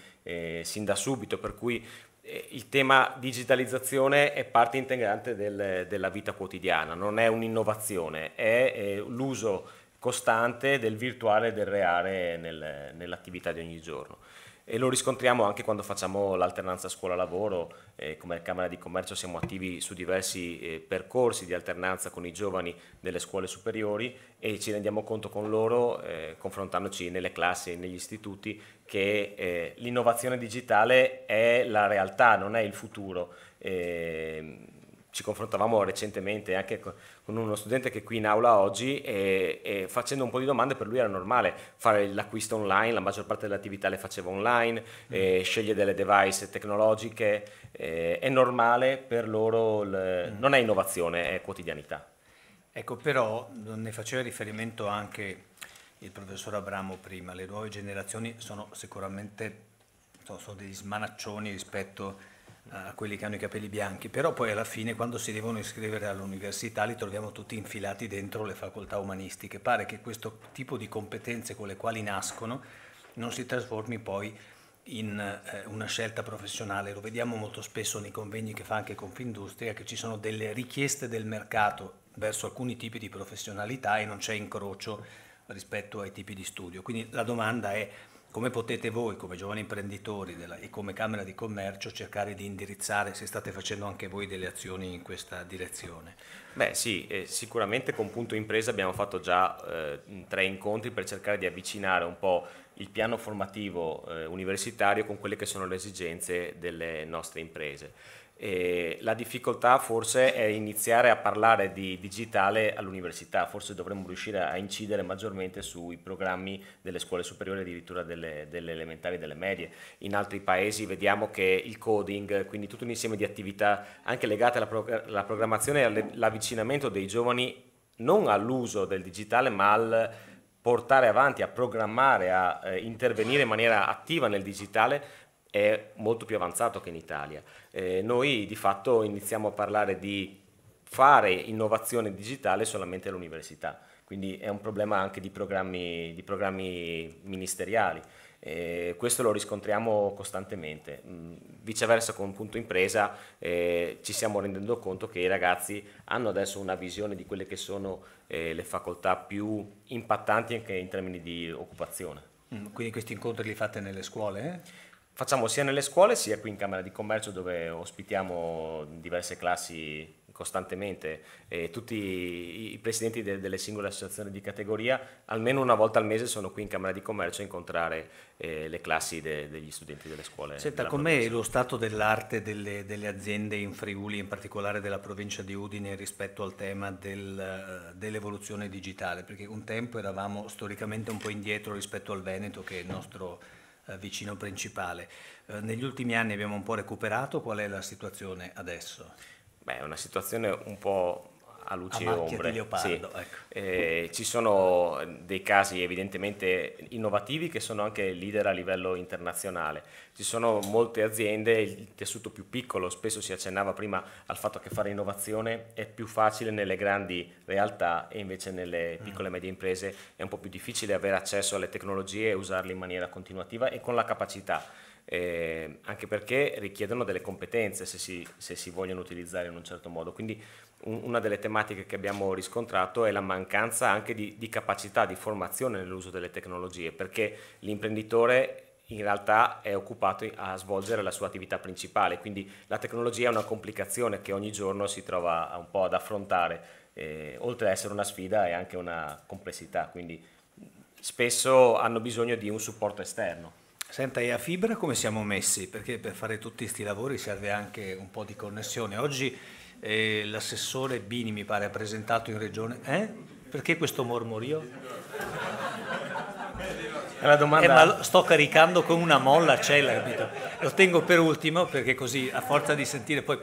sin da subito, per cui il tema digitalizzazione è parte integrante della vita quotidiana, non è un'innovazione, è l'uso costante del virtuale e del reale nell'attività di ogni giorno. E lo riscontriamo anche quando facciamo l'alternanza scuola-lavoro. Come Camera di Commercio siamo attivi su diversi percorsi di alternanza con i giovani delle scuole superiori e ci rendiamo conto con loro, confrontandoci nelle classi e negli istituti, che l'innovazione digitale è la realtà, non è il futuro. ci confrontavamo recentemente anche con uno studente che è qui in aula oggi e facendo un po' di domande per lui era normale fare l'acquisto online, la maggior parte delle attività le faceva online, sceglie delle device tecnologiche, è normale per loro, non è innovazione, è quotidianità. Ecco, però ne faceva riferimento anche il professor Abramo prima, le nuove generazioni sono sicuramente sono degli smanaccioni rispetto a quelli che hanno i capelli bianchi, però poi alla fine quando si devono iscrivere all'università li troviamo tutti infilati dentro le facoltà umanistiche. Pare che questo tipo di competenze con le quali nascono non si trasformi poi in una scelta professionale. Lo vediamo molto spesso nei convegni che fa anche Confindustria, che ci sono delle richieste del mercato verso alcuni tipi di professionalità e non c'è incrocio rispetto ai tipi di studio. Quindi la domanda è: come potete voi, come giovani imprenditori e come Camera di Commercio, cercare di indirizzare, se state facendo anche voi delle azioni in questa direzione? Beh sì, sicuramente con Punto Impresa abbiamo fatto già 3 incontri per cercare di avvicinare un po' il piano formativo universitario con quelle che sono le esigenze delle nostre imprese. La difficoltà forse è iniziare a parlare di digitale all'università, forse dovremmo riuscire a incidere maggiormente sui programmi delle scuole superiori, addirittura delle elementari e delle medie. In altri paesi vediamo che il coding, quindi tutto un insieme di attività anche legate alla programmazione e all'avvicinamento dei giovani non all'uso del digitale ma al portare avanti, a programmare, a intervenire in maniera attiva nel digitale è molto più avanzato che in Italia. Noi di fatto iniziamo a parlare di fare innovazione digitale solamente all'università, quindi è un problema anche di programmi ministeriali. Questo lo riscontriamo costantemente. Viceversa con Punto Impresa ci stiamo rendendo conto che i ragazzi hanno adesso una visione di quelle che sono le facoltà più impattanti anche in termini di occupazione. Quindi questi incontri li fate nelle scuole? Facciamo sia nelle scuole sia qui in Camera di Commercio, dove ospitiamo diverse classi costantemente, tutti i presidenti delle singole associazioni di categoria almeno una volta al mese sono qui in Camera di Commercio a incontrare le classi degli studenti delle scuole. Senta, com'è lo stato dell'arte delle aziende in Friuli, in particolare della provincia di Udine, rispetto al tema dell'evoluzione digitale? Perché un tempo eravamo storicamente un po' indietro rispetto al Veneto, che è il nostro vicino principale. Negli ultimi anni abbiamo un po' recuperato. Qual è la situazione adesso? Beh, è una situazione un po' a luci e ombre. Di leopardo, sì. Ecco. Ci sono dei casi evidentemente innovativi che sono anche leader a livello internazionale. Ci sono molte aziende, il tessuto più piccolo, spesso si accennava prima al fatto che fare innovazione è più facile nelle grandi realtà e invece nelle piccole e medie imprese è un po' più difficile avere accesso alle tecnologie e usarle in maniera continuativa e con la capacità. Anche perché richiedono delle competenze se si vogliono utilizzare in un certo modo. Quindi una delle tematiche che abbiamo riscontrato è la mancanza anche di capacità, di formazione nell'uso delle tecnologie, perché l'imprenditore in realtà è occupato a svolgere la sua attività principale, quindi la tecnologia è una complicazione che ogni giorno si trova un po' ad affrontare, oltre ad essere una sfida è anche una complessità, quindi spesso hanno bisogno di un supporto esterno. Senta, e a fibra come siamo messi? Perché per fare tutti questi lavori serve anche un po' di connessione. Oggi l'assessore Bini mi pare ha presentato in regione... Perché questo mormorio? È la domanda... ma sto caricando con una molla a cella, capito? Lo tengo per ultimo perché così a forza di sentire poi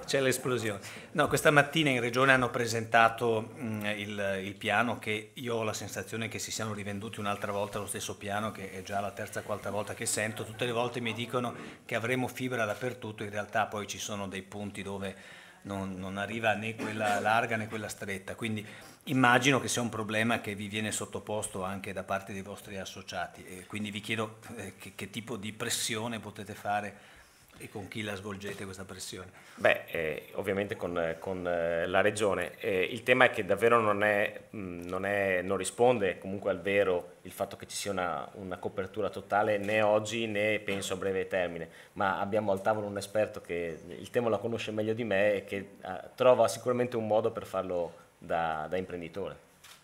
c'è l'esplosione. No, questa mattina in regione hanno presentato il piano, che io ho la sensazione che si siano rivenduti un'altra volta lo stesso piano, che è già la terza o quarta volta che sento. Tutte le volte mi dicono che avremo fibra dappertutto, in realtà poi ci sono dei punti dove non arriva né quella larga né quella stretta, quindi immagino che sia un problema che vi viene sottoposto anche da parte dei vostri associati, e quindi vi chiedo che tipo di pressione potete fare e con chi la svolgete questa pressione? Beh, ovviamente con la Regione. Il tema è che davvero non risponde comunque al vero il fatto che ci sia una copertura totale né oggi né penso a breve termine, ma abbiamo al tavolo un esperto che il tema lo conosce meglio di me e che trova sicuramente un modo per farlo da imprenditore.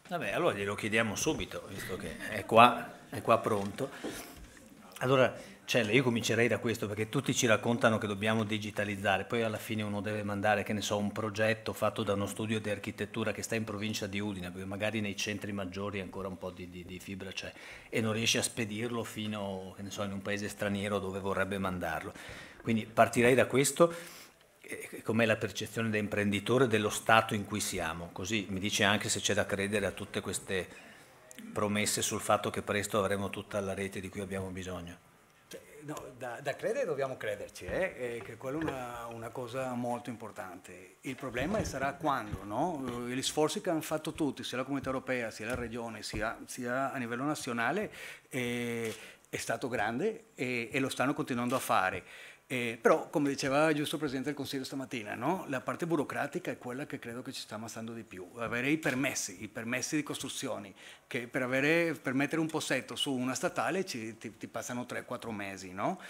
Vabbè, allora glielo chiediamo subito, visto che è qua pronto. Allora, Celle, io comincerei da questo, perché tutti ci raccontano che dobbiamo digitalizzare, poi alla fine uno deve mandare, che ne so, un progetto fatto da uno studio di architettura che sta in provincia di Udine, perché magari nei centri maggiori ancora un po' di fibra c'è, e non riesce a spedirlo fino, che ne so, in un paese straniero dove vorrebbe mandarlo. Quindi partirei da questo, com'è la percezione da imprenditore dello stato in cui siamo, così mi dice anche se c'è da credere a tutte queste promesse sul fatto che presto avremo tutta la rete di cui abbiamo bisogno. No, da credere dobbiamo crederci, che quello è una cosa molto importante. Il problema sarà quando, no? Gli sforzi che hanno fatto tutti, sia la Comunità Europea, sia la Regione, sia a livello nazionale, è stato grande e lo stanno continuando a fare. Però, come diceva giusto il Presidente del Consiglio stamattina, no? La parte burocratica è quella che credo che ci sta ammassando di più. Avere i permessi di costruzioni, che per mettere un possetto su una statale ti passano 3-4 mesi, no?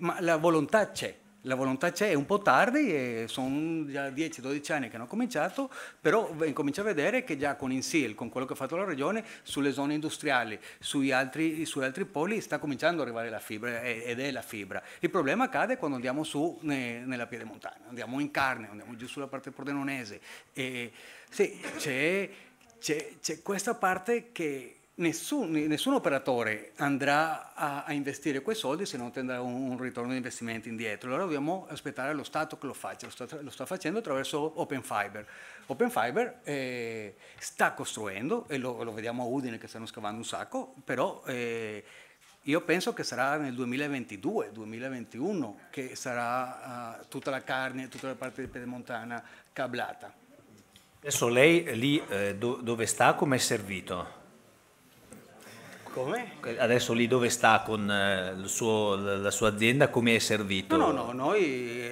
Ma la volontà c'è. La volontà c'è, è un po' tardi, sono già 10-12 anni che hanno cominciato, però incomincia a vedere che già con INSIL, con quello che ha fatto la Regione, sulle zone industriali, sui altri poli sta cominciando ad arrivare la fibra ed è la fibra. Il problema accade quando andiamo su nella Piedemontana, andiamo in Carnia, andiamo giù sulla parte pordenonese. Sì, c'è questa parte che nessun operatore andrà a investire quei soldi se non otterrà un ritorno di investimenti indietro. Allora dobbiamo aspettare lo Stato che lo faccia. Lo sta facendo attraverso Open Fiber. Open Fiber sta costruendo, e lo vediamo a Udine che stanno scavando un sacco, però io penso che sarà nel 2022-2021 che sarà tutta la Carnia, tutta la parte di Piedemontana cablata. Adesso lei lì dove sta, come è servito? Come? Adesso lì dove sta con la sua azienda, come è servito? No,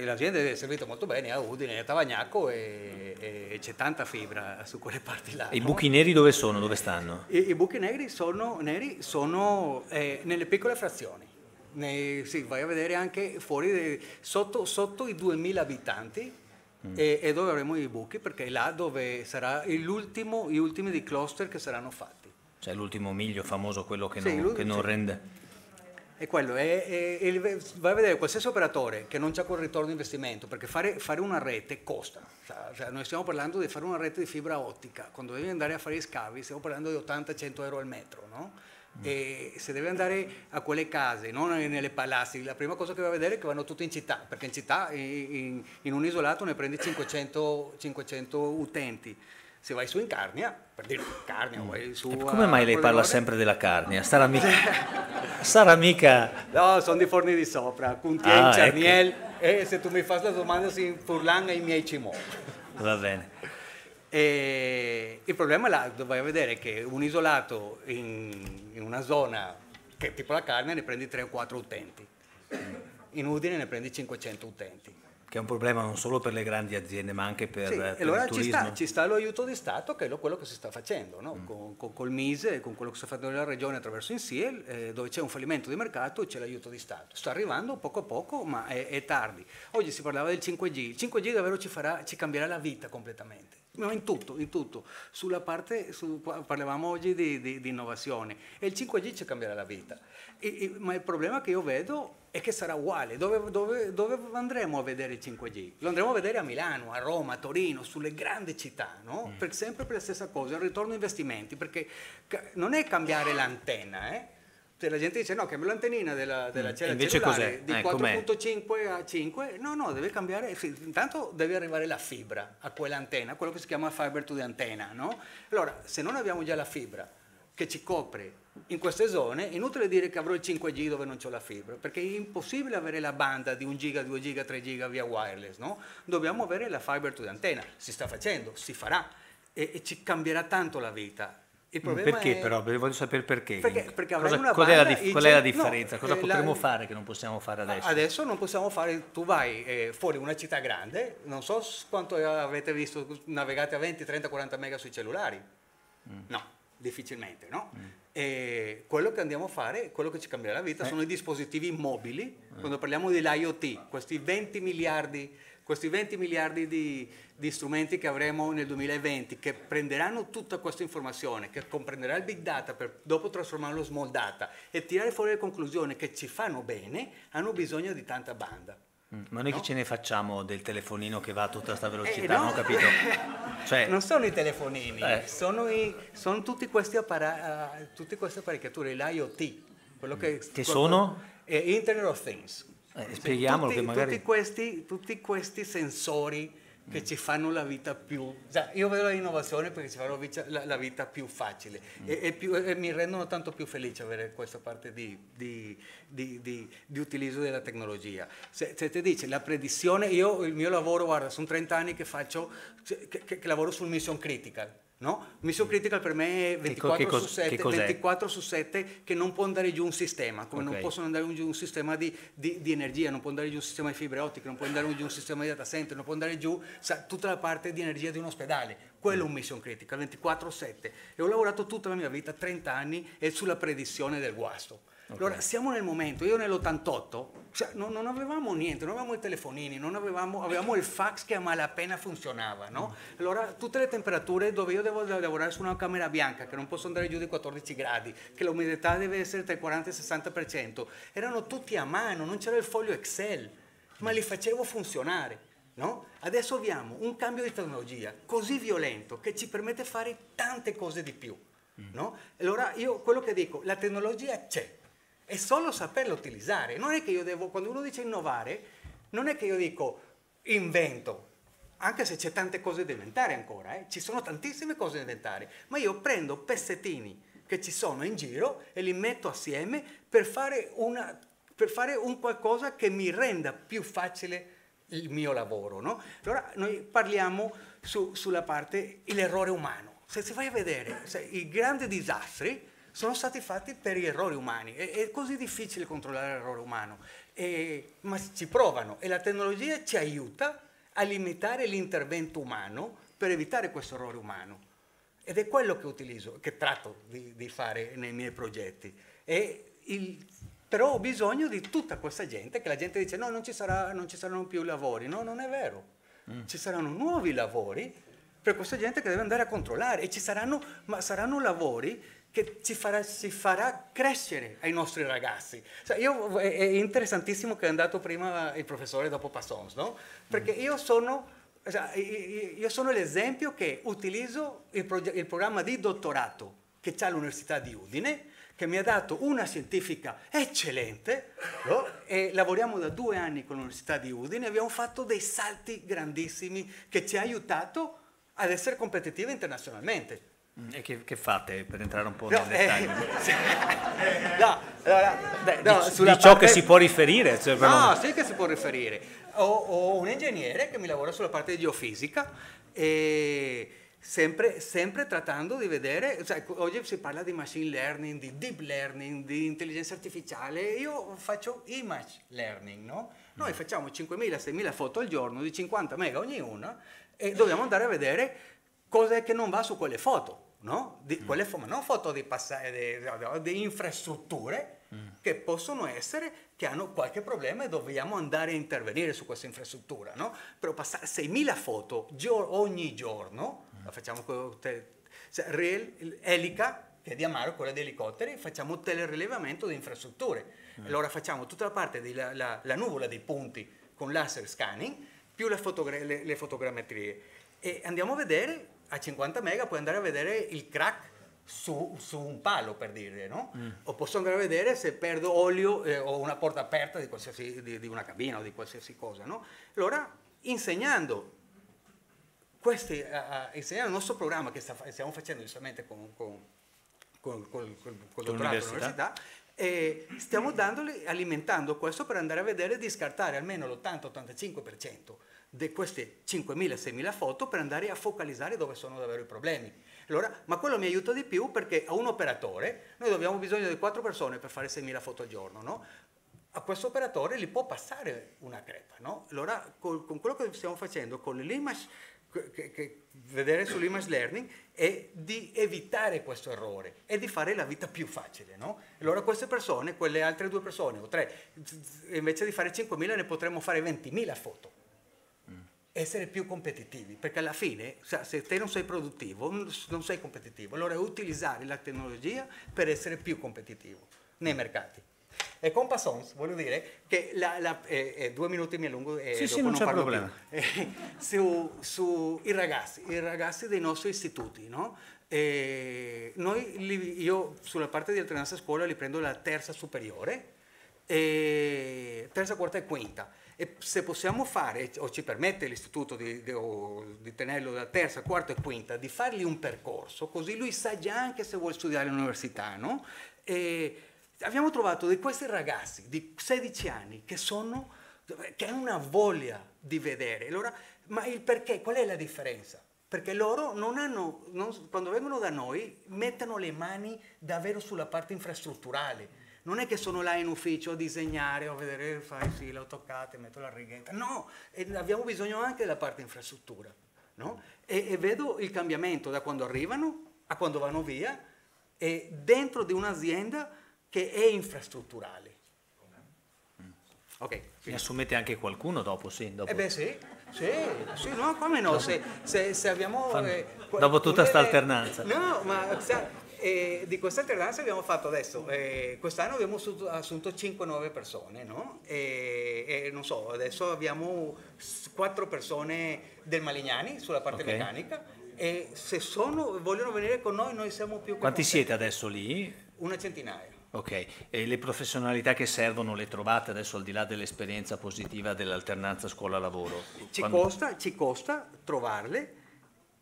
l'azienda è servita molto bene a Udine, a Tavagnacco e c'è tanta fibra su quelle parti là. E i buchi neri dove sono? Dove stanno? I buchi neri sono nelle piccole frazioni. Sì, vai a vedere anche fuori, sotto i 2000 abitanti. E dove avremo i buchi, perché è là dove sarà gli ultimi di cluster che saranno fatti. Cioè l'ultimo miglio famoso, quello che sì, non rende. È quello, vai a vedere qualsiasi operatore che non c'ha quel ritorno di investimento, perché fare una rete costa. Cioè, noi stiamo parlando di fare una rete di fibra ottica, quando devi andare a fare gli scavi stiamo parlando di 80-100 euro al metro, no? E se deve andare a quelle case, non nelle palazzi, la prima cosa che va a vedere è che vanno tutti in città, perché in città in un isolato ne prendi 500 utenti. Se vai su in Carnia, per dire Carnia, vai su... Come mai lei parla sempre della Carnia? Sarà mica... No, sono di Forni di Sopra, Cuntien, Cerniel, e se tu mi fai la domanda si Furlan e i miei cimò. Va bene. E il problema è là, dove vai a vedere che un isolato in una zona che è tipo la Carnia ne prendi 3 o 4 utenti, in Udine ne prendi 500 utenti. Che è un problema non solo per le grandi aziende ma anche per allora il turismo. Ci sta l'aiuto di Stato, che è quello che si sta facendo, no? Col Mise, con quello che sta facendo la Regione attraverso INSIL, dove c'è un fallimento di mercato e c'è l'aiuto di Stato. Sta arrivando poco a poco, ma è tardi. Oggi si parlava del 5G, il 5G davvero ci cambierà la vita completamente. No, in tutto. Sulla parte, parlavamo oggi di innovazione, e il 5G ci cambierà la vita. Ma il problema che io vedo è che sarà uguale. Dove andremo a vedere il 5G? Lo andremo a vedere a Milano, a Roma, a Torino, sulle grandi città, no? Sempre per la stessa cosa, il ritorno investimenti, perché non è cambiare l'antenna, La gente dice no, cambia l'antennina della cella cellulare di 4.5 a 5, no, deve cambiare, intanto deve arrivare la fibra a quell'antenna, quello che si chiama fiber to the antenna, no? Allora, se non abbiamo già la fibra che ci copre in queste zone, è inutile dire che avrò il 5G dove non c'ho la fibra, perché è impossibile avere la banda di 1 giga, 2 giga, 3 giga via wireless, no? Dobbiamo avere la fiber to the antenna, si sta facendo, si farà e ci cambierà tanto la vita. Il problema perché però? Voglio sapere perché. Perché avrai una qual è banda, la differenza? Cosa potremmo fare che non possiamo fare adesso? Adesso non possiamo fare, tu vai fuori una città grande, non so quanto avete visto, navigate a 20, 30, 40 mega sui cellulari. No, difficilmente, no? E quello che andiamo a fare, quello che ci cambierà la vita, sono i dispositivi mobili. Quando parliamo dell'IoT, questi 20 miliardi di strumenti che avremo nel 2020, che prenderanno tutta questa informazione, che comprenderà il big data per dopo trasformarlo in small data e tirare fuori le conclusioni che ci fanno bene, hanno bisogno di tanta banda. Ma noi che ce ne facciamo del telefonino che va a tutta questa velocità, no. non ho capito? Cioè, non sono i telefonini, sono tutti queste apparecchiature, l'IoT, quello che sono? Internet of Things. Spieghiamolo che magari... Tutti questi sensori che ci fanno la vita più... io vedo l'innovazione perché ci fanno la vita più facile e mi rendono tanto più felice avere questa parte di utilizzo della tecnologia. Se ti dice la predizione, il mio lavoro, guarda, sono 30 anni che faccio, che lavoro sul mission critical. No? Mission critical per me è 24 su 7 che non può andare giù un sistema, come non possono andare giù un sistema di energia, non può andare giù un sistema di fibre ottiche, non può andare giù un sistema di data center, non può andare giù tutta la parte di energia di un ospedale. Quello è un mission critical, 24/7. E ho lavorato tutta la mia vita, 30 anni, e sulla predizione del guasto. Allora, siamo nel momento, io nell'88, non avevamo niente, non avevamo i telefonini, avevamo il fax che a malapena funzionava, no? Allora, tutte le temperature dove io devo lavorare su una camera bianca, che non posso andare giù di 14 gradi, che l'umidità deve essere tra il 40 e il 60%, erano tutti a mano, non c'era il foglio Excel, ma li facevo funzionare. No? Adesso abbiamo un cambio di tecnologia così violento che ci permette di fare tante cose di più. No? Allora, io quello che dico, la tecnologia c'è. È solo saperla utilizzare. Non è che io quando uno dice innovare, non è che io dico invento, anche se c'è tante cose da inventare ancora, ci sono tantissime cose da inventare, ma io prendo pezzettini che ci sono in giro e li metto assieme per fare un qualcosa che mi renda più facile il mio lavoro, no? Allora noi parliamo sulla parte dell'errore umano. Se si vai a vedere, i grandi disastri sono stati fatti per gli errori umani. È così difficile controllare l'errore umano, ma ci provano e la tecnologia ci aiuta a limitare l'intervento umano per evitare questo errore umano. Ed è quello che utilizzo, che tratto di fare nei miei progetti. Però ho bisogno di tutta questa gente, che la gente dice no, non ci saranno più lavori. No, non è vero. Ci saranno nuovi lavori per questa gente che deve andare a controllare ma saranno lavori che ci farà crescere ai nostri ragazzi. È interessantissimo che è andato prima il professore dopo Passons, no? Perché io sono l'esempio che utilizzo il programma di dottorato che c'ha l'Università di Udine, che mi ha dato una scientifica eccellente, no? E lavoriamo da 2 anni con l'Università di Udine e abbiamo fatto dei salti grandissimi che ci ha aiutato ad essere competitivi internazionalmente. E che fate per entrare un po' nel dettaglio? Di ciò che si può riferire. Cioè, sì che si può riferire. Ho un ingegnere che mi lavora sulla parte di geofisica e sempre trattando di vedere, oggi si parla di machine learning, di deep learning, di intelligenza artificiale, io faccio image learning, no? Noi facciamo 5.000-6.000 foto al giorno di 50 mega ognuna e dobbiamo andare a vedere cosa è che non va su quelle foto, no? Ma non foto di infrastrutture che possono essere, che hanno qualche problema e dobbiamo andare a intervenire su questa infrastruttura, no? Però passare 6.000 foto ogni giorno, la facciamo con Elica, che è di Amaro, quella di elicotteri, facciamo telerilevamento di infrastrutture. Allora facciamo tutta la parte della nuvola dei punti con laser scanning, più le fotogrammetrie. E andiamo a vedere, a 50 mega puoi andare a vedere il crack su un palo, per dire, no? O posso andare a vedere se perdo olio o una porta aperta di una cabina o di qualsiasi cosa, no? Allora, insegnando il nostro programma che stiamo facendo giustamente con il dottorato all'università, e stiamo alimentando questo per andare a vedere di scartare almeno l'80-85% di queste 5.000-6.000 foto per andare a focalizzare dove sono davvero i problemi. Allora, ma quello mi aiuta di più perché a un operatore noi abbiamo bisogno di 4 persone per fare 6.000 foto al giorno, no? a questo operatore gli può passare una crepa, no? Allora con quello che stiamo facendo con l'image, che vedere sull'image learning, è di evitare questo errore e di fare la vita più facile, no? Allora queste persone, quelle altre 2 persone o 3, invece di fare 5.000 ne potremmo fare 20.000 foto. Essere più competitivi, perché alla fine se te non sei produttivo non sei competitivo, allora utilizzare la tecnologia per essere più competitivo nei mercati. E con Passons voglio dire che 2 minuti mi allungo e sì, dopo sì, non c'è parlo problema. Su i ragazzi dei nostri istituti, no? Io sulla parte di alternanza scuola li prendo la terza superiore, terza, quarta e quinta. E se possiamo fare, o ci permette l'istituto di tenerlo da terza, quarta e quinta, di fargli un percorso, così lui sa già anche se vuole studiare all'università, no? Abbiamo trovato di questi ragazzi di 16 anni che hanno una voglia di vedere. Allora, ma il perché? Qual è la differenza? Perché loro quando vengono da noi mettono le mani davvero sulla parte infrastrutturale. Non è che sono là in ufficio a disegnare o a vedere, fai sì, l'AutoCAD, metto la righetta. No, abbiamo bisogno anche della parte infrastruttura, no? E vedo il cambiamento da quando arrivano a quando vanno via, e dentro di un'azienda che è infrastrutturale. Ok. Ne assumete anche qualcuno dopo, sì? Dopo. Sì, no, come no? Se abbiamo... dopo tutta sta alternanza. No, ma di questa alternanza abbiamo fatto adesso, quest'anno abbiamo assunto 5-9 persone, no? E non so, adesso abbiamo 4 persone del Malignani sulla parte meccanica, e se vogliono venire con noi siamo più che Quanti contenti. siete adesso lì? Una centinaia. Ok, e le professionalità che servono le trovate adesso, al di là dell'esperienza positiva dell'alternanza scuola-lavoro? Ci costa trovarle,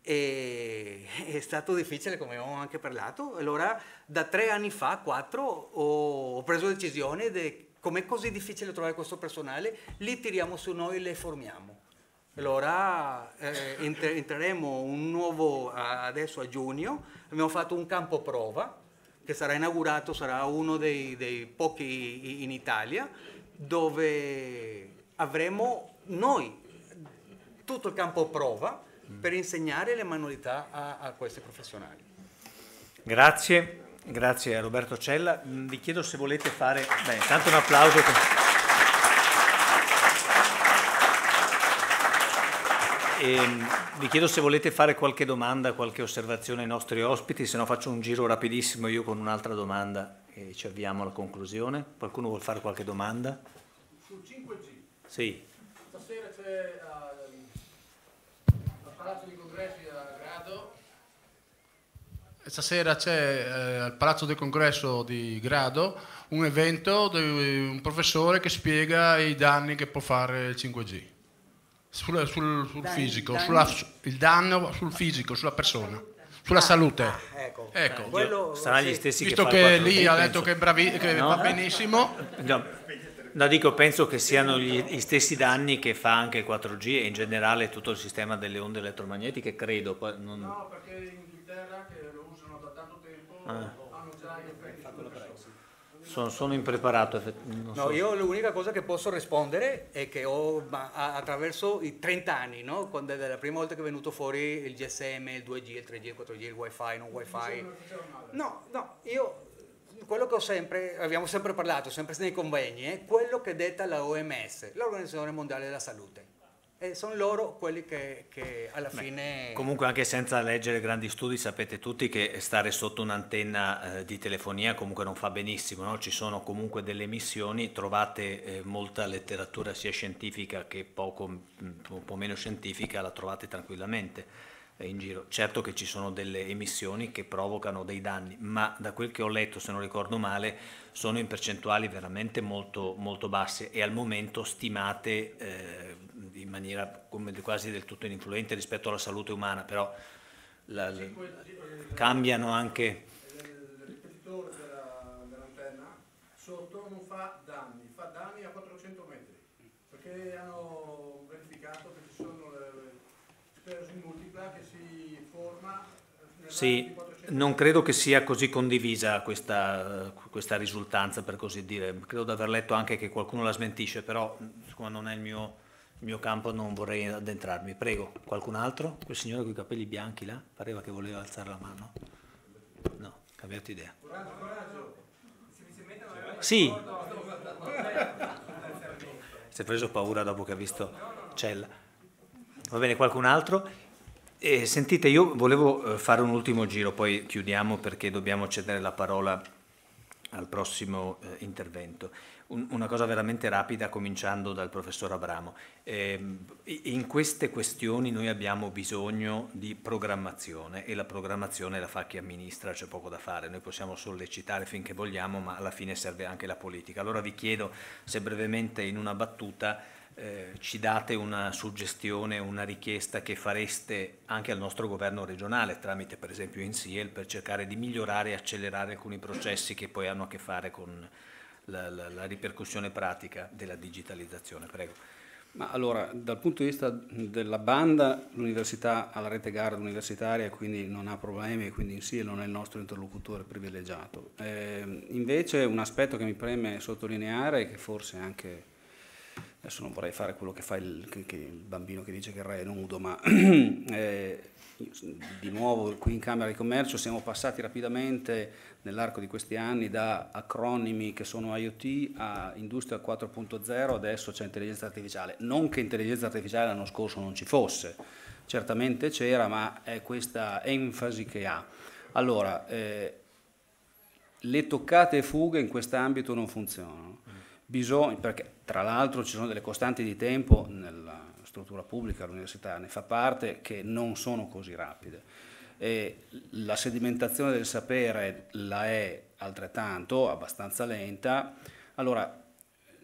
e è stato difficile, come abbiamo anche parlato. Allora da 3 anni fa, 4, ho preso la decisione come è così difficile trovare questo personale, li tiriamo su noi e le formiamo. Allora entreremo un nuovo, adesso a giugno, abbiamo fatto un campo prova che sarà inaugurato, sarà uno dei pochi in Italia, dove avremo noi tutto il campo prova per insegnare le manualità a questi professionali. Grazie a Roberto Cella. Vi chiedo se volete fare... intanto un applauso. Vi chiedo se volete fare qualche domanda, qualche osservazione ai nostri ospiti, se no faccio un giro rapidissimo io con un'altra domanda e ci avviamo alla conclusione. Qualcuno vuol fare qualche domanda? Sul 5G. Sì. Stasera c'è al Palazzo dei Congressi a Grado. Stasera c'è al Palazzo del Congresso di Grado un evento di un professore che spiega i danni che può fare il 5G. Sul fisico, il danno sul fisico, sulla persona, sulla salute. Ecco. Saranno gli stessi visto che lì ha detto penso. che va benissimo. No, dico, penso che siano gli stessi danni che fa anche il 4G e in generale tutto il sistema delle onde elettromagnetiche, credo. No, perché in Inghilterra, che lo usano da tanto tempo, hanno già gli effetti sulla persona. Sono impreparato. Io l'unica cosa che posso rispondere è che attraverso i 30 anni, no? Quando è la prima volta che è venuto fuori il GSM, il 2G, il 3G, il 4G, il wifi, non wifi. No, io quello che abbiamo sempre parlato, sempre nei convegni, è quello che detta la OMS, l'Organizzazione Mondiale della Salute. E sono loro quelli che alla fine... Comunque, anche senza leggere grandi studi, sapete tutti che stare sotto un'antenna di telefonia comunque non fa benissimo, no? Ci sono comunque delle emissioni, trovate molta letteratura sia scientifica che un po' meno scientifica, la trovate tranquillamente in giro. Certo che ci sono delle emissioni che provocano dei danni, ma da quel che ho letto, se non ricordo male, sono in percentuali veramente molto, molto basse e al momento stimate in maniera quasi del tutto ininfluente rispetto alla salute umana, però cambiano anche. Il ripetitore dell'antenna sotto non fa danni a 400 metri, perché hanno verificato che ci sono le sclerosi multipla che si forma Sì, Non credo che sia così condivisa questa risultanza, per così dire. Credo di aver letto anche che qualcuno la smentisce, però siccome non è il mio campo non vorrei addentrarmi. Prego, qualcun altro? Quel signore con i capelli bianchi là? Pareva che voleva alzare la mano. No, cambiate idea. Sì. Si è preso paura dopo che ha visto Cella. Va bene, qualcun altro? Sentite, io volevo fare un ultimo giro, poi chiudiamo perché dobbiamo cedere la parola al prossimo intervento. Una cosa veramente rapida, cominciando dal professor Abramo. In queste questioni noi abbiamo bisogno di programmazione e la programmazione la fa chi amministra, c'è poco da fare. Noi possiamo sollecitare finché vogliamo, ma alla fine serve anche la politica. Allora vi chiedo se brevemente in una battuta ci date una suggestione, una richiesta che fareste anche al nostro governo regionale tramite per esempio INSIEL per cercare di migliorare e accelerare alcuni processi che poi hanno a che fare con la ripercussione pratica della digitalizzazione. Prego. Ma allora, dal punto di vista della banda, l'università ha la rete GARD universitaria, quindi non ha problemi e quindi INSIEL non è il nostro interlocutore privilegiato. Invece un aspetto che mi preme sottolineare è che forse anche adesso non vorrei fare quello che fa il bambino che dice che il re è nudo, ma di nuovo qui in Camera di Commercio siamo passati rapidamente nell'arco di questi anni da acronimi che sono IoT a Industria 4.0, adesso c'è intelligenza artificiale. Non che intelligenza artificiale l'anno scorso non ci fosse, certamente c'era, ma è questa enfasi che ha. Allora, le toccate e fughe in quest'ambito non funzionano. Perché tra l'altro ci sono delle costanti di tempo nella struttura pubblica, l'università ne fa parte, che non sono così rapide. E la sedimentazione del sapere la è altrettanto, abbastanza lenta. Allora,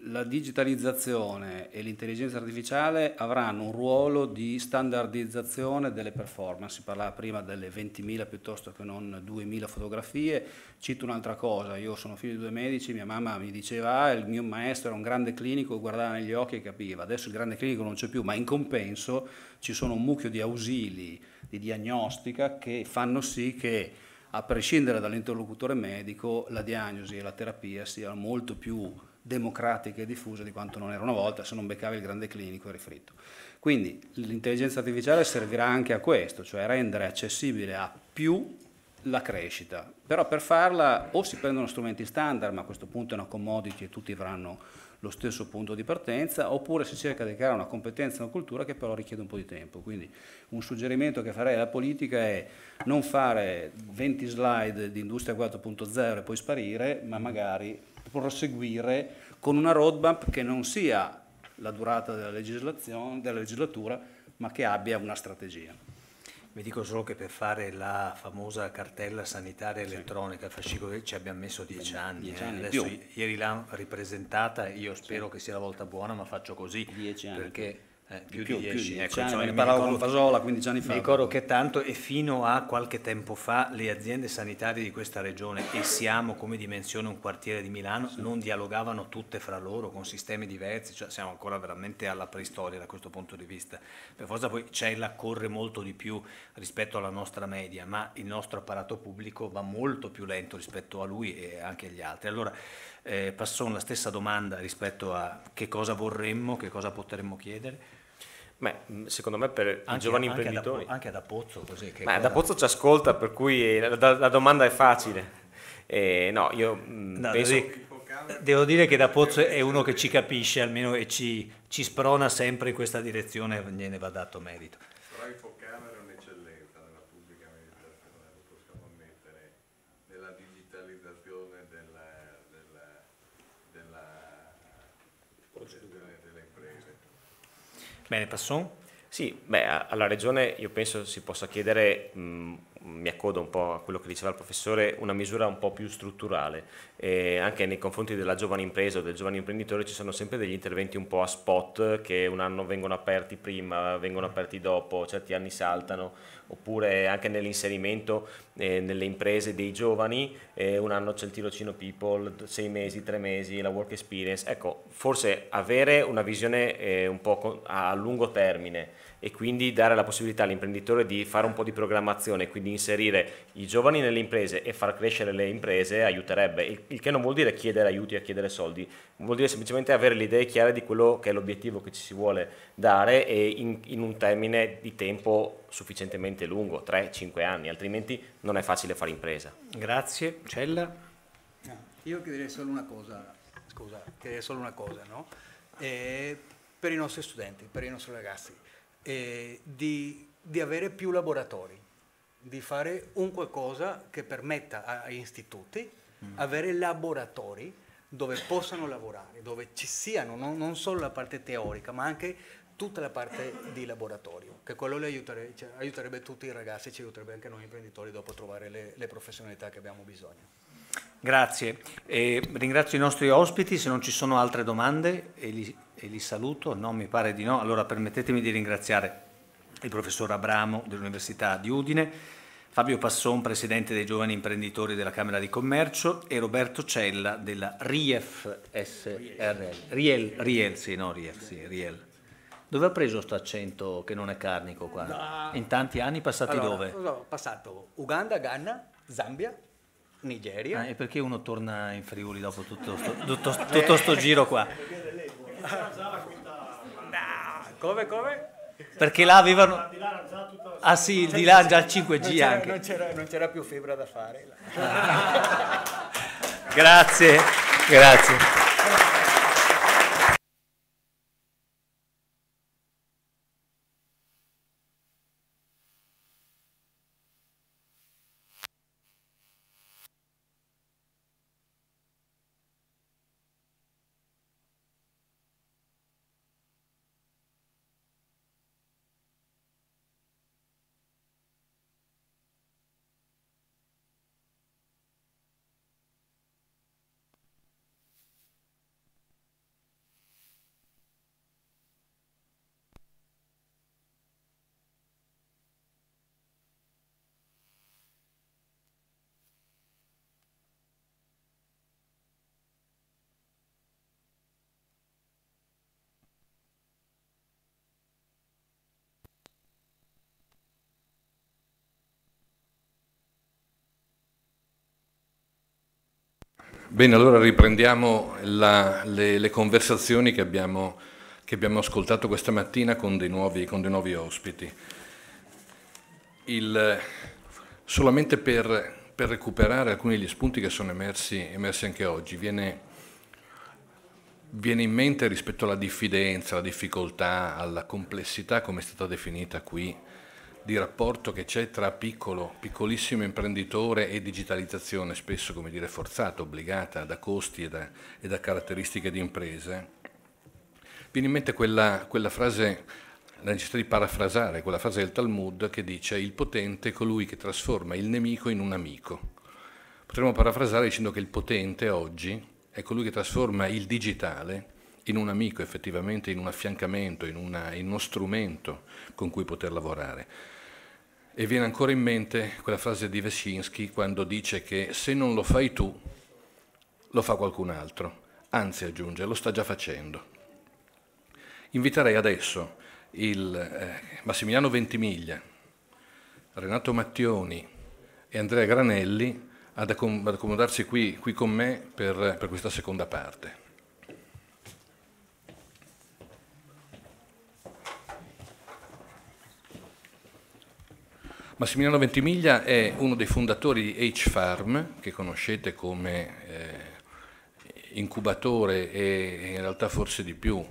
la digitalizzazione e l'intelligenza artificiale avranno un ruolo di standardizzazione delle performance. Si parlava prima delle 20.000 piuttosto che non 2.000 fotografie. Cito un'altra cosa, io sono figlio di 2 medici, mia mamma mi diceva il mio maestro era un grande clinico, guardava negli occhi e capiva. Adesso il grande clinico non c'è più, ma in compenso ci sono un mucchio di ausili di diagnostica che fanno sì che, a prescindere dall'interlocutore medico, la diagnosi e la terapia siano molto più democratiche e diffuse di quanto non era una volta, se non beccavi il grande clinico eri fritto. Quindi l'intelligenza artificiale servirà anche a questo, cioè rendere accessibile a più la crescita, però per farla o si prendono strumenti standard, ma a questo punto è una commodity e tutti avranno lo stesso punto di partenza, oppure si cerca di creare una competenza, una cultura che però richiede un po' di tempo. Quindi un suggerimento che farei alla politica è non fare 20 slide di Industria 4.0 e poi sparire, ma magari proseguire con una roadmap che non sia la durata della legislatura, ma che abbia una strategia. Vi dico solo che per fare la famosa cartella sanitaria elettronica, fascicolo, ci abbiamo messo 10 anni. 10 anni Adesso più. Ieri l'hanno ripresentata, io spero che sia la volta buona, ma faccio così. 10 anni. Perché più Più di 10. ecco, Insomma, ne parlavo con Fasola 15 anni fa. Mi ricordo che tanto, e fino a qualche tempo fa, le aziende sanitarie di questa regione, e siamo come dimensione un quartiere di Milano, non dialogavano tutte fra loro con sistemi diversi, cioè siamo ancora veramente alla preistoria da questo punto di vista. Per forza poi Cella corre molto di più rispetto alla nostra media, ma il nostro apparato pubblico va molto più lento rispetto a lui e anche agli altri. Allora, passo la stessa domanda rispetto a che cosa vorremmo, che cosa potremmo chiedere. Beh, secondo me per i giovani imprenditori anche ad Apozzo così. Ad Apozzo ci ascolta, per cui la domanda è facile. No, io penso... Devo dire che da Pozzo è uno che ci capisce almeno e ci sprona sempre in questa direzione, gliene va dato merito. Però Infocamera è un'eccellenza nella pubblica amministrazione, lo possiamo ammettere, nella digitalizzazione della delle imprese. Bene, Passon? Sì, alla Regione io penso si possa chiedere, mi accodo un po' a quello che diceva il professore, una misura un po' più strutturale. Anche nei confronti della giovane impresa o del giovane imprenditore ci sono sempre degli interventi un po' a spot, che un anno vengono aperti prima, vengono aperti dopo, certi anni saltano, oppure anche nell'inserimento nelle imprese dei giovani, un anno c'è il tirocinio people, 6 mesi, 3 mesi, la work experience. Ecco, forse avere una visione un po' a lungo termine e quindi dare la possibilità all'imprenditore di fare un po' di programmazione, quindi inserire i giovani nelle imprese e far crescere le imprese aiuterebbe, il che non vuol dire chiedere aiuti a chiedere soldi, vuol dire semplicemente avere le idee chiare di quello che è l'obiettivo che ci si vuole dare e in un termine di tempo sufficientemente lungo, 3-5 anni, altrimenti non è facile fare impresa. Grazie. Cella? Io chiederei solo una cosa, no? Per i nostri studenti, per i nostri ragazzi, di avere più laboratori, di fare un qualcosa che permetta agli istituti avere laboratori dove possano lavorare, dove ci siano non solo la parte teorica, ma anche tutta la parte di laboratorio, che quello le aiuterebbe tutti i ragazzi, ci aiuterebbe anche noi imprenditori dopo a trovare le professionalità che abbiamo bisogno. Grazie. Ringrazio i nostri ospiti, se non ci sono altre domande e li saluto, no, mi pare di no, allora permettetemi di ringraziare il professor Abramo dell'Università di Udine, Fabio Passon, presidente dei giovani imprenditori della Camera di Commercio, e Roberto Cella della RIEF Riel. Dove ha preso sto accento che non è carnico qua? In tanti anni passati dove? Ho passato Uganda, Ghana, Zambia, Nigeria. E perché uno torna in Friuli dopo tutto sto giro qua? Come? Perché là avevano... Ah sì, di là già il 5G anche. Non c'era più fibra da fare. Grazie. Bene, allora riprendiamo le conversazioni che abbiamo ascoltato questa mattina con dei nuovi ospiti. Solamente per recuperare alcuni degli spunti che sono emersi anche oggi, viene in mente rispetto alla diffidenza, alla difficoltà, alla complessità, come è stata definita qui, di rapporto che c'è tra piccolissimo imprenditore e digitalizzazione, spesso, come dire, forzata, obbligata da costi e da caratteristiche di imprese. Viene in mente quella frase, la necessità di parafrasare, quella frase del Talmud che dice: il potente è colui che trasforma il nemico in un amico. Potremmo parafrasare dicendo che il potente oggi è colui che trasforma il digitale in un amico, effettivamente in un affiancamento, in uno strumento con cui poter lavorare. E viene ancora in mente quella frase di Wyszynski quando dice che se non lo fai tu, lo fa qualcun altro. Anzi, aggiunge, lo sta già facendo. Inviterei adesso Massimiliano Ventimiglia, Renato Mattioni e Andrea Granelli ad accomodarsi qui con me per questa seconda parte. Massimiliano Ventimiglia è uno dei fondatori di H-Farm, che conoscete come incubatore e in realtà forse di più,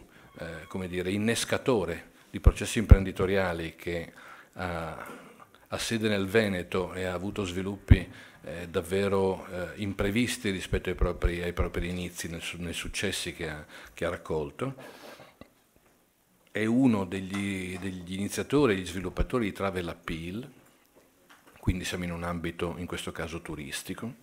come dire, innescatore di processi imprenditoriali, che ha sede nel Veneto e ha avuto sviluppi davvero imprevisti rispetto ai propri inizi, nei successi che ha raccolto. È uno degli iniziatori e gli sviluppatori di Travel Appeal, quindi siamo in un ambito, in questo caso, turistico.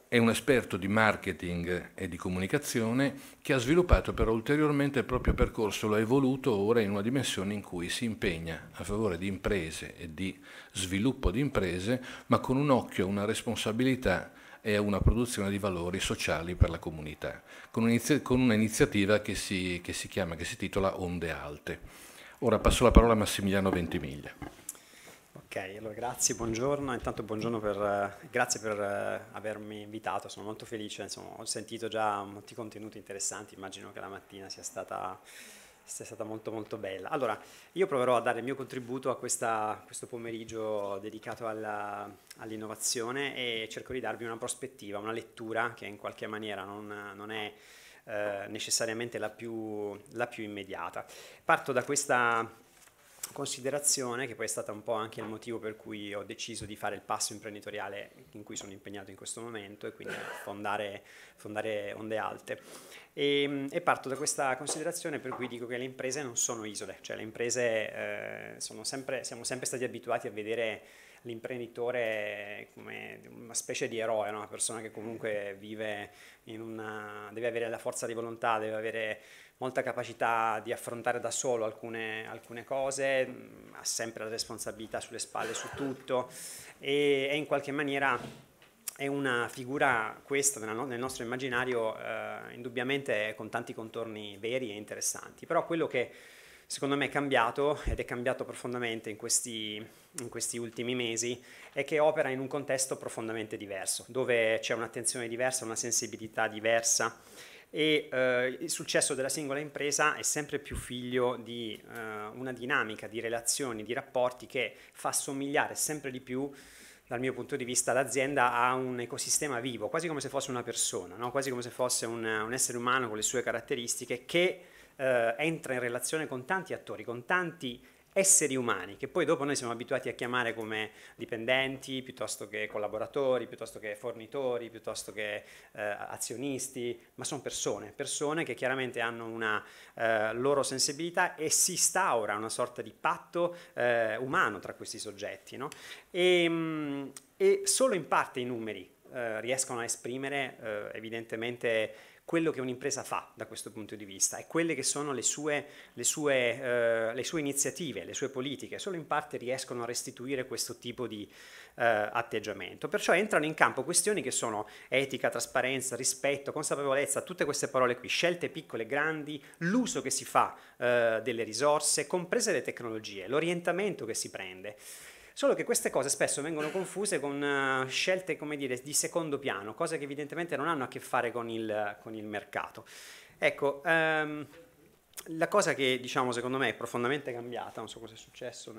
È un esperto di marketing e di comunicazione che ha sviluppato però ulteriormente il proprio percorso, lo ha evoluto ora in una dimensione in cui si impegna a favore di imprese e di sviluppo di imprese, ma con un occhio, una responsabilità e a una produzione di valori sociali per la comunità, con un'iniziativa che si titola Onde Alte. Ora passo la parola a Massimiliano Ventimiglia. Ok, allora grazie, buongiorno. Intanto buongiorno grazie per avermi invitato, sono molto felice, insomma, ho sentito già molti contenuti interessanti, immagino che la mattina sia stata molto molto bella. Allora, io proverò a dare il mio contributo a questo pomeriggio dedicato all'innovazione e cerco di darvi una prospettiva, una lettura che in qualche maniera non è necessariamente la più immediata. Parto da questa considerazione, che poi è stata un po' anche il motivo per cui ho deciso di fare il passo imprenditoriale in cui sono impegnato in questo momento, e quindi fondare Onde Alte. E parto da questa considerazione per cui dico che le imprese non sono isole, cioè le imprese siamo sempre stati abituati a vedere l'imprenditore come una specie di eroe, no? Una persona che comunque vive deve avere la forza di volontà, deve avere molta capacità di affrontare da solo alcune cose, ha sempre la responsabilità sulle spalle su tutto, e in qualche maniera è una figura, questa nel nostro immaginario, indubbiamente con tanti contorni veri e interessanti. Però quello che secondo me è cambiato, ed è cambiato profondamente in questi ultimi mesi, è che opera in un contesto profondamente diverso, dove c'è un'attenzione diversa, una sensibilità diversa, e il successo della singola impresa è sempre più figlio di una dinamica di relazioni, di rapporti che fa somigliare sempre di più, dal mio punto di vista, l'azienda a un ecosistema vivo, quasi come se fosse una persona, no? Quasi come se fosse un essere umano con le sue caratteristiche, che entra in relazione con tanti attori, con tanti esseri umani, che poi dopo noi siamo abituati a chiamare come dipendenti, piuttosto che collaboratori, piuttosto che fornitori, piuttosto che azionisti, ma sono persone che chiaramente hanno una loro sensibilità, e si instaura una sorta di patto umano tra questi soggetti, no? E solo in parte i numeri riescono a esprimere evidentemente quello che un'impresa fa da questo punto di vista, e quelle che sono le sue iniziative, le sue politiche, solo in parte riescono a restituire questo tipo di atteggiamento. Perciò entrano in campo questioni che sono etica, trasparenza, rispetto, consapevolezza, tutte queste parole qui, scelte piccole e grandi, l'uso che si fa delle risorse, comprese le tecnologie, l'orientamento che si prende. Solo che queste cose spesso vengono confuse con scelte, come dire, di secondo piano, cose che evidentemente non hanno a che fare con il mercato. Ecco, la cosa che, diciamo, secondo me è profondamente cambiata, non so cosa è successo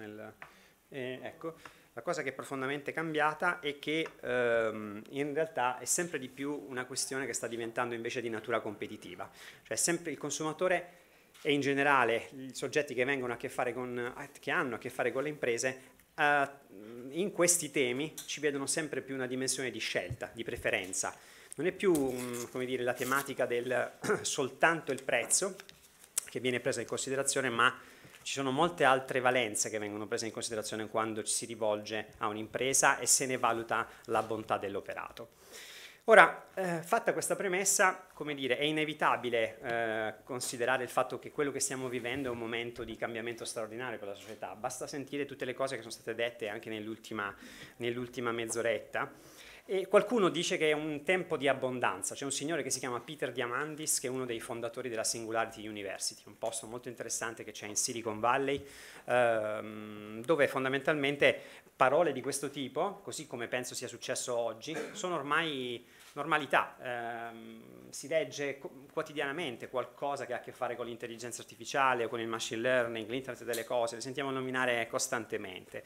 ecco, la cosa che è profondamente cambiata è che in realtà è sempre di più una questione che sta diventando invece di natura competitiva. Cioè sempre il consumatore e in generale i soggetti che vengono che hanno a che fare con le imprese, in questi temi ci vedono sempre più una dimensione di scelta, di preferenza. Non è più come dire, la tematica del soltanto il prezzo che viene presa in considerazione, ma ci sono molte altre valenze che vengono prese in considerazione quando ci si rivolge a un'impresa e se ne valuta la bontà dell'operato. Ora, fatta questa premessa, come dire, è inevitabile considerare il fatto che quello che stiamo vivendo è un momento di cambiamento straordinario per la società. Basta sentire tutte le cose che sono state dette anche nell'ultima mezz'oretta. E qualcuno dice che è un tempo di abbondanza. C'è un signore che si chiama Peter Diamandis, che è uno dei fondatori della Singularity University, un posto molto interessante che c'è in Silicon Valley, dove fondamentalmente parole di questo tipo, così come penso sia successo oggi, sono ormai normalità. Si legge quotidianamente qualcosa che ha a che fare con l'intelligenza artificiale o con il machine learning, l'internet delle cose, le sentiamo nominare costantemente.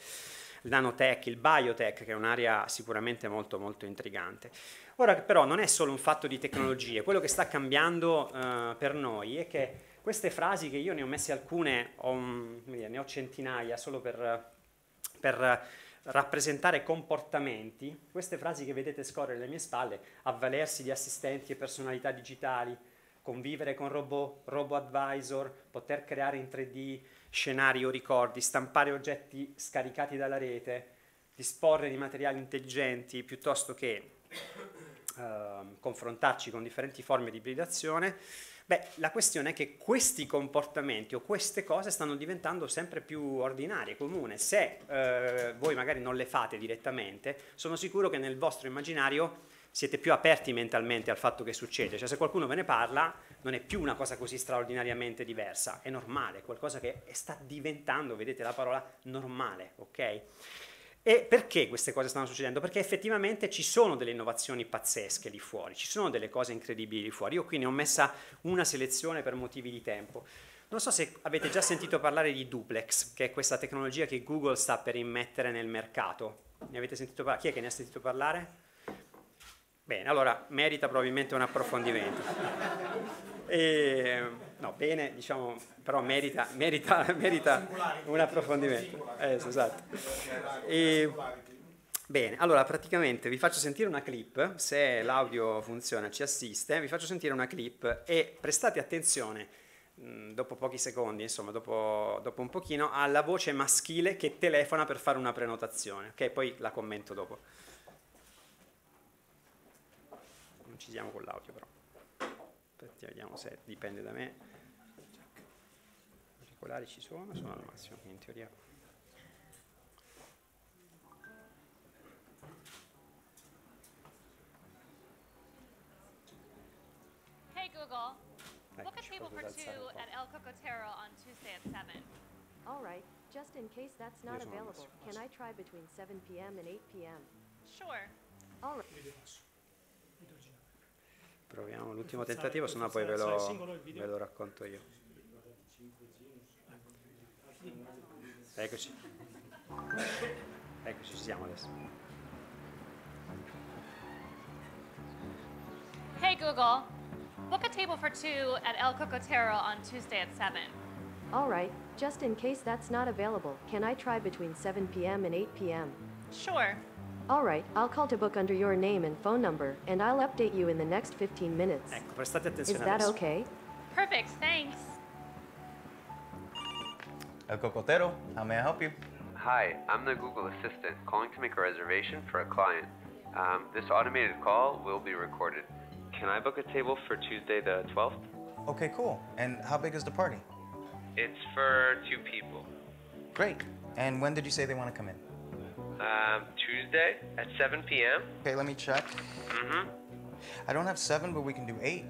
Il nanotech, il biotech, che è un'area sicuramente molto molto intrigante. Ora però non è solo un fatto di tecnologie, quello che sta cambiando per noi è che queste frasi, che io ne ho messe alcune, ne ho centinaia solo per rappresentare comportamenti, queste frasi che vedete scorrere alle mie spalle, avvalersi di assistenti e personalità digitali, convivere con robot advisor, poter creare in 3D scenari o ricordi, stampare oggetti scaricati dalla rete, disporre di materiali intelligenti, piuttosto che confrontarci con differenti forme di ibridazione. Beh, la questione è che questi comportamenti o queste cose stanno diventando sempre più ordinarie, comuni. Se voi magari non le fate direttamente, sono sicuro che nel vostro immaginario siete più aperti mentalmente al fatto che succede. Cioè, se qualcuno ve ne parla, non è più una cosa così straordinariamente diversa, è normale, qualcosa che sta diventando, vedete la parola, normale, ok? E perché queste cose stanno succedendo? Perché effettivamente ci sono delle innovazioni pazzesche lì fuori, ci sono delle cose incredibili lì fuori. Io qui ne ho messa una selezione per motivi di tempo. Non so se avete già sentito parlare di Duplex, che è questa tecnologia che Google sta per immettere nel mercato. Ne avete sentito parlare? Chi è che ne ha sentito parlare? Bene, allora merita probabilmente un approfondimento. No, bene, diciamo, però merita un approfondimento. Esatto. Bene, allora praticamente vi faccio sentire una clip, se l'audio funziona, ci assiste, vi faccio sentire una clip e prestate attenzione, dopo pochi secondi, insomma, dopo un pochino, alla voce maschile che telefona per fare una prenotazione, ok? Poi la commento dopo. Non ci siamo con l'audio però. Aspetta, vediamo se dipende da me. I auricolari ci sono al massimo, quindi in teoria. Hey Google, book a table for two at El Cocotero on Tuesday at 7. All right, just in case that's not available, can I try between 7 p.m. and 8 p.m.? Sure. All right. Proviamo l'ultimo tentativo, sennò poi ve lo racconto io. Eccoci. Eccoci, ci siamo adesso. Hey Google, book a table for two at El Cocotero on Tuesday at 7. All right, just in case that's not available, can I try between 7 p.m. and 8 p.m.? Sure. All right, I'll call to book under your name and phone number, and I'll update you in the next 15 minutes. Ecco, prestate Is attenzione that adesso. okay? Perfect, thanks. El Cocotero, how may I help you? Hi, I'm the Google Assistant calling to make a reservation for a client. This automated call will be recorded. Can I book a table for Tuesday the 12th? Okay, cool. And how big is the party? It's for 2 people. Great. And when did you say they want to come in? Tuesday at 7 p.m. Okay, let me check. Mm-hmm. I don't have 7, but we can do 8.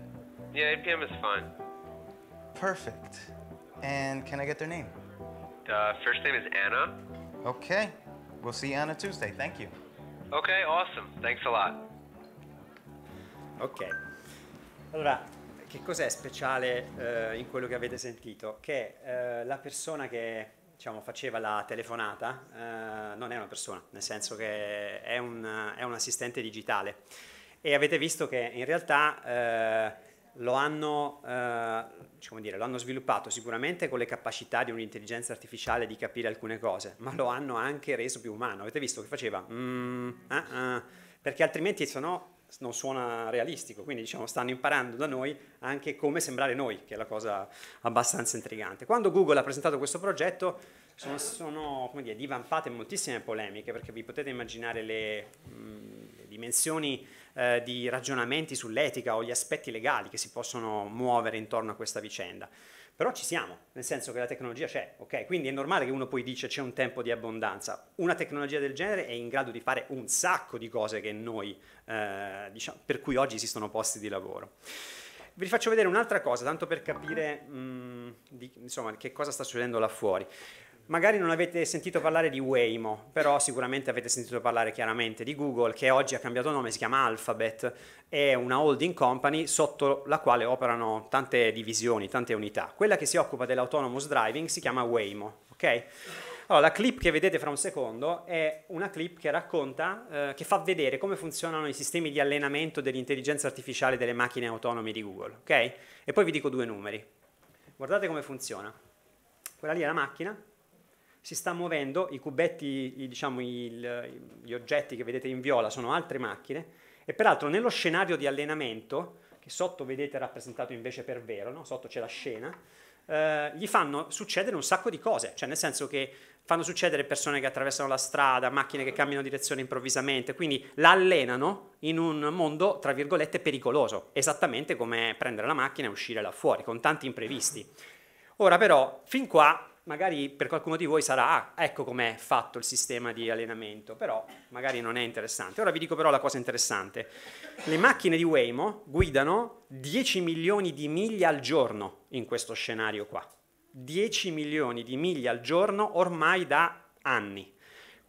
Yeah, 8 p.m. is fine. Perfect. And can I get their name? First name is Anna. Okay. We'll see Anna Tuesday. Thank you. Okay, awesome. Thanks a lot. Ok. Allora, che cos'è speciale in quello che avete sentito? Che la persona che diciamo, faceva la telefonata non è una persona, nel senso che è un assistente digitale. E avete visto che in realtà lo hanno sviluppato sicuramente con le capacità di un'intelligenza artificiale di capire alcune cose, ma lo hanno anche reso più umano. Avete visto che faceva perché altrimenti non suona realistico, quindi diciamo stanno imparando da noi anche come sembrare noi, che è la cosa abbastanza intrigante. Quando Google ha presentato questo progetto sono come dire, divampate moltissime polemiche, perché vi potete immaginare le dimensioni di ragionamenti sull'etica o gli aspetti legali che si possono muovere intorno a questa vicenda. Però ci siamo, nel senso che la tecnologia c'è, ok? Quindi è normale che uno poi dice c'è un tempo di abbondanza. Una tecnologia del genere è in grado di fare un sacco di cose che noi, diciamo, per cui oggi esistono posti di lavoro. Vi faccio vedere un'altra cosa, tanto per capire insomma, che cosa sta succedendo là fuori. Magari non avete sentito parlare di Waymo, però sicuramente avete sentito parlare chiaramente di Google, che oggi ha cambiato nome, si chiama Alphabet, è una holding company sotto la quale operano tante divisioni, tante unità. Quella che si occupa dell'autonomous driving si chiama Waymo, ok? Allora, la clip che vedete fra un secondo è una clip che racconta, che fa vedere come funzionano i sistemi di allenamento dell'intelligenza artificiale delle macchine autonome di Google, ok? E poi vi dico 2 numeri. Guardate come funziona. Quella lì è la macchina. Si sta muovendo, i cubetti, diciamo, gli oggetti che vedete in viola sono altre macchine e peraltro nello scenario di allenamento, che sotto vedete rappresentato invece per vero, no? Sotto c'è la scena, gli fanno succedere un sacco di cose, cioè nel senso che fanno succedere persone che attraversano la strada, macchine che cambiano direzione improvvisamente, quindi la allenano in un mondo, tra virgolette, pericoloso, esattamente come prendere la macchina e uscire là fuori, con tanti imprevisti. Ora però, fin qua, magari per qualcuno di voi sarà, ecco com'è fatto il sistema di allenamento, però magari non è interessante. Ora vi dico però la cosa interessante. Le macchine di Waymo guidano 10 milioni di miglia al giorno in questo scenario qua. 10 milioni di miglia al giorno ormai da anni.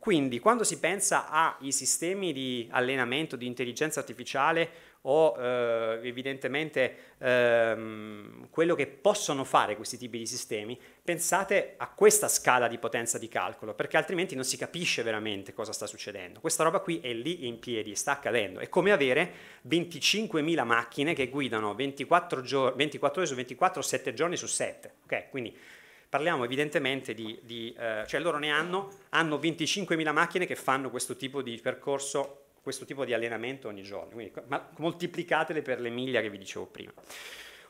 Quindi quando si pensa ai sistemi di allenamento, di intelligenza artificiale o evidentemente quello che possono fare questi tipi di sistemi, pensate a questa scala di potenza di calcolo, perché altrimenti non si capisce veramente cosa sta succedendo. Questa roba qui è lì in piedi, sta accadendo. È come avere 25.000 macchine che guidano 24 ore su 24, 7 giorni su 7. Okay? Quindi parliamo evidentemente cioè loro hanno 25.000 macchine che fanno questo tipo di percorso, questo tipo di allenamento ogni giorno, quindi moltiplicatele per le miglia che vi dicevo prima.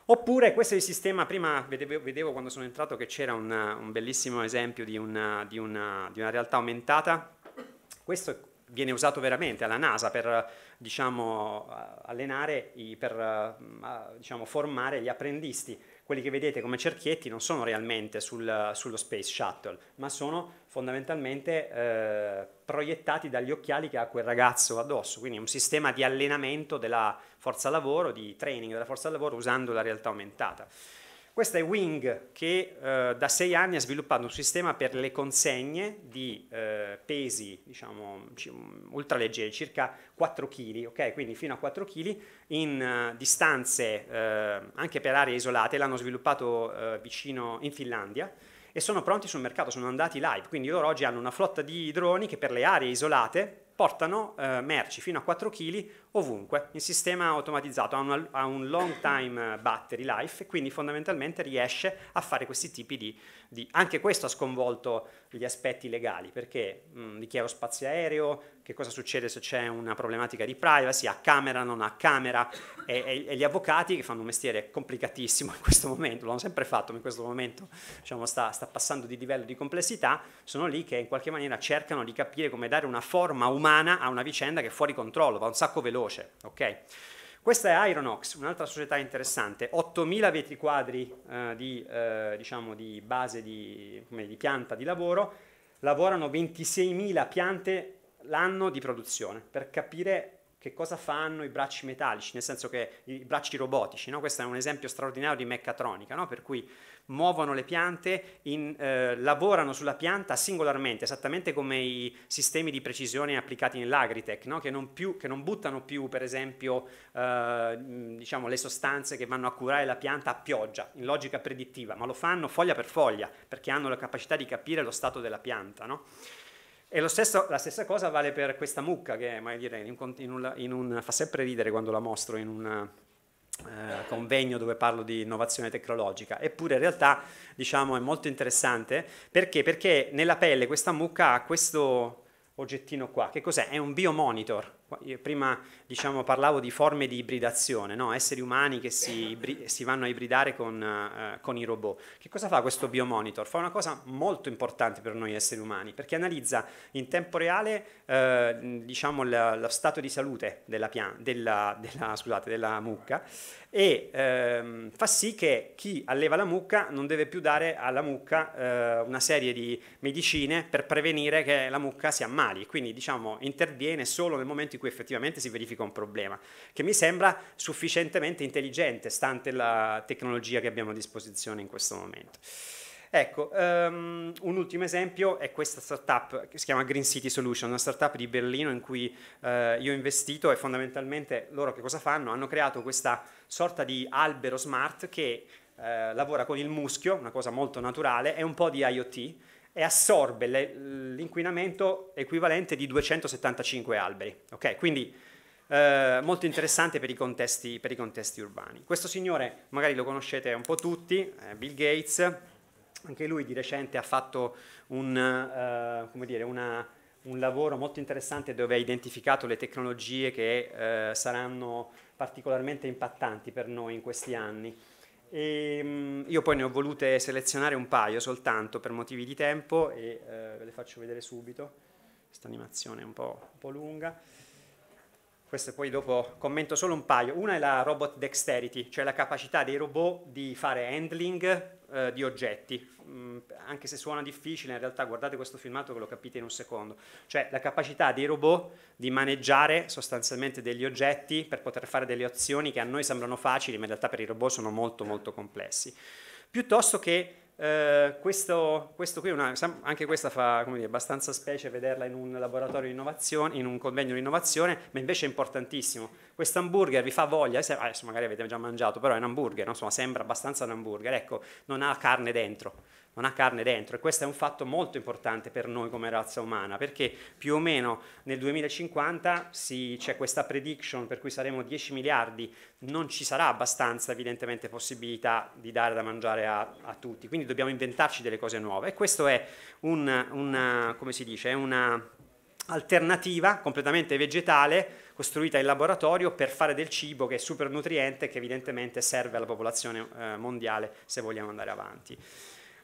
Oppure questo è il sistema, prima vedevo quando sono entrato che c'era un bellissimo esempio di una realtà aumentata. Questo viene usato veramente alla NASA per allenare, formare gli apprendisti. Quelli che vedete come cerchietti non sono realmente sullo Space Shuttle, ma sono fondamentalmente proiettati dagli occhiali che ha quel ragazzo addosso, quindi un sistema di allenamento della forza lavoro, di training della forza lavoro usando la realtà aumentata. Questa è Wing che da 6 anni ha sviluppato un sistema per le consegne di pesi ultraleggeri, circa 4 kg, okay? Quindi fino a 4 kg in distanze anche per aree isolate. L'hanno sviluppato vicino in Finlandia e sono pronti sul mercato, sono andati live. Quindi loro oggi hanno una flotta di droni che per le aree isolate portano merci fino a 4 kg ovunque, in sistema automatizzato, ha un long time battery life e quindi fondamentalmente riesce a fare questi tipi di anche questo ha sconvolto gli aspetti legali, perché dichiaro spazio aereo, che cosa succede se c'è una problematica di privacy, ha camera, non ha camera, e gli avvocati che fanno un mestiere complicatissimo in questo momento, l'hanno sempre fatto, ma in questo momento sta passando di livello di complessità, sono lì che in qualche maniera cercano di capire come dare una forma umana a una vicenda che è fuori controllo, va un sacco veloce, ok? Questa è Aeronox, un'altra società interessante, 8.000 metri quadri di base di pianta di lavoro, lavorano 26.000 piante l'anno di produzione, per capire che cosa fanno i bracci metallici, nel senso che i bracci robotici, no? Questo è un esempio straordinario di meccatronica, no? Per cui muovono le piante, lavorano sulla pianta singolarmente, esattamente come i sistemi di precisione applicati nell'agritech, no? che non buttano più, per esempio, le sostanze che vanno a curare la pianta a pioggia, in logica predittiva, ma lo fanno foglia per foglia, perché hanno la capacità di capire lo stato della pianta, no? E la stessa cosa vale per questa mucca che fa sempre ridere quando la mostro in un convegno dove parlo di innovazione tecnologica, eppure in realtà è molto interessante perché nella pelle questa mucca ha questo oggettino qua. Che cos'è? È un biomonitor. Io prima parlavo di forme di ibridazione, no? Esseri umani che si vanno a ibridare con i robot. Che cosa fa questo biomonitor? Fa una cosa molto importante per noi esseri umani, perché analizza in tempo reale lo stato di salute della mucca e fa sì che chi alleva la mucca non deve più dare alla mucca una serie di medicine per prevenire che la mucca si ammali, quindi interviene solo nel momento in cui effettivamente si verifica un problema, che mi sembra sufficientemente intelligente stante la tecnologia che abbiamo a disposizione in questo momento. Ecco, un ultimo esempio è questa startup che si chiama Green City Solution, una startup di Berlino in cui io ho investito, e fondamentalmente loro che cosa fanno? Hanno creato questa sorta di albero smart che lavora con il muschio, una cosa molto naturale, e un po' di IoT, e assorbe l'inquinamento equivalente di 275 alberi. Okay? Quindi molto interessante per i contesti urbani. Questo signore magari lo conoscete un po' tutti, Bill Gates. Anche lui di recente ha fatto un lavoro molto interessante dove ha identificato le tecnologie che saranno particolarmente impattanti per noi in questi anni. E io poi ne ho volute selezionare un paio soltanto per motivi di tempo e ve le faccio vedere subito. Questa animazione è un po' lunga. Queste poi dopo commento solo un paio. Una è la robot dexterity, cioè la capacità dei robot di fare handling di oggetti. Anche se suona difficile, in realtà guardate questo filmato che lo capite in un secondo. Cioè la capacità dei robot di maneggiare sostanzialmente degli oggetti per poter fare delle azioni che a noi sembrano facili, ma in realtà per i robot sono molto molto complessi. Piuttosto che Questo qui anche questa fa, come dire, abbastanza specie vederla in un laboratorio di innovazione, in un convegno di innovazione, ma invece è importantissimo. Questo hamburger vi fa voglia, adesso magari avete già mangiato, però è un hamburger, no? Insomma, sembra abbastanza un hamburger, ecco, non ha carne dentro. Non ha carne dentro, e questo è un fatto molto importante per noi come razza umana, perché più o meno nel 2050 c'è questa prediction per cui saremo 10 miliardi, non ci sarà abbastanza evidentemente possibilità di dare da mangiare a tutti, quindi dobbiamo inventarci delle cose nuove, e questo è come si dice, è una alternativa completamente vegetale costruita in laboratorio per fare del cibo che è super nutriente, che evidentemente serve alla popolazione mondiale se vogliamo andare avanti.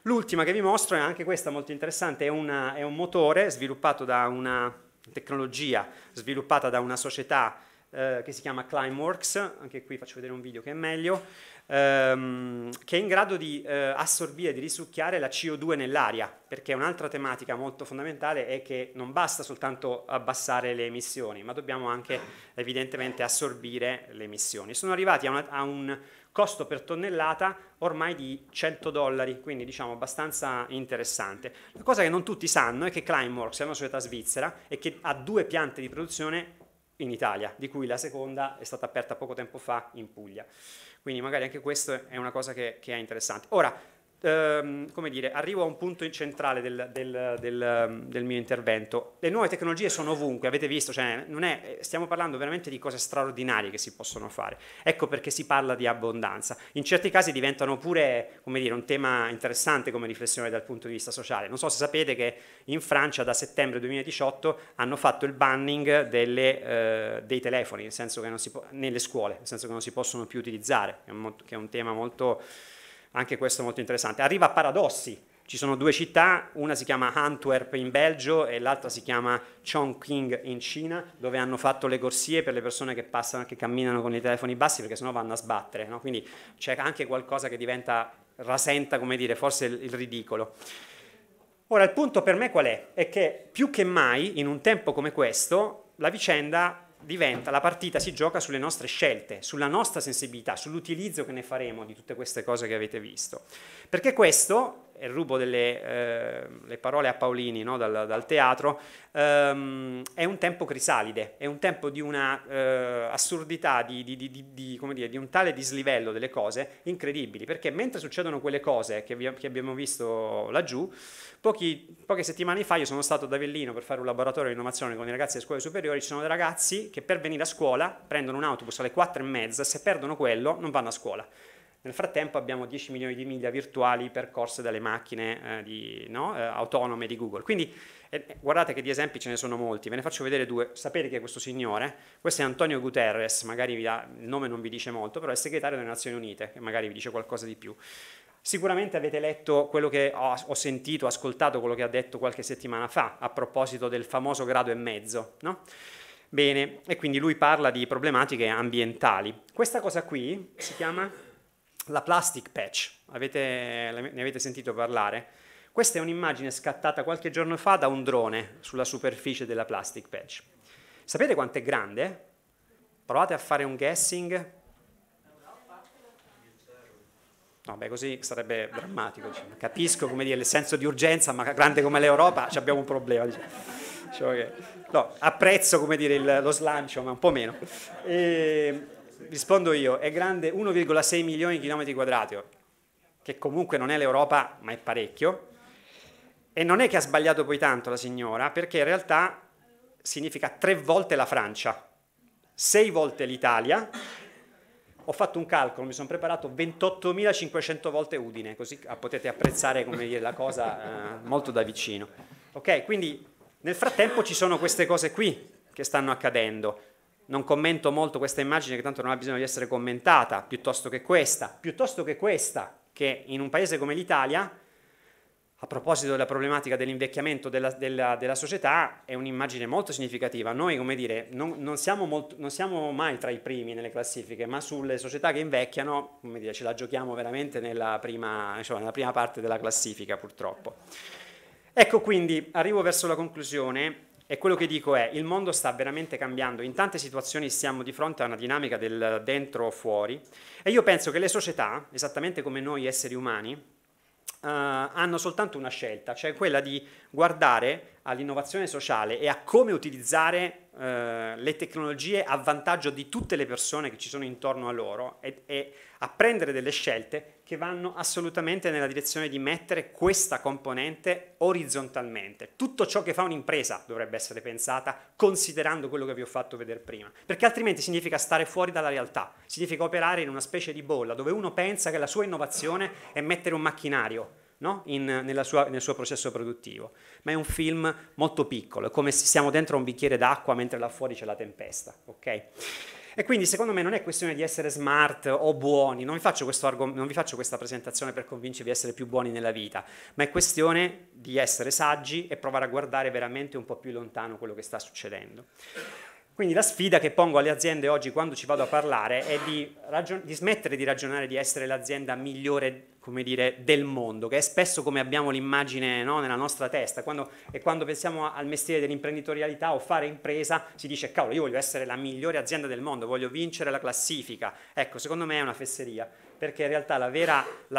L'ultima che vi mostro è anche questa molto interessante, è un motore sviluppato da una tecnologia, sviluppata da una società che si chiama Climeworks, anche qui faccio vedere un video che è meglio, che è in grado di assorbire, di risucchiare la CO2 nell'aria, perché un'altra tematica molto fondamentale è che non basta soltanto abbassare le emissioni, ma dobbiamo anche evidentemente assorbire le emissioni. Sono arrivati a un costo per tonnellata ormai di $100, quindi diciamo abbastanza interessante. La cosa che non tutti sanno è che Climeworks è una società svizzera e che ha 2 piante di produzione in Italia, di cui la seconda è stata aperta poco tempo fa in Puglia. Quindi magari anche questo è una cosa che è interessante. Ora, come dire, arrivo a un punto centrale del mio intervento. Le nuove tecnologie sono ovunque, avete visto, cioè stiamo parlando veramente di cose straordinarie che si possono fare. Ecco perché si parla di abbondanza. In certi casi diventano pure, come dire, un tema interessante come riflessione dal punto di vista sociale. Non so se sapete che in Francia da settembre 2018 hanno fatto il banning dei telefoni, nel senso che non si nelle scuole, nel senso che non si possono più utilizzare, che è un tema molto... Anche questo molto interessante. Arriva a paradossi. Ci sono 2 città, una si chiama Antwerp in Belgio e l'altra si chiama Chongqing in Cina, dove hanno fatto le corsie per le persone che passano, che camminano con i telefoni bassi, perché sennò vanno a sbattere, no? Quindi c'è anche qualcosa che rasenta, come dire, forse il ridicolo. Ora, il punto per me qual è? È che più che mai, in un tempo come questo, la vicenda la partita si gioca sulle nostre scelte, sulla nostra sensibilità, sull'utilizzo che ne faremo di tutte queste cose che avete visto. Perché questo, e rubo le parole a Paolini, no, dal teatro, è un tempo crisalide, è un tempo di una assurdità, come dire, di un tale dislivello delle cose incredibili, perché mentre succedono quelle cose che abbiamo visto laggiù, poche settimane fa io sono stato ad Avellino per fare un laboratorio di innovazione con i ragazzi delle scuole superiori. Ci sono dei ragazzi che per venire a scuola prendono un autobus alle 4:30, se perdono quello non vanno a scuola. Nel frattempo abbiamo 10 milioni di miglia virtuali percorse dalle macchine autonome di Google. Quindi guardate che di esempi ce ne sono molti, ve ne faccio vedere 2. Sapete che è questo signore? Questo è Antonio Guterres, magari il nome non vi dice molto, però è il segretario delle Nazioni Unite, che magari vi dice qualcosa di più. Sicuramente avete letto quello che ho sentito, ascoltato quello che ha detto qualche settimana fa a proposito del famoso 1,5 gradi, no? Bene, e quindi lui parla di problematiche ambientali. Questa cosa qui si chiama la plastic patch, ne avete sentito parlare? Questa è un'immagine scattata qualche giorno fa da un drone sulla superficie della plastic patch. Sapete quanto è grande? Provate a fare un guessing. No, beh, così sarebbe drammatico. Capisco, come dire, il senso di urgenza, ma grande come l'Europa abbiamo un problema. Diciamo che, no, apprezzo, come dire, lo slancio, ma un po' meno. Rispondo io, è grande 1,6 milioni di chilometri quadrati, che comunque non è l'Europa, ma è parecchio. E non è che ha sbagliato poi tanto la signora, perché in realtà significa 3 volte la Francia, 6 volte l'Italia. Ho fatto un calcolo, mi sono preparato 28.500 volte Udine, così potete apprezzare, come dire, la cosa molto da vicino. Ok, quindi nel frattempo ci sono queste cose qui che stanno accadendo. Non commento molto questa immagine, che tanto non ha bisogno di essere commentata, piuttosto che questa, che in un paese come l'Italia, a proposito della problematica dell'invecchiamento della società, è un'immagine molto significativa. Noi, come dire, non siamo mai tra i primi nelle classifiche, ma sulle società che invecchiano, come dire, ce la giochiamo veramente nella prima parte della classifica, purtroppo. Ecco, quindi arrivo verso la conclusione, e quello che dico è: il mondo sta veramente cambiando, in tante situazioni siamo di fronte a una dinamica del dentro o fuori, e io penso che le società, esattamente come noi esseri umani, hanno soltanto una scelta, cioè quella di guardare all'innovazione sociale e a come utilizzare le tecnologie a vantaggio di tutte le persone che ci sono intorno a loro e a prendere delle scelte che vanno assolutamente nella direzione di mettere questa componente orizzontalmente. Tutto ciò che fa un'impresa dovrebbe essere pensata considerando quello che vi ho fatto vedere prima, perché altrimenti significa stare fuori dalla realtà, significa operare in una specie di bolla dove uno pensa che la sua innovazione è mettere un macchinario, no? Nel suo processo produttivo, ma è un film molto piccolo, è come se siamo dentro un bicchiere d'acqua mentre là fuori c'è la tempesta, ok? E quindi secondo me non è questione di essere smart o buoni, non vi faccio questa presentazione per convincervi di essere più buoni nella vita, ma è questione di essere saggi e provare a guardare veramente un po' più lontano quello che sta succedendo. Quindi la sfida che pongo alle aziende oggi quando ci vado a parlare è di smettere di ragionare di essere l'azienda migliore, come dire, del mondo, che è spesso come abbiamo l'immagine, no, nella nostra testa. Quando pensiamo al mestiere dell'imprenditorialità o fare impresa, si dice, cavolo, io voglio essere la migliore azienda del mondo, voglio vincere la classifica. Ecco, secondo me è una fesseria, perché in realtà la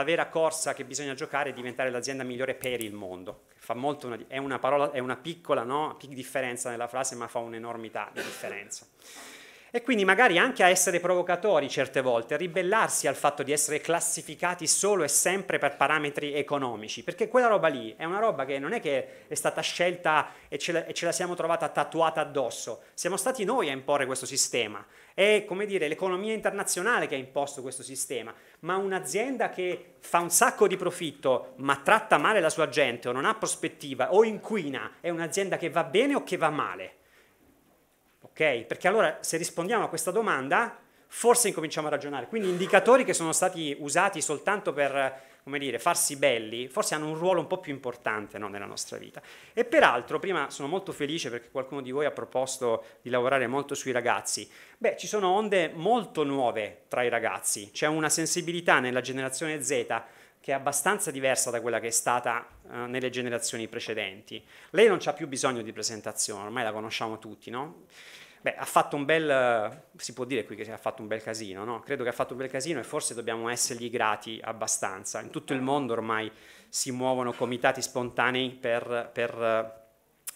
vera corsa che bisogna giocare è diventare l'azienda migliore per il mondo. Fa molto è una piccola, no, differenza nella frase, ma fa un'enormità di differenza. E quindi magari anche a essere provocatori certe volte, a ribellarsi al fatto di essere classificati solo e sempre per parametri economici, perché quella roba lì è una roba che non è che è stata scelta e ce la siamo trovata tatuata addosso, siamo stati noi a imporre questo sistema, è, come dire, l'economia internazionale che ha imposto questo sistema, ma un'azienda che fa un sacco di profitto ma tratta male la sua gente o non ha prospettiva o inquina è un'azienda che va bene o che va male? Ok? Perché allora se rispondiamo a questa domanda forse incominciamo a ragionare. Quindi indicatori che sono stati usati soltanto per, come dire, farsi belli, forse hanno un ruolo un po' più importante, no, nella nostra vita. E peraltro, prima sono molto felice perché qualcuno di voi ha proposto di lavorare molto sui ragazzi. Beh, ci sono onde molto nuove tra i ragazzi, c'è una sensibilità nella generazione Z che è abbastanza diversa da quella che è stata nelle generazioni precedenti. Lei non c'ha più bisogno di presentazione, ormai la conosciamo tutti, no? Beh, ha fatto un bel, si può dire qui che ha fatto un bel casino, no? Credo che ha fatto un bel casino e forse dobbiamo essergli grati abbastanza. In tutto il mondo ormai si muovono comitati spontanei per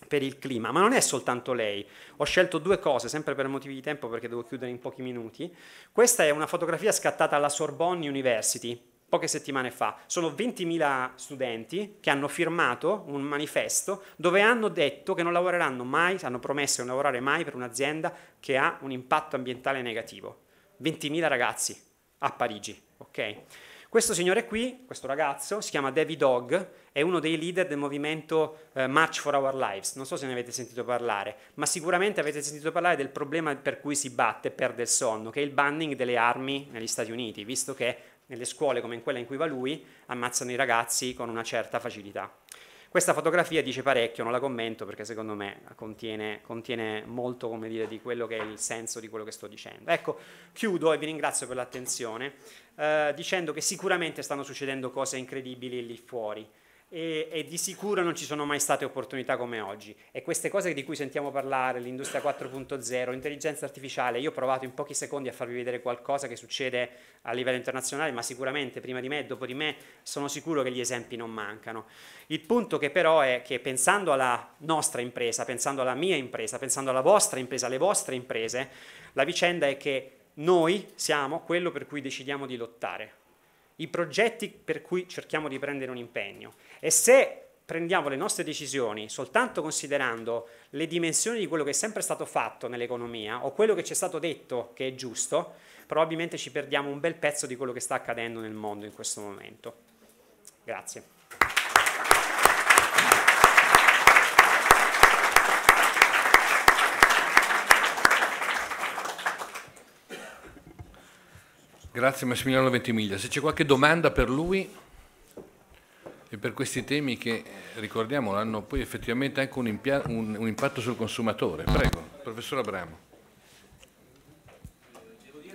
il clima, ma non è soltanto lei. Ho scelto due cose, sempre per motivi di tempo perché devo chiudere in pochi minuti. Questa è una fotografia scattata alla Sorbonne University, poche settimane fa. Sono 20.000 studenti che hanno firmato un manifesto dove hanno detto che non lavoreranno mai, hanno promesso di non lavorare mai per un'azienda che ha un impatto ambientale negativo. 20.000 ragazzi a Parigi, ok? Questo signore qui, questo ragazzo, si chiama David Hogg, è uno dei leader del movimento March for Our Lives. Non so se ne avete sentito parlare, ma sicuramente avete sentito parlare del problema per cui si batte e perde il sonno, che è il banning delle armi negli Stati Uniti, visto che nelle scuole come in quella in cui va lui ammazzano i ragazzi con una certa facilità. Questa fotografia dice parecchio, non la commento perché secondo me contiene molto, come dire, di quello che è il senso di quello che sto dicendo. Ecco, chiudo e vi ringrazio per l'attenzione dicendo che sicuramente stanno succedendo cose incredibili lì fuori. E di sicuro non ci sono mai state opportunità come oggi, e queste cose di cui sentiamo parlare, l'industria 4.0, l'intelligenza artificiale, io ho provato in pochi secondi a farvi vedere qualcosa che succede a livello internazionale, ma sicuramente prima di me e dopo di me sono sicuro che gli esempi non mancano. Il punto che però è che pensando alla nostra impresa, pensando alla mia impresa, pensando alla vostra impresa, alle vostre imprese, la vicenda è che noi siamo quello per cui decidiamo di lottare, i progetti per cui cerchiamo di prendere un impegno. E se prendiamo le nostre decisioni soltanto considerando le dimensioni di quello che è sempre stato fatto nell'economia o quello che ci è stato detto che è giusto, probabilmente ci perdiamo un bel pezzo di quello che sta accadendo nel mondo in questo momento. Grazie. Grazie Massimiliano Ventimiglia. Se c'è qualche domanda per lui e per questi temi che, ricordiamo, hanno poi effettivamente anche un impatto sul consumatore. Prego, professor Abramo.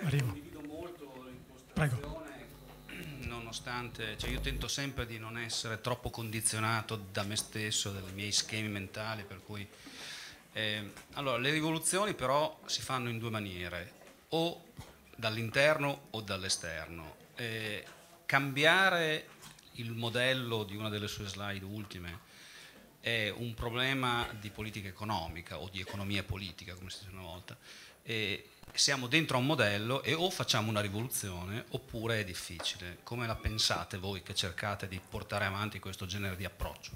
Condivido molto l'impostazione, nonostante, io tento sempre di non essere troppo condizionato da me stesso, dai miei schemi mentali, per cui allora, le rivoluzioni però si fanno in due maniere, o dall'interno o dall'esterno. Cambiare il modello di una delle sue slide ultime è un problema di politica economica o di economia politica, come si dice una volta, e siamo dentro a un modello e o facciamo una rivoluzione oppure è difficile. Come la pensate voi che cercate di portare avanti questo genere di approccio?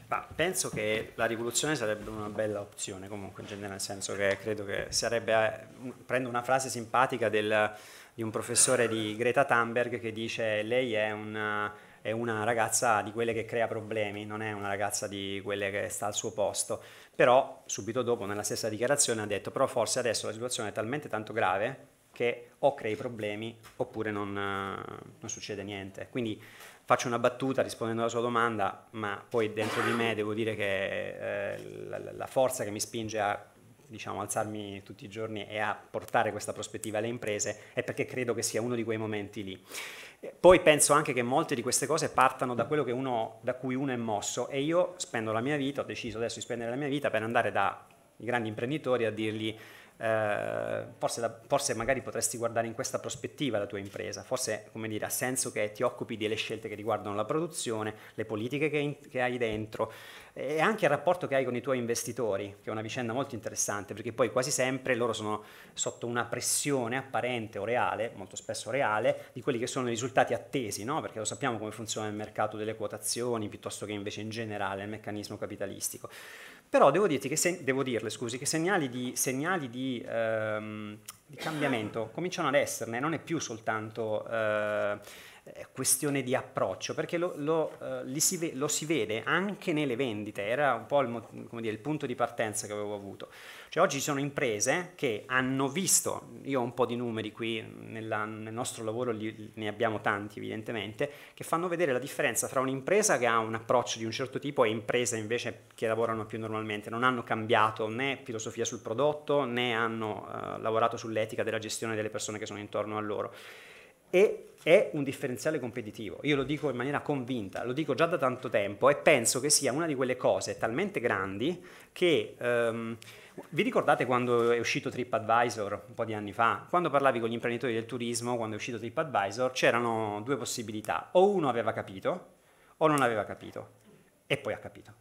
Ma penso che la rivoluzione sarebbe una bella opzione comunque in genere, nel senso che credo che sarebbe, prendo una frase simpatica di un professore di Greta Thunberg che dice: lei è una ragazza di quelle che crea problemi, non è una ragazza di quelle che sta al suo posto. Però subito dopo nella stessa dichiarazione ha detto: però forse adesso la situazione è talmente tanto grave che o crei problemi oppure non succede niente. Quindi faccio una battuta rispondendo alla sua domanda, ma poi dentro di me devo dire che la forza che mi spinge a, diciamo, alzarmi tutti i giorni e a portare questa prospettiva alle imprese è perché credo che sia uno di quei momenti lì. Poi penso anche che molte di queste cose partano da quello da cui uno è mosso, e io spendo la mia vita, ho deciso adesso di spendere la mia vita per andare dai grandi imprenditori a dirgli forse magari potresti guardare in questa prospettiva la tua impresa, forse, come dire, ha senso che ti occupi delle scelte che riguardano la produzione, le politiche che hai dentro e anche il rapporto che hai con i tuoi investitori, che è una vicenda molto interessante, perché poi quasi sempre loro sono sotto una pressione apparente o reale, molto spesso reale, di quelli che sono i risultati attesi, no? Perché lo sappiamo come funziona il mercato delle quotazioni piuttosto che invece in generale il meccanismo capitalistico. Però devo dirti che devo dirle, scusi, che segnali di cambiamento cominciano ad esserne, non è più soltanto questione di approccio, perché lo si vede anche nelle vendite, era un po' il punto di partenza che avevo avuto. Cioè oggi ci sono imprese che hanno visto, io ho un po' di numeri qui, nel nostro lavoro ne abbiamo tanti evidentemente, che fanno vedere la differenza tra un'impresa che ha un approccio di un certo tipo e imprese invece che lavorano più normalmente, non hanno cambiato né filosofia sul prodotto né hanno lavorato sull'etica della gestione delle persone che sono intorno a loro. E è un differenziale competitivo, io lo dico in maniera convinta, lo dico già da tanto tempo e penso che sia una di quelle cose talmente grandi che vi ricordate quando è uscito TripAdvisor un po' di anni fa? Quando parlavi con gli imprenditori del turismo, quando è uscito TripAdvisor, c'erano due possibilità: o uno aveva capito o non aveva capito, e poi ha capito.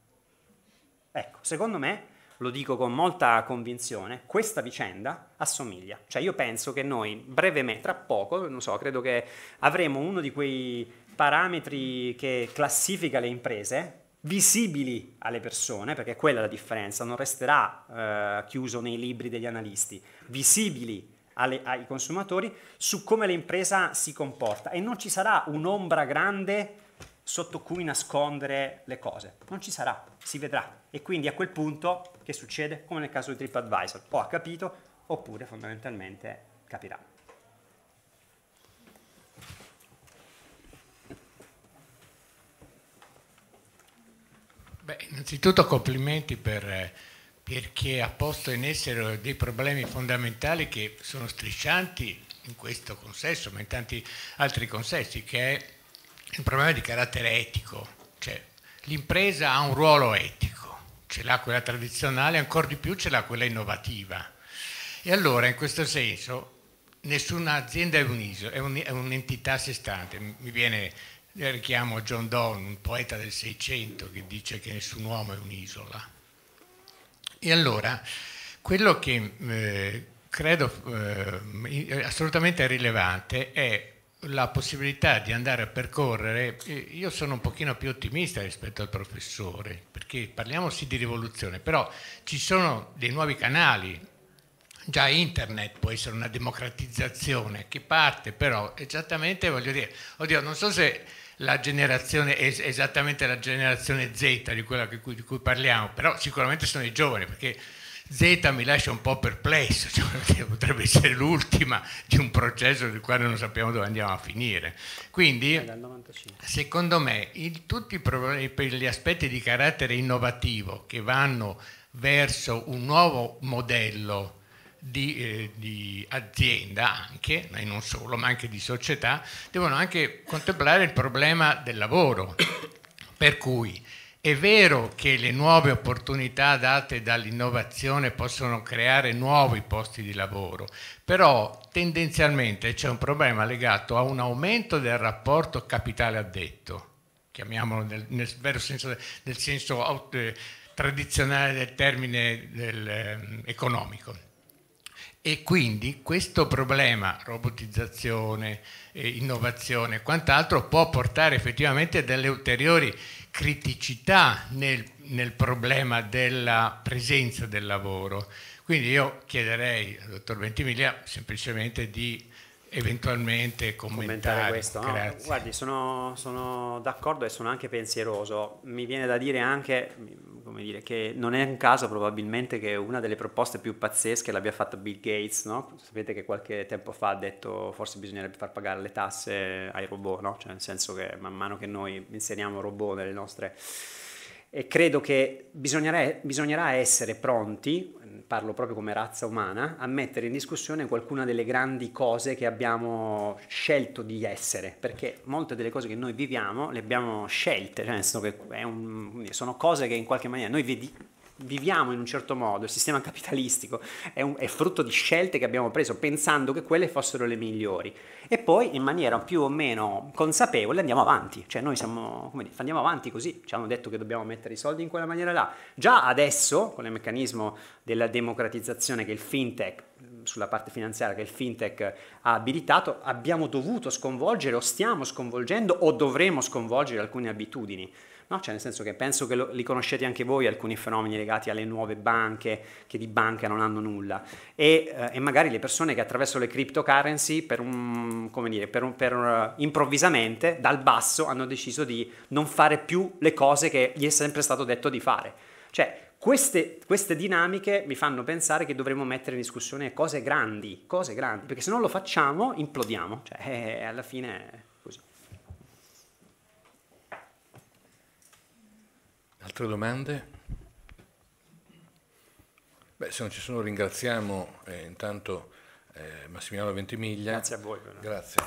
Ecco, secondo me, lo dico con molta convinzione, questa vicenda assomiglia. Cioè io penso che noi brevemente, tra poco, non so, credo che avremo uno di quei parametri che classifica le imprese, visibili alle persone, perché quella è la differenza, non resterà chiuso nei libri degli analisti, visibili ai consumatori su come l'impresa si comporta, e non ci sarà un'ombra grande sotto cui nascondere le cose, non ci sarà, si vedrà. E quindi a quel punto che succede? Come nel caso di TripAdvisor, o ha capito oppure fondamentalmente capirà. Beh, innanzitutto complimenti perché ha posto in essere dei problemi fondamentali che sono striscianti in questo consesso, ma in tanti altri consessi, che è il problema di carattere etico. Cioè, l'impresa ha un ruolo etico, ce l'ha quella tradizionale, ancora di più ce l'ha quella innovativa. E allora, in questo senso, nessuna azienda è è un'entità a sé stante. Mi viene il richiamo John Donne, un poeta del Seicento, che dice che nessun uomo è un'isola. E allora, quello che credo assolutamente rilevante è la possibilità di andare a percorrere. Io sono un pochino più ottimista rispetto al professore, perché parliamo sì di rivoluzione, però ci sono dei nuovi canali, già internet può essere una democratizzazione che parte, però esattamente, voglio dire, oddio, non so se la generazione è esattamente la generazione Z di quella di cui parliamo, però sicuramente sono i giovani, perché Z mi lascia un po' perplesso, cioè, potrebbe essere l'ultima di un processo del quale non sappiamo dove andiamo a finire. Quindi, secondo me, tutti i problemi, per gli aspetti di carattere innovativo che vanno verso un nuovo modello di azienda anche, e non solo, ma anche di società, devono anche contemplare il problema del lavoro. Per cui È vero che le nuove opportunità date dall'innovazione possono creare nuovi posti di lavoro, però tendenzialmente c'è un problema legato a un aumento del rapporto capitale-addetto, chiamiamolo nel vero senso, nel senso tradizionale del termine economico. E quindi questo problema, robotizzazione, innovazione e quant'altro, può portare effettivamente delle ulteriori criticità nel problema della presenza del lavoro. Quindi io chiederei al dottor Ventimiglia semplicemente di eventualmente commentare questo. No? Grazie. Guardi, sono d'accordo e sono anche pensieroso. Mi viene da dire anche, come dire, che non è un caso probabilmente che una delle proposte più pazzesche l'abbia fatta Bill Gates, no? Sapete che qualche tempo fa ha detto forse bisognerebbe far pagare le tasse ai robot, no? Cioè nel senso che man mano che noi inseriamo robot nelle nostre... E credo che bisognerà essere pronti, parlo proprio come razza umana, a mettere in discussione qualcuna delle grandi cose che abbiamo scelto di essere, perché molte delle cose che noi viviamo le abbiamo scelte, cioè nel senso che sono cose che in qualche maniera noi viviamo in un certo modo. Il sistema capitalistico è frutto di scelte che abbiamo preso pensando che quelle fossero le migliori, e poi in maniera più o meno consapevole andiamo avanti, cioè noi andiamo avanti così, ci hanno detto che dobbiamo mettere i soldi in quella maniera là. Già adesso, con il meccanismo della democratizzazione che il fintech, sulla parte finanziaria che il fintech ha abilitato, abbiamo dovuto sconvolgere o stiamo sconvolgendo o dovremo sconvolgere alcune abitudini. No? Cioè nel senso che penso che li conoscete anche voi, alcuni fenomeni legati alle nuove banche che di banca non hanno nulla, e magari le persone che attraverso le cryptocurrency improvvisamente dal basso hanno deciso di non fare più le cose che gli è sempre stato detto di fare. Cioè queste dinamiche mi fanno pensare che dovremmo mettere in discussione cose grandi, perché se non lo facciamo implodiamo, cioè alla fine... Altre domande? Beh, se non ci sono ringraziamo intanto Massimiliano Ventimiglia. Grazie a voi. Grazie.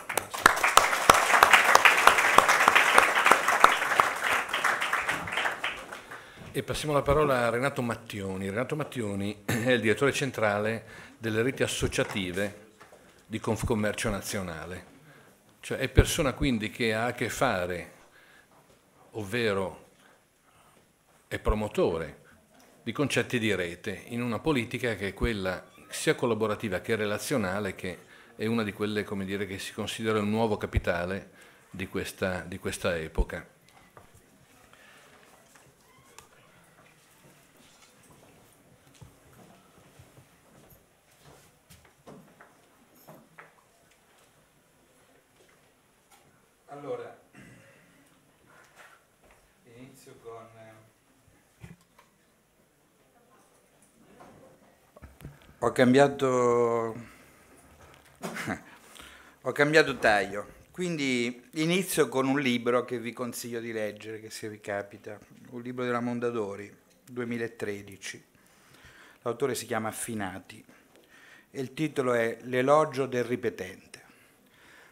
E passiamo la parola a Renato Mattioni. Renato Mattioni è il direttore centrale delle reti associative di Confcommercio Nazionale. Cioè è persona quindi che ha a che fare, ovvero è promotore di concetti di rete in una politica che è quella sia collaborativa che relazionale, che è una di quelle, come dire, che si considera il nuovo capitale di questa epoca. Allora, inizio con... Ho cambiato taglio, quindi inizio con un libro che vi consiglio di leggere, che se vi capita, un libro della Mondadori, 2013. L'autore si chiama Affinati e il titolo è L'elogio del ripetente.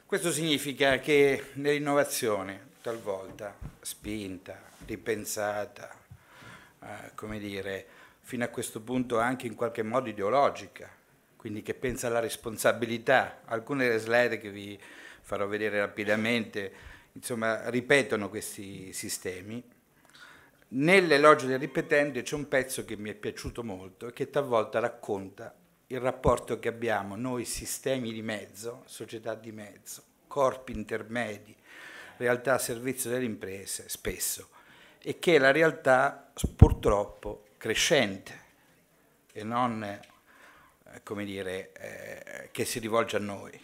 Questo significa che nell'innovazione, talvolta spinta, ripensata, come dire, fino a questo punto anche in qualche modo ideologica, quindi che pensa alla responsabilità. Alcune delle slide che vi farò vedere rapidamente, insomma, ripetono questi sistemi. Nell'elogio del ripetente c'è un pezzo che mi è piaciuto molto e che talvolta racconta il rapporto che abbiamo noi sistemi di mezzo, società di mezzo, corpi intermedi, realtà a servizio delle imprese, spesso, e che è la realtà purtroppo crescente e non, come dire, che si rivolge a noi.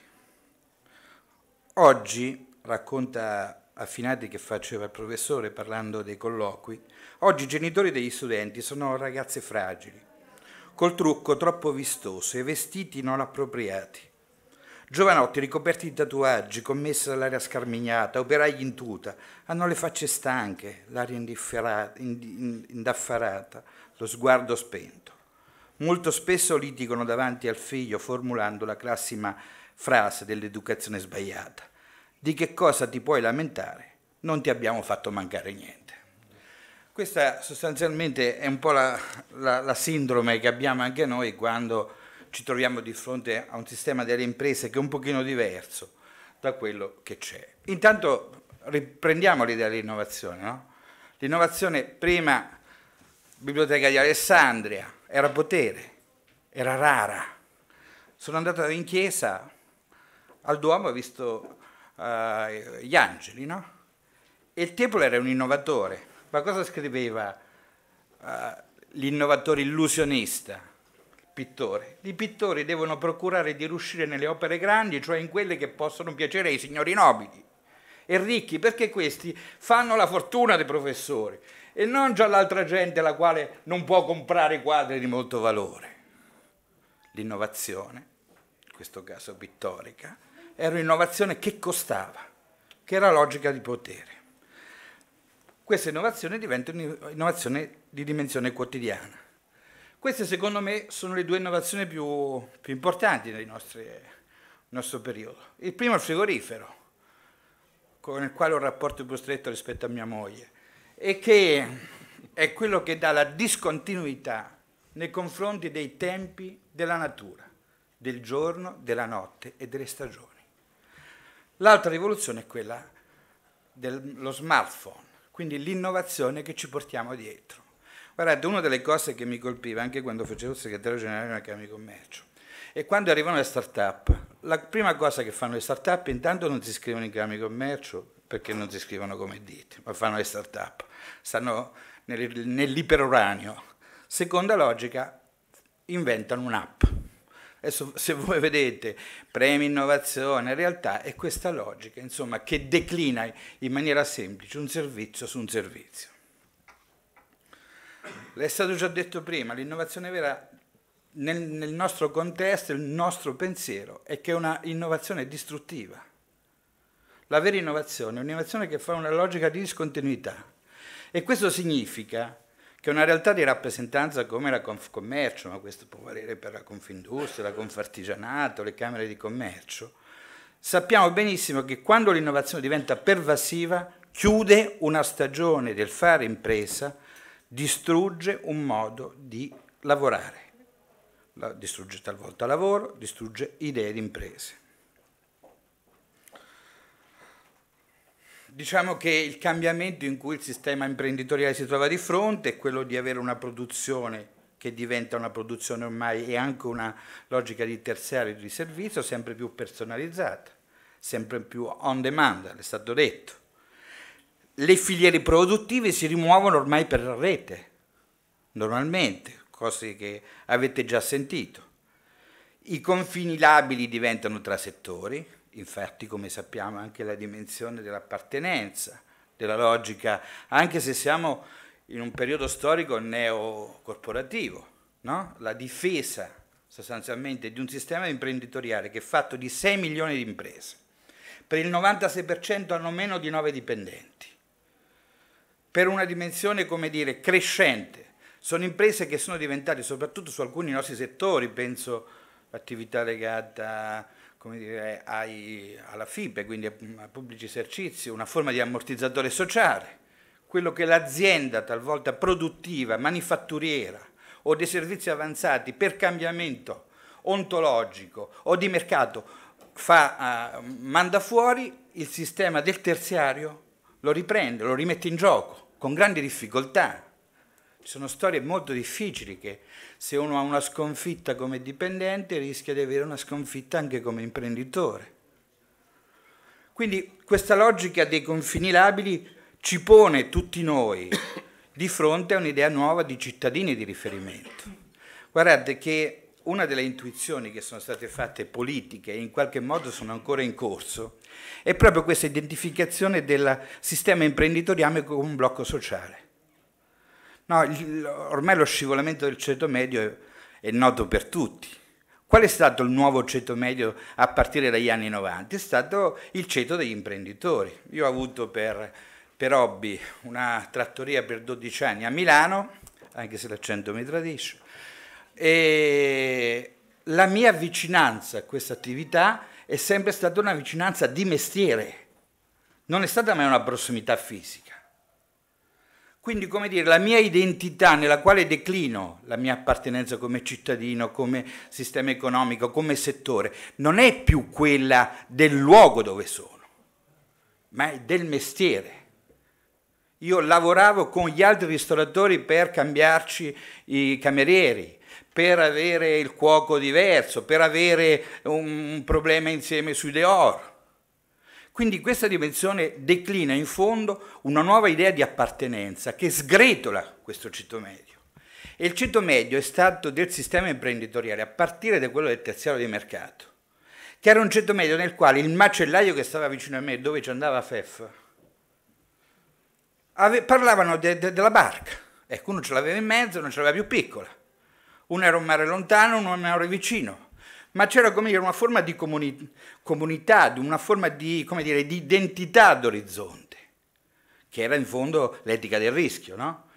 Oggi, racconta Affinati che faceva il professore parlando dei colloqui, oggi i genitori degli studenti sono ragazze fragili, col trucco troppo vistoso e vestiti non appropriati, giovanotti ricoperti di tatuaggi, commesse dall'aria scarmignata, operai in tuta, hanno le facce stanche, l'aria indaffarata, lo sguardo spento. Molto spesso litigano davanti al figlio formulando la classica frase dell'educazione sbagliata. Di che cosa ti puoi lamentare? Non ti abbiamo fatto mancare niente. Questa sostanzialmente è un po' la sindrome che abbiamo anche noi quando ci troviamo di fronte a un sistema delle imprese che è un pochino diverso da quello che c'è. Intanto riprendiamo l'idea dell'innovazione, no? L'innovazione prima, Biblioteca di Alessandria, era potere, era rara. Sono andato in chiesa, al Duomo, ho visto gli angeli, no? E il Tiepolo era un innovatore. Ma cosa scriveva l'innovatore illusionista, il pittore? I pittori devono procurare di riuscire nelle opere grandi, cioè in quelle che possono piacere ai signori nobili e ricchi, perché questi fanno la fortuna dei professori e non già l'altra gente la quale non può comprare quadri di molto valore. L'innovazione, in questo caso pittorica, era un'innovazione che costava, che era logica di potere. Questa innovazione diventa un'innovazione di dimensione quotidiana. Queste secondo me sono le due innovazioni più importanti del nostro periodo. Il primo è il frigorifero, con il quale ho un rapporto più stretto rispetto a mia moglie, e che è quello che dà la discontinuità nei confronti dei tempi della natura, del giorno, della notte e delle stagioni. L'altra rivoluzione è quella dello smartphone, quindi l'innovazione che ci portiamo dietro. Guardate, una delle cose che mi colpiva anche quando facevo il segretario generale della Camera di Commercio è quando arrivano le start-up. La prima cosa che fanno le start-up, intanto non si iscrivono in Camera di Commercio perché non si iscrivono come ditte, ma fanno le start-up, stanno nell'iperuranio. Seconda logica, inventano un'app. Adesso, se voi vedete premi innovazione, in realtà è questa logica, insomma, che declina in maniera semplice un servizio su un servizio. È stato già detto prima, l'innovazione vera nel nostro contesto, il nostro pensiero, è che è una innovazione distruttiva. La vera innovazione è un'innovazione che fa una logica di discontinuità e questo significa che una realtà di rappresentanza come la Confcommercio, ma questo può valere per la Confindustria, la Confartigianato, le Camere di Commercio, sappiamo benissimo che quando l'innovazione diventa pervasiva, chiude una stagione del fare impresa, distrugge un modo di lavorare, distrugge talvolta lavoro, distrugge idee di imprese. Diciamo che il cambiamento in cui il sistema imprenditoriale si trova di fronte è quello di avere una produzione che diventa una produzione ormai e anche una logica di terziario di servizio sempre più personalizzata, sempre più on demand, è stato detto. Le filiere produttive si rimuovono ormai per rete, normalmente, cose che avete già sentito. I confini labili diventano tra settori, infatti come sappiamo anche la dimensione dell'appartenenza, della logica, anche se siamo in un periodo storico neocorporativo, no? La difesa sostanzialmente di un sistema imprenditoriale che è fatto di 6 milioni di imprese, per il 96% hanno meno di 9 dipendenti, per una dimensione, come dire, crescente. Sono imprese che sono diventate, soprattutto su alcuni nostri settori, penso all'attività legata, come dire, alla FIPE, quindi a pubblici esercizi, una forma di ammortizzatore sociale, quello che l'azienda talvolta produttiva, manifatturiera o dei servizi avanzati per cambiamento ontologico o di mercato manda fuori, il sistema del terziario lo riprende, lo rimette in gioco con grandi difficoltà. Ci sono storie molto difficili che se uno ha una sconfitta come dipendente rischia di avere una sconfitta anche come imprenditore. Quindi questa logica dei confini labili ci pone tutti noi di fronte a un'idea nuova di cittadini di riferimento. Guardate che una delle intuizioni che sono state fatte politiche e in qualche modo sono ancora in corso è proprio questa identificazione del sistema imprenditoriale come un blocco sociale. No, ormai lo scivolamento del ceto medio è noto per tutti. Qual è stato il nuovo ceto medio a partire dagli anni 90? È stato il ceto degli imprenditori. Io ho avuto per hobby una trattoria per 12 anni a Milano, anche se l'accento mi tradisce, e la mia vicinanza a questa attività è sempre stata una vicinanza di mestiere, non è stata mai una prossimità fisica. Quindi, come dire, la mia identità nella quale declino la mia appartenenza come cittadino, come sistema economico, come settore, non è più quella del luogo dove sono, ma è del mestiere. Io lavoravo con gli altri ristoratori per cambiarci i camerieri, per avere il cuoco diverso, per avere un problema insieme sui dehors. Quindi questa dimensione declina in fondo una nuova idea di appartenenza che sgretola questo ceto medio. E il ceto medio è stato del sistema imprenditoriale, a partire da quello del terziario di mercato, che era un ceto medio nel quale il macellaio che stava vicino a me, dove ci andava Fef, parlavano della barca. Ecco, uno ce l'aveva in mezzo, non ce l'aveva più piccola. Uno era un mare lontano, uno era un mare vicino. Ma c'era, come dire, una forma di comunità, una forma di, come dire, di identità d'orizzonte, che era in fondo l'etica del rischio, no?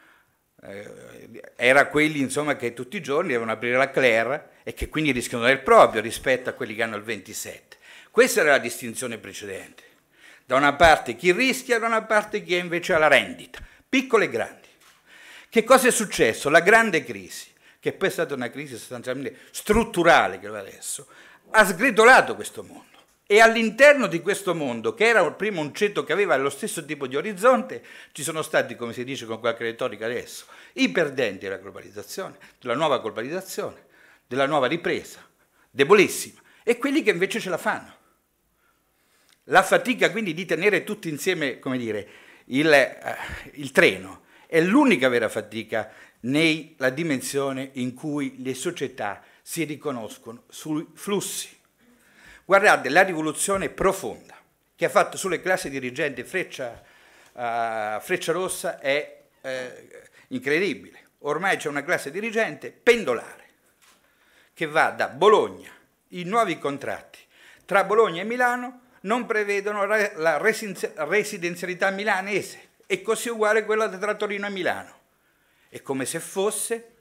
Era quelli, insomma, che tutti i giorni devono aprire la Claire e che quindi rischiano del proprio rispetto a quelli che hanno il 27. Questa era la distinzione precedente. Da una parte chi rischia, da una parte chi invece ha la rendita, piccole e grandi. Che cosa è successo? La grande crisi, che poi è stata una crisi sostanzialmente strutturale che va adesso, ha sgretolato questo mondo. E all'interno di questo mondo, che era prima un ceto che aveva lo stesso tipo di orizzonte, ci sono stati, come si dice con qualche retorica adesso, i perdenti della globalizzazione, della nuova globalizzazione, della nuova ripresa, debolissima, e quelli che invece ce la fanno. La fatica quindi di tenere tutti insieme, come dire, il treno è l'unica vera fatica nella dimensione in cui le società si riconoscono sui flussi. Guardate, la rivoluzione profonda che ha fatto sulle classi dirigenti Freccia Rossa è incredibile. Ormai c'è una classe dirigente pendolare che va da Bologna. I nuovi contratti tra Bologna e Milano non prevedono la residenzialità milanese, e così uguale quella tra Torino e Milano. È come se fosse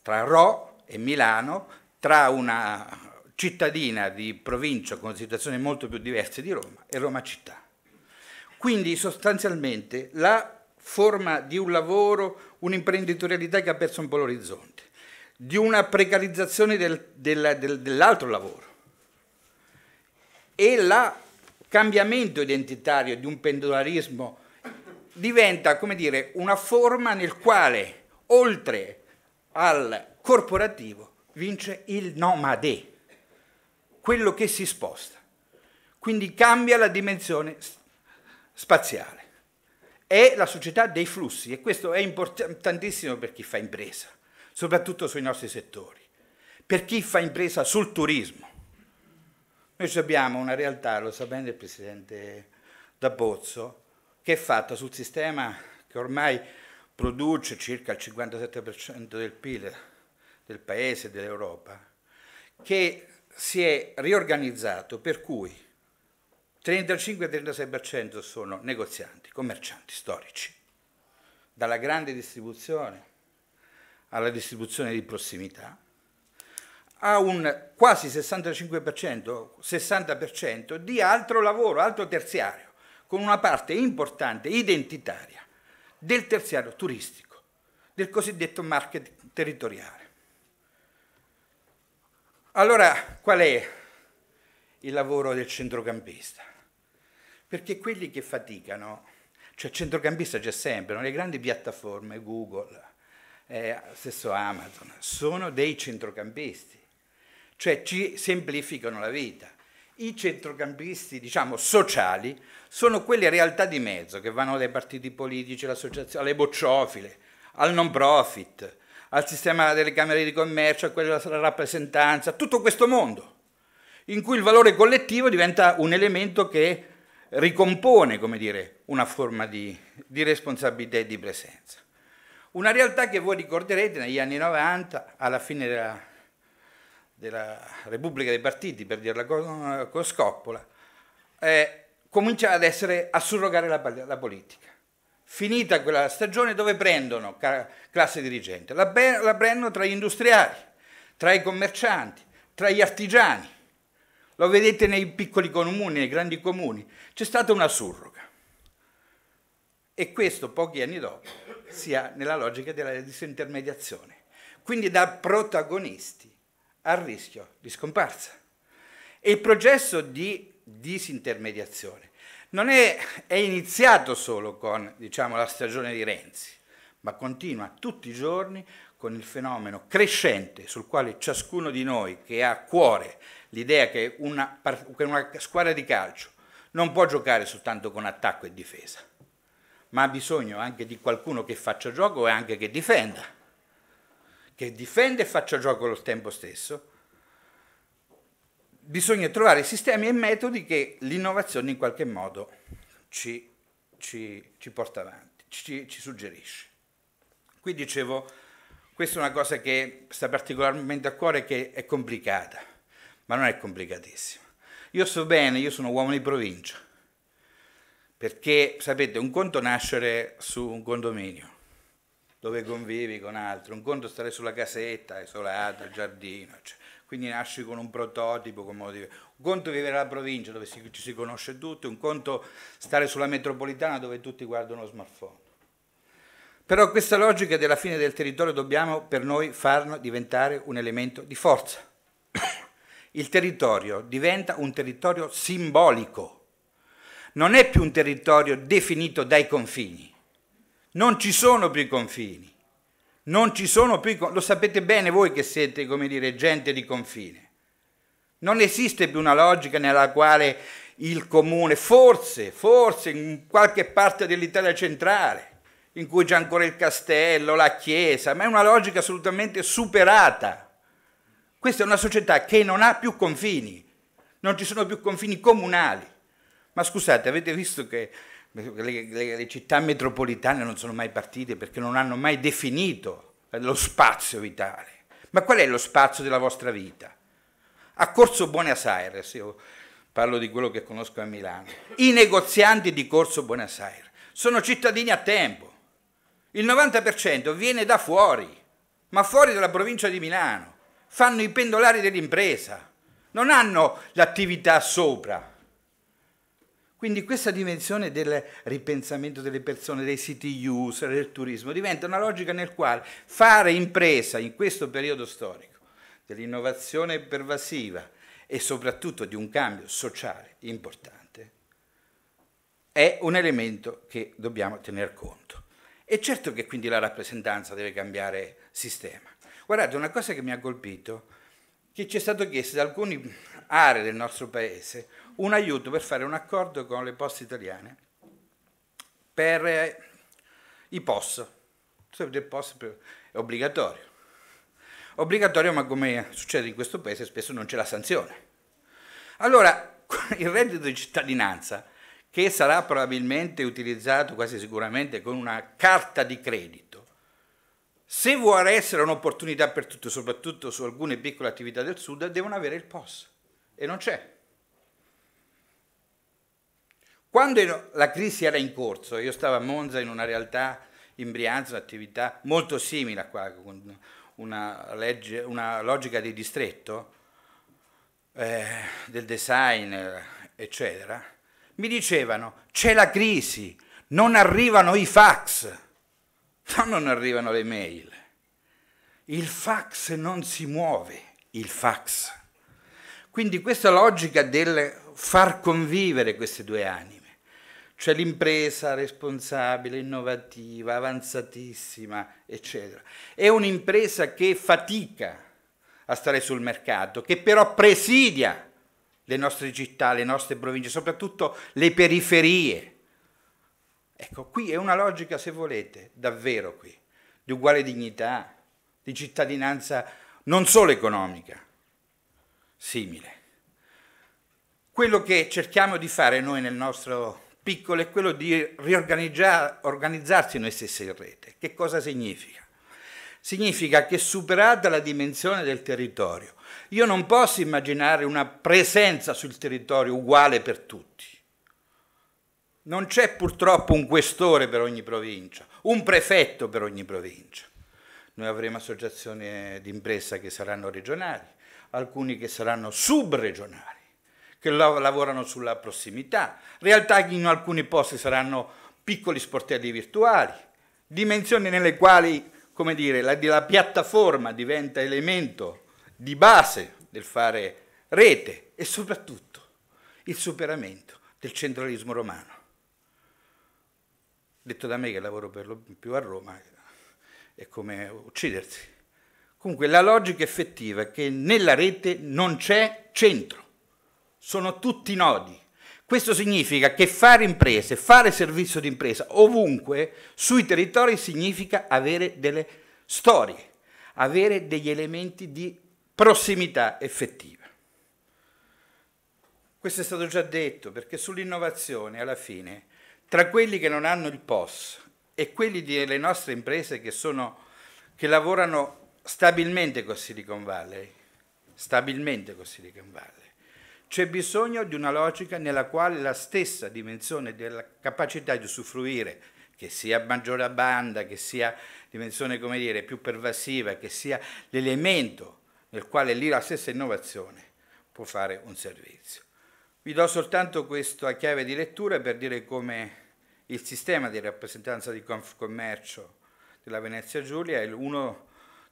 tra Rho e Milano, tra una cittadina di provincia con situazioni molto più diverse di Roma e Roma città. Quindi sostanzialmente la forma di un lavoro, un'imprenditorialità che ha perso un po' l'orizzonte, di una precarizzazione dell'altro lavoro e il cambiamento identitario di un pendolarismo diventa, come dire, una forma nel quale, oltre al corporativo, vince il nomade, quello che si sposta. Quindi cambia la dimensione spaziale. È la società dei flussi, e questo è importantissimo per chi fa impresa, soprattutto sui nostri settori. Per chi fa impresa sul turismo. Noi abbiamo una realtà, lo sa bene il Presidente D'Abbozzo, che è fatta sul sistema che ormai produce circa il 57% del PIL del Paese e dell'Europa, che si è riorganizzato per cui 35-36% sono negozianti, commercianti storici, dalla grande distribuzione alla distribuzione di prossimità, a un quasi 65%, 60% di altro lavoro, altro terziario, con una parte importante, identitaria, del terziario turistico, del cosiddetto market territoriale. Allora, qual è il lavoro del centrocampista? Perché quelli che faticano, cioè il centrocampista c'è sempre, no? Le grandi piattaforme, Google, stesso Amazon, sono dei centrocampisti, cioè ci semplificano la vita. I centrocampisti, diciamo, sociali, sono quelle realtà di mezzo che vanno dai partiti politici, all'associazione, alle bocciofile, al non profit, al sistema delle camere di commercio, a quella della rappresentanza, tutto questo mondo, in cui il valore collettivo diventa un elemento che ricompone, come dire, una forma di responsabilità e di presenza. Una realtà che voi ricorderete negli anni 90, alla fine della Repubblica dei Partiti, per dirla con Scoppola, comincia a surrogare la politica. Finita quella stagione, dove prendono classe dirigente? La prendono tra gli industriali, tra i commercianti, tra gli artigiani. Lo vedete nei piccoli comuni, nei grandi comuni. C'è stata una surroga. E questo, pochi anni dopo, sia nella logica della disintermediazione, quindi da protagonisti al rischio di scomparsa. E il processo di disintermediazione non è iniziato solo con, diciamo, la stagione di Renzi, ma continua tutti i giorni con il fenomeno crescente sul quale ciascuno di noi che ha a cuore l'idea che una squadra di calcio non può giocare soltanto con attacco e difesa, ma ha bisogno anche di qualcuno che faccia gioco e anche che difenda e faccia gioco allo tempo stesso. Bisogna trovare sistemi e metodi che l'innovazione in qualche modo ci porta avanti, ci suggerisce. Qui dicevo, questa è una cosa che sta particolarmente a cuore, che è complicata, ma non è complicatissima. Io so bene, io sono uomo di provincia, perché sapete, un conto nascere su un condominio, dove convivi con altri, un conto stare sulla casetta, isolato, il giardino, eccetera. Quindi nasci con un prototipo, un conto vivere alla provincia dove ci si conosce tutti, un conto stare sulla metropolitana dove tutti guardano lo smartphone. Però questa logica della fine del territorio dobbiamo per noi farlo diventare un elemento di forza. Il territorio diventa un territorio simbolico, non è più un territorio definito dai confini, non ci sono più i confini. Non ci sono più, lo sapete bene voi che siete, come dire, gente di confine. Non esiste più una logica nella quale il comune, forse in qualche parte dell'Italia centrale, in cui c'è ancora il castello, la chiesa, ma è una logica assolutamente superata. Questa è una società che non ha più confini, non ci sono più confini comunali. Ma scusate, avete visto che le città metropolitane non sono mai partite perché non hanno mai definito lo spazio vitale. Ma qual è lo spazio della vostra vita? A Corso Buenos Aires, io parlo di quello che conosco a Milano, i negozianti di Corso Buenos Aires sono cittadini a tempo. Il 90% viene da fuori, ma fuori dalla provincia di Milano. Fanno i pendolari dell'impresa, non hanno l'attività sopra. Quindi questa dimensione del ripensamento delle persone, dei city user, del turismo, diventa una logica nel quale fare impresa in questo periodo storico dell'innovazione pervasiva e soprattutto di un cambio sociale importante è un elemento che dobbiamo tener conto. E certo che quindi la rappresentanza deve cambiare sistema. Guardate, una cosa che mi ha colpito, che ci è stato chiesto da alcune aree del nostro paese un aiuto per fare un accordo con le poste italiane per i POS. Il POS è obbligatorio. Obbligatorio, ma come succede in questo paese spesso non c'è la sanzione. Allora, il reddito di cittadinanza, che sarà probabilmente utilizzato quasi sicuramente con una carta di credito, se vuole essere un'opportunità per tutti, soprattutto su alcune piccole attività del sud, devono avere il POS. E non c'è. Quando la crisi era in corso, io stavo a Monza in una realtà in Brianza, un'attività molto simile a qua, con una logica di distretto, del design, eccetera, mi dicevano c'è la crisi, non arrivano i fax, non arrivano le mail, il fax non si muove, il fax. Quindi questa logica del far convivere queste due anime, cioè l'impresa responsabile, innovativa, avanzatissima, eccetera, è un'impresa che fatica a stare sul mercato, che però presidia le nostre città, le nostre province, soprattutto le periferie. Ecco, qui è una logica, se volete, davvero qui, di uguale dignità, di cittadinanza non solo economica, simile. Quello che cerchiamo di fare noi nel nostro piccolo è quello di organizzarsi noi stessi in rete. Che cosa significa? Significa che superata la dimensione del territorio, io non posso immaginare una presenza sul territorio uguale per tutti. Non c'è purtroppo un questore per ogni provincia, un prefetto per ogni provincia. Noi avremo associazioni di impresa che saranno regionali, alcuni che saranno subregionali, che lavorano sulla prossimità, realtà che in alcuni posti saranno piccoli sportelli virtuali, dimensioni nelle quali, come dire, la piattaforma diventa elemento di base del fare rete e soprattutto il superamento del centralismo romano. Detto da me che lavoro per lo più a Roma, è come uccidersi. Comunque la logica effettiva è che nella rete non c'è centro, sono tutti nodi. Questo significa che fare imprese, fare servizio di impresa ovunque sui territori significa avere delle storie, avere degli elementi di prossimità effettiva. Questo è stato già detto, perché sull'innovazione alla fine, tra quelli che non hanno il POS e quelli delle nostre imprese che lavorano stabilmente con Silicon Valley, c'è bisogno di una logica nella quale la stessa dimensione della capacità di usufruire, che sia maggiore banda, che sia dimensione, come dire, più pervasiva, che sia l'elemento nel quale lì la stessa innovazione può fare un servizio. Vi do soltanto questa chiave di lettura per dire come il sistema di rappresentanza di Confcommercio della Venezia Giulia è uno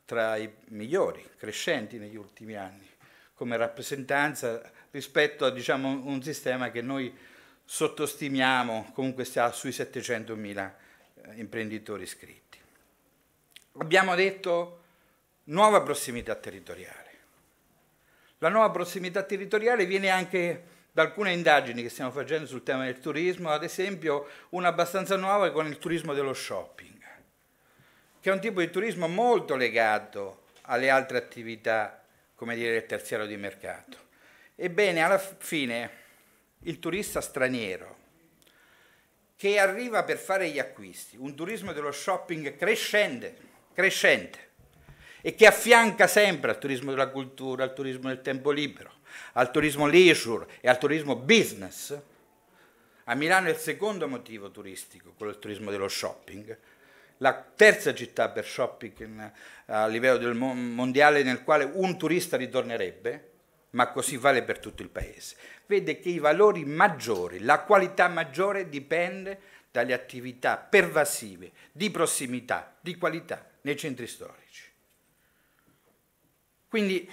tra i migliori, crescenti negli ultimi anni, come rappresentanza rispetto a, diciamo, un sistema che noi sottostimiamo, comunque sta sui 700.000 imprenditori iscritti. Abbiamo detto nuova prossimità territoriale. La nuova prossimità territoriale viene anche da alcune indagini che stiamo facendo sul tema del turismo, ad esempio una abbastanza nuova con il turismo dello shopping, che è un tipo di turismo molto legato alle altre attività, come dire, del terziario di mercato. Ebbene, alla fine, il turista straniero che arriva per fare gli acquisti, un turismo dello shopping crescente, e che affianca sempre al turismo della cultura, al turismo del tempo libero, al turismo leisure e al turismo business. A Milano è il secondo motivo turistico, quello del turismo dello shopping, la terza città per shopping a livello del mondiale nel quale un turista ritornerebbe, ma così vale per tutto il paese. Vede che i valori maggiori, la qualità maggiore dipende dalle attività pervasive, di prossimità, di qualità nei centri storici. Quindi,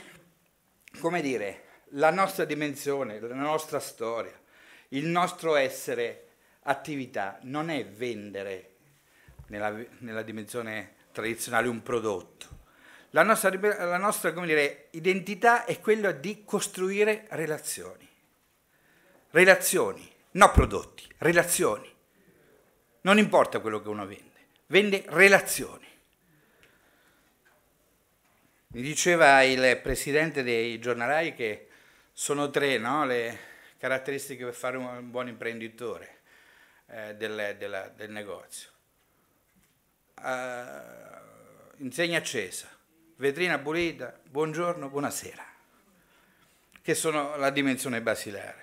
come dire, la nostra dimensione, la nostra storia, il nostro essere attività non è vendere nella dimensione tradizionale un prodotto. La nostra come dire, identità è quella di costruire relazioni. Relazioni, no prodotti, relazioni. Non importa quello che uno vende relazioni. Mi diceva il presidente dei giornalai che sono tre, no, le caratteristiche per fare un buon imprenditore del negozio. Insegna accesa, vetrina pulita, buongiorno, buonasera, che sono la dimensione basilare.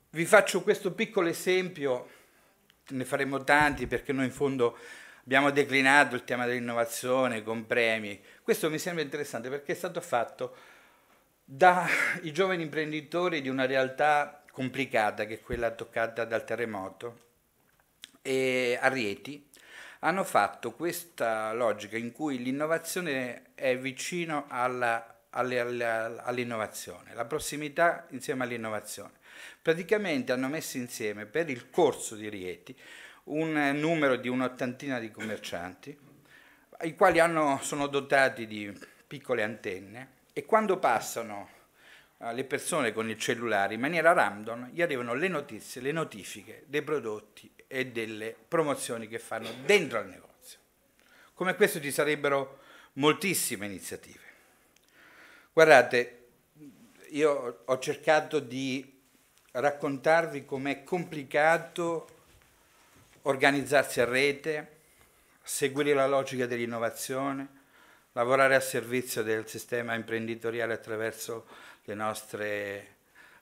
Vi faccio questo piccolo esempio, ne faremo tanti perché noi in fondo abbiamo declinato il tema dell'innovazione con premi. Questo mi sembra interessante perché è stato fatto dai giovani imprenditori di una realtà complicata, che è quella toccata dal terremoto, e a Rieti hanno fatto questa logica in cui l'innovazione è vicino all'innovazione, la prossimità insieme all'innovazione. Praticamente hanno messo insieme per il corso di Rieti un numero di un'ottantina di commercianti, i quali sono dotati di piccole antenne, e quando passano le persone con il cellulare in maniera random gli arrivano le notizie, le notifiche dei prodotti e delle promozioni che fanno dentro al negozio. Come questo ci sarebbero moltissime iniziative. Guardate, io ho cercato di raccontarvi com'è complicato organizzarsi a rete, seguire la logica dell'innovazione, lavorare a servizio del sistema imprenditoriale attraverso le nostre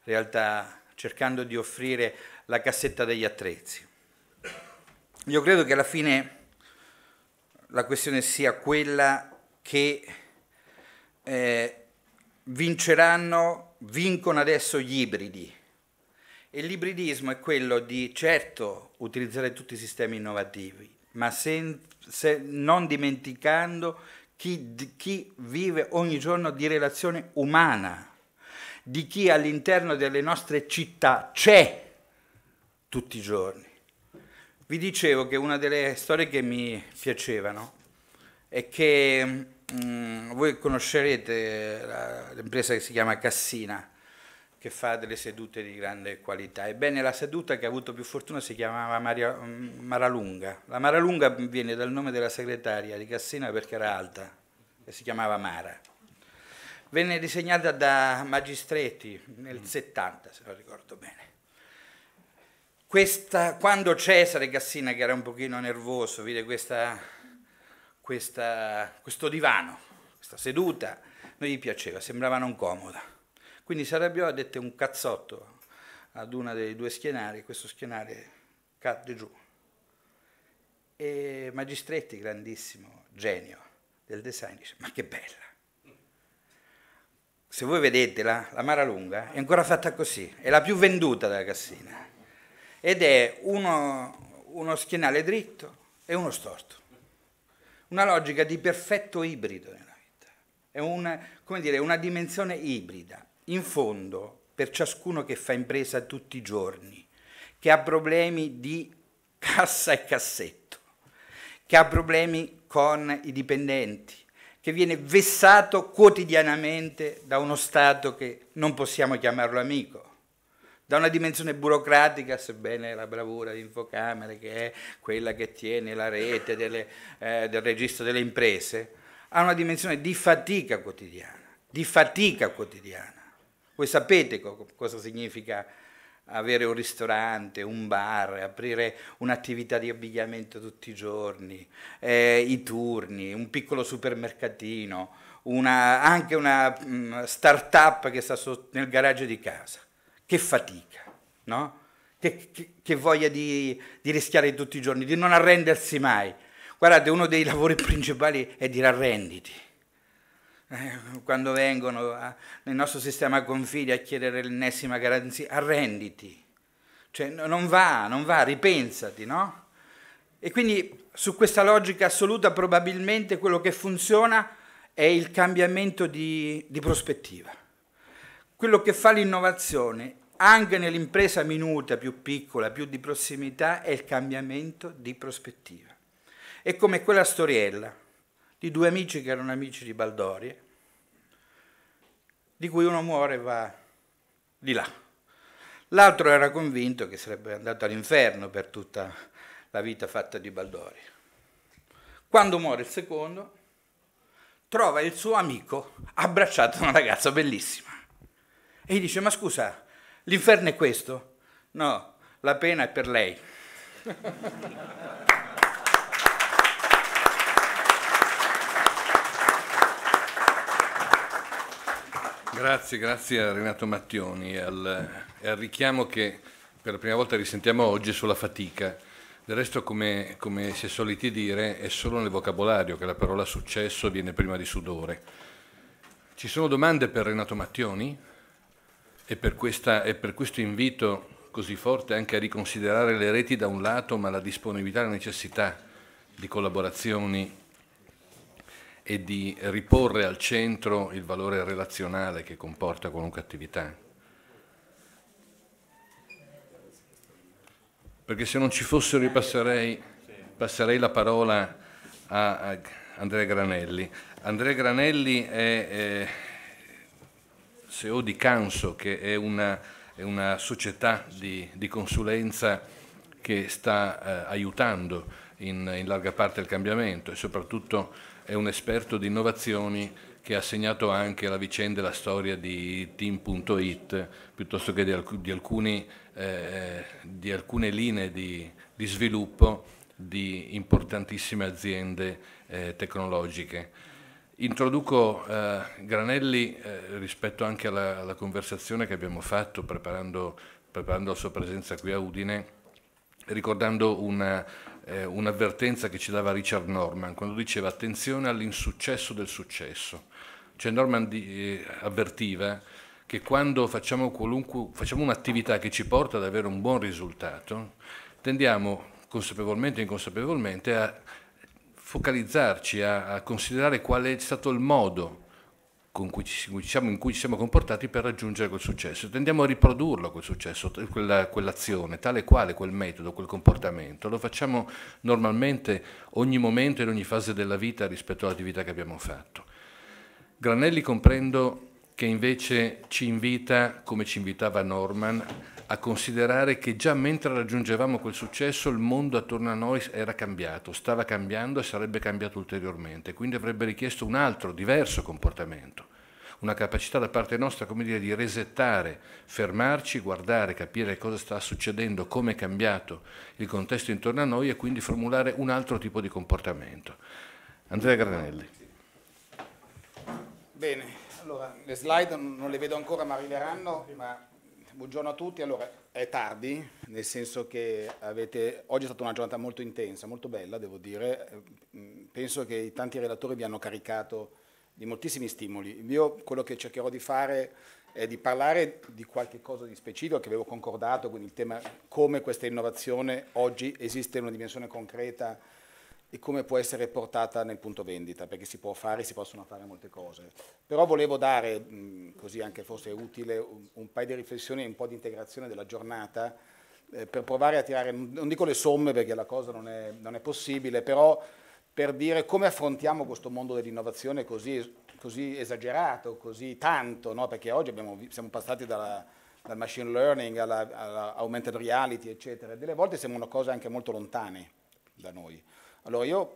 realtà, cercando di offrire la cassetta degli attrezzi. Io credo che alla fine la questione sia quella che vincono adesso gli ibridi. E l'ibridismo è quello di, certo, utilizzare tutti i sistemi innovativi, ma non dimenticando chi vive ogni giorno di relazione umana, di chi all'interno delle nostre città c'è tutti i giorni. Vi dicevo che una delle storie che mi piacevano è che voi conoscerete l'impresa che si chiama Cassina, che fa delle sedute di grande qualità. Ebbene, la seduta che ha avuto più fortuna si chiamava Maralunga. La Maralunga viene dal nome della segretaria di Cassina perché era alta e si chiamava Mara. Venne disegnata da Magistretti nel 70, se non ricordo bene. Quando Cesare Cassina, che era un pochino nervoso, vide questo divano, questa seduta, non gli piaceva, sembrava non comoda. Quindi si arrabbiò e dette un cazzotto ad una dei due schienari, questo schienale cadde giù. E Magistretti, grandissimo genio del design, dice: ma che bella! Se voi vedete la Maralunga è ancora fatta così, è la più venduta della Cassina, ed è uno schienale dritto e uno storto. Una logica di perfetto ibrido nella vita, è una dimensione ibrida. In fondo, per ciascuno che fa impresa tutti i giorni, che ha problemi di cassa e cassetto, che ha problemi con i dipendenti, che viene vessato quotidianamente da uno Stato che non possiamo chiamarlo amico, da una dimensione burocratica, sebbene la bravura di Infocamere, che è quella che tiene la rete del registro delle imprese, ha una dimensione di fatica quotidiana, Voi sapete cosa significa avere un ristorante, un bar, aprire un'attività di abbigliamento tutti i giorni, i turni, un piccolo supermercatino, anche una start-up che sta nel garage di casa. Che fatica, no? Che voglia di rischiare tutti i giorni, di non arrendersi mai. Guardate, uno dei lavori principali è dire arrenditi. Quando vengono nel nostro sistema confidi a chiedere l'ennesima garanzia, arrenditi. Cioè non va, ripensati, no? E quindi su questa logica assoluta probabilmente quello che funziona è il cambiamento di prospettiva. Quello che fa l'innovazione, anche nell'impresa minuta, più piccola, più di prossimità, è il cambiamento di prospettiva. È come quella storiella di due amici che erano amici di Baldorie, di cui uno muore e va di là. L'altro era convinto che sarebbe andato all'inferno per tutta la vita fatta di Baldorie. Quando muore il secondo, trova il suo amico abbracciato da una ragazza bellissima. E gli dice: ma scusa, l'inferno è questo? No, la pena è per lei. Grazie a Renato Mattioni e al richiamo che per la prima volta risentiamo oggi sulla fatica. Del resto, come si è soliti dire, è solo nel vocabolario che la parola successo viene prima di sudore. Ci sono domande per Renato Mattioni? E per questo invito così forte anche a riconsiderare le reti da un lato, ma la disponibilità e la necessità di collaborazioni e di riporre al centro il valore relazionale che comporta qualunque attività. Perché se non ci fossero, passerei la parola a Andrea Granelli. Andrea Granelli è CEO di Canso, che è una società di consulenza che sta aiutando in larga parte il cambiamento e soprattutto è un esperto di innovazioni che ha segnato anche la vicenda e la storia di Team.it piuttosto che di alcune linee di sviluppo di importantissime aziende tecnologiche. Introduco Granelli rispetto anche alla conversazione che abbiamo fatto preparando la sua presenza qui a Udine, ricordando un'avvertenza che ci dava Richard Norman quando diceva attenzione all'insuccesso del successo. Cioè Norman avvertiva che quando facciamo un'attività che ci porta ad avere un buon risultato, tendiamo consapevolmente o inconsapevolmente, a focalizzarci, a considerare qual è stato il modo in cui ci siamo comportati per raggiungere quel successo. Tendiamo a riprodurlo quel successo, quell'azione, tale quale, quel metodo, quel comportamento. Lo facciamo normalmente ogni momento e in ogni fase della vita rispetto all'attività che abbiamo fatto. Granelli comprendo che invece ci invita, come ci invitava Norman, a considerare che già mentre raggiungevamo quel successo il mondo attorno a noi era cambiato, stava cambiando e sarebbe cambiato ulteriormente, quindi avrebbe richiesto un altro, diverso comportamento, una capacità da parte nostra, come dire, di resettare, fermarci, guardare, capire cosa sta succedendo, come è cambiato il contesto intorno a noi e quindi formulare un altro tipo di comportamento. Andrea Granelli. Bene, allora le slide non le vedo ancora ma arriveranno, ma buongiorno a tutti. Allora è tardi, nel senso che oggi è stata una giornata molto intensa, molto bella devo dire, penso che i tanti relatori vi hanno caricato di moltissimi stimoli. Io quello che cercherò di fare è di parlare di qualche cosa di specifico che avevo concordato, quindi il tema come questa innovazione oggi esiste in una dimensione concreta e come può essere portata nel punto vendita, perché si possono fare molte cose. Però volevo dare, così anche fosse utile, un paio di riflessioni e un po' di integrazione della giornata, per provare a tirare, non dico le somme perché la cosa non è possibile, però per dire come affrontiamo questo mondo dell'innovazione così esagerato, così tanto, no? Perché oggi siamo passati dal machine learning alla augmented reality, eccetera. Delle volte sembrano cose anche molto lontane da noi. Allora io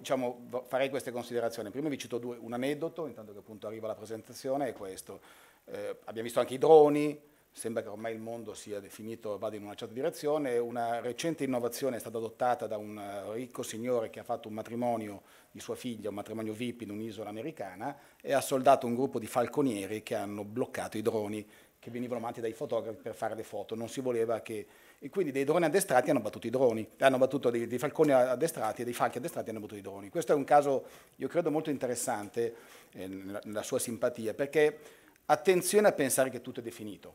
farei queste considerazioni. Prima vi cito un aneddoto, intanto che appunto arriva la presentazione, è questo. Abbiamo visto anche i droni, sembra che ormai il mondo sia definito, vada in una certa direzione. Una recente innovazione è stata adottata da un ricco signore che ha fatto un matrimonio di sua figlia, un matrimonio VIP in un'isola americana, e ha soldato un gruppo di falconieri che hanno bloccato i droni che venivano mandati dai fotografi per fare le foto. Non si voleva che... E quindi dei droni addestrati hanno battuto i droni, hanno battuto dei falconi addestrati e dei falchi addestrati hanno battuto i droni. Questo è un caso, io credo, molto interessante nella sua simpatia, perché attenzione a pensare che tutto è definito,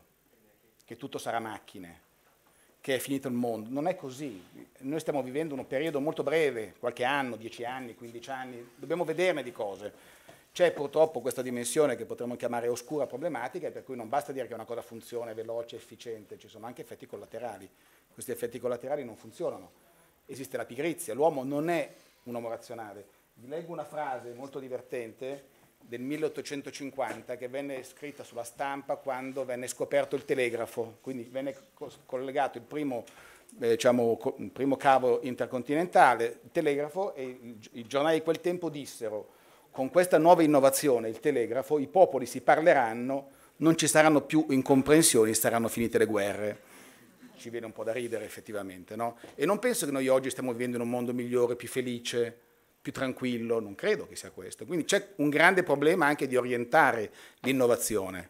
che tutto sarà macchine, che è finito il mondo. Non è così. Noi stiamo vivendo un periodo molto breve, qualche anno, 10 anni, 15 anni, dobbiamo vederne di cose. C'è purtroppo questa dimensione che potremmo chiamare oscura problematica, per cui non basta dire che una cosa funziona, è veloce, efficiente, ci sono anche effetti collaterali. Questi effetti collaterali non funzionano. Esiste la pigrizia, l'uomo non è un uomo razionale. Vi leggo una frase molto divertente del 1850 che venne scritta sulla stampa quando venne scoperto il telegrafo, quindi venne collegato il primo cavo intercontinentale, il telegrafo, e i giornali di quel tempo dissero: con questa nuova innovazione, il telegrafo, i popoli si parleranno, non ci saranno più incomprensioni, saranno finite le guerre. Ci viene un po' da ridere effettivamente, no? E non penso che noi oggi stiamo vivendo in un mondo migliore, più felice, più tranquillo, non credo che sia questo. Quindi c'è un grande problema anche di orientare l'innovazione.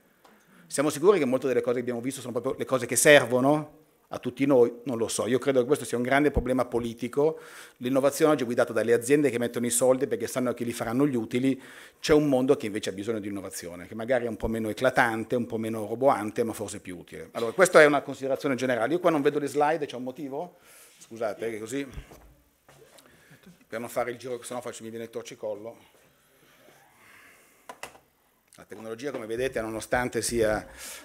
Siamo sicuri che molte delle cose che abbiamo visto sono proprio le cose che servono a tutti noi? Non lo so, io credo che questo sia un grande problema politico. L'innovazione oggi è guidata dalle aziende che mettono i soldi perché sanno che li faranno gli utili. C'è un mondo che invece ha bisogno di innovazione, che magari è un po' meno eclatante, un po' meno roboante, ma forse più utile. Allora, questa è una considerazione generale. Io qua non vedo le slide, c'è un motivo? Scusate, che così, per non fare il giro, se no mi viene il torcicollo. La tecnologia, come vedete, nonostante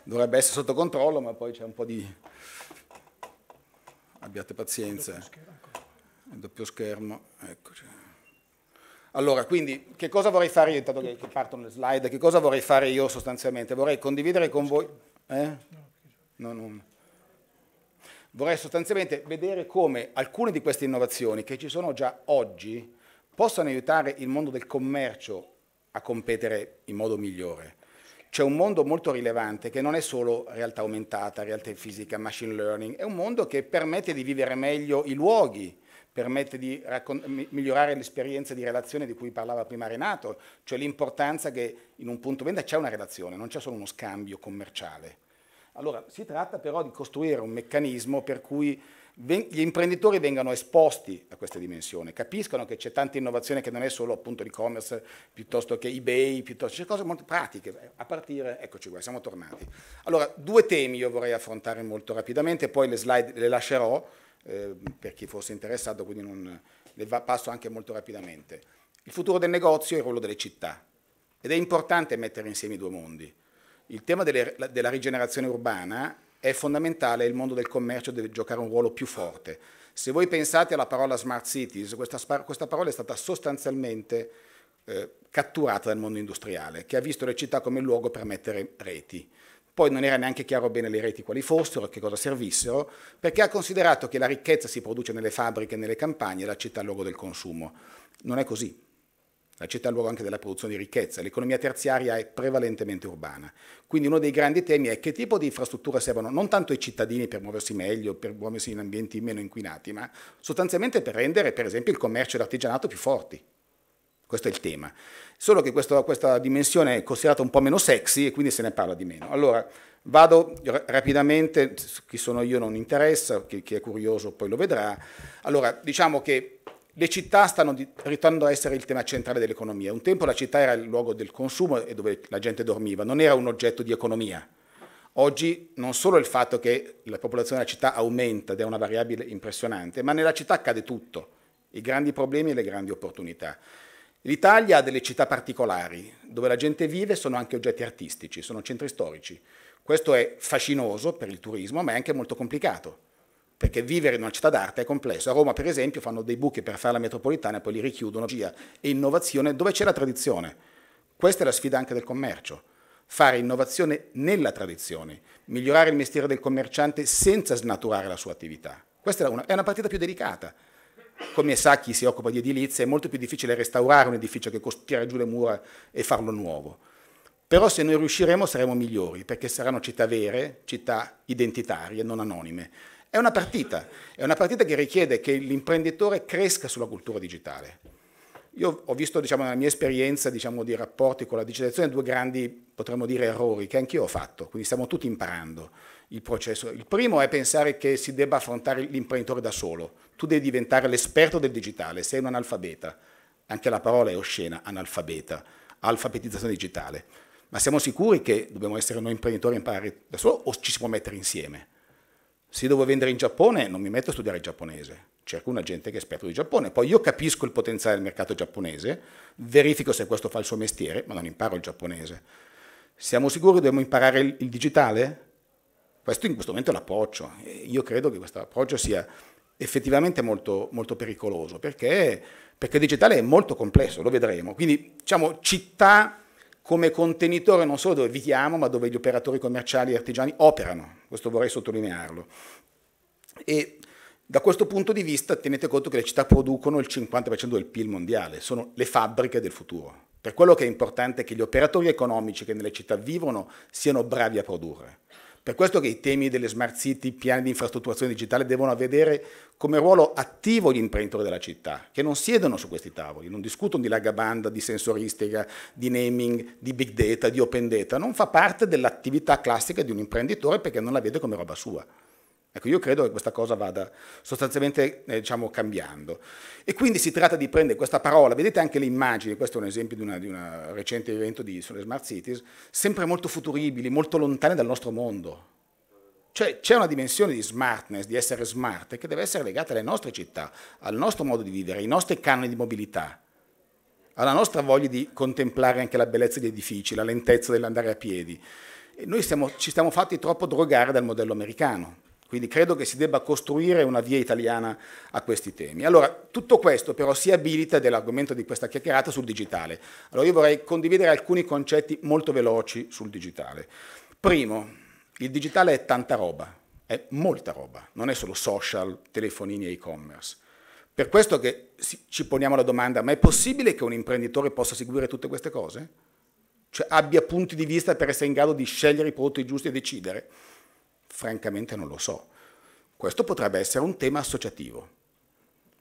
dovrebbe essere sotto controllo, ma poi c'è un po' di... Abbiate pazienza. Il doppio schermo, eccoci. Allora, quindi, che cosa vorrei fare io, intanto che partono le slide, che cosa vorrei fare io sostanzialmente? Vorrei condividere con voi... Vorrei sostanzialmente vedere come alcune di queste innovazioni che ci sono già oggi possano aiutare il mondo del commercio a competere in modo migliore. C'è un mondo molto rilevante che non è solo realtà aumentata, realtà fisica, machine learning, è un mondo che permette di vivere meglio i luoghi, permette di migliorare l'esperienza di relazione di cui parlava prima Renato, cioè l'importanza che in un punto vendita c'è una relazione, non c'è solo uno scambio commerciale. Allora, si tratta però di costruire un meccanismo per cui gli imprenditori vengano esposti a questa dimensione, capiscono che c'è tanta innovazione che non è solo appunto l'e-commerce, piuttosto che eBay, piuttosto c'è cose molto pratiche, a partire, eccoci qua, siamo tornati. Allora, due temi io vorrei affrontare molto rapidamente, poi le slide le lascerò, per chi fosse interessato, quindi passo anche molto rapidamente. Il futuro del negozio è il ruolo delle città ed è importante mettere insieme i due mondi. Il tema della rigenerazione urbana è fondamentale, il mondo del commercio deve giocare un ruolo più forte. Se voi pensate alla parola smart cities, questa parola è stata sostanzialmente catturata dal mondo industriale, che ha visto le città come luogo per mettere reti. Poi non era neanche chiaro bene le reti quali fossero, che cosa servissero, perché ha considerato che la ricchezza si produce nelle fabbriche e nelle campagne e la città è il luogo del consumo. Non è così. La città è il luogo anche della produzione di ricchezza, l'economia terziaria è prevalentemente urbana. Quindi uno dei grandi temi è che tipo di infrastrutture servono non tanto ai cittadini per muoversi meglio, per muoversi in ambienti meno inquinati, ma sostanzialmente per rendere, per esempio, il commercio e l'artigianato più forti. Questo è il tema. Solo che questa dimensione è considerata un po' meno sexy e quindi se ne parla di meno. Allora, vado rapidamente, chi sono io non interessa, chi è curioso poi lo vedrà. Allora, diciamo che le città stanno ritornando a essere il tema centrale dell'economia. Un tempo la città era il luogo del consumo e dove la gente dormiva, non era un oggetto di economia. Oggi non solo il fatto che la popolazione della città aumenta ed è una variabile impressionante, ma nella città accade tutto, i grandi problemi e le grandi opportunità. L'Italia ha delle città particolari, dove la gente vive, sono anche oggetti artistici, sono centri storici. Questo è fascinoso per il turismo, ma è anche molto complicato, perché vivere in una città d'arte è complesso. A Roma, per esempio, fanno dei buchi per fare la metropolitana e poi li richiudono, e innovazione dove c'è la tradizione. Questa è la sfida anche del commercio, fare innovazione nella tradizione, migliorare il mestiere del commerciante senza snaturare la sua attività. Questa è una partita più delicata. Come sa chi si occupa di edilizia, è molto più difficile restaurare un edificio che tirare giù le mura e farlo nuovo. Però se noi riusciremo saremo migliori, perché saranno città vere, città identitarie, non anonime. È una partita che richiede che l'imprenditore cresca sulla cultura digitale. Io ho visto, nella mia esperienza, di rapporti con la digitalizzazione, due grandi, potremmo dire, errori che anch'io ho fatto, quindi stiamo tutti imparando il processo. Il primo è pensare che si debba affrontare l'imprenditore da solo. Tu devi diventare l'esperto del digitale, sei un analfabeta. Anche la parola è oscena, analfabeta, alfabetizzazione digitale. Ma siamo sicuri che dobbiamo essere noi imprenditori a imparare da solo o ci si può mettere insieme? Se devo vendere in Giappone non mi metto a studiare il giapponese, cerco un agente che è esperto di Giappone, poi io capisco il potenziale del mercato giapponese, verifico se questo fa il suo mestiere, ma non imparo il giapponese. Siamo sicuri che dobbiamo imparare il digitale? Questo in questo momento è l'approccio. Io credo che questo approccio sia effettivamente molto, molto pericoloso, perché il digitale è molto complesso, lo vedremo. Quindi città come contenitore non solo dove viviamo, ma dove gli operatori commerciali e artigiani operano. Questo vorrei sottolinearlo. E da questo punto di vista tenete conto che le città producono il 50% del PIL mondiale, sono le fabbriche del futuro. Per quello che è importante è che gli operatori economici che nelle città vivono siano bravi a produrre. Per questo che i temi delle smart city, piani di infrastrutturazione digitale devono vedere come ruolo attivo gli imprenditori della città, che non siedono su questi tavoli, non discutono di larga banda, di sensoristica, di naming, di big data, di open data, non fa parte dell'attività classica di un imprenditore perché non la vede come roba sua. Ecco, io credo che questa cosa vada sostanzialmente cambiando. E quindi si tratta di prendere questa parola, vedete anche le immagini, questo è un esempio di un recente evento sulle smart cities, sempre molto futuribili, molto lontane dal nostro mondo. Cioè c'è una dimensione di smartness, di essere smart, che deve essere legata alle nostre città, al nostro modo di vivere, ai nostri canoni di mobilità, alla nostra voglia di contemplare anche la bellezza degli edifici, la lentezza dell'andare a piedi. E noi ci stiamo fatti troppo drogare dal modello americano. Quindi credo che si debba costruire una via italiana a questi temi. Allora, tutto questo però si abilita dell'argomento di questa chiacchierata sul digitale. Allora io vorrei condividere alcuni concetti molto veloci sul digitale. Primo, il digitale è tanta roba, è molta roba, non è solo social, telefonini e e-commerce. Per questo che ci poniamo la domanda, ma è possibile che un imprenditore possa seguire tutte queste cose? Cioè abbia punti di vista per essere in grado di scegliere i prodotti giusti e decidere? Francamente non lo so. Questo potrebbe essere un tema associativo.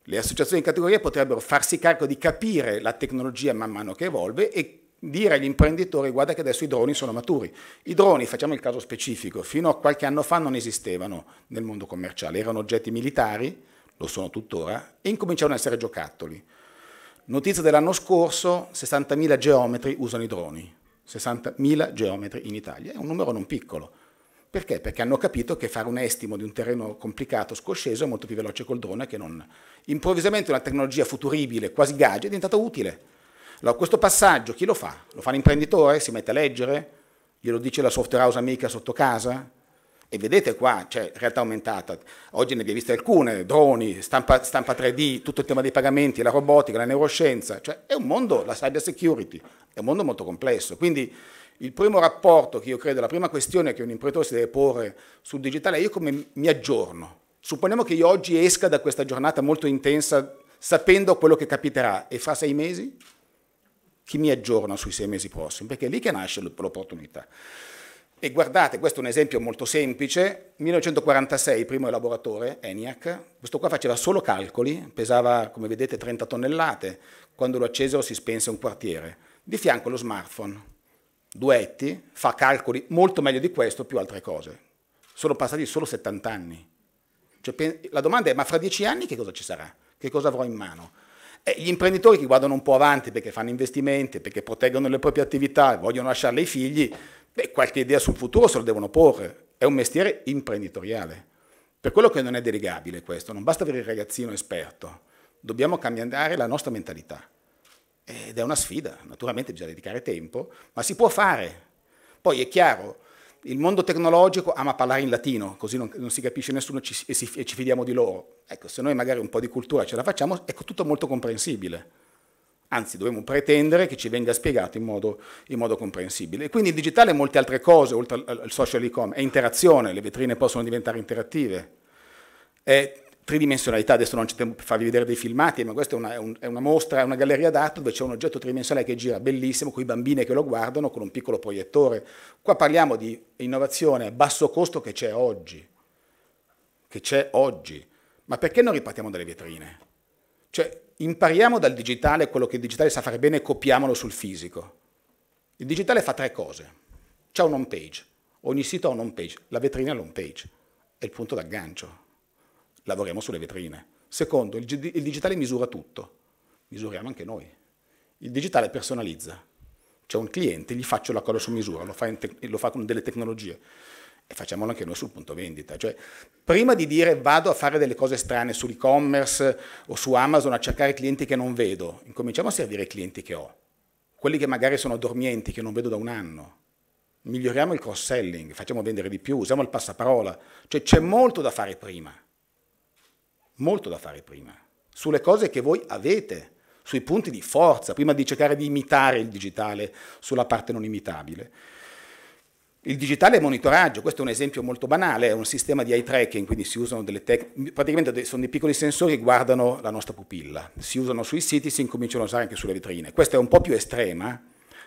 Le associazioni di categoria potrebbero farsi carico di capire la tecnologia man mano che evolve e dire agli imprenditori: guarda che adesso i droni sono maturi. I droni, facciamo il caso specifico, fino a qualche anno fa non esistevano nel mondo commerciale, erano oggetti militari, lo sono tuttora, e incominciarono ad essere giocattoli. Notizia dell'anno scorso, 60.000 geometri usano i droni, 60.000 geometri in Italia, è un numero non piccolo. Perché? Perché hanno capito che fare un estimo di un terreno complicato, scosceso, è molto più veloce col drone che non... Improvvisamente una tecnologia futuribile, quasi gadget, è diventata utile. Allora, questo passaggio chi lo fa? Lo fa l'imprenditore? Si mette a leggere? Glielo dice la software house amica sotto casa? E vedete qua, c'è realtà aumentata. Oggi ne abbiamo viste alcune, droni, stampa 3D, tutto il tema dei pagamenti, la robotica, la neuroscienza. Cioè, è un mondo, la cyber security, è un mondo molto complesso. Quindi il primo rapporto che io credo, la prima questione che un imprenditore si deve porre sul digitale è io come mi aggiorno. Supponiamo che io oggi esca da questa giornata molto intensa sapendo quello che capiterà e fra 6 mesi chi mi aggiorna sui 6 mesi prossimi? Perché è lì che nasce l'opportunità. E guardate, questo è un esempio molto semplice, 1946, il primo elaboratore, ENIAC, questo qua faceva solo calcoli, pesava come vedete 30 tonnellate, quando lo accesero si spense un quartiere. Di fianco lo smartphone, duetti, fa calcoli molto meglio di questo, più altre cose. Sono passati solo 70 anni. Cioè, la domanda è, ma fra 10 anni che cosa ci sarà? Che cosa avrò in mano? Gli imprenditori che guardano un po' avanti perché fanno investimenti, perché proteggono le proprie attività, vogliono lasciarle ai figli, qualche idea sul futuro se lo devono porre. È un mestiere imprenditoriale. Per quello che non è delegabile questo, non basta avere il ragazzino esperto, dobbiamo cambiare la nostra mentalità. Ed è una sfida, naturalmente bisogna dedicare tempo, ma si può fare. Poi è chiaro, il mondo tecnologico ama parlare in latino, così non si capisce nessuno e ci fidiamo di loro. Ecco, se noi magari un po' di cultura ce la facciamo, è tutto molto comprensibile. Anzi, dobbiamo pretendere che ci venga spiegato in modo comprensibile. E quindi il digitale è molte altre cose, oltre al social e-commerce, è interazione, le vetrine possono diventare interattive, è tridimensionalità, adesso non c'è tempo per farvi vedere dei filmati, ma questa è una mostra, è una galleria d'arte dove c'è un oggetto tridimensionale che gira bellissimo, con i bambini che lo guardano, con un piccolo proiettore. Qua parliamo di innovazione a basso costo che c'è oggi, ma perché non ripartiamo dalle vetrine? Cioè, impariamo dal digitale quello che il digitale sa fare bene e copiamolo sul fisico. Il digitale fa 3 cose. C'è un home page, ogni sito ha un home page, la vetrina è l'home page, è il punto d'aggancio. Lavoriamo sulle vetrine. Secondo, il digitale misura tutto, misuriamo anche noi. Il digitale personalizza. C'è un cliente, gli faccio la cosa su misura, lo fa con delle tecnologie e facciamolo anche noi sul punto vendita. Cioè, prima di dire vado a fare delle cose strane sull'e-commerce o su Amazon a cercare clienti che non vedo, incominciamo a servire i clienti che ho, quelli che magari sono dormienti, che non vedo da un anno. Miglioriamo il cross-selling, facciamo vendere di più, usiamo il passaparola. Cioè, c'è molto da fare prima. Molto da fare prima, sulle cose che voi avete, sui punti di forza, prima di cercare di imitare il digitale sulla parte non imitabile. Il digitale è monitoraggio, questo è un esempio molto banale, è un sistema di eye tracking, quindi si usano praticamente sono dei piccoli sensori che guardano la nostra pupilla, si usano sui siti, si incominciano a usare anche sulle vetrine. Questa è un po' più estrema,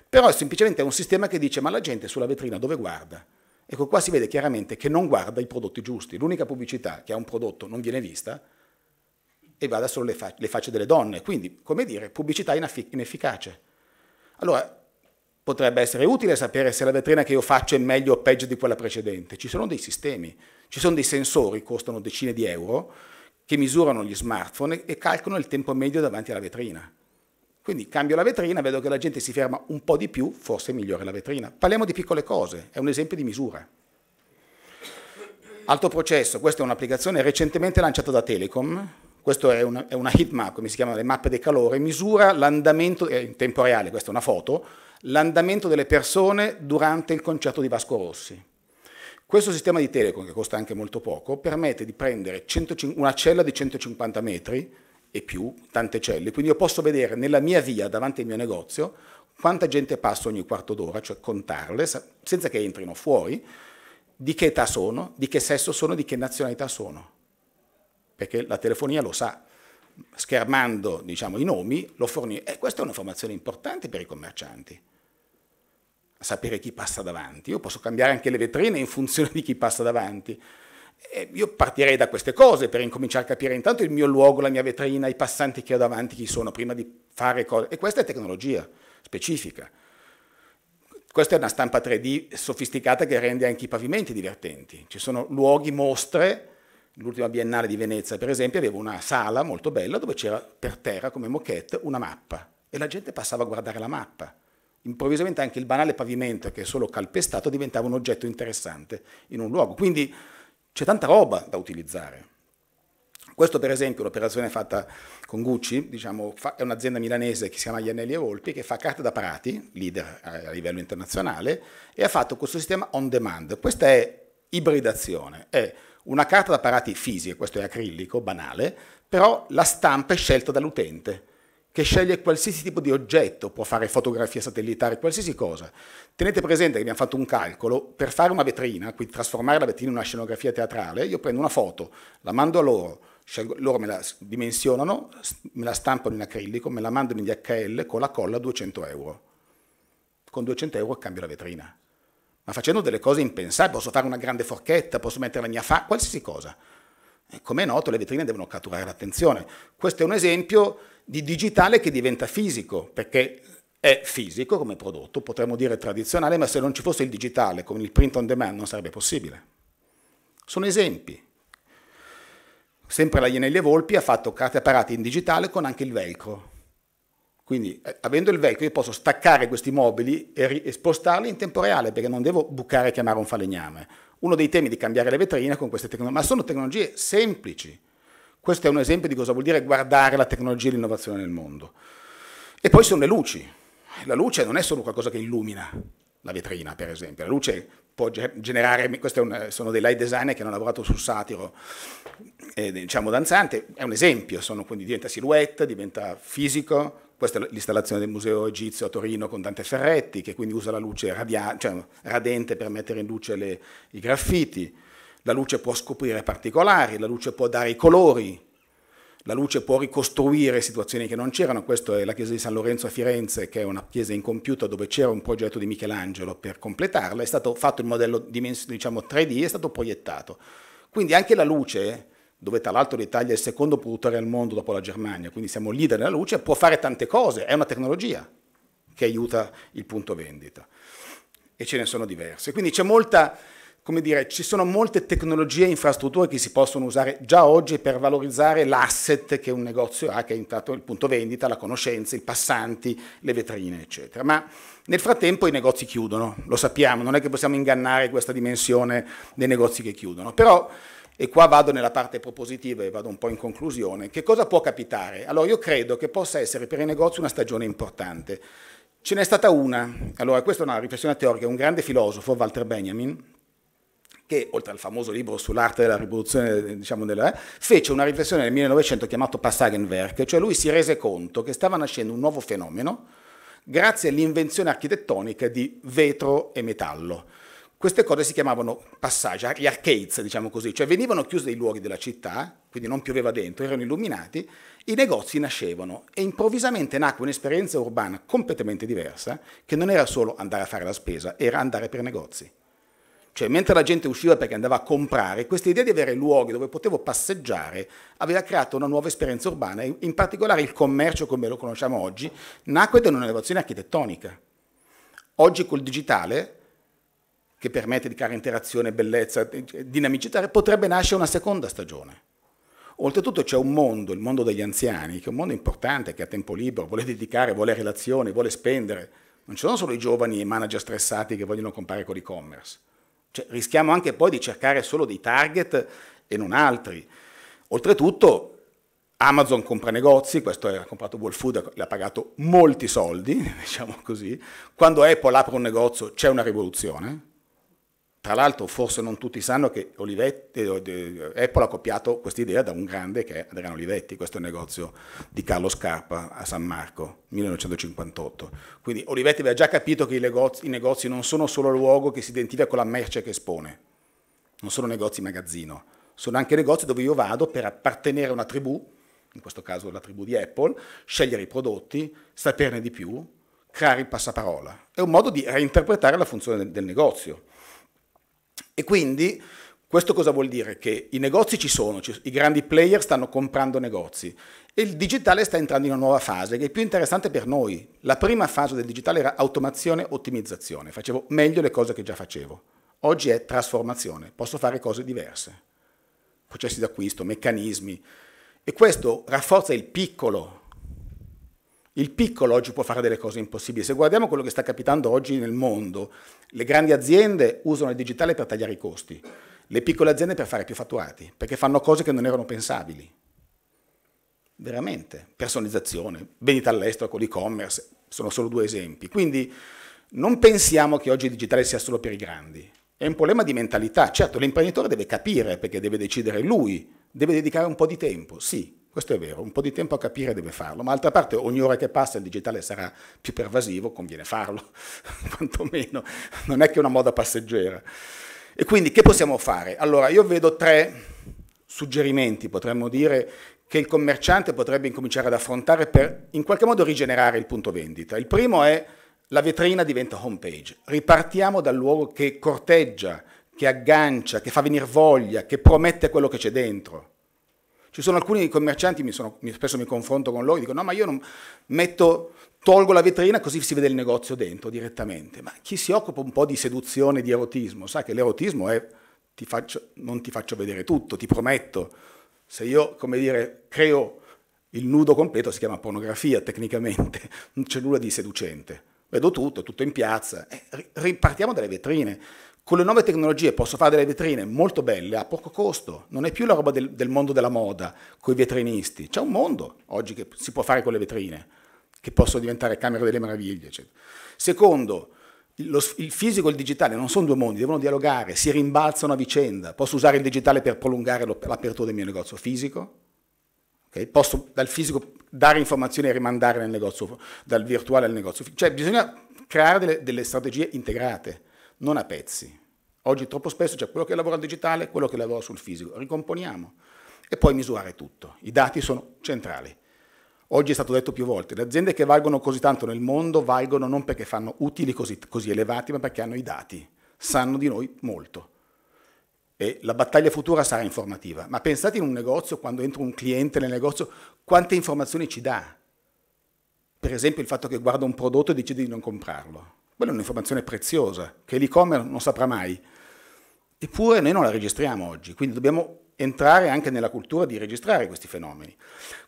però è semplicemente un sistema che dice ma la gente sulla vetrina dove guarda? Ecco, qua si vede chiaramente che non guarda i prodotti giusti, l'unica pubblicità che ha un prodotto non viene vista e guarda solo le facce delle donne, quindi, come dire, pubblicità inefficace. Allora, potrebbe essere utile sapere se la vetrina che io faccio è meglio o peggio di quella precedente. Ci sono dei sistemi, ci sono dei sensori, costano decine di euro, che misurano gli smartphone e calcolano il tempo medio davanti alla vetrina. Quindi cambio la vetrina, vedo che la gente si ferma un po' di più, forse migliora la vetrina. Parliamo di piccole cose, è un esempio di misura. Alto processo, questa è un'applicazione recentemente lanciata da Telecom. Questo è una heat map, come si chiamano le mappe del calore, misura l'andamento, in tempo reale, questa è una foto, l'andamento delle persone durante il concerto di Vasco Rossi. Questo sistema di Telecom, che costa anche molto poco, permette di prendere una cella di 150 metri e più, tante celle, quindi io posso vedere nella mia via, davanti al mio negozio, quanta gente passa ogni quarto d'ora, cioè contarle, senza che entrino fuori, di che età sono, di che sesso sono, di che nazionalità sono. Perché la telefonia lo sa, schermando diciamo, i nomi, lo fornisce. E questa è un'informazione importante per i commercianti, sapere chi passa davanti. Io posso cambiare anche le vetrine in funzione di chi passa davanti. E io partirei da queste cose per incominciare a capire intanto il mio luogo, la mia vetrina, i passanti che ho davanti, chi sono, prima di fare cose. E questa è tecnologia specifica. Questa è una stampa 3D sofisticata che rende anche i pavimenti divertenti. Ci sono luoghi, mostre. L'ultima Biennale di Venezia, per esempio, aveva una sala molto bella dove c'era per terra, come moquette, una mappa. E la gente passava a guardare la mappa. improvvisamente anche il banale pavimento che è solo calpestato diventava un oggetto interessante in un luogo. Quindi c'è tanta roba da utilizzare. Questo per esempio è un'operazione fatta con Gucci, diciamo, è un'azienda milanese che si chiama Iannelli e Volpi, che fa carte da parati, leader a livello internazionale, e ha fatto questo sistema on demand. Questa è ibridazione, è una carta da parati fisica, questo è acrilico, banale, però la stampa è scelta dall'utente, che sceglie qualsiasi tipo di oggetto, può fare fotografie satellitari, qualsiasi cosa. Tenete presente che abbiamo fatto un calcolo, per fare una vetrina, quindi trasformare la vetrina in una scenografia teatrale, io prendo una foto, la mando a loro, loro me la dimensionano, me la stampano in acrilico, me la mandano in DHL con la colla a 200 euro. Con 200 euro cambio la vetrina. Ma facendo delle cose impensabili, posso fare una grande forchetta, posso mettere la mia qualsiasi cosa. Come è noto, le vetrine devono catturare l'attenzione. Questo è un esempio di digitale che diventa fisico, perché è fisico come prodotto, potremmo dire tradizionale, ma se non ci fosse il digitale con il print on demand non sarebbe possibile. Sono esempi. Sempre la Iannelli e Volpi ha fatto carte a parati in digitale con anche il velcro. Quindi avendo il velcro io posso staccare questi mobili e spostarli in tempo reale, perché non devo bucare e chiamare un falegname. Uno dei temi di cambiare le vetrine con queste tecnologie, ma sono tecnologie semplici. Questo è un esempio di cosa vuol dire guardare la tecnologia e l'innovazione nel mondo. E poi sono le luci. La luce non è solo qualcosa che illumina la vetrina, per esempio. La luce può generare, sono dei light designer che hanno lavorato sul satiro, diciamo danzante, è un esempio, quindi diventa silhouette, diventa fisico. Questa è l'installazione del Museo Egizio a Torino con Dante Ferretti, che quindi usa la luce radente per mettere in luce i graffiti. La luce può scoprire particolari, la luce può dare i colori, la luce può ricostruire situazioni che non c'erano. Questa è la chiesa di San Lorenzo a Firenze, che è una chiesa incompiuta dove c'era un progetto di Michelangelo per completarla, è stato fatto il modello diciamo 3D, è stato proiettato. Quindi anche la luce, dove tra l'altro l'Italia è il secondo produttore al mondo dopo la Germania, quindi siamo leader nella luce, può fare tante cose, è una tecnologia che aiuta il punto vendita. E ce ne sono diverse. Quindi c'è molta, come dire, ci sono molte tecnologie e infrastrutture che si possono usare già oggi per valorizzare l'asset che un negozio ha, che è intanto il punto vendita, la conoscenza, i passanti, le vetrine, eccetera. Ma nel frattempo i negozi chiudono, lo sappiamo, non è che possiamo ingannare questa dimensione dei negozi che chiudono, però. E qua vado nella parte propositiva e vado un po' in conclusione. Che cosa può capitare? Allora io credo che possa essere per i negozi una stagione importante. Ce n'è stata una, allora questa è una riflessione teorica, un grande filosofo, Walter Benjamin, che oltre al famoso libro sull'arte della riproduzione, diciamo, fece una riflessione nel 1900 chiamato Passagenwerk, cioè lui si rese conto che stava nascendo un nuovo fenomeno grazie all'invenzione architettonica di vetro e metallo. Queste cose si chiamavano passaggi, gli arcades, diciamo così, cioè venivano chiusi dei luoghi della città, quindi non pioveva dentro, erano illuminati, i negozi nascevano e improvvisamente nacque un'esperienza urbana completamente diversa, che non era solo andare a fare la spesa, era andare per negozi. Cioè, mentre la gente usciva perché andava a comprare, questa idea di avere luoghi dove potevo passeggiare aveva creato una nuova esperienza urbana, e in particolare il commercio come lo conosciamo oggi nacque da un'innovazione architettonica. Oggi col digitale, che permette di creare interazione, bellezza, dinamicità, potrebbe nascere una seconda stagione. Oltretutto c'è un mondo, il mondo degli anziani, che è un mondo importante, che ha tempo libero, vuole dedicare, vuole relazioni, vuole spendere. Non ci sono solo i giovani e i manager stressati che vogliono comprare con l'e-commerce. Cioè, rischiamo anche poi di cercare solo dei target e non altri. Oltretutto Amazon compra negozi, questo ha comprato Whole Foods, le ha pagato molti soldi, diciamo così. Quando Apple apre un negozio c'è una rivoluzione. Tra l'altro forse non tutti sanno che Apple ha copiato questa idea da un grande che è Adriano Olivetti, questo è il negozio di Carlo Scarpa a San Marco, 1958. Quindi Olivetti aveva già capito che i negozi non sono solo luogo che si identifica con la merce che espone, non sono negozi magazzino, sono anche negozi dove io vado per appartenere a una tribù, in questo caso la tribù di Apple, scegliere i prodotti, saperne di più, creare il passaparola. È un modo di reinterpretare la funzione del negozio. E quindi questo cosa vuol dire? Che i negozi ci sono, i grandi player stanno comprando negozi e il digitale sta entrando in una nuova fase che è più interessante per noi. La prima fase del digitale era automazione, ottimizzazione, facevo meglio le cose che già facevo. Oggi è trasformazione, posso fare cose diverse, processi d'acquisto, meccanismi, e questo rafforza il piccolo Il piccolo oggi può fare delle cose impossibili. Se guardiamo quello che sta capitando oggi nel mondo, le grandi aziende usano il digitale per tagliare i costi, le piccole aziende per fare più fatturati, perché fanno cose che non erano pensabili. Veramente. Personalizzazione, vendita all'estero con l'e-commerce, sono solo 2 esempi. Quindi non pensiamo che oggi il digitale sia solo per i grandi. È un problema di mentalità. Certo, l'imprenditore deve capire, perché deve decidere lui, deve dedicare un po' di tempo, sì. Questo è vero, un po' di tempo a capire deve farlo, ma d'altra parte ogni ora che passa il digitale sarà più pervasivo, conviene farlo, quantomeno, non è che una moda passeggera. E quindi che possiamo fare? Allora, io vedo 3 suggerimenti, potremmo dire, che il commerciante potrebbe incominciare ad affrontare per in qualche modo rigenerare il punto vendita. Il primo è la vetrina diventa homepage, ripartiamo dal luogo che corteggia, che aggancia, che fa venire voglia, che promette quello che c'è dentro. Ci sono alcuni commercianti, spesso mi confronto con loro, e dico no ma io non tolgo la vetrina così si vede il negozio dentro direttamente. Ma chi si occupa un po' di seduzione, di erotismo, sa che l'erotismo è non ti faccio vedere tutto, ti prometto. Se io, come dire, creo il nudo completo, si chiama pornografia tecnicamente, non c'è nulla di seducente. Vedo tutto in piazza. Ripartiamo dalle vetrine. Con le nuove tecnologie posso fare delle vetrine molto belle a poco costo, non è più la roba del mondo della moda, con i vetrinisti. C'è un mondo oggi che si può fare con le vetrine, che possono diventare camere delle meraviglie. Eccetera. Secondo, il fisico e il digitale non sono 2 mondi, devono dialogare, si rimbalzano a vicenda. Posso usare il digitale per prolungare l'apertura del mio negozio fisico, okay? Posso dal fisico dare informazioni e rimandare nel negozio, dal virtuale al negozio fisico. Cioè bisogna creare delle strategie integrate, non a pezzi. Oggi troppo spesso c'è quello che lavora al digitale, quello che lavora sul fisico. Ricomponiamo e poi misurare tutto. I dati sono centrali. Oggi è stato detto più volte, le aziende che valgono così tanto nel mondo valgono non perché fanno utili così elevati, ma perché hanno i dati, sanno di noi molto. E la battaglia futura sarà informativa. Ma pensate in un negozio, quando entra un cliente nel negozio, quante informazioni ci dà? Per esempio il fatto che guarda un prodotto e decide di non comprarlo. Quella è un'informazione preziosa, che l'e-commerce non saprà mai. Eppure noi non la registriamo oggi, quindi dobbiamo entrare anche nella cultura di registrare questi fenomeni.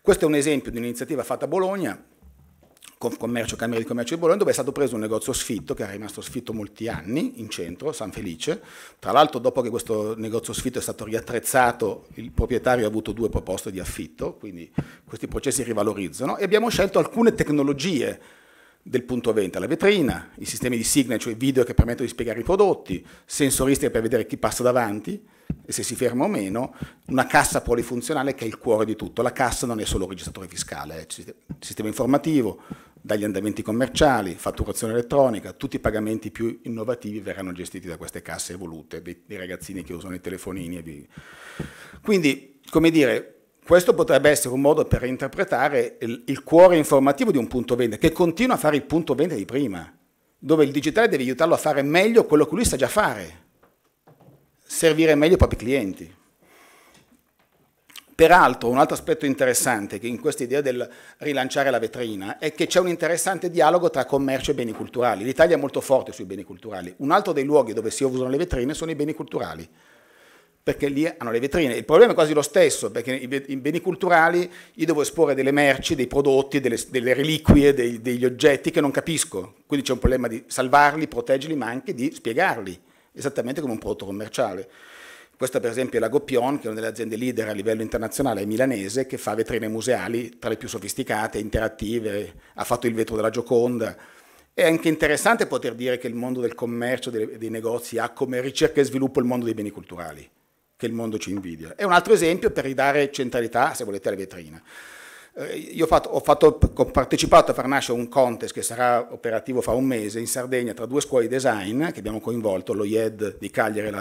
Questo è un esempio di un'iniziativa fatta a Bologna, con Camera di Commercio di Bologna, dove è stato preso un negozio sfitto, che era rimasto sfitto molti anni, in centro, San Felice. Tra l'altro, dopo che questo negozio sfitto è stato riattrezzato, il proprietario ha avuto 2 proposte di affitto, quindi questi processi rivalorizzano, e abbiamo scelto alcune tecnologie del punto vendita, la vetrina, i sistemi di signature, i video che permettono di spiegare i prodotti, sensoristica per vedere chi passa davanti e se si ferma o meno, una cassa polifunzionale che è il cuore di tutto. La cassa non è solo registratore fiscale, sistema informativo, dagli andamenti commerciali, fatturazione elettronica, tutti i pagamenti più innovativi verranno gestiti da queste casse evolute, dei ragazzini che usano i telefonini. Quindi, come dire, questo potrebbe essere un modo per reinterpretare il cuore informativo di un punto vendita, che continua a fare il punto vendita di prima, dove il digitale deve aiutarlo a fare meglio quello che lui sa già fare, servire meglio i propri clienti. Peraltro, un altro aspetto interessante che in questa idea del rilanciare la vetrina è che c'è un interessante dialogo tra commercio e beni culturali. L'Italia è molto forte sui beni culturali. Un altro dei luoghi dove si usano le vetrine sono i beni culturali, perché lì hanno le vetrine. Il problema è quasi lo stesso, perché i beni culturali io devo esporre delle merci, dei prodotti, delle reliquie, degli oggetti che non capisco. Quindi c'è un problema di salvarli, proteggerli, ma anche di spiegarli, esattamente come un prodotto commerciale. Questa per esempio è la Gopion, che è una delle aziende leader a livello internazionale, è milanese, che fa vetrine museali tra le più sofisticate, interattive, ha fatto il vetro della Gioconda. È anche interessante poter dire che il mondo del commercio, dei negozi, ha come ricerca e sviluppo il mondo dei beni culturali, che il mondo ci invidia. È un altro esempio per ridare centralità, se volete, alle vetrine. Io ho partecipato a far nascere un contest che sarà operativo fra un mese in Sardegna tra 2 scuole di design che abbiamo coinvolto, lo IED di Cagliari,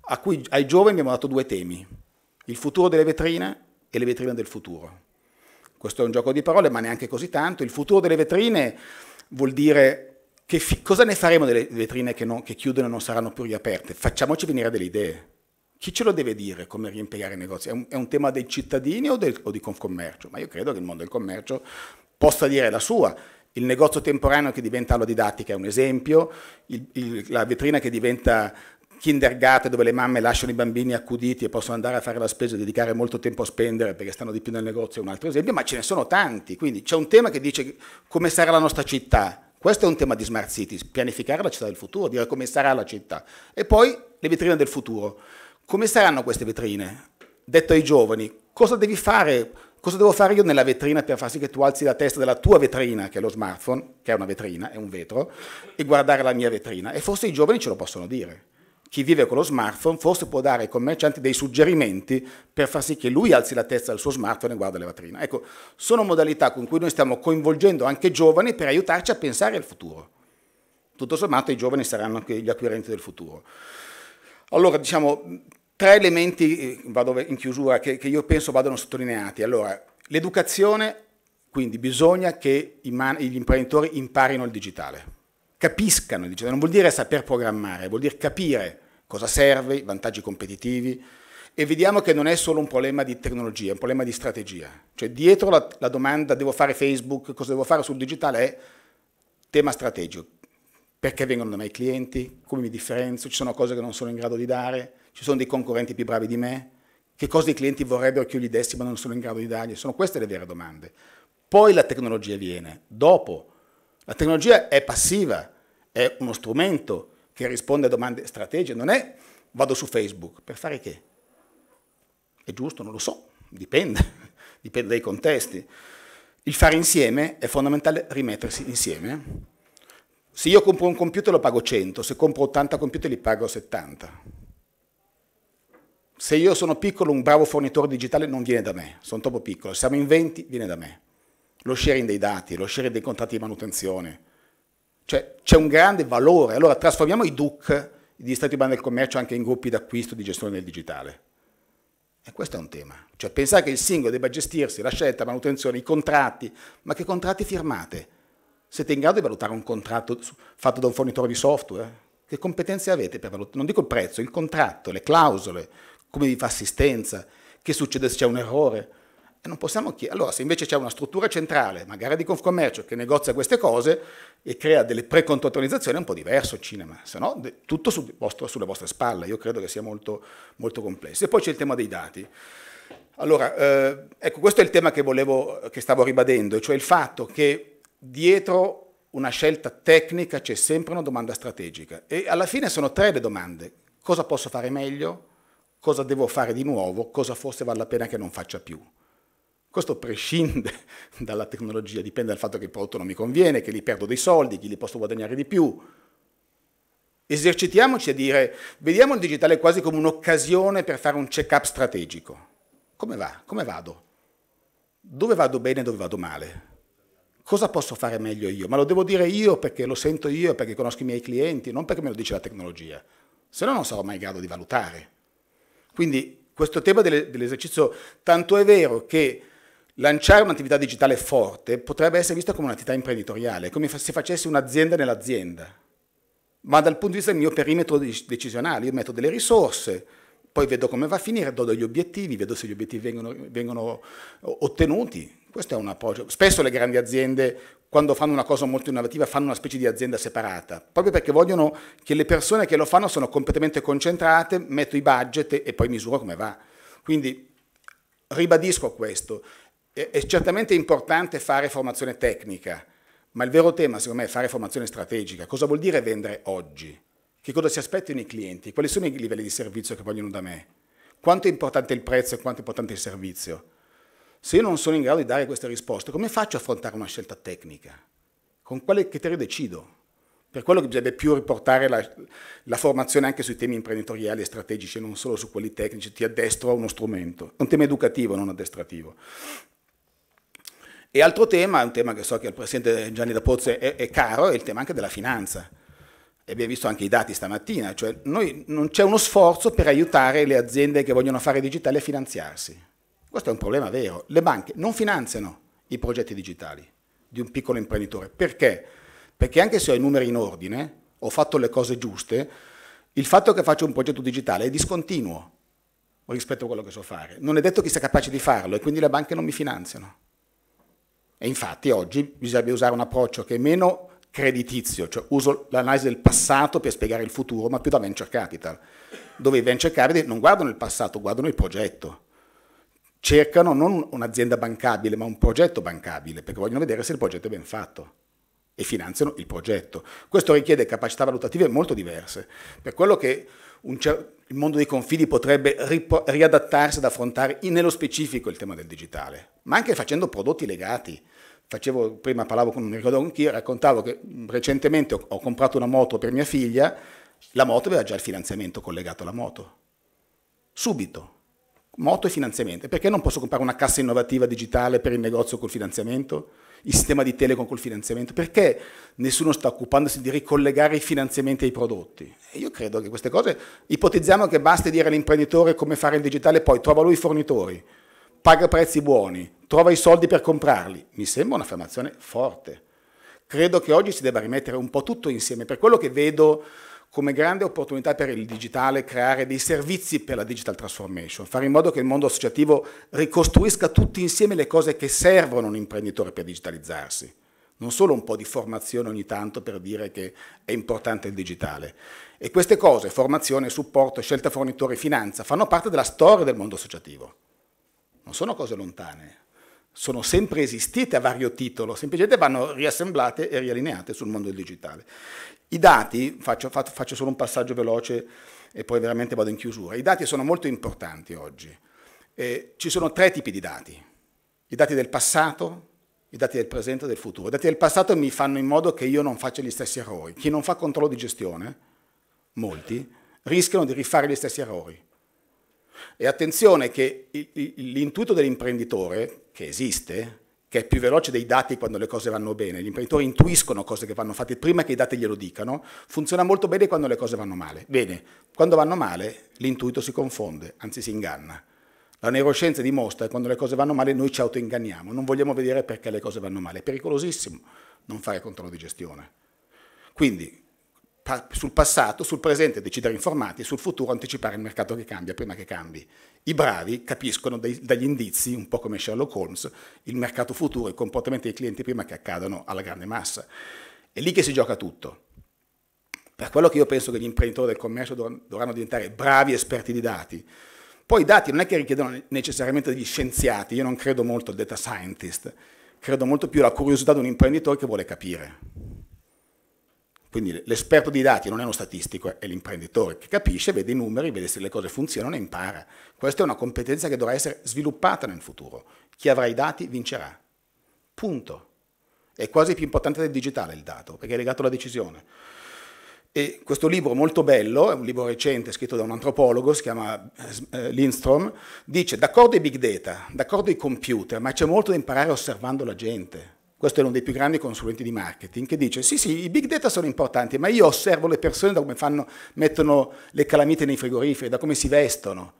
a cui ai giovani abbiamo dato 2 temi: il futuro delle vetrine e le vetrine del futuro. Questo è un gioco di parole, ma neanche così tanto. Il futuro delle vetrine vuol dire cosa ne faremo delle vetrine che chiudono e non saranno più riaperte? Facciamoci venire delle idee. Chi ce lo deve dire come riimpiegare i negozi? È un tema dei cittadini o di Confcommercio? Ma io credo che il mondo del commercio possa dire la sua. Il negozio temporaneo che diventa aula didattica è un esempio, la vetrina che diventa kindergarten dove le mamme lasciano i bambini accuditi e possono andare a fare la spesa e dedicare molto tempo a spendere perché stanno di più nel negozio, è un altro esempio, ma ce ne sono tanti. Quindi c'è un tema che dice come sarà la nostra città. Questo è un tema di Smart Cities, pianificare la città del futuro, dire come sarà la città. E poi le vetrine del futuro. Come saranno queste vetrine? Detto ai giovani, cosa devi fare? Cosa devo fare io nella vetrina per far sì che tu alzi la testa della tua vetrina, che è lo smartphone, che è una vetrina, è un vetro, e guardare la mia vetrina? E forse i giovani ce lo possono dire. Chi vive con lo smartphone forse può dare ai commercianti dei suggerimenti per far sì che lui alzi la testa del suo smartphone e guarda le vetrine. Ecco, sono modalità con cui noi stiamo coinvolgendo anche giovani per aiutarci a pensare al futuro. Tutto sommato i giovani saranno anche gli acquirenti del futuro. Allora, diciamo, 3 elementi, vado in chiusura, che io penso vadano sottolineati. Allora, l'educazione, quindi bisogna che gli imprenditori imparino il digitale, capiscano il digitale, non vuol dire saper programmare, vuol dire capire cosa serve, i vantaggi competitivi, e vediamo che non è solo un problema di tecnologia, è un problema di strategia. Cioè dietro la domanda devo fare Facebook, cosa devo fare sul digitale è tema strategico. Perché vengono da me i clienti, come mi differenzio, ci sono cose che non sono in grado di dare, ci sono dei concorrenti più bravi di me, che cosa i clienti vorrebbero che io gli dessi ma non sono in grado di dargli, sono queste le vere domande. Poi la tecnologia viene, dopo. La tecnologia è passiva, è uno strumento che risponde a domande strategiche, non è vado su Facebook, per fare che? È giusto? Non lo so, dipende dai contesti. Il fare insieme è fondamentale, rimettersi insieme. Se io compro un computer lo pago 100, se compro 80 computer li pago 70. Se io sono piccolo, un bravo fornitore digitale non viene da me, sono troppo piccolo. Se siamo in 20, viene da me. Lo sharing dei dati, lo sharing dei contratti di manutenzione. Cioè c'è un grande valore. Allora trasformiamo i DUC, i distretti urbani del commercio, anche in gruppi d'acquisto di gestione del digitale. E questo è un tema. Cioè pensare che il singolo debba gestirsi la scelta, la manutenzione, i contratti, ma che contratti firmate? Siete in grado di valutare un contratto fatto da un fornitore di software? Che competenze avete per valutare? Non dico il prezzo, il contratto, le clausole, come vi fa assistenza, che succede se c'è un errore? E non possiamo chiedere. Allora, se invece c'è una struttura centrale, magari di Confcommercio, che negozia queste cose e crea delle precontrattualizzazioni, è un po' diverso il cinema, se no tutto sulle vostre spalle. Io credo che sia molto, molto complesso. E poi c'è il tema dei dati. Allora, ecco, questo è il tema che stavo ribadendo, cioè il fatto che dietro una scelta tecnica c'è sempre una domanda strategica e alla fine sono 3 le domande: cosa posso fare meglio, cosa devo fare di nuovo, cosa forse vale la pena che non faccia più. Questo prescinde dalla tecnologia, dipende dal fatto che il prodotto non mi conviene, che li perdo dei soldi, che li posso guadagnare di più. Esercitiamoci a dire, vediamo il digitale quasi come un'occasione per fare un check-up strategico. Come va? Come vado? Dove vado bene e dove vado male? Cosa posso fare meglio io? Ma lo devo dire io perché lo sento io, perché conosco i miei clienti, non perché me lo dice la tecnologia. Se no non sarò mai in grado di valutare. Quindi questo tema dell'esercizio, tanto è vero che lanciare un'attività digitale forte potrebbe essere vista come un'attività imprenditoriale, come se facessi un'azienda nell'azienda. Ma dal punto di vista del mio perimetro decisionale, io metto delle risorse, poi vedo come va a finire, do degli obiettivi, vedo se gli obiettivi vengono ottenuti. Questo è un approccio. Spesso le grandi aziende, quando fanno una cosa molto innovativa, fanno una specie di azienda separata, proprio perché vogliono che le persone che lo fanno sono completamente concentrate, metto i budget e poi misuro come va. Quindi ribadisco questo. È certamente importante fare formazione tecnica, ma il vero tema, secondo me, è fare formazione strategica. Cosa vuol dire vendere oggi? Che cosa si aspettano i clienti? Quali sono i livelli di servizio che vogliono da me? Quanto è importante il prezzo e quanto è importante il servizio? Se io non sono in grado di dare queste risposte, come faccio a affrontare una scelta tecnica? Con quale criterio decido? Per quello che bisognerebbe più riportare la formazione anche sui temi imprenditoriali e strategici, non solo su quelli tecnici, ti addestro a uno strumento. È un tema educativo, non addestrativo. E altro tema, un tema che so che al Presidente Gianni D'Apozze è caro, è il tema anche della finanza. E abbiamo visto anche i dati stamattina, cioè non c'è uno sforzo per aiutare le aziende che vogliono fare digitale a finanziarsi. Questo è un problema vero. Le banche non finanziano i progetti digitali di un piccolo imprenditore. Perché? Perché anche se ho i numeri in ordine, ho fatto le cose giuste, il fatto che faccio un progetto digitale è discontinuo rispetto a quello che so fare. Non è detto che sia capace di farlo e quindi le banche non mi finanziano. E infatti oggi bisogna usare un approccio che è meno creditizio, cioè uso l'analisi del passato per spiegare il futuro, ma più da venture capital, dove i venture capital non guardano il passato, guardano il progetto. Cercano non un'azienda bancabile, ma un progetto bancabile, perché vogliono vedere se il progetto è ben fatto e finanziano il progetto. Questo richiede capacità valutative molto diverse. Per quello che il mondo dei confidi potrebbe riadattarsi ad affrontare nello specifico il tema del digitale, ma anche facendo prodotti legati. Prima parlavo con, non ricordo con chi, raccontavo che recentemente ho comprato una moto per mia figlia, la moto aveva già il finanziamento collegato alla moto. Subito. Moto e finanziamento. Perché non posso comprare una cassa innovativa digitale per il negozio col finanziamento? Il sistema di telecom col finanziamento? Perché nessuno sta occupandosi di ricollegare i finanziamenti ai prodotti? E io credo che queste cose, ipotizziamo che basti dire all'imprenditore come fare il digitale, poi trova lui i fornitori, paga prezzi buoni, trova i soldi per comprarli. Mi sembra un'affermazione forte. Credo che oggi si debba rimettere un po' tutto insieme. Per quello che vedo come grande opportunità per il digitale, creare dei servizi per la digital transformation, fare in modo che il mondo associativo ricostruisca tutti insieme le cose che servono a un imprenditore per digitalizzarsi. Non solo un po' di formazione ogni tanto per dire che è importante il digitale. E queste cose, formazione, supporto, scelta fornitori, finanza, fanno parte della storia del mondo associativo. Non sono cose lontane, sono sempre esistite a vario titolo, semplicemente vanno riassemblate e riallineate sul mondo del digitale. I dati, faccio solo un passaggio veloce e poi veramente vado in chiusura, i dati sono molto importanti oggi. Ci sono 3 tipi di dati: i dati del passato, i dati del presente e del futuro. I dati del passato mi fanno in modo che io non faccia gli stessi errori. Chi non fa controllo di gestione, molti, rischiano di rifare gli stessi errori. E attenzione che l'intuito dell'imprenditore, che esiste, che è più veloce dei dati quando le cose vanno bene, gli imprenditori intuiscono cose che vanno fatte prima che i dati glielo dicano, funziona molto bene quando le cose vanno male. Bene, quando vanno male l'intuito si confonde, anzi si inganna. La neuroscienza dimostra che quando le cose vanno male noi ci autoinganniamo, non vogliamo vedere perché le cose vanno male. È pericolosissimo non fare controllo di gestione. Quindi sul passato, sul presente decidere informati, sul futuro anticipare il mercato che cambia prima che cambi. I bravi capiscono dagli indizi, un po' come Sherlock Holmes, il mercato futuro, i comportamenti dei clienti prima che accadano alla grande massa. È lì che si gioca tutto. Per quello che io penso che gli imprenditori del commercio dovranno diventare bravi esperti di dati. Poi i dati non è che richiedono necessariamente degli scienziati, io non credo molto al data scientist, credo molto più alla curiosità di un imprenditore che vuole capire. Quindi l'esperto di dati non è uno statistico, è l'imprenditore che capisce, vede i numeri, vede se le cose funzionano e impara. Questa è una competenza che dovrà essere sviluppata nel futuro. Chi avrà i dati vincerà. Punto. È quasi più importante del digitale il dato, perché è legato alla decisione. E questo libro molto bello, è un libro recente scritto da un antropologo, si chiama Lindstrom, dice d'accordo ai big data, d'accordo ai computer, ma c'è molto da imparare osservando la gente. Questo è uno dei più grandi consulenti di marketing che dice sì, i big data sono importanti, ma io osservo le persone da come mettono le calamite nei frigoriferi, da come si vestono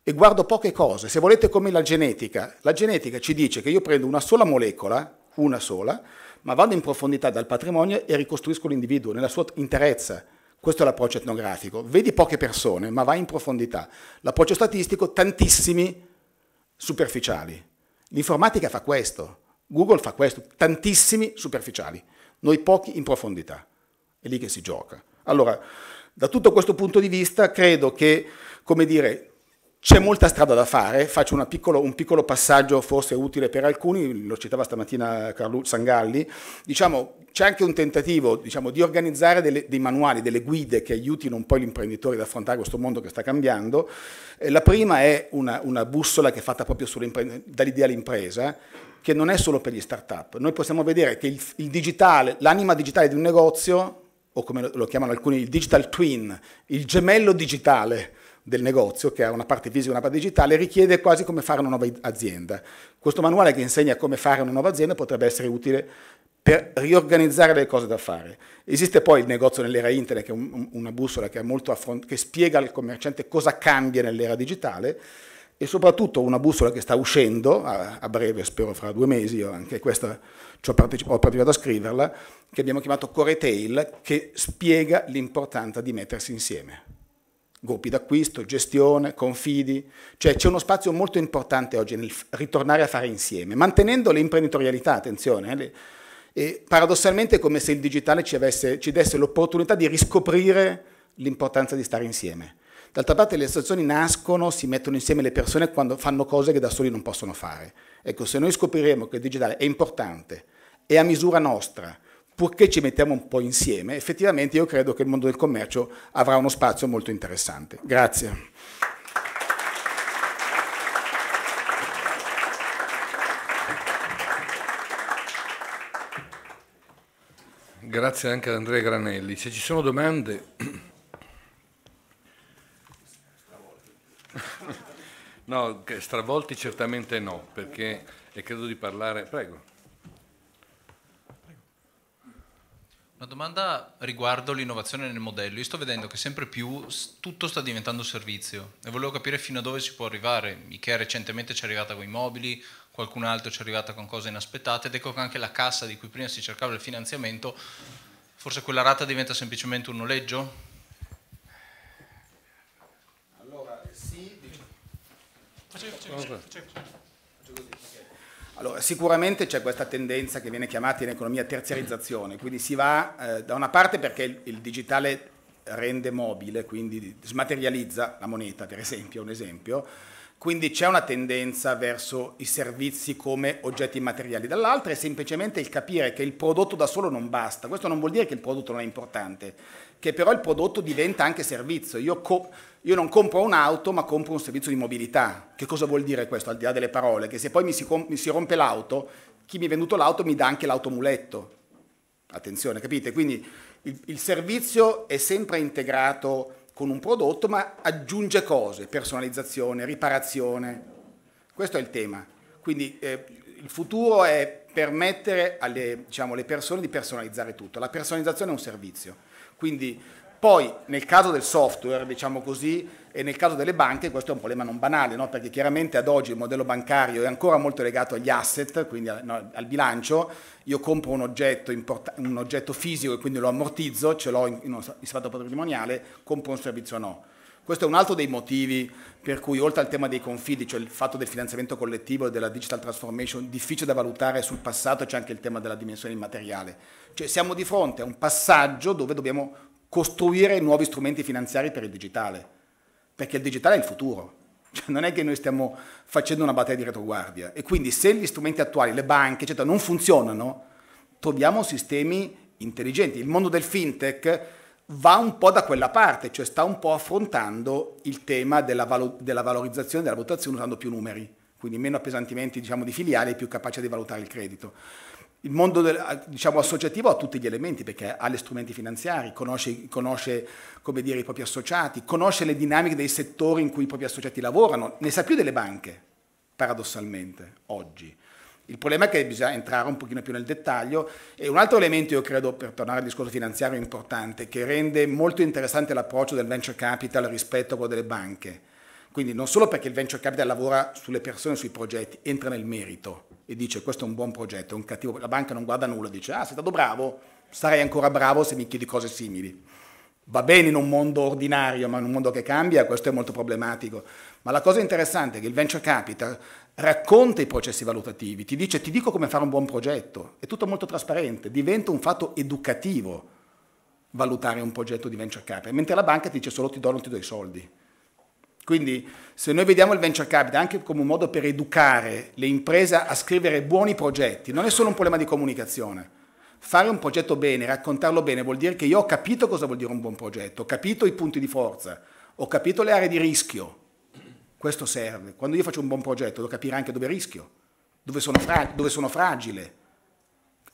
e guardo poche cose. Se volete come la genetica ci dice che io prendo una sola molecola, una sola, ma vado in profondità dal patrimonio e ricostruisco l'individuo nella sua interezza. Questo è l'approccio etnografico. Vedi poche persone, ma vai in profondità. L'approccio statistico, tantissimi superficiali. L'informatica fa questo. Google fa questo, tantissimi superficiali, noi pochi in profondità, è lì che si gioca. Allora, da tutto questo punto di vista, credo che, come dire, c'è molta strada da fare, faccio un piccolo passaggio forse utile per alcuni, lo citava stamattina Carlo Sangalli, diciamo, c'è anche un tentativo di organizzare dei manuali, delle guide che aiutino un po' gli imprenditori ad affrontare questo mondo che sta cambiando. La prima è una bussola che è fatta proprio dall'idea all'impresa, che non è solo per gli start-up. Noi possiamo vedere che il digitale, l'anima digitale di un negozio, o come lo chiamano alcuni, il digital twin, il gemello digitale del negozio, che ha una parte fisica e una parte digitale, richiede quasi come fare una nuova azienda. Questo manuale che insegna come fare una nuova azienda potrebbe essere utile per riorganizzare le cose da fare. Esiste poi il negozio nell'era internet, che è una bussola che spiega al commerciante cosa cambia nell'era digitale, e soprattutto una bussola che sta uscendo a breve, spero fra 2 mesi, anche questa ho partecipato a scriverla, che abbiamo chiamato Core Retail, che spiega l'importanza di mettersi insieme. Gruppi d'acquisto, gestione, confidi, cioè c'è uno spazio molto importante oggi nel ritornare a fare insieme, mantenendo l'imprenditorialità, attenzione, E paradossalmente è come se il digitale ci desse l'opportunità di riscoprire l'importanza di stare insieme. D'altra parte le associazioni nascono, si mettono insieme le persone quando fanno cose che da soli non possono fare. Ecco, se noi scopriremo che il digitale è importante, è a misura nostra, purché ci mettiamo un po' insieme, effettivamente io credo che il mondo del commercio avrà uno spazio molto interessante. Grazie. Grazie anche ad Andrea Granelli. Se ci sono domande... No, stravolti certamente no, perché credo di parlare... Prego. Una domanda riguardo l'innovazione nel modello. Io sto vedendo che sempre più tutto sta diventando servizio e volevo capire fino a dove si può arrivare. Ikea recentemente ci è arrivata con i mobili, qualcun altro ci è arrivata con cose inaspettate ed ecco che anche la cassa di cui prima si cercava il finanziamento, forse quella rata diventa semplicemente un noleggio? Allora, sì, Allora, sicuramente c'è questa tendenza che viene chiamata in economia terziarizzazione, quindi si va da una parte perché il digitale rende mobile, quindi smaterializza la moneta, per esempio, un esempio, quindi c'è una tendenza verso i servizi come oggetti immateriali. Dall'altra è semplicemente il capire che il prodotto da solo non basta. Questo non vuol dire che il prodotto non è importante, che però il prodotto diventa anche servizio. Io non compro un'auto ma compro un servizio di mobilità. Che cosa vuol dire questo, al di là delle parole? Che se poi mi si rompe l'auto, chi mi ha venduto l'auto mi dà anche l'automuletto. Attenzione, capite? Quindi il servizio è sempre integrato con un prodotto, ma aggiunge cose, personalizzazione, riparazione. Questo è il tema. Quindi il futuro è permettere alle persone di personalizzare tutto. La personalizzazione è un servizio. Quindi poi nel caso del software, diciamo così, e nel caso delle banche questo è un problema non banale, no? Perché chiaramente ad oggi il modello bancario è ancora molto legato agli asset, quindi al bilancio. Io compro un oggetto fisico e quindi lo ammortizzo, ce l'ho in stato patrimoniale, compro un servizio no. Questo è un altro dei motivi per cui, oltre al tema dei confidi, cioè il fatto del finanziamento collettivo e della digital transformation, difficile da valutare sul passato, c'è anche il tema della dimensione immateriale. Cioè siamo di fronte a un passaggio dove dobbiamo costruire nuovi strumenti finanziari per il digitale, perché il digitale è il futuro. Cioè, non è che noi stiamo facendo una battaglia di retroguardia, e quindi se gli strumenti attuali, le banche, eccetera, non funzionano, troviamo sistemi intelligenti. Il mondo del fintech va un po' da quella parte, cioè sta un po' affrontando il tema della valorizzazione, della valutazione usando più numeri, quindi meno appesantimenti, diciamo, di filiali, più capace di valutare il credito. Il mondo associativo ha tutti gli elementi, perché ha gli strumenti finanziari, conosce come dire, i propri associati, conosce le dinamiche dei settori in cui i propri associati lavorano, ne sa più delle banche, paradossalmente, oggi. Il problema è che bisogna entrare un pochino più nel dettaglio. E un altro elemento, io credo, per tornare al discorso finanziario, importante, che rende molto interessante l'approccio del venture capital rispetto a quello delle banche. Quindi non solo perché il venture capital lavora sulle persone, sui progetti, entra nel merito e dice questo è un buon progetto, è un cattivo, la banca non guarda nulla, dice sei stato bravo, sarei ancora bravo se mi chiedi cose simili. Va bene in un mondo ordinario, ma in un mondo che cambia questo è molto problematico. Ma la cosa interessante è che il venture capital racconta i processi valutativi, ti dice ti dico come fare un buon progetto, è tutto molto trasparente, diventa un fatto educativo valutare un progetto di venture capital, mentre la banca ti dice solo ti do, non ti do i soldi. Quindi se noi vediamo il venture capital anche come un modo per educare le imprese a scrivere buoni progetti, non è solo un problema di comunicazione. Fare un progetto bene, raccontarlo bene, vuol dire che io ho capito cosa vuol dire un buon progetto, ho capito i punti di forza, ho capito le aree di rischio. Questo serve. Quando io faccio un buon progetto devo capire anche dove rischio, dove sono fragile,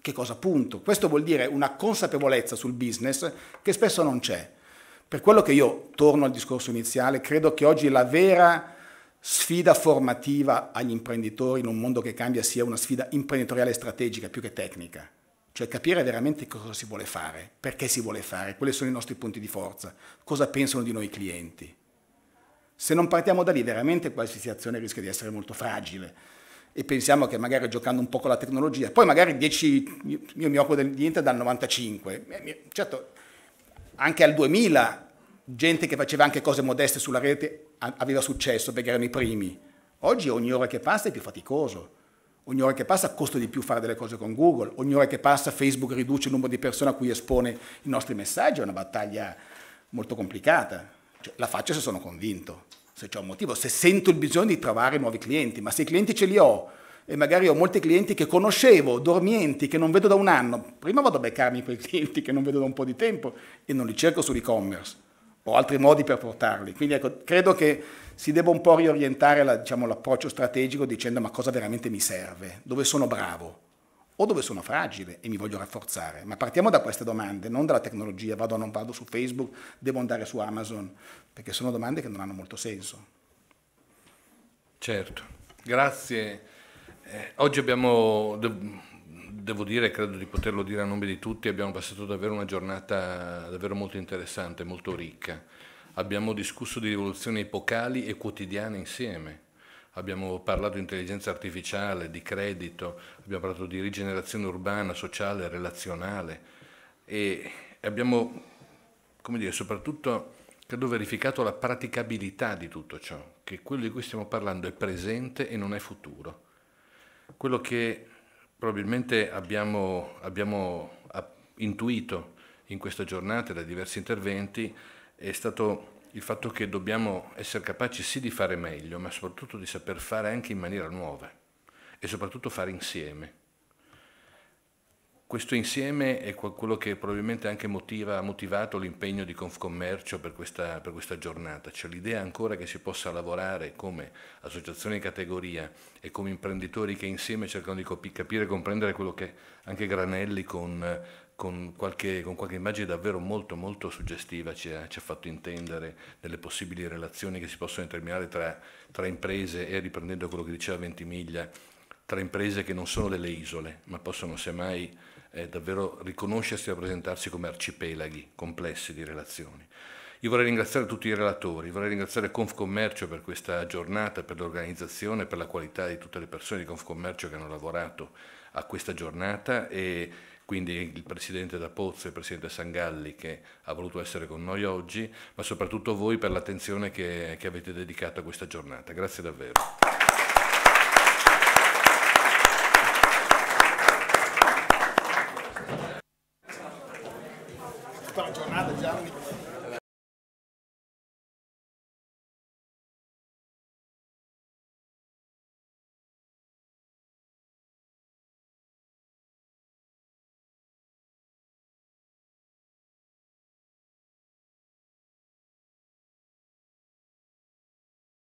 che cosa punto. Questo vuol dire una consapevolezza sul business che spesso non c'è. Per quello che io, torno al discorso iniziale, credo che oggi la vera sfida formativa agli imprenditori in un mondo che cambia sia una sfida imprenditoriale e strategica più che tecnica. Cioè capire veramente cosa si vuole fare, perché si vuole fare, quali sono i nostri punti di forza, cosa pensano di noi i clienti. Se non partiamo da lì, veramente qualsiasi azione rischia di essere molto fragile e pensiamo che magari giocando un po' con la tecnologia, poi magari io mi occupo di niente dal 95, certo anche al 2000 gente che faceva anche cose modeste sulla rete aveva successo perché erano i primi. Oggi ogni ora che passa è più faticoso. Ogni ora che passa costa di più fare delle cose con Google, ogni ora che passa Facebook riduce il numero di persone a cui espone i nostri messaggi, è una battaglia molto complicata. Cioè, la faccio se sono convinto, se c'è un motivo, se sento il bisogno di trovare nuovi clienti, ma se i clienti ce li ho, e magari ho molti clienti che conoscevo, dormienti, che non vedo da un anno, prima vado a beccarmi quei clienti che non vedo da un po' di tempo e non li cerco sull'e-commerce, ho altri modi per portarli. Quindi ecco, credo che si debba un po' riorientare l'approccio strategico dicendo ma cosa veramente mi serve, dove sono bravo o dove sono fragile e mi voglio rafforzare. Ma partiamo da queste domande, non dalla tecnologia, vado o non vado su Facebook, devo andare su Amazon, perché sono domande che non hanno molto senso. Certo, grazie. Oggi abbiamo, devo dire, credo di poterlo dire a nome di tutti, abbiamo passato davvero una giornata davvero molto interessante, molto ricca. Abbiamo discusso di rivoluzioni epocali e quotidiane insieme. Abbiamo parlato di intelligenza artificiale, di credito, abbiamo parlato di rigenerazione urbana, sociale, relazionale e abbiamo, come dire, soprattutto credo verificato la praticabilità di tutto ciò, che quello di cui stiamo parlando è presente e non è futuro. Quello che probabilmente abbiamo intuito in questa giornata da diversi interventi è stato il fatto che dobbiamo essere capaci sì di fare meglio, ma soprattutto di saper fare anche in maniera nuova e soprattutto fare insieme. Questo insieme è quello che probabilmente anche ha motivato l'impegno di Confcommercio per questa giornata, cioè l'idea ancora che si possa lavorare come associazione di categoria e come imprenditori che insieme cercano di capire e comprendere quello che anche Granelli con qualche immagine davvero molto molto suggestiva ci ha fatto intendere delle possibili relazioni che si possono determinare tra imprese e, riprendendo quello che diceva Ventimiglia, tra imprese che non sono delle isole ma possono semmai davvero riconoscersi e rappresentarsi come arcipelaghi complessi di relazioni. Io vorrei ringraziare tutti i relatori, vorrei ringraziare Confcommercio per questa giornata, per l'organizzazione, per la qualità di tutte le persone di Confcommercio che hanno lavorato a questa giornata e quindi il Presidente D'Apozzo e il Presidente Sangalli che ha voluto essere con noi oggi, ma soprattutto voi per l'attenzione che avete dedicato a questa giornata. Grazie davvero.